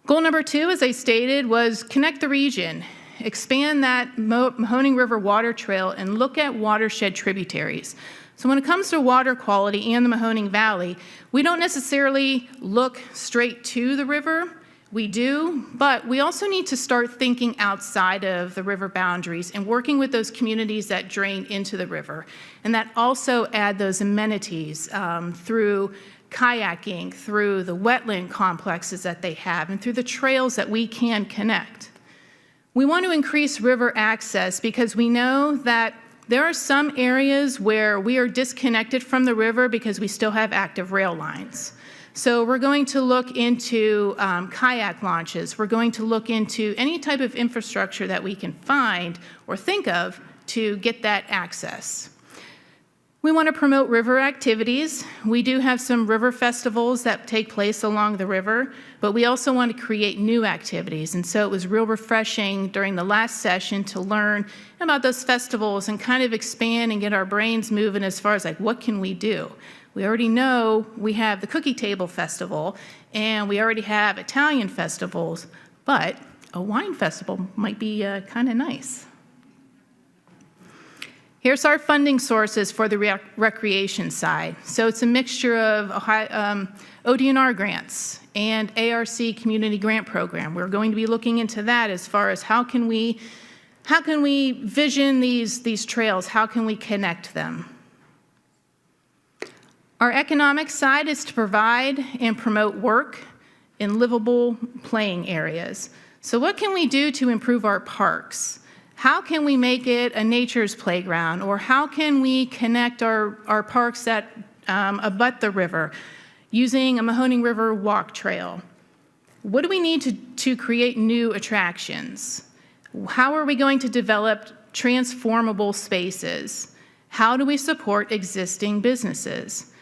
Goal number 2, as I stated, was connect the region, expand that Mahoning River Water Trail, and look at watershed tributaries. So when it comes to water quality in the Mahoning Valley, we don't necessarily look straight to the river. We do, but we also need to start thinking outside of the river boundaries and working with those communities that drain into the river, and that also add those amenities through kayaking, through the wetland complexes that they have, and through the trails that we can connect. We want to increase river access because we know that there are some areas where we are disconnected from the river because we still have active rail lines. So we're going to look into kayak launches. We're going to look into any type of infrastructure that we can find or think of to get that access. We want to promote river activities. We do have some river festivals that take place along the river, but we also want to create new activities. And so it was real refreshing during the last session to learn about those festivals and kind of expand and get our brains moving as far as like, what can we do? We already know we have the Cookie Table Festival, and we already have Italian festivals, but a wine festival might be kind of nice. Here's our funding sources for the recreation side. So it's a mixture of ODNR grants and ARC Community Grant Program. We're going to be looking into that as far as how can we vision these trails? How can we connect them? Our economic side is to provide and promote work in livable playing areas. So what can we do to improve our parks? How can we make it a nature's playground? Or how can we connect our parks that abut the river using a Mahoning River walk trail? What do we need to create new attractions? How are we going to develop transformable spaces? How do we support existing businesses?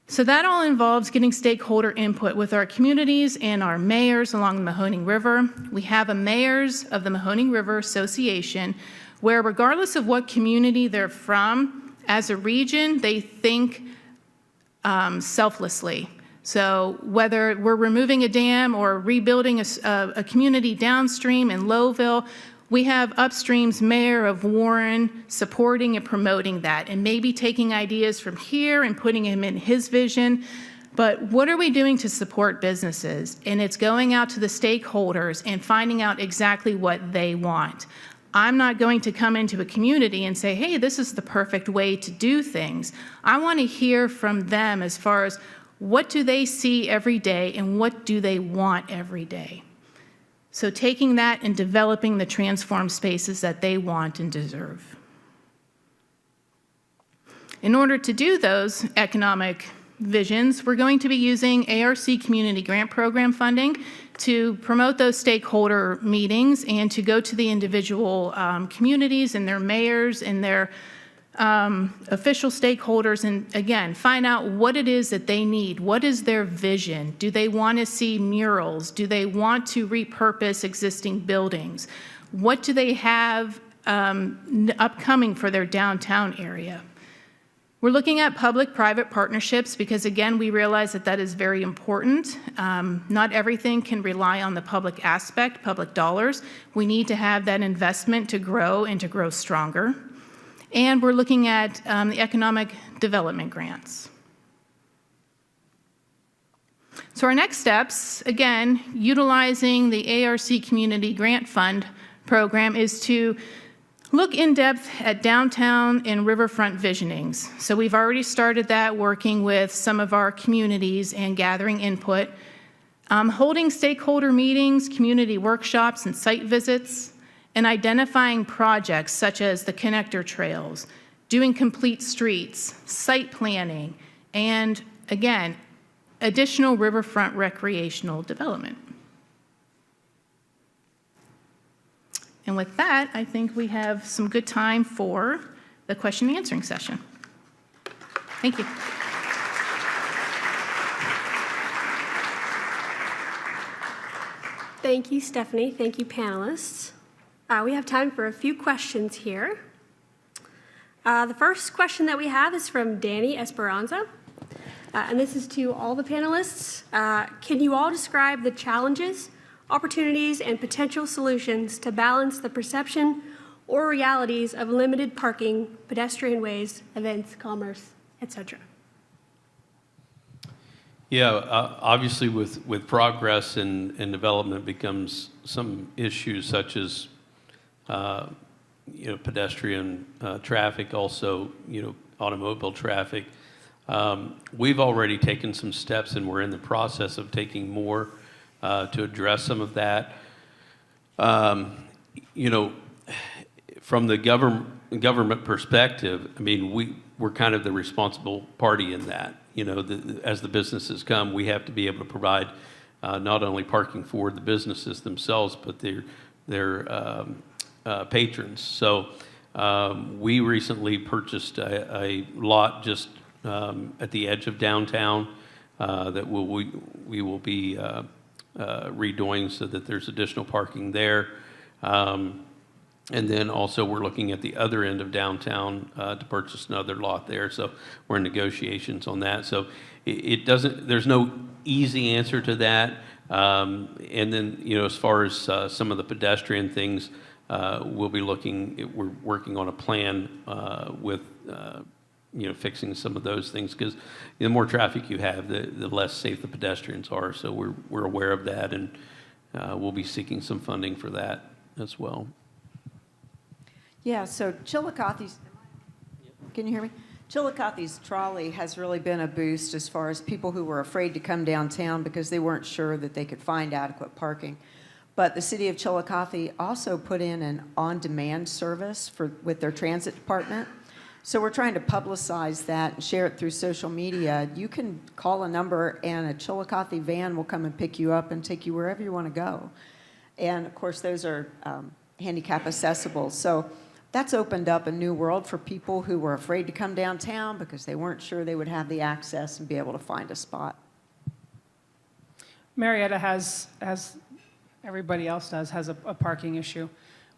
So that all involves getting stakeholder input with our communities and our mayors along the Mahoning River. We have a mayors of the Mahoning River Association where regardless of what community they're from, as a region, they think selflessly. So whether we're removing a dam or rebuilding a community downstream in Lowville, we have upstream's mayor of Warren supporting and promoting that and maybe taking ideas from here and putting them in his vision. But what are we doing to support businesses? And it's going out to the stakeholders and finding out exactly what they want. I'm not going to come into a community and say, hey, this is the perfect way to do things. I want to hear from them as far as what do they see every day and what do they want every day. So taking that and developing the transformed spaces that they want and deserve. In order to do those economic visions, we're going to be using ARC Community Grant Program funding to promote those stakeholder meetings and to go to the individual communities and their mayors and their official stakeholders and, again, find out what it is that they need. What is their vision? Do they want to see murals? Do they want to repurpose existing buildings? What do they have upcoming for their downtown area? We're looking at public-private partnerships because, again, we realize that that is very important. Not everything can rely on the public aspect, public dollars. We need to have that investment to grow and to grow stronger. And we're looking at the economic development grants. So our next steps, again, utilizing the ARC Community Grant Fund program is to look in depth at downtown and riverfront visionings. So we've already started that working with some of our communities and gathering input, holding stakeholder meetings, community workshops, and site visits, and identifying projects such as the connector trails, doing complete streets, site planning, and again, additional riverfront recreational development. And with that, I think we have some good time for the question and answering session. Thank you. Thank you, Stephanie. Thank you, panelists. We have time for a few questions here. The first question that we have is from Danny Esperanza, and this is to all the panelists. Can you all describe the challenges, opportunities, and potential solutions to balance the perception or realities of limited parking, pedestrian ways, events, commerce, etc.? Yeah, obviously with progress and development becomes some issues such as pedestrian traffic, also, automobile traffic. We've already taken some steps and we're in the process of taking more to address some of that. From the government perspective, I mean, we're kind of the responsible party in that. As the businesses come, we have to be able to provide not only parking for the businesses themselves, but their patrons. So We recently purchased a lot just at the edge of downtown that we will be redoing so that there's additional parking there. And then also we're looking at the other end of downtown to purchase another lot there. So we're in negotiations on that. So it doesn't, there's no easy answer to that. And then, you know, as far as some of the pedestrian things, we're working on a plan with, you know, fixing some of those things, because the more traffic you have, the less safe the pedestrians are. So we're aware of that, and we'll be seeking some funding for that as well. Yeah, so Chillicothe's, can you hear me? Chillicothe's trolley has really been a boost as far as people who were afraid to come downtown because they weren't sure that they could find adequate parking. But the city of Chillicothe also put in an on-demand service with their transit department. So we're trying to publicize that and share it through social media. You can call a number and a Chillicothe van will come and pick you up and take you wherever you want to go. And of course, those are handicap accessible. So that's opened up a new world for people who were afraid to come downtown because they weren't sure they would have the access and be able to find a spot. Marietta has, as everybody else does, has a parking issue.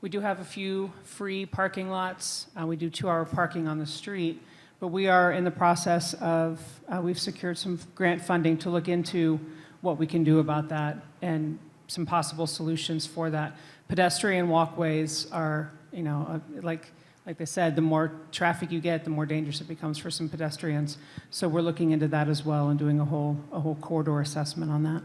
We do have a few free parking lots. We do 2-hour parking on the street, but we are in the process of, we've secured some grant funding to look into what we can do about that and some possible solutions for that. Pedestrian walkways are, you know, like they said, the more traffic you get, the more dangerous it becomes for some pedestrians. So we're looking into that as well and doing a whole corridor assessment on that.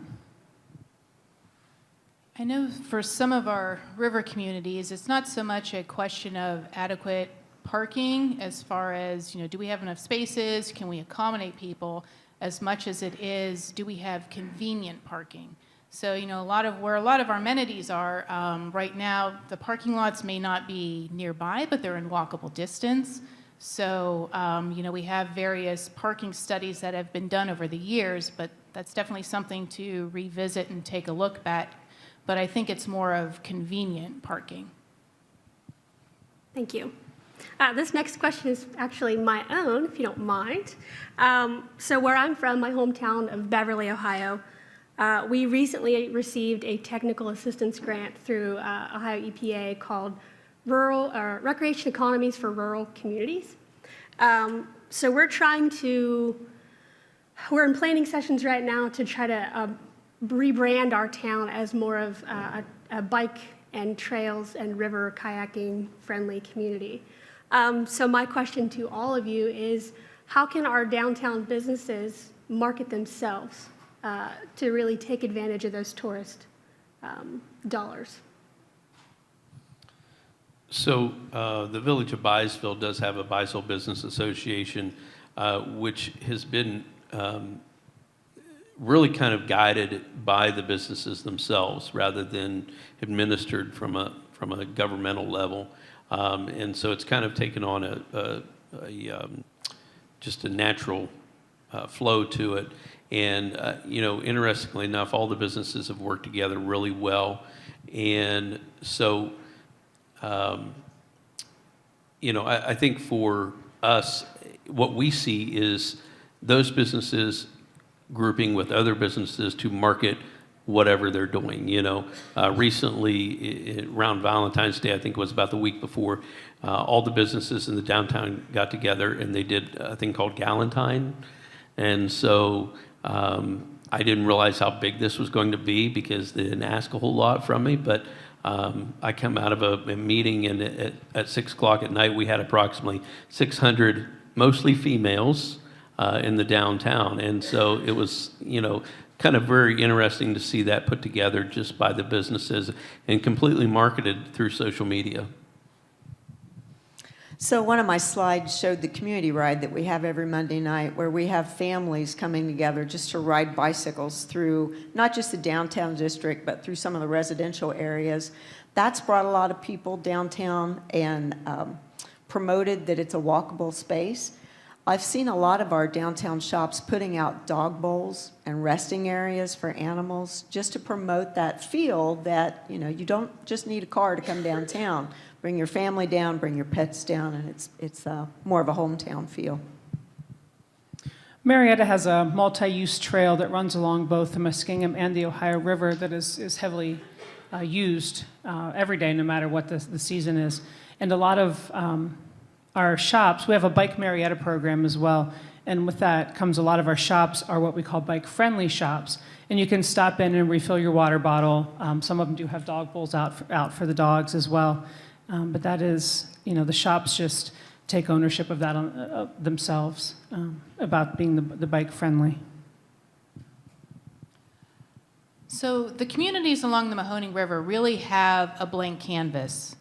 I know for some of our river communities, it's not so much a question of adequate parking as far as, you know, do we have enough spaces? Can we accommodate people? As much as it is, do we have convenient parking? So, you know, where a lot of our amenities are, right now, the parking lots may not be nearby, but they're in walkable distance. So, you know, we have various parking studies that have been done over the years, but that's definitely something to revisit and take a look at. But I think it's more of convenient parking. Thank you. This next question is actually my own, if you don't mind. So where I'm from, my hometown of Beverly, Ohio, we recently received a technical assistance grant through Ohio EPA called Recreation Economies for Rural Communities. So we're in planning sessions right now to try to rebrand our town as more of a bike and trails and river kayaking friendly community. So my question to all of you is, how can our downtown businesses market themselves to really take advantage of those tourist dollars? So the Village of Byesville does have a Byesville Business Association, which has been really kind of guided by the businesses themselves rather than administered from a governmental level. And so it's kind of taken on just a natural flow to it. And, you know, interestingly enough, all the businesses have worked together really well. And so, you know, I think for us, what we see is those businesses grouping with other businesses to market whatever they're doing. You know, recently around Valentine's Day, I think it was about the week before, all the businesses in the downtown got together and they did a thing called Galentine. And so I didn't realize how big this was going to be because they didn't ask a whole lot from me, but I come out of a meeting and at 6 o'clock at night, we had approximately 600, mostly females, in the downtown. And so it was, you know, kind of very interesting to see that put together just by the businesses and completely marketed through social media. So one of my slides showed the community ride that we have every Monday night, where we have families coming together just to ride bicycles through not just the downtown district, but through some of the residential areas. That's brought a lot of people downtown and promoted that it's a walkable space. I've seen a lot of our downtown shops putting out dog bowls and resting areas for animals just to promote that feel that, you know, you don't just need a car to come downtown, bring your family down, bring your pets down, and it's more of a hometown feel. Marietta has a multi-use trail that runs along both the Muskingum and the Ohio River that is heavily used every day, no matter what the season is. And a lot of our shops, we have a Bike Marietta program as well, and with that comes a lot of our shops are what we call bike-friendly shops. And you can stop in and refill your water bottle. Some of them do have dog bowls out for the dogs as well. But that is, the shops just take ownership of that themselves, about being the bike-friendly. So the communities along the Mahoning River really have a blank canvas.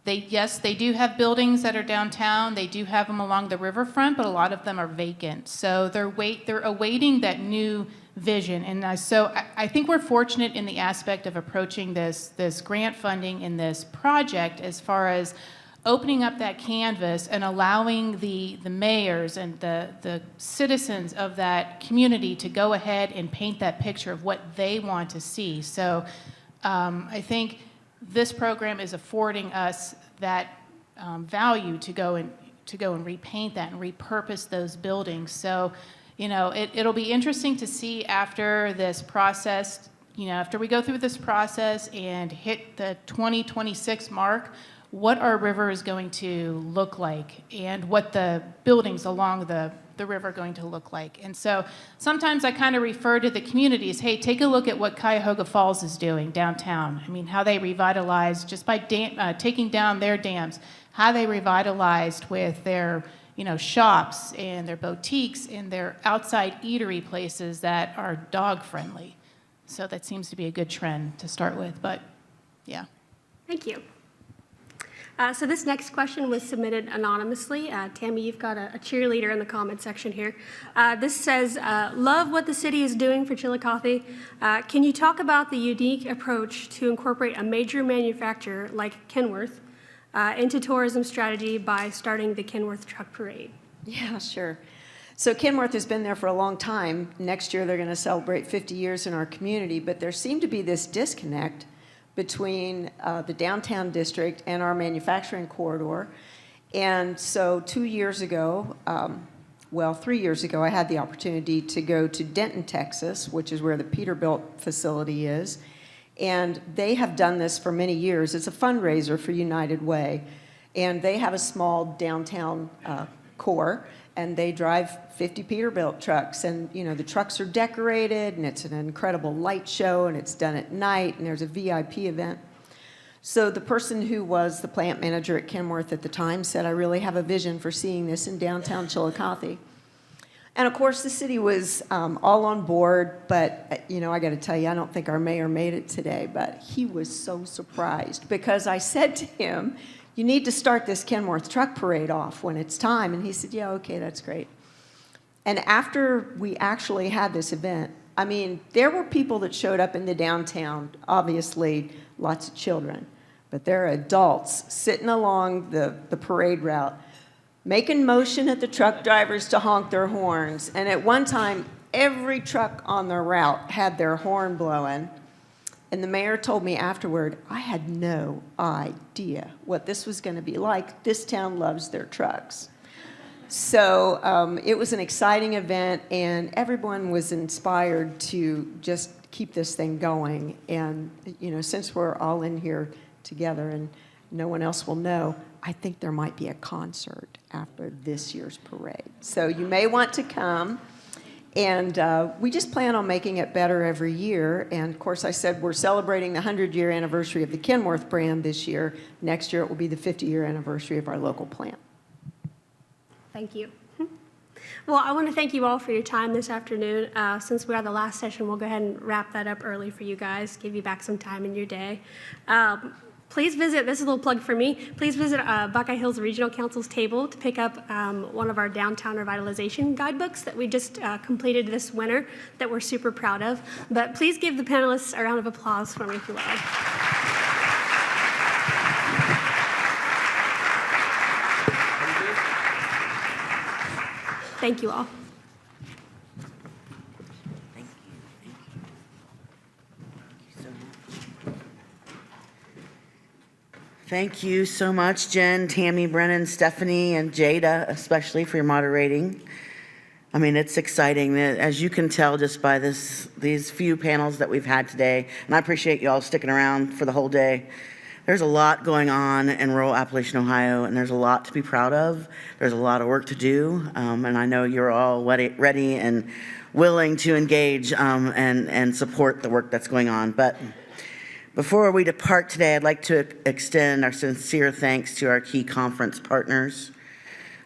Yes, they do have buildings that are downtown. They do have them along the riverfront, but a lot of them are vacant. So they're awaiting that new vision. And so I think we're fortunate in the aspect of approaching this grant funding in this project as far as opening up that canvas and allowing the mayors and the citizens of that community to go ahead and paint that picture of what they want to see. So I think this program is affording us that value to go and repaint that and repurpose those buildings. So, it'll be interesting to see after this process, after we go through this process and hit the 2026 mark, what our river is going to look like and what the buildings along the river are going to look like. And so sometimes I kind of refer to the communities, hey, take a look at what Cuyahoga Falls is doing downtown. I mean, how they revitalized just by taking down their dams, how they revitalized with their shops and their boutiques and their outside eatery places that are dog friendly. So that seems to be a good trend to start with, but yeah. Thank you. So this next question was submitted anonymously. Tammy, you've got a cheerleader in the comment section here. This says, love what the city is doing for Chillicothe. Can you talk about the unique approach to incorporate a major manufacturer like Kenworth into tourism strategy by starting the Kenworth Truck Parade? Yeah, sure. So Kenworth has been there for a long time. Next year they're going to celebrate 50 years in our community, but there seemed to be this disconnect between the downtown district and our manufacturing corridor. And so 3 years ago, I had the opportunity to go to Denton, Texas, which is where the Peterbilt facility is. And they have done this for many years. It's a fundraiser for United Way. And they have a small downtown core, and they drive 50 Peterbilt trucks. And, the trucks are decorated, and it's an incredible light show, and it's done at night, and there's a VIP event. So the person who was the plant manager at Kenworth at the time said, I really have a vision for seeing this in downtown Chillicothe. And of course, the city was all on board, but, I got to tell you, I don't think our mayor made it today, but he was so surprised because I said to him, you need to start this Kenworth Truck Parade off when it's time. And he said, yeah, okay, that's great. And after we actually had this event, there were people that showed up in the downtown, obviously lots of children, but there are adults sitting along the parade route, making motion at the truck drivers to honk their horns. And at one time, every truck on the route had their horn blowing. And the mayor told me afterward, I had no idea what this was going to be like. This town loves their trucks. So it was an exciting event, and everyone was inspired to just keep this thing going. And, since we're all in here together and no one else will know, I think there might be a concert after this year's parade. So you may want to come. And we just plan on making it better every year. And of course, I said we're celebrating the 100-year anniversary of the Kenworth brand this year. Next year, it will be the 50-year anniversary of our local plant. Thank you. Well, I want to thank you all for your time this afternoon. Since we are the last session, we'll go ahead and wrap that up early for you guys, give you back some time in your day. Please visit, this is a little plug for me, please visit Buckeye Hills Regional Council's table to pick up one of our downtown revitalization guidebooks that we just completed this winter that we're super proud of. But please give the panelists a round of applause for me if you will. Thank you all. Thank you so much, Jen, Tammy, Brennan, Stephanie, and Jada, especially for your moderating. I mean, it's exciting, as you can tell just by these few panels that we've had today, and I appreciate you all sticking around for the whole day. There's a lot going on in rural Appalachian Ohio, and there's a lot to be proud of. There's a lot of work to do, and I know you're all ready and willing to engage and support the work that's going on. But before we depart today, I'd like to extend our sincere thanks to our key conference partners,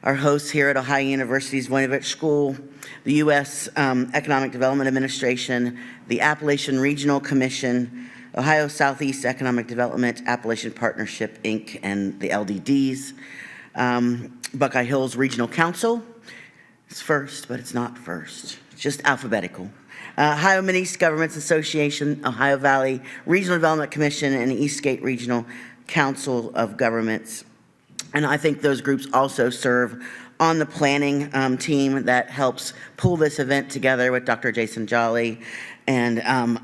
our hosts here at Ohio University's Voinovich School, the U.S. Economic Development Administration, the Appalachian Regional Commission, Ohio Southeast Economic Development, Appalachian Partnership, Inc., and the LDDs, Buckeye Hills Regional Council. It's first, but it's not first. It's just alphabetical. Ohio Mid-East Governments Association, Ohio Valley Regional Development Commission, and Eastgate Regional Council of Governments. And I think those groups also serve on the planning team that helps pull this event together with Dr. Jason Jolly. And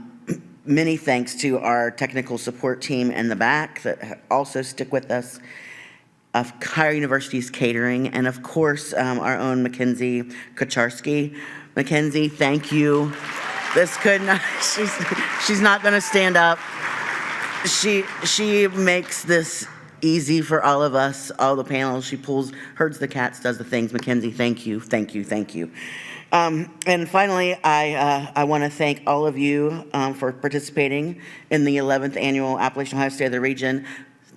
many thanks to our technical support team in the back that also stick with us, of Ohio University's catering, and of course, our own Mackenzie Kocharski. Mackenzie, thank you. This could not, she's not gonna stand up. She makes this easy for all of us, all the panels. She herds the cats, does the things. Mackenzie, thank you, thank you, thank you. And finally, I want to thank all of you for participating in the 11th Annual Appalachian Ohio State of the Region.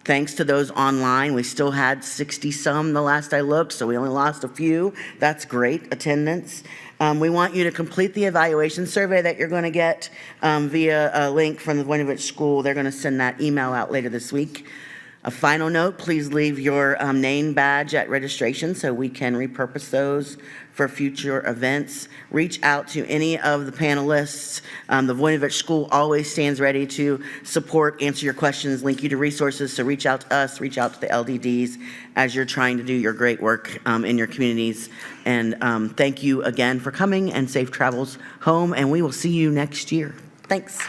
Thanks to those online. We still had 60-some the last I looked, so we only lost a few. That's great attendance. We want you to complete the evaluation survey that you're going to get via a link from the Voinovich School. They're going to send that email out later this week. A final note, please leave your name badge at registration so we can repurpose those for future events. Reach out to any of the panelists. The Voinovich School always stands ready to support, answer your questions, link you to resources. So reach out to us, reach out to the LDDs as you're trying to do your great work in your communities. And thank you again for coming, and safe travels home, and we will see you next year. Thanks.